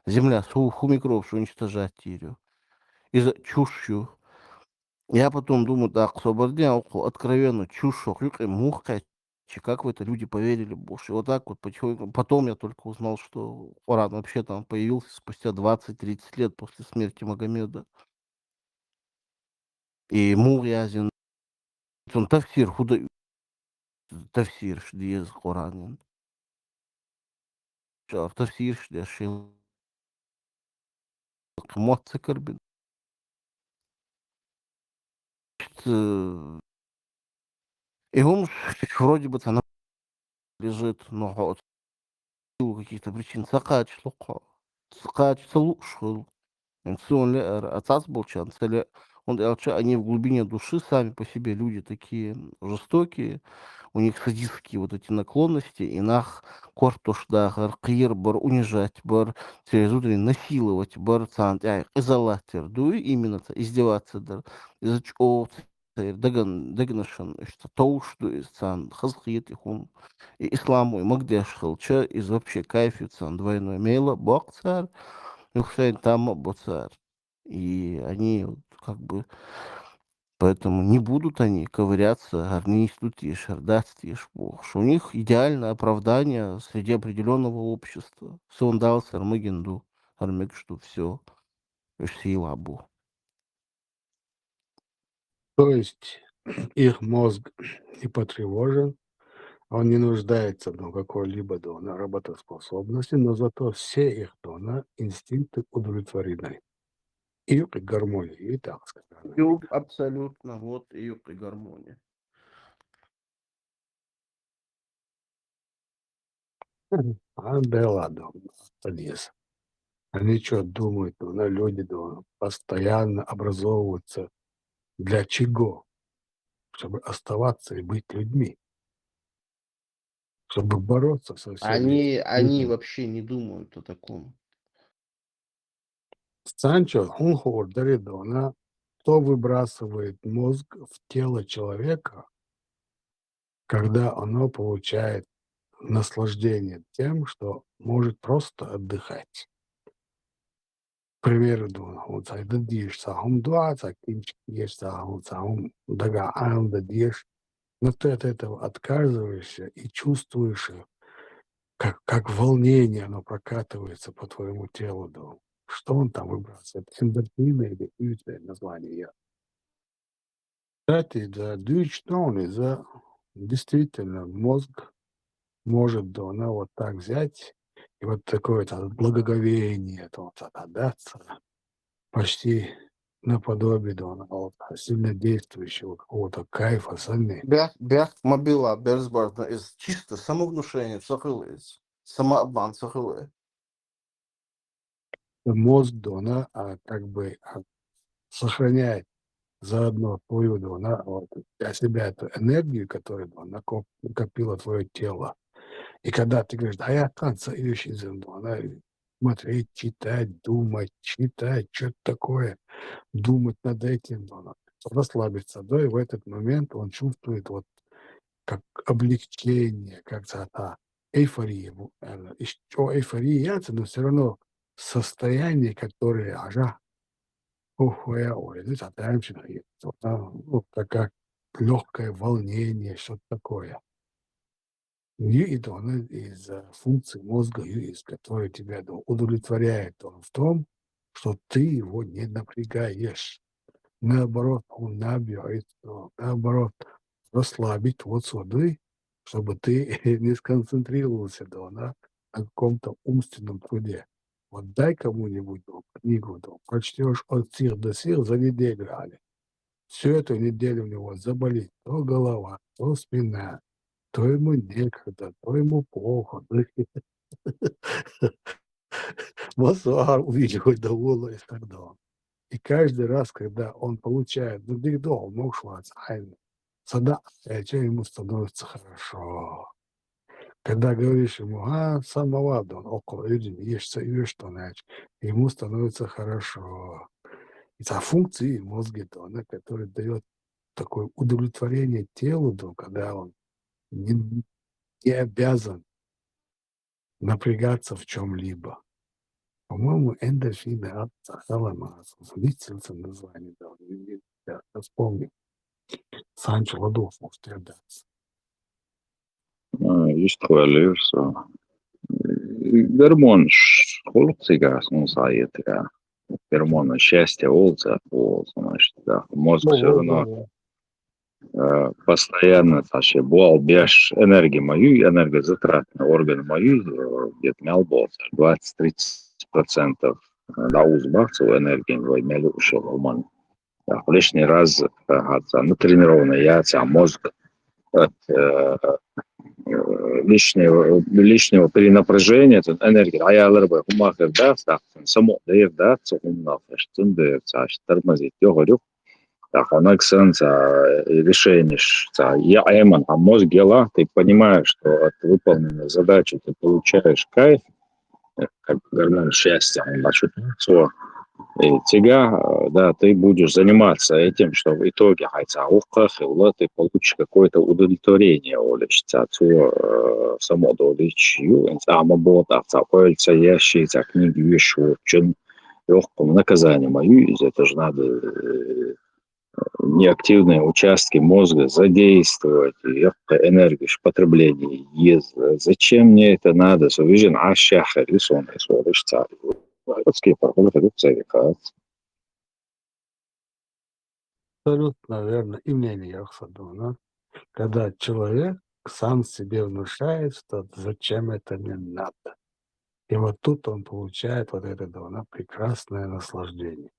Земля, ху микроб, уничтожать ее. Из-за чушью. Я потом думаю, так, откровенно чушь, мухка, как в это люди поверили больше. И вот так вот потихоньку. Потом я только узнал, что Коран вообще там появился спустя 20-30 лет после смерти Магомеда. И Мурязин, он тафсир, тафсир, диез Коран. Тафсир, шил, моцикарбин. И он вроде бы она лежит, но каких-то причин сакач лука. Сакач лушил. Он отец был чанцеле. Они в глубине души сами по себе люди такие жестокие, у них садистские вот эти наклонности, и нах кортушдагар, кир бар унижать, бар через утренне насиловать, бар цант, изолатер, дуй именно издеваться, дар, из-за чего дагнашан, что тоуш дуй цан, хазхит ихун, и исламу, и магдеш хилча, из вообще кайфи цан, двойной мейла, бог царь, Хусейн там боцар. И они как бы поэтому не будут они ковыряться, арнистут и шардацтишь бог. У них идеальное оправдание среди определенного общества. Сондался армагенду, армек что все, силабу. То есть их мозг не потревожен, он не нуждается в какой-либо работоспособности, но зато все их инстинкты удовлетворены. И гармония, и так сказать. Юг, абсолютно, вот и юг и гармония. Да ладно, Денис. Они что думают, люди постоянно образовываются для чего? Чтобы оставаться и быть людьми. Чтобы бороться со всеми. Они вообще не думают о таком. Санчо, он говорит, кто выбрасывает мозг в тело человека, когда оно получает наслаждение тем, что может просто отдыхать. К примеру, вот ты дишь сахум 20, ешь сахум дага дишь, но ты от этого отказываешься и чувствуешь, как волнение оно прокатывается по твоему телу. Что он там выбрасывает? Эндорфины или какие-то названия? Кстати, действительно мозг может вот так взять и вот такое благоговение отдаться почти наподобие сильнодействующего какого-то кайфа сами. Бях мобила, безборно, из чисто самовнушение, сохылается. Самообман сохылает. Мозг как бы сохраняет заодно твою для себя эту энергию, которую накопило твое тело. И когда ты говоришь, я танцующий, смотреть, читать, думать, читать, что-то такое, думать над этим, расслабиться, и в этот момент он чувствует как облегчение, как эйфория. Еще эйфория, но все равно состояние, которое, как легкое волнение, что-то такое. И из функции мозга, из которой тебя удовлетворяет в том, что ты его не напрягаешь. Наоборот, он набирает, наоборот, расслабить сюда, чтобы ты не сконцентрировался на каком-то умственном труде. Вот дай кому-нибудь книгу, прочтешь от сих до сих за неделю, всю эту неделю у него заболит то голова, то спина, то ему некогда, то ему плохо. Массаж увеличивает довольно и так далее. И каждый раз, когда он получает ему становится хорошо. Когда говоришь ему, самого около людей, ешь что значит, ему становится хорошо. Это функции мозга, который дает такое удовлетворение телу, когда он не обязан напрягаться в чем-либо. По-моему, эндорфины длительное название, я вспомнил. Санчо Ладов, может, я даст. Iztvēlējos гормон холцигās mums aietā. Гормон счастья, олца, значит, да. Мозг все равно постоянно, был без энергии мою, энергозатратные органы мою, где-то мелболс, 20-30% да узбахцев энергии, vai мелюшего man. Лишний раз натренированный мозг от лишнего перенапряжения, энергии. А я ларбы хумахер даст, само даев даст, хумнафеш, тормозить. Я говорю, она решение, я мозг дела, ты понимаешь, что от выполненной задачи ты получаешь кайф, как гормон счастья, и тебя, да, ты будешь заниматься этим, что в итоге ты получишь какое-то удовлетворение, самодовлечью, книги, вещи, легком наказании мою, это же надо неактивные участки мозга задействовать, энергию потребления есть. Зачем мне это надо? Совижен ашахар и сон, и сводишь царь. Людские парковки, это царикат. Абсолютно верно. И мнение Яхсадона. Когда человек сам себе внушает, что зачем это не надо. И вот тут он получает вот это да, прекрасное наслаждение.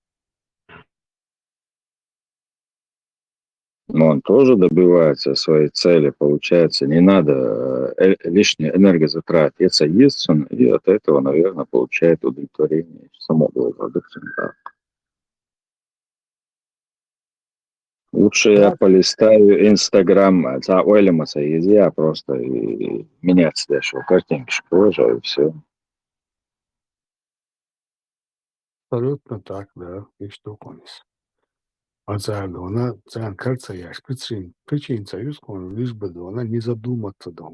Но он тоже добивается своей цели, получается, не надо лишние энергозатрат. Это есть он, и от этого, наверное, получает удовлетворение самого продукта. Да. Лучше я полистаю Инстаграм, ойлимаса я просто и менять дальше картинки положу, и все. Абсолютно так, да, и что конец. Она кажется, я причин союз, лишь бы она не задуматься, да,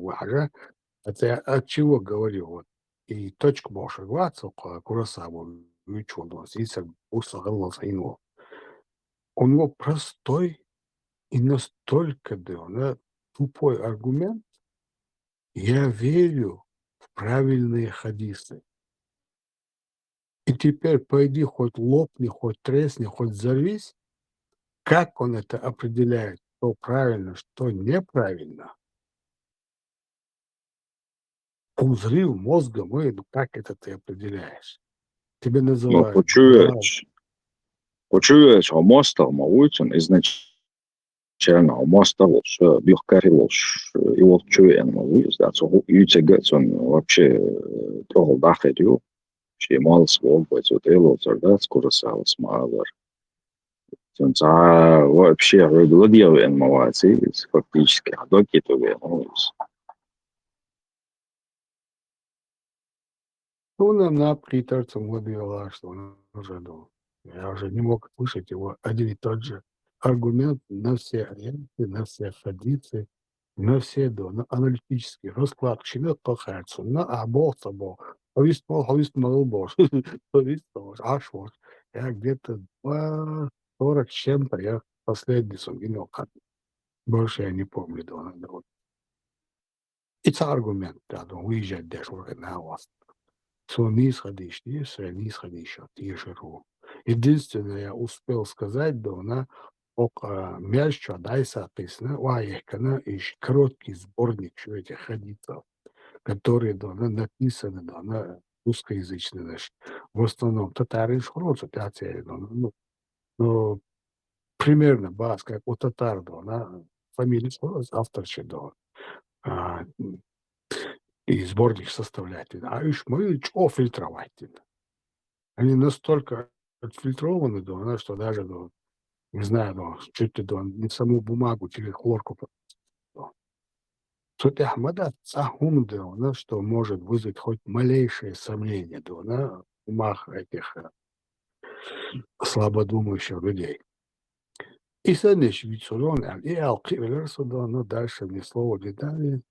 это я от чего говорю, вот, и точку больше глаза, Куросаву, ничего, да, здесь усагался иного. У него простой и настолько, да, тупой аргумент, я верю в правильные хадисы. И теперь пойди хоть лопни, хоть тресни, хоть взорвись, как он это определяет, что правильно, что неправильно? Взрыв мозга мой, ну как это ты определяешь? Тебе Ну, называют почуешь, а мостов мауичен изначально, а мостов бюркарилош, и вот чуен мауич, да, so ютегец он вообще того дахерю, что мал свол, вот эло, да, скоро салс малар. Вообще регулировал инновации фактически, а до китовые новости. ну, на приторцем выбила, что он уже думал. Я уже не мог слышать его один и тот же аргумент на все ариенты, на все хадисы, на все на аналитический расклад. Чинет пахается, на абол собол. Повис мал бош. Повис аж вот. Я где-то 40 с чем-то я последний сумел. Больше я не помню. Это аргумент, да, уезжать даже на вас. Не сходишь, не сходишь, ты жиру. Единственное, я успел сказать, да, она мягче, дай соответственно, и короткий сборник этих хадисов, которые, да, написаны, да, на русскоязычный наш. В основном татары шхроц, ну, примерно, бас, как у татар, да, на фамилия шхроц, автор да, и сборник составлять. А уж мы что фильтровать? Они настолько отфильтрованы, да, что даже, да, не знаю, да, чуть ли да, не саму бумагу через хлорку. Да. Суть Ахмада Цахум, да, что может вызвать хоть малейшее сомнение, да, в умах этих слабодумающих людей. И следующий Вицурон, и Алкивелерсу, да, но дальше ни слова не дали.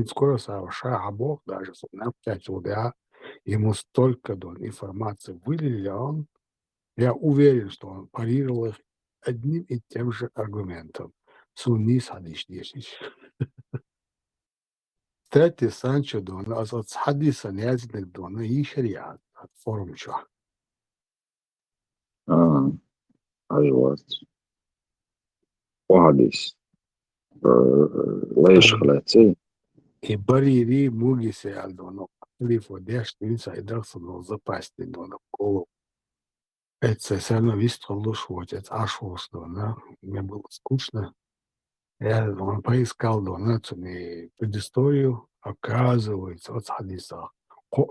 Скоро совершая Бог, даже на 5 УДА, ему столько, да, информации вылили, а он, я уверен, что он парировал их одним и тем же аргументом. Сунни хадис 10. Кстати, Санчо Дона, от хадиса нязных Дона и шариат, от форумча. أيوة وحديث ليش خلاتي И барири мугисе альдоно. Лифо дяштинца и дарсоно запасти Дона колу. Это все равно вистро лушвот, это ашвос Дона. Мне было скучно. Я поискал Дона, предысторию. Оказывается, от хадиса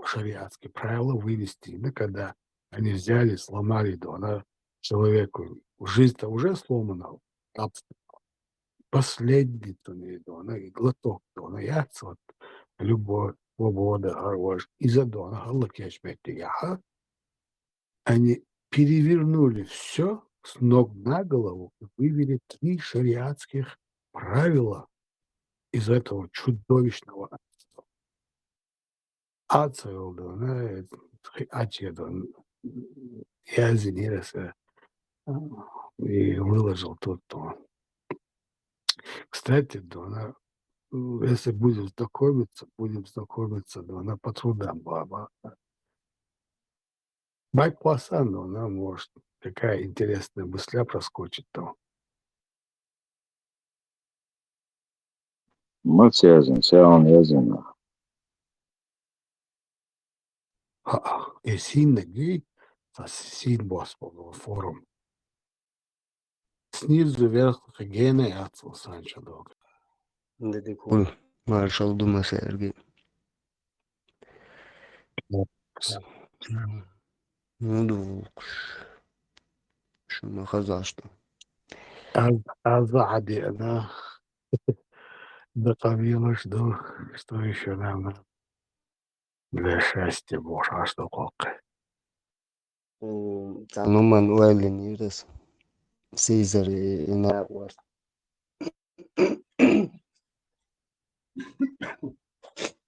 шариатские правила вывести, да, когда они взяли, сломали Дона человеку. Жизнь-то уже сломана. Последний Дона и глоток Дона. Я вот любовь, свобода, гарваж. Из-за Дона, Галакешметия, они перевернули все с ног на голову и вывели 3 шариатских правила из этого чудовищного отца. Отцел, да, отец, я извинился и выложил тут. Кстати, да, если будем знакомиться, да, она по трудам баба. Байк Пасан, она может такая интересная мысля проскочит там. Maç yazın, sen yazın. Син гей, син босс форум. Снизу вверх гены отцу Санчо долго. Dedekul Marshall Duma Sergey. Ну, شو ما خزعشته. Азади, да. Доковила, что еще нам для счастья Боже, а что колко. No Manuel Nires. Caesar Inagua.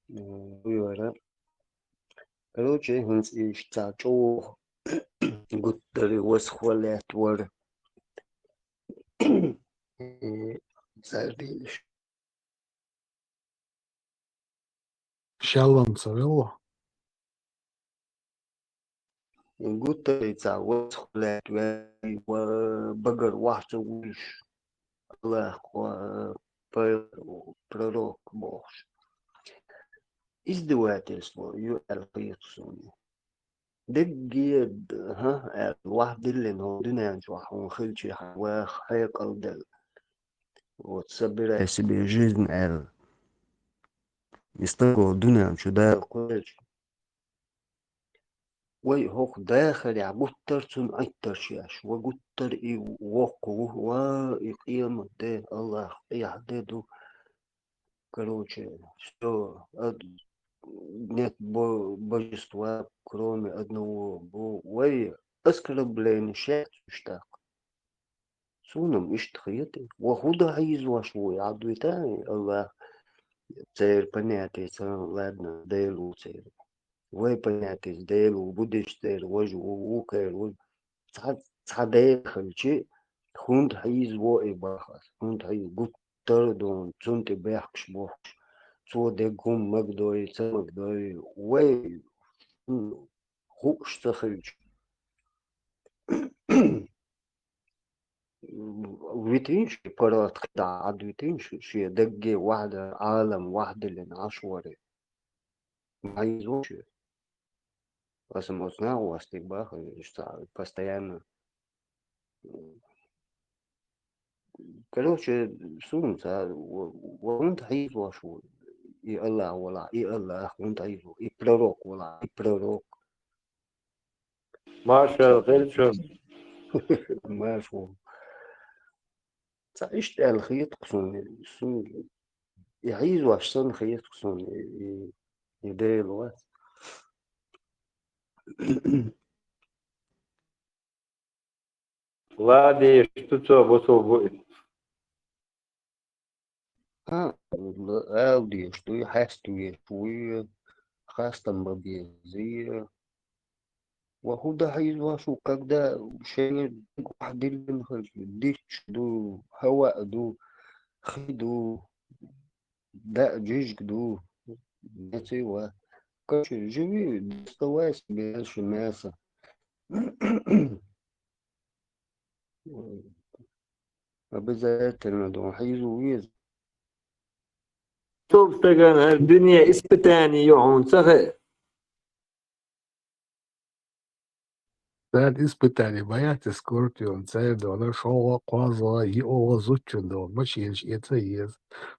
Говорят. Короче, он ищтачо гуттери восхвалят вор. Сардиш. Шалом цавело. гуттери ца восхвалят وبقر واحد وش الله пророк Божий. Издевательство القيصوني دقيد ها الواحد اللي نودنا نجوح ونخل شي حواخ حيق الدل وتصبر سبي جزن يستقو دنا شو دار قولش وي هوك داخل يعبوتر تن أكتر شياش وقتر إي وقو وإقيم ده الله يحددو короче что нет божества кроме одного Бога. Оскорбление счастье сунам иштхиты وخуда عايز شوي عدو تاني الله царь понятие ладно делу царь вы понятие делу будешь царь вожу укер صدق خلشي خونت عايز وقي بخس خونت عايز قطر دون تنت بيحكش بوحش سو ده قوم مقدوي تمقدوي وي خوش تخلش ويتينش برات خدع عد ويتينش شي دقي واحدة عالم واحدة اللي نعشوري ما يزوش بس مصنع واستيباخ постоянно короче сунца وانت عايز وشو и الله ولا и الله وانت عايز и пророк ولا и пророк Marshall Hilton. ما فهو تعيش الخيط قصون يعيز واشتن خيط قصون يدير الوقت Vladi, что босо Аудио, что я хастую, швы, хастам бабезия. وهذا حيزواشو когда شيء واحد اللي نخرج ديش دو هواء دو خيدو دا جيش دو نتيوا كاش جوي دستواس بيش ماسة обязательно دو حيزو ويز شوف تجان الدنيا اسبتاني يعون سخي Sad испытание, боятся скорпион, царь, дон, шоу, коза, и ола зучу, дон, мочинш, ец,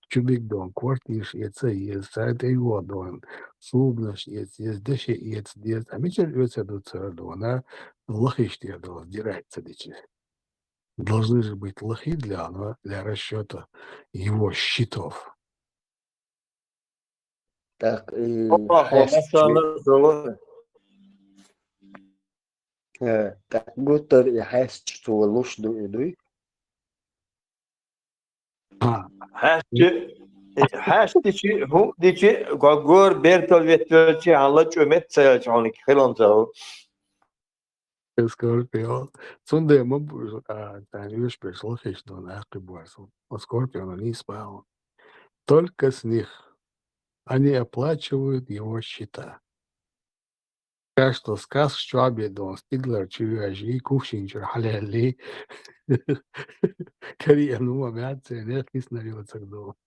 чубик, дон, квартиш, ец, царь, его, дон, субнаш, ец, деши, ец, а мечер, до царь, дон, лохишь, дон, дирается, дичи. Должны же быть лохи для расчета его счетов. Так, так гутер и хаст что луш дуй. حاشتي هو ديجي غور بيرتل فيتلشي على چومت سيلچونك خلون زو Скорпион. Цунде мабуж, танюш пришел хищно на акибуасу. Скорпион не спал. Только с них они оплачивают его счета. Так что сказ Швабе дон Стиглер чуяжи кувшинчер халяли. Кария ну мамятся, нет не снарется к дому.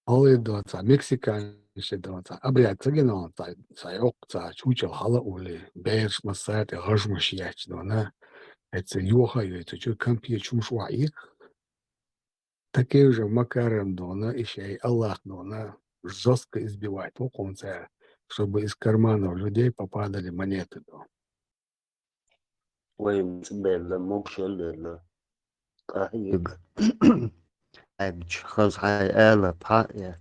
Alle dort, mexikanische dort, aber ja, genau, sei auch, чучел хала уле, бэш масат, гажмаш яч, да, это юха, это чё компьютер чумшва их, такие же макаром, да, еще и Аллах, да, жестко избивает, в конце, чтобы из карманов людей попадали монеты, да. وين بين موكشن قايق عبش خلاص هاي آلة بحقيقة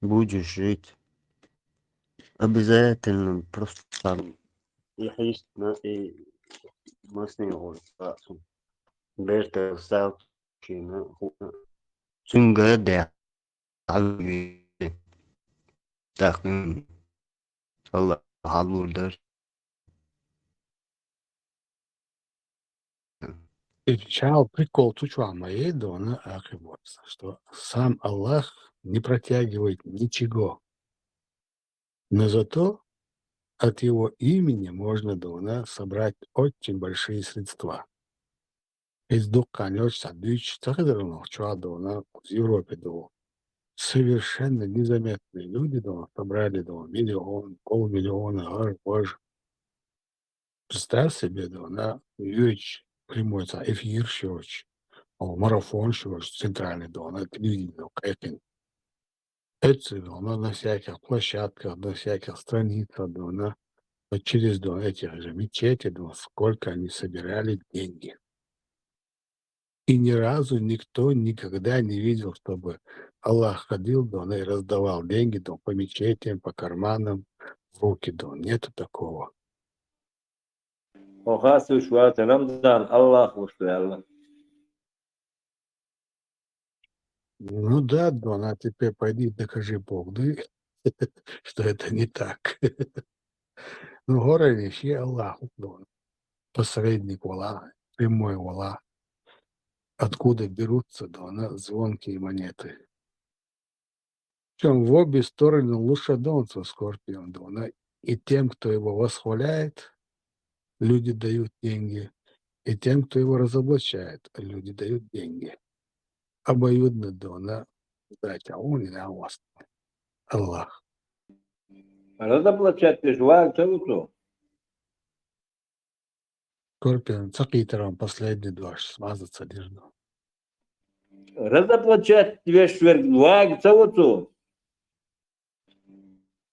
будешь жить. Обязательно просто там يحيش ما سنين راسهم بيرتا ساوت كينا سنجا دع عبي تاخن الله حلول در Изучал прикол Чучуа моей Дона Ахиборса, что сам Аллах не протягивает ничего, но зато от его имени можно, Дона, собрать очень большие средства. Из Дуканёч Садыч Тахадернов Чуа Дона в Европе Дона. Совершенно незаметные люди Дона собрали Дона миллион, полмиллиона, аж больше. Представь себе Дона, Юич прямой эфир щёч. Марафон, что центральный дом, телевидение, кэпинг. Это на всяких площадках, на всяких страницах, через этих же мечети, сколько они собирали деньги. И ни разу никто никогда не видел, чтобы Аллах ходил, и раздавал деньги по мечетям, по карманам, в руки. Нету такого. وخاصة شوات رمضان الله وشوال Ну да, а теперь пойди докажи Богу, что это не так. Ну, горе вещи Аллаху, посредник Аллаха, прямой Аллах. Откуда берутся, звонкие монеты. Причем в обе стороны лучше Скорпион, и тем, кто его восхваляет, люди дают деньги, и тем, кто его разоблачает, люди дают деньги. Обоюдно, дать, а он и на вас. Аллах. разоблачать желаю целую. Скорпион, цакитером последний два смазаться лишь. Разоблачать вещь желаю целую.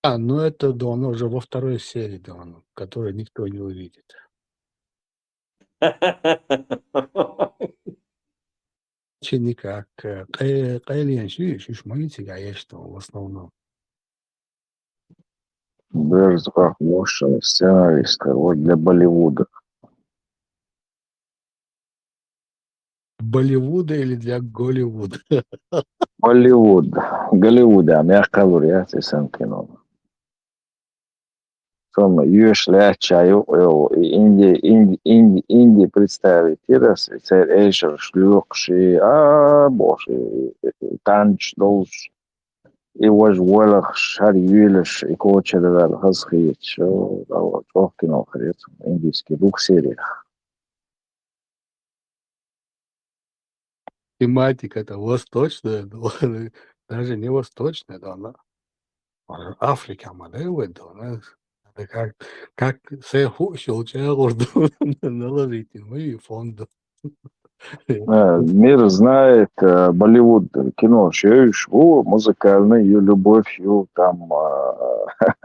Ну это, уже во второй серии, которую никто не увидит. Никак. Кайлиан шишмаите, конечно, в основном. Берзбах Моша, сценаристка, вот для Болливуда. Болливуда или для Голливуда? Болливуд, Голливуда, мягко говоря, sen кино. Sonra юшлячаю, инди представить раз, цер эшер шлюхши, боже, танч долж. И вож волах шар юлеш и кочердал хасхит, шо, вот кино хрет, индийский двух сериях. Тематика-то восточная, даже не восточная, Африка, как сеху щелчал наложить и фонду. Мир знает Болливуд, кино, музыкальный, ее любовь, там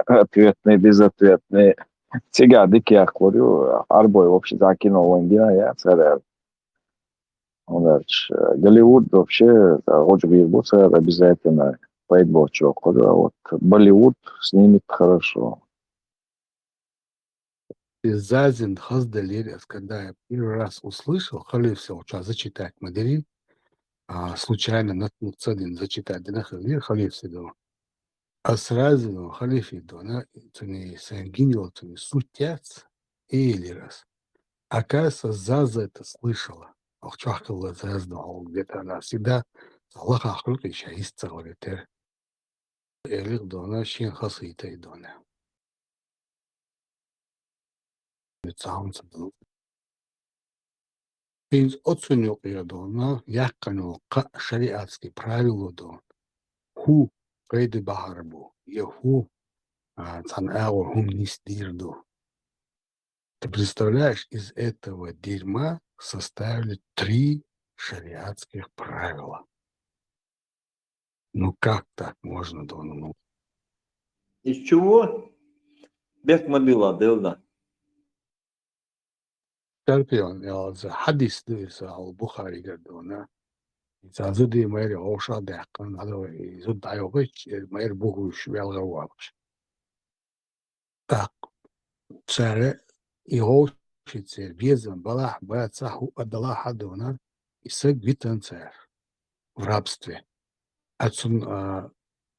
ответные, безответные. Сега, дики, я говорю, арбой вообще за кино в Индии, я царь. Голливуд вообще, очень бьется обязательно поэтбочок, вот Болливуд снимет хорошо. Зазин Хаздалерес, когда я первый раз услышал, халифся зачитать Мадери, случайно наткнуться один зачитать Динахалир халифся, а сразу халифи, это не сангинил, это не сутяц, или раз. Оказывается, Заза это слышала. Чахкала Зазда, где-то она всегда Аллаха ахлюка еще есть целый тер. Элих дона, щен хасыта и дона. Из оценил ее дона, якану шариатские правила дон. Еху пейды бахарбу. Еху цанэу хум нисдирду. Ты представляешь, из этого дерьма составили 3 шариатских правила. Ну как так можно, Дон? Ну, Из чего? Бехмадила, Делда. Скорпион, хадис al-Bukhari gadona. Zudi mairi osha dekan, ado zud dayovic, mairi buhush velgawalch. Так, царе и ошице везен балах бацаху адала хадона и сэг витан царь в рабстве. Отцун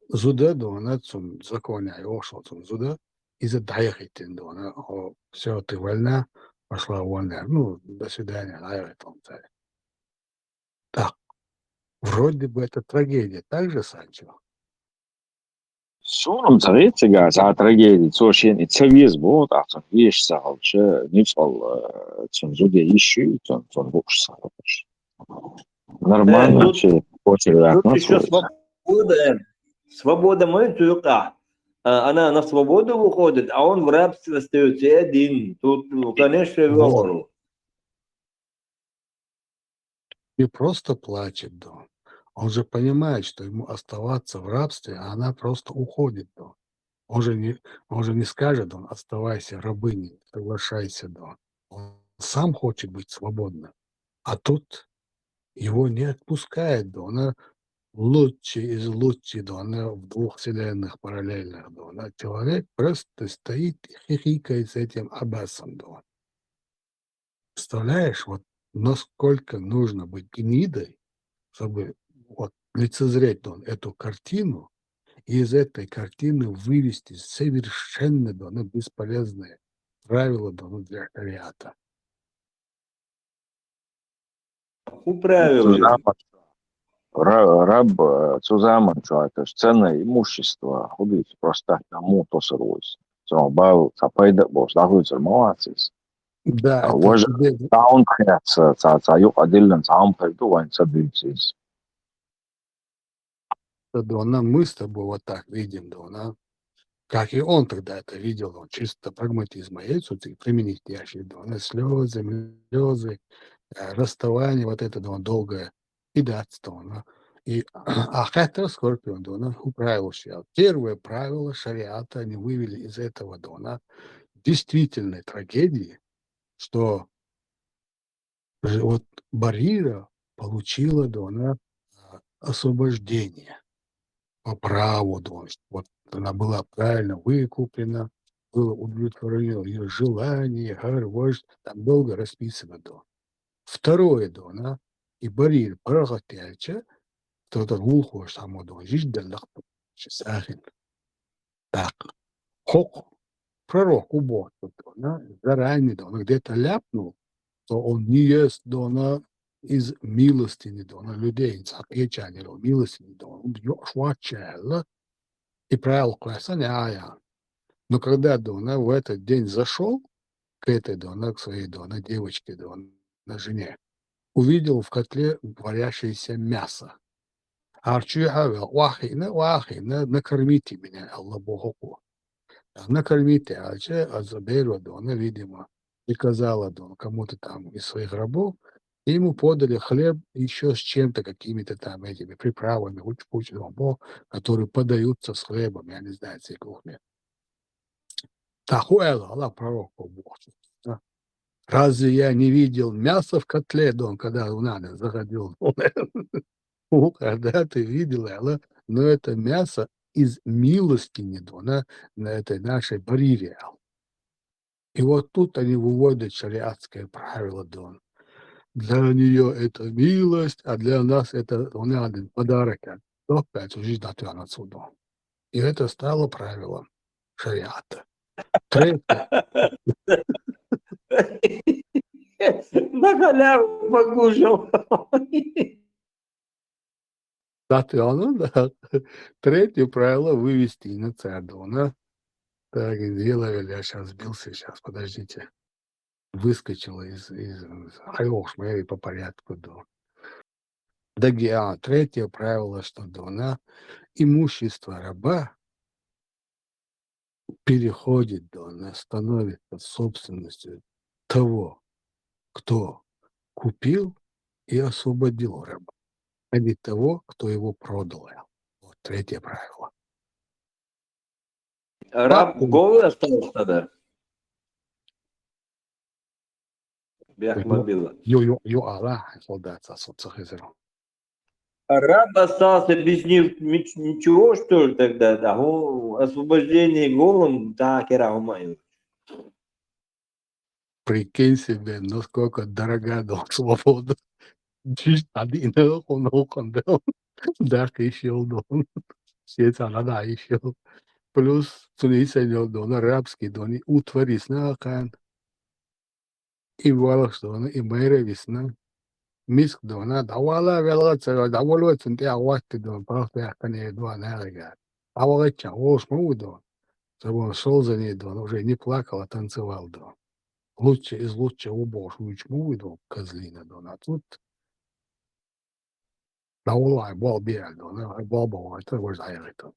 зуда дона, отцун законе ошел отцун зуда, и задаяхитин дона, все, ты вольна, пошла вольна. Ну, до свидания, даехитин царь. Так, вроде бы это трагедия, так же, Санчо? Sunum цагаатсага за трагедии цошен и цавиз бот ахсон виш саалче нипсал цунзуде ищу цун буш саалче. Нормально Тут, че очень тут вероятно. еще свобода. Свобода мы только. Она на свободу выходит, а он в рабстве остается один. Тут, конечно, выбору. И просто плачет, да. Он же понимает, что ему оставаться в рабстве, а она просто уходит, да. Он же не скажет, он оставайся рабыней, соглашайся, да. Он сам хочет быть свободным. А тут его не отпускает, да. Она лучше из лучших, да. Она в 2 вселенных параллельных, да. Она человек просто стоит и хихикает с этим Аббасом, да. Представляешь, вот насколько нужно быть гнидой, чтобы вот лицезреть эту картину, и из этой картины вывести совершенно бесполезные правила для шариата. Правила. Раб цузаман человек, то есть ценное имущество, ходит просто тому то сырвось. Бал цапайда бос, находится муацис. Да, Вож таун хэтс цаю отдельно сам пойду вань садыцис. Мы с тобой вот так видим, да, как и он тогда это видел, он чисто прагматизма есть, вот применить ящик, да, слезы, расставание, вот это, да, долгое, и датство, и ахетер скорпион, да, правило шариата. Первое правило шариата они вывели из этого, да, действительной трагедии, что вот Барира получила, да, она освобождение по праву, да, вот она была правильно выкуплена, было удовлетворено ее желание, гарваж, там долго расписано, да. Второе, да, она и Барир прагатяча, то это глухо само, да, жиждаллах, сахин. Так, хок, пророк убор, да, заранее, да, он где-то ляпнул, то он не ест, да, она из милостыни, да, на людей, милостыни, да, он швачал, и правил класса, но когда, да, она в этот день зашел к этой, да, она к своей, да, на девочке, да, на жене, увидел в котле варящееся мясо. Арчу хавел, вахина, накормите меня, Аллах Богу. Накормите, Азаберу, да, она, видимо, приказала, да, кому-то там из своих рабов, и ему подали хлеб еще с чем-то, какими-то там этими приправами, которые подаются с хлебом, я не знаю, с кухни. Тахуэла, Аллах пророку Бог. Разве я не видел мясо в котле, дом, когда надо заходил? Когда ты видел, Аллах, но это мясо из милостыни, на этой нашей барире. И вот тут они выводят шариатское правило, Дон. Для нее это милость, а для нас это один подарок. И это стало правилом шариата. Третье. На халяву покушал. Да. Третье правило вывести на царь. Так, делали, я сейчас сбился, сейчас, подождите. Выскочила из Хайош, по порядку, да. Третье правило, что дона имущество раба переходит дона, становится собственностью того, кто купил и освободил раба, а не того, кто его продал. Вот третье правило. Раб голый остался тогда. Бяхмабилла. Солдат, соцсахизером. Раб остался без ничего, что ли, тогда? Да, освобождение голым, так и рахмаю. Прикинь себе, насколько дорога свобода. Один да, еще дон. Все надо еще. Плюс цунисеньо дон, арабский дон, утварис на акан. И валах дон, и мэре весна. Миск дона, давала велоца, давало цунте авасти дон, просто акане дуа нарага. Авалача, ошму дон. Чтобы он шел за ней дон, уже не плакал, а танцевал дон. Лучше из лучшего бож, учму дон, козлина дон. А тут давала бал биаль дон, бал бал, это уже айрито.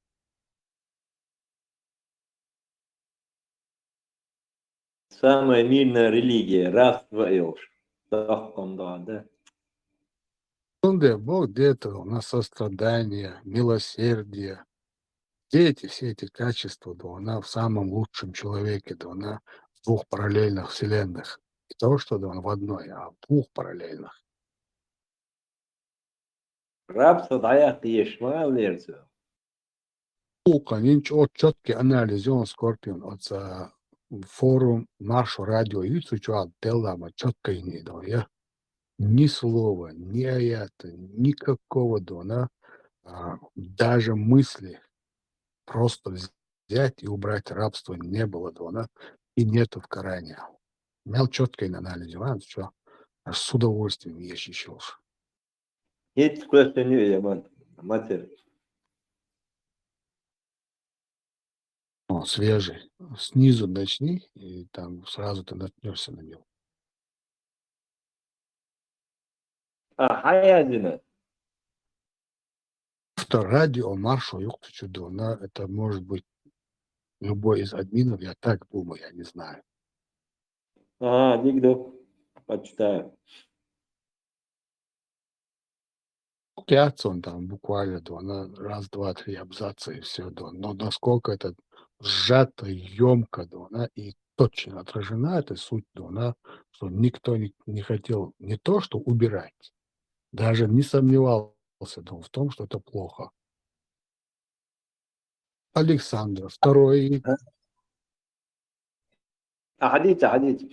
Самая мирная религия, рабство ешь. Да. Где Бог, где-то у нас сострадание, милосердие. Все эти качества, да, она в самом лучшем человеке, да, она в двух параллельных вселенных. Не то, что да, он в одной, а в двух параллельных. Рабство даяк ешь, моя версия. Ничего, четкий анализ, он скорпион, от форум нашу радио, и чуть делама четко и не да, я. Ни слова, ни аята, никакого дона, даже мысли просто взять и убрать рабство не было дона и нету в Коране. Имел четкий анализ, что аж с удовольствием ешь еще. Есть question не я, матерь. Свежий. Снизу начни, и там сразу ты наткнешься на него. Хаядина. Радио маршу юкту чудо, это может быть любой из админов, я так думаю, я не знаю. Нигде. Почитаю. Пять он там буквально, она раз, два, три абзаца и все, но насколько это сжато, емко, и точно отражена эта суть, что никто не хотел не то, что убирать, даже не сомневался в том, что это плохо. Александр II. Hadith.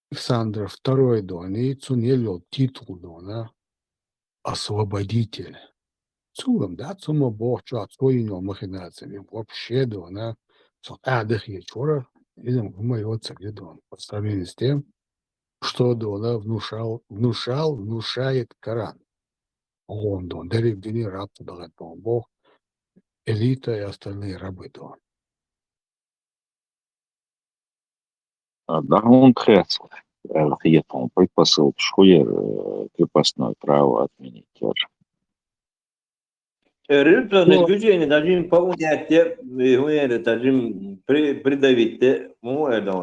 Александр II, и цунелил титул, освободитель. Целом, да, цума Бог, что отстоял махинациями. Вообще, дых ячора, видим, умоется где-то по сравнению с тем, что внушает Коран. Он, дарив дни раб, Бог, элита и остальные рабы, Да, он хряцал. Он предпосыл, что я крепостное право отменить тоже. Рюпсонный движение должны понять, должны придавить,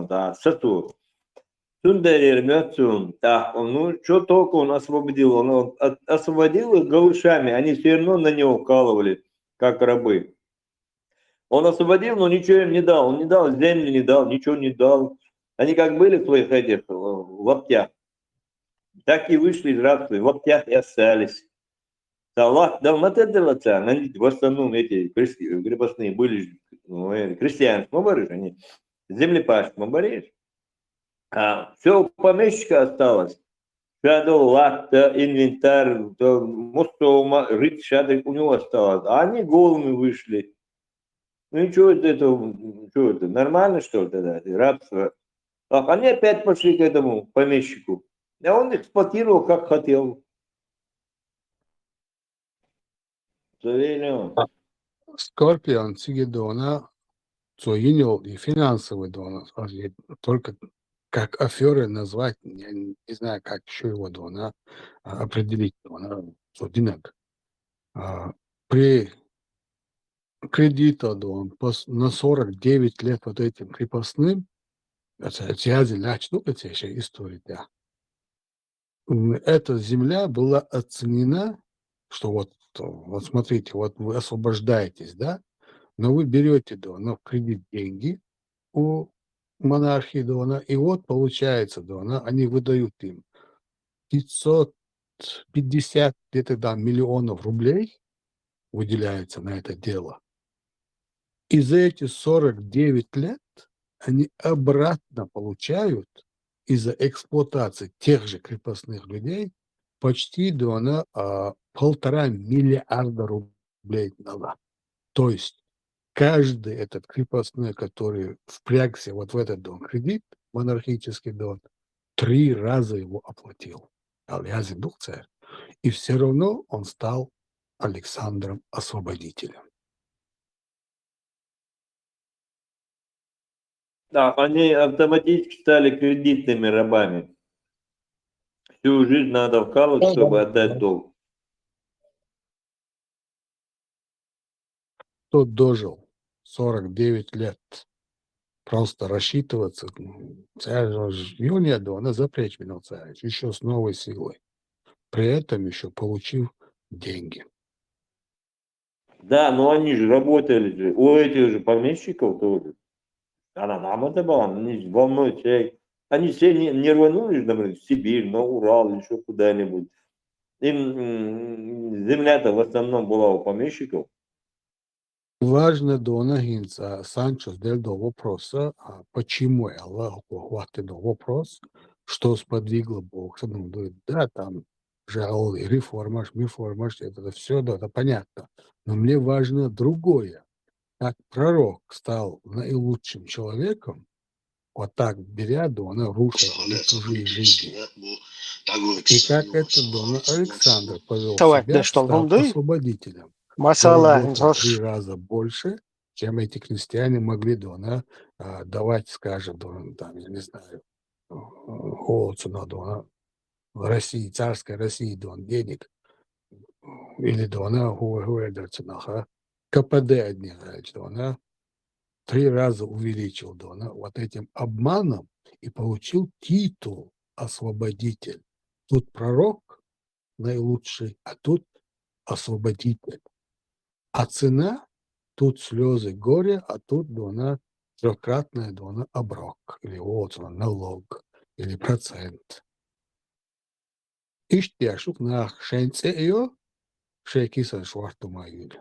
да, сату. Сундарер Мяцун, так, что только он освободил? Он освободил их галушами, они все равно на него вкалывали, как рабы. Он освободил, но ничего им не дал. Он не дал земли, не дал, ничего не дал. Они как были в своих этих лаптях, так и вышли из рабства, в лаптях и остались. Аллах дал на это, они в основном эти крепостные были крестьяне, они землепашцы, все у помещика осталось. Шадо, латта, инвентарь, мустома, рыть, шадо у него осталось. А они голыми вышли. Ну и что это, нормально что ли тогда, рабство? Они опять пошли к этому помещику. А он эксплуатировал как хотел. Скорпион, Сигидона, Цоинил и финансовый дон, только как аферы назвать, я не знаю, как еще его определить. Судинок. При кредита на 49 лет вот этим крепостным, это еще история, да. Эта земля была оценена, что вот смотрите, вот вы освобождаетесь, да, но вы берете в кредит деньги у монархии, и вот получается, они выдают им 550 где-то миллионов рублей выделяется на это дело. И за эти 49 лет они обратно получают из-за эксплуатации тех же крепостных людей почти 1,5 миллиарда рублей надо. То есть каждый этот крепостной, который впрягся вот в этот кредит, монархический 3 раза его оплатил. Царь. И все равно он стал Александром Освободителем. Да, они автоматически стали кредитными рабами. Всю жизнь надо вкалывать, чтобы отдать долг. Тот дожил 49 лет. Просто рассчитываться. Царь Юния, она запречь меня царь, еще с новой силой. При этом еще получив деньги. Да, но они же работали же. У этих же помещиков тоже. Она нам это была, они же волной человек. Они все не рванули, например, в Сибирь, на Урал, еще куда-нибудь. Им земля-то в основном была у помещиков. Важно Санчо сделал вопроса, почему Аллах хватит вопрос, что сподвигло Бог. Да, там же реформаш, это все, да, это понятно. Но мне важно другое. Как пророк стал наилучшим человеком, вот так беря, она рушила чужие жизни. И как это Александр повел себя, стал освободителем. Работал 3 раза больше, чем эти крестьяне могли давать, скажем, там, я не знаю, Холодцу в России, царской России денег, или КПД одни, 3 раза увеличил вот этим обманом и получил титул освободитель. Тут пророк наилучший, а тут освободитель. А цена тут слезы горя, а тут 3-кратная оброк, или налог, или процент. Иштяшук на шенце ее шейкисан швартумаюль.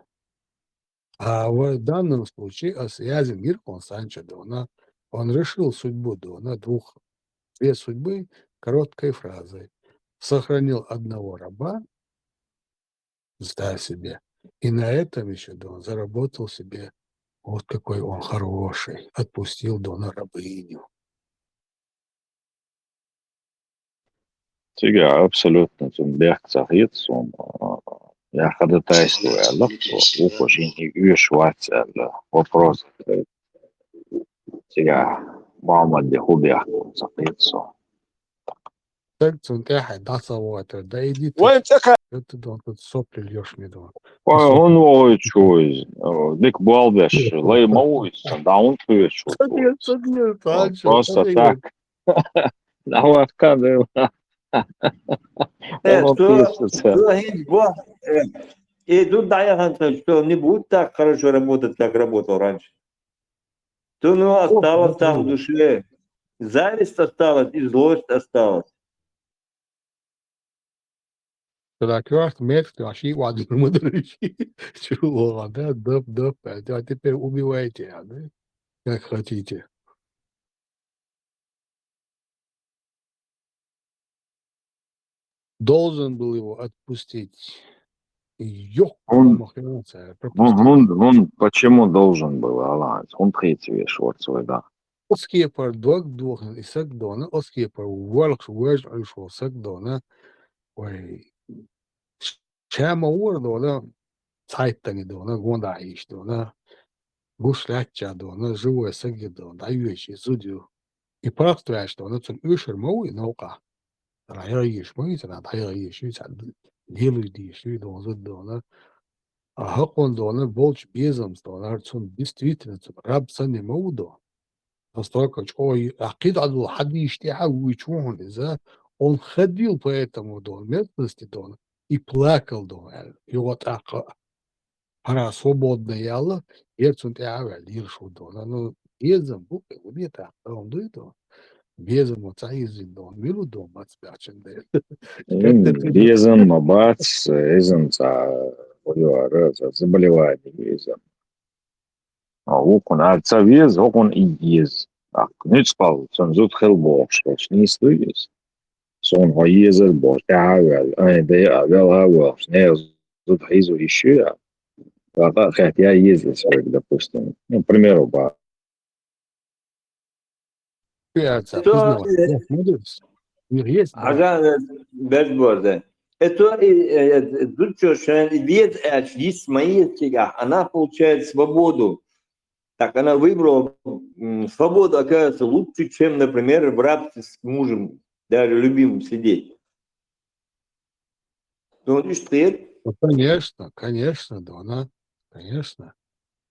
А в данном случае Язимир Санчо он решил судьбу 2 судьбы короткой фразой. Сохранил одного раба, сдал себе, и на этом еще заработал себе, вот какой он хороший, отпустил рабыню. Сега абсолютно бехцахит я ходатайствую у очень вишвать вопрос. Сега Мухаммад Дехубях захитсо. Так он дасаватер, да иди ты. Это тут сопли льешь мне Он ой дик балбеш, лей мауис, да он пишет. Просто так. Давай кадр. И тут да, что не будет так хорошо работать, как работал раньше. То осталось там в душе. Зависть осталась и злость осталась. Тогда кварт метр, вообще воды мудрый. Чего, да, доп, а теперь убивайте, да, как хотите. Должен был его отпустить. Он почему должен был, Аллах? Он третий свой, да. Оскепар двух и сагдона, оскепар уолкс уэж альшо сагдона, ой, чама уордона, цайтани гонда ищ бушляча живое сагдона, дающий судью. И просто что он это ушер мой наука. Раёешь мой, это раёешь, это делают еще да. А как он да, больше безом, что он действительно раб сани моудо. Настолько, ой, акид аду хади иштиха уичун, за он ходил по этому дому, местности дона и плакал дома. И вот она свободная яла, ерцун тяга, лиршу дона. Ну, безом, бука, где-то, он дует. Безом вот заездит дон, милу дом отспячен. Как-то ты Безом, мабац, изом за заболевание безом. А окон арца вез, окон и ез. Так, не спал, сон зут хелбош, не стоит. Сон хаезер бош, тяавел, да авел, не зут хайзу еще. Хотя ездил сегодня, допустим. Ну, к примеру, пятся, Это, признавай. Смотришь, у них есть, да. ага, без борда. Это тут что вид есть мои, она получает свободу. Так она выбрала свободу, оказывается, лучше, чем, например, в рабстве с мужем, даже любимым сидеть. Ну, и что это? Ну, конечно, да, она, конечно.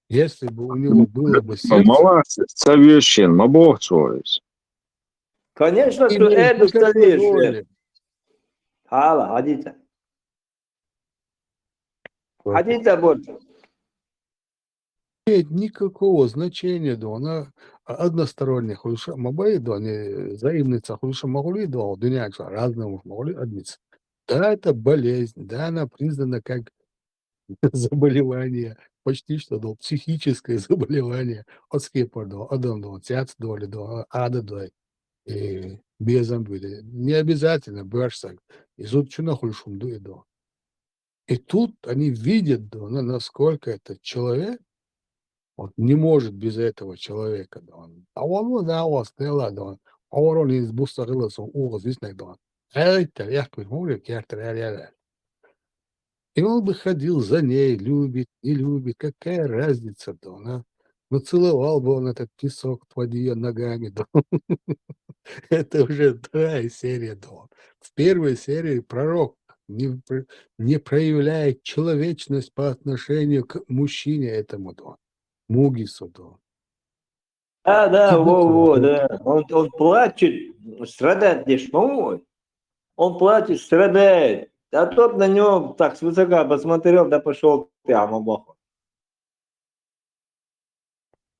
Если бы у него было бы сердце, молодцы, совершенно, мабоцоис. Конечно, что имеет это никакой совершенно. роли. Hala, Hadita. Hadita больше. Имеет никакого значения, да, она односторонняя хулиша мабай, да, не взаимница хулиша магули, да, дуня разные магули одниц. Да, это болезнь, да, она признана как заболевание, почти что, да, психическое заболевание. От скипа, да, адам, да, тяц, доли, да, ада, да, и безом были. Не обязательно бэшсак. И тут что нахуй шумдует, да. И тут они видят, да, насколько этот человек вот не может без этого человека, да. А он, да, у вас, да, да. А он из бустарыласа угол здесь, да. Это, я говорю, я и он бы ходил за ней, любит, не любит, какая разница, да, нацеловал бы он этот песок под ее ногами, да. Это уже вторая серия, да. В первой серии пророк не проявляет человечность по отношению к мужчине этому, да, Мугису, да. Да, Во, да. Он плачет, страдает, лишь мой. Он плачет, страдает. А тот на него так свысока посмотрел, да пошел прямо баху.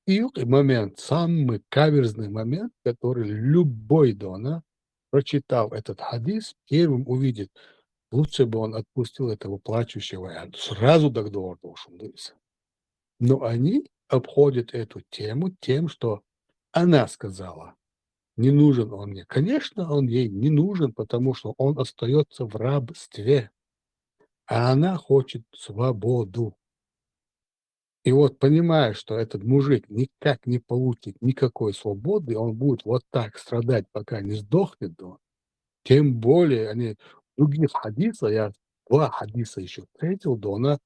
И момент, самый каверзный момент, который любой дона, прочитав этот хадис, первым увидит, лучше бы он отпустил этого плачущего, сразу тогда должен быть. Но они обходят эту тему тем, что она сказала, не нужен он мне. Конечно, он ей не нужен, потому что он остается в рабстве, а она хочет свободу. И вот понимая, что этот мужик никак не получит никакой свободы, он будет вот так страдать, пока не сдохнет, да, тем более они в других хадисах, я 2 хадиса еще встретил, да,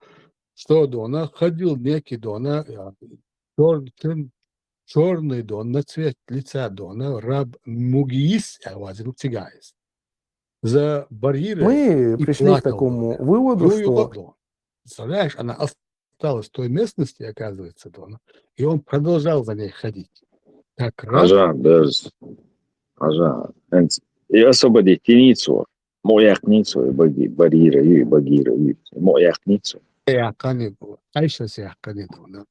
что ходил некий, черный, на цвет лица, раб Мугиис, Тигайс, за барьерой Мы и пришли к плакал, такому выводу, что Представляешь, она осталась в той местности, оказывается, и он продолжал за ней ходить. Как раб, Ажа, и освободить тяницу, мояхницу, барира, багира, мояхницу. Яхани был, Айшас Яхани, да.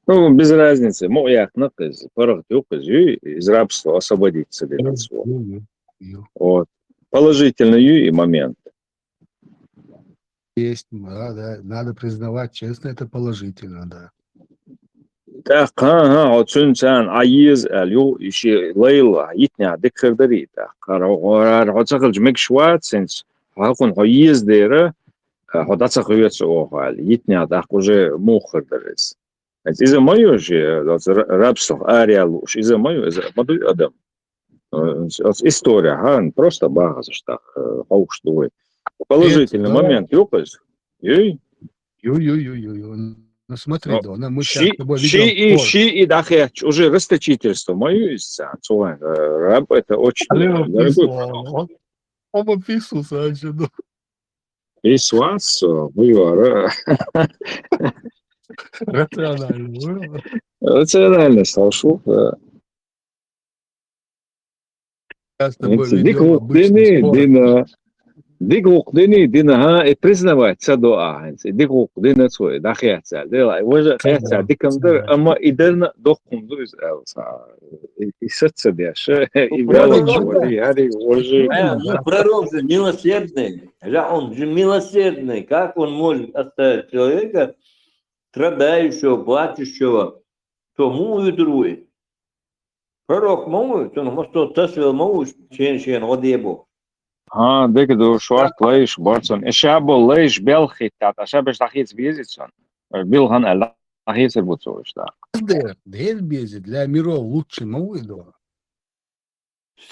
Ну, без разницы, мояхнак из из рабства освободиться для нас. Вот. Положительный момент. Есть, да, надо признавать честно, это положительно, да. Так, отsun sen ayiz elio işi layla yitne dikirleri tak. Hotsakıl cmek şuat sens hakun ayiz dere hodatsak huyet o hal yitne tak уже muhırdırız. İze mayo же рабство ариал уж изе mayo изе молодой адам. История, просто багаж так, что положительный момент, ёпас. Ю-ю-ю-ю-ю. Ну смотри, Ну, Дона, мы сейчас с тобой щи ведем спор. и дахеч уже расточительство мое раб это очень Алло, дорогой писал, он описывался раньше, ну. Висвас, вывара. Рационально. Рационально слышу. Я с тобой Дик ведем обычный спор. дина. Дик дина ها признавать садоа. Дик дина свой дахяца. Дела уже хяца дикам дер ама идерна докунду из элса. И сатса дяша и вяличвали яри уже. Пророк же милосердный. Он же милосердный. Как он может оставить человека, страдающего, плачущего, тому и другой? Пророк мовит, он может тасвил мовит, чен одебу. Дик до шварт лейш барсон. Ишабо лейш белхитат. Ашабеш дахиц визитсон. Билхан эл дахиц бутсовиш да. Дельбези для миров лучше мовиду.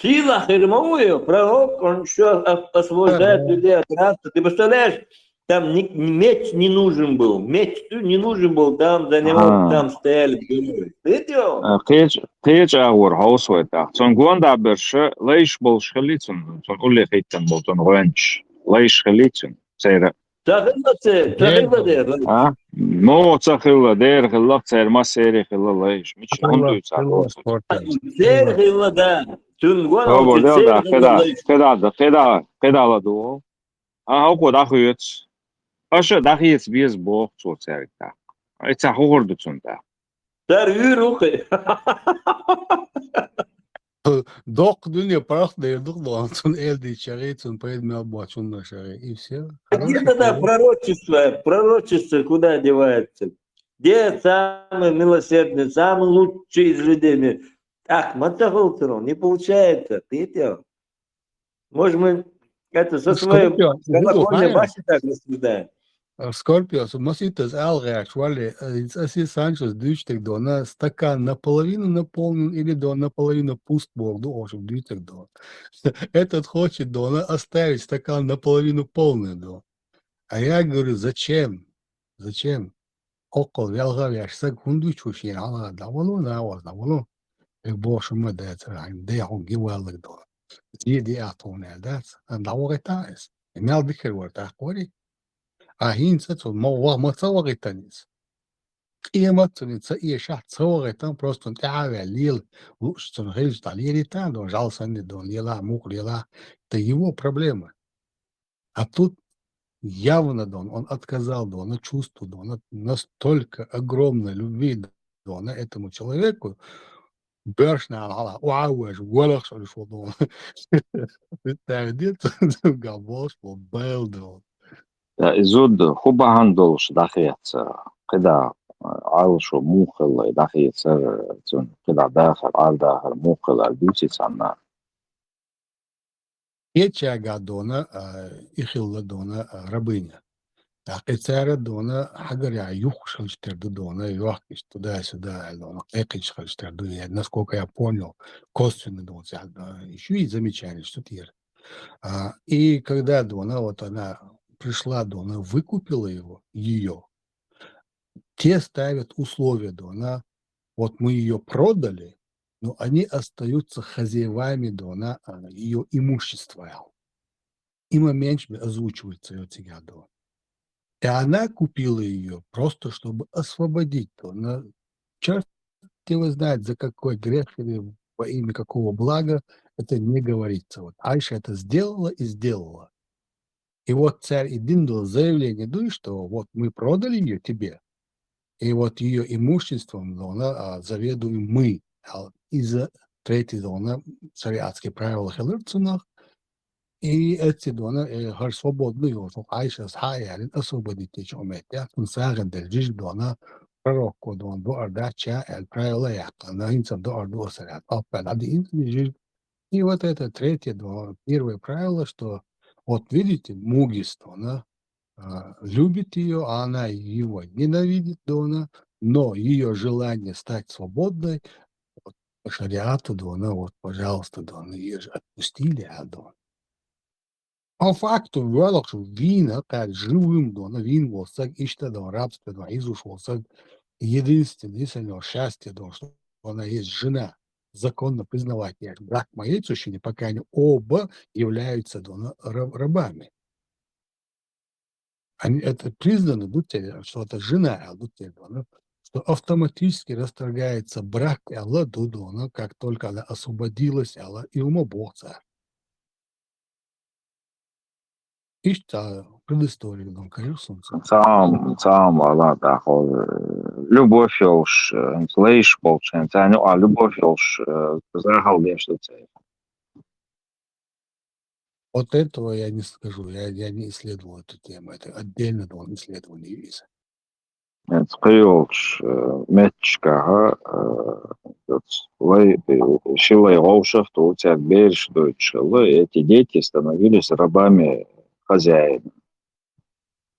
Сила хермовую, пророк, он еще освобождает людей от рабства. Ты представляешь, там меч не нужен был. Меч не нужен был, там за него там стояли. Қиыч ағуыр хаус ойта. Сон гуанда бірші лайш бол шхалицын. Сон улли қиттен бол сон ғанч. Лайш шхалицын. Сайра. Цахилла дер. Но цахилла дер, хилла цайрма сейри хилла лайш. Мич онду цахилла. Цахилла да. Тобо делда, қедала дуо. Хауко да хуйыц. Ашы да хиец без бог соцерикта. Айца хуғырды цунда. Док dünya прахтырдык да, сон элди чарит, сон предмет бачун на шаре, и все. Где тогда пророчество куда девается? Где самый милосердный, самый лучший из людей? Ах, Матахолтерон, не получается, видите? Может, мы это со своей колокольни башни так рассуждаем? Скорпиос, Моситас Алряш, Вали, Аси Санчес, Дючтек, Дона, стакан наполовину наполнен или наполовину пуст был, чтобы Дючтек, Дона. Этот хочет, Дона, оставить стакан наполовину полный, Дона. А я говорю, зачем? Зачем? Около Вялгавяш, секунду чуши, ала, даволу, даволу. Ik boos me dat de он geweldig door. Die atonen dat en dat wordt thuis. En meld dikker wordt daar hoor. Ahin zet zo maar wordt thuis. Emoționit e așa țăuretan просто avea lil что говоришь да лирита до жалса не до лила мухлила это его проблема. А тут явно он отказал он чувствовал он настолько огромной любви на этому человеку. Бешеная على وعوج ولا خشوا الفضول التعديل قبوش وبيلدون إزود خوبا هندولش داخيت قدا عالشو موخل داخيت سر قدا داخل عال داخل موخل البيوتي سنة Третья Дона Ихилла Дона рабыня. Эцера Дона Хагаря Юхшальштерду Дона Юахкиш туда-сюда, Экичхальштерду, насколько я понял, косвенно Дон еще и замечание, что тир. И когда Дона, вот она пришла, Дона выкупила ее, те ставят условия Дона, вот мы ее продали, но они остаются хозяевами Дона ее имущества. Има меньше озвучивается ее тига Дона. И она купила ее просто, чтобы освободить. Она, черт его знает, за какой грех или во имя какого блага, это не говорится. Вот Айша это сделала и сделала. И вот царь Идин дал заявление, ну что вот мы продали ее тебе, и вот ее имуществом заведуем мы. Из-за третьей зоны цариатские правила хелерцунах, и эти доны har свободны, вот Айша с Хайялин освободить эти уметя, он саган дельджиш дона пророку дон до ардача el правила яка, на инцам до арду осарят, опять один дельджиш. И вот это третье, первое правило, что вот видите, Мугис дона любит ее, а она его ненавидит дона, но ее желание стать свободной, вот, по шариату дона, вот, пожалуйста, дона, ее же отпустили, а дона. По факту, велох, что вина, как живым, дона, вин волсак, ишта, дон, рабство, дон, изуш волсак, единственное, если счастье, дон, что она есть жена, законно признавать нет. Брак моей сущины, пока они оба являются, дон, рабами. Они это признано, будьте, что это жена, будьте, дон, что автоматически расторгается брак Алла Дудона, как только она освободилась, Алла и умобоца. Ишта предысторию, дон, конечно, Сам Allah dahol любовь уж слышь получается, а любовь уж захал что вот этого я не скажу, я не исследовал эту тему, это отдельно дон исследование есть. Скрилш метчка шилой говшев, то у тебя берешь шилы, эти дети становились рабами хозяина.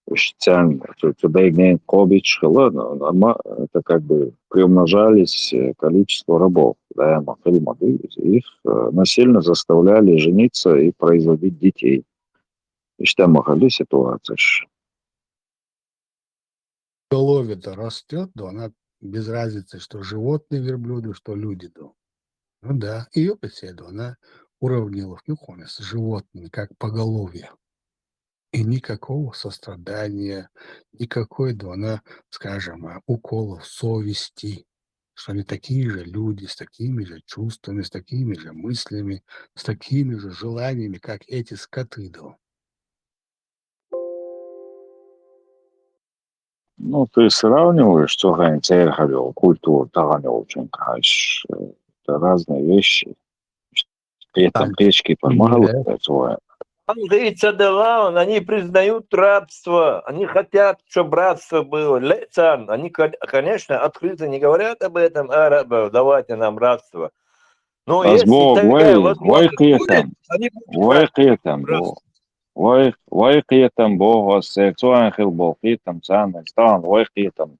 Туда игней кобич шилы, это как бы приумножались количество рабов. Да, их насильно заставляли жениться и производить детей. И что могли ситуация? Голове-то растет, да, она без разницы, что животные верблюды, что люди, да. Ну да, ее беседу она уравнила в Нюхоне с животными, как поголовье. И никакого сострадания, никакой, да, она, скажем, уколов совести, что они такие же люди, с такими же чувствами, с такими же мыслями, с такими же желаниями, как эти скоты, да. Ну, ты сравниваешь, что ганцер говорил, культуру, таганил, очень каш, это разные вещи. При этом печки помогал, Английцы Делаун, они признают рабство, они хотят, чтобы рабство было. Лецан, они, конечно, открыто не говорят об этом арабов, давайте нам рабство. Но если такая возможность будет, они будут рабство. ويقيتم بوغ سيكسوان خيل بوقيتم سان ستان ويقيتم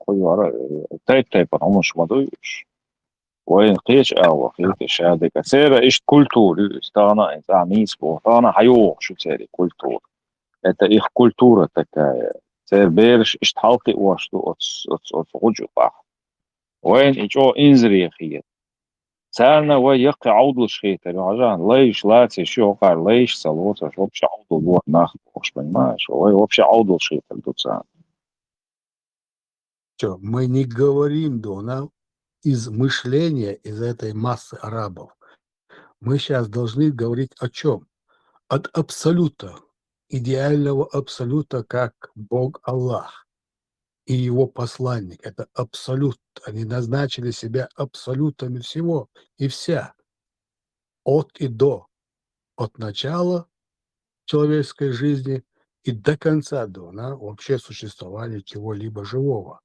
خوي تايب همش مدويش وين قيش وقيتش هذيك سيرة إيش كولتور ستانا إنت عميس بو ستانا حيوغ شو سيري كولتور إنت إيش كولتورة تكاية سير بيرش إيش تحلقي واشتو أتس غجو باح وين إيجو إنزري خيط سألنا ويقع عوض الشيطة عجان ليش لا تشيو قال ليش صلوته شو بش عوض الوقت ناخد وش понимаешь وبش عوض الشيطة тут сам. Что, мы не говорим, Дона, из мышления, из этой массы арабов. Мы сейчас должны говорить о чем? От абсолюта, идеального абсолюта, как Бог Аллах и его посланник. Это абсолют. Они назначили себя абсолютами всего и вся. От и до. От начала человеческой жизни и до конца Дона вообще существования чего-либо живого.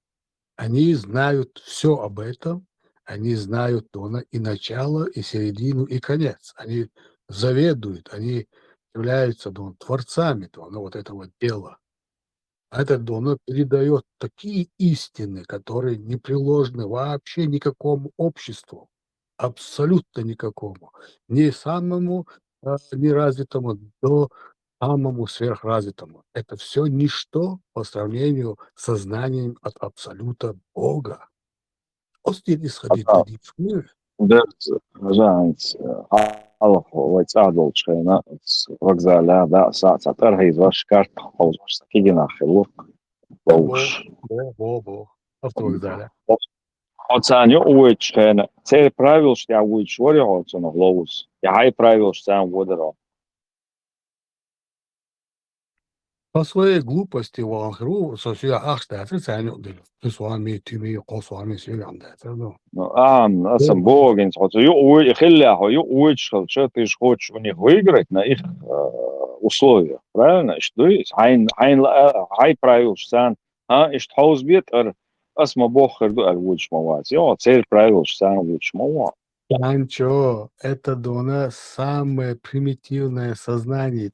Они знают все об этом, они знают Дона и начало, и середину, и конец. Они заведуют, они являются Дон творцами Дона вот этого дела. А этот Дона передает такие истины, которые не приложены вообще никакому обществу, абсолютно никакому, ни самому неразвитому до самому сверхразвитому. Это все ничто по сравнению с сознанием от абсолюта Бога. Остин исходит один в мире. درس جانس حلف ويتساعدوا شينا وقزالا دا ساعة ترهي زوش كارت خوز وش سكيجنا خلوق بوش Бо. Автовокзаля. Оценю уйч шейна. Цей правил, что я уйч ворил, что на глобус. Я хай правил, что сам водорал. По своей глупости в Анхру, со всей Ахштадте ценю дел. Ты с вами, ты ми, с вами, все яндается, ну. Ну, أصلا بوجن صوت يو يخليها يو ويتش что ты ж хочешь у них выиграть на их условиях, правильно? Что есть? Хай правил сам, ist Haus wird اسمه بوخر دو الوجه مواد. يو цель правил сам وجه مواد. Санчо, это Дона самое примитивное сознание,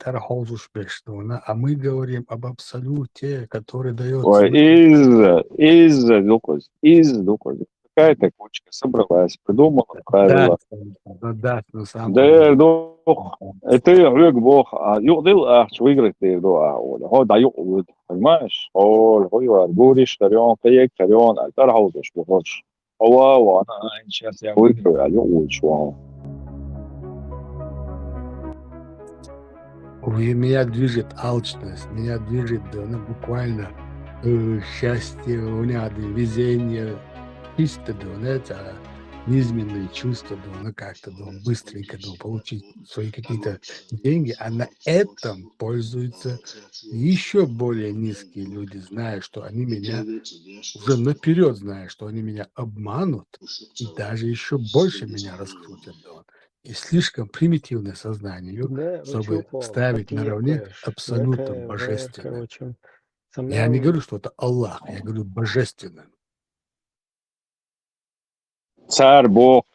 Дона, а мы говорим об абсолюте, который дает... из доказ. Какая-то кучка собралась, придумала Да, правила. да, ну сам Дэр подумал. дух, это рюк бог, а юдил выиграть ты дуа, هو ده يقعد, понимаешь? هو يقول شتريون كيك شتريون ترى هو مش بخش وانا сейчас я выиграю, а يقعد شو. Меня движет алчность, меня движет, да, ну, буквально счастье, везение, чисто, да, это низменные чувства, да, ну, как-то, да, быстренько, да, получить свои какие-то деньги, а на этом пользуются еще более низкие люди, зная, что они меня, уже наперед зная, что они меня обманут, и даже еще больше меня раскрутят, да. И слишком примитивное сознание, Да, чтобы чего, ставить наравне потерпишь. абсолютом божественным. Короче, Я не самое... говорю, что это Аллах, я говорю божественным. Царь бог,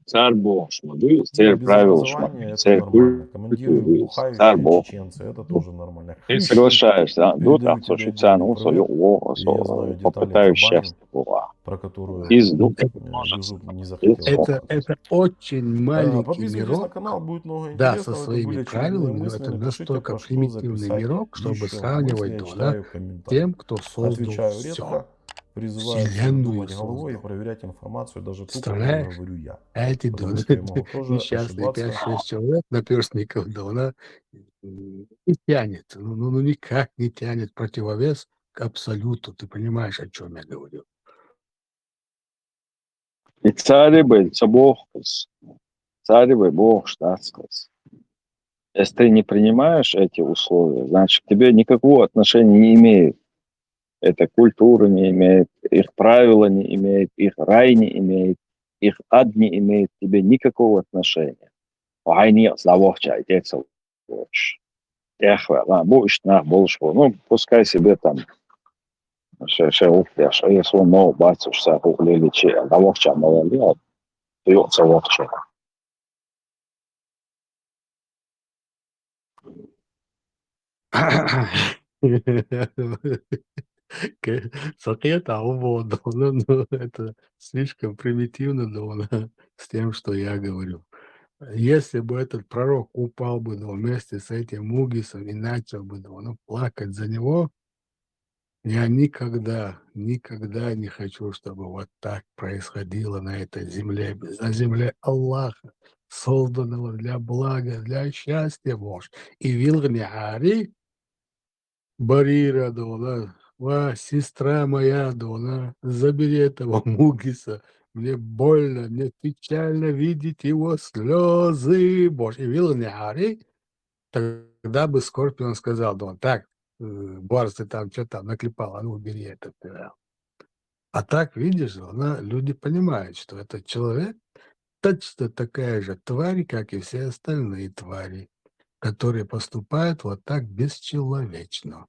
смотри, Не, цель без правил, образования это цель нормально. Командиры культуры, царь бухающие бог. чеченцы, это тоже нормально. Ты Хрыщи соглашаешься, а? Ну, передаю так, тебе слушай, царь, отдельный ну, свое, привет. И я знаю детали попытаюсь про баню, счастье была. про которую Пизду. Юзуп не захотел рассказать. Это очень маленький Подписывайтесь на мирок, канал, будет много да, со интересного. Это своими были очередные правилами, но мысли. это Напишите, настолько про что примитивный записать мирок, чтобы еще. Мысли сравнивать я да, читаю в комментариях. тем, кто создал Отвечаю все, редко. Призываю всех вселенную думать головой и создал. проверять информацию, даже ту, которую Представляешь? говорю я. А эти да, Потому что я могу тоже несчастные ошибаться. 5-6 человек наперстников, да, она не тянет, ну никак не тянет противовес к абсолюту. Ты понимаешь, о чем я говорю? И царь бы, бог, царь бы, бог, штатскос. Если ты не принимаешь эти условия, значит, к тебе никакого отношения не имеет. Это культура не имеет, их правила не имеет, их рай не имеет, их ад не имеет к тебе никакого отношения. Ну, пускай себе там ше укляш, а если он новый батюшка, углели че, лавохча малолет, пьется ловче. Сокета увода, ну, это слишком примитивно, да, с тем, что я говорю. Если бы этот пророк упал бы да, вместе с этим Мугисом и начал бы да, ну, плакать за него, я никогда не хочу, чтобы вот так происходило на этой земле, на земле Аллаха, созданного для блага, для счастья, может. И Вилгни Ари, Барира, да, сестра моя, да, забери этого Мугиса, мне больно, мне печально видеть его слезы, Боже. И Вилгни Ари, тогда бы Скорпион сказал, да, так, Барс, ты там что там наклепал, а ну убери это. А так, видишь, люди понимают, что этот человек точно такая же тварь, как и все остальные твари, которые поступают вот так бесчеловечно.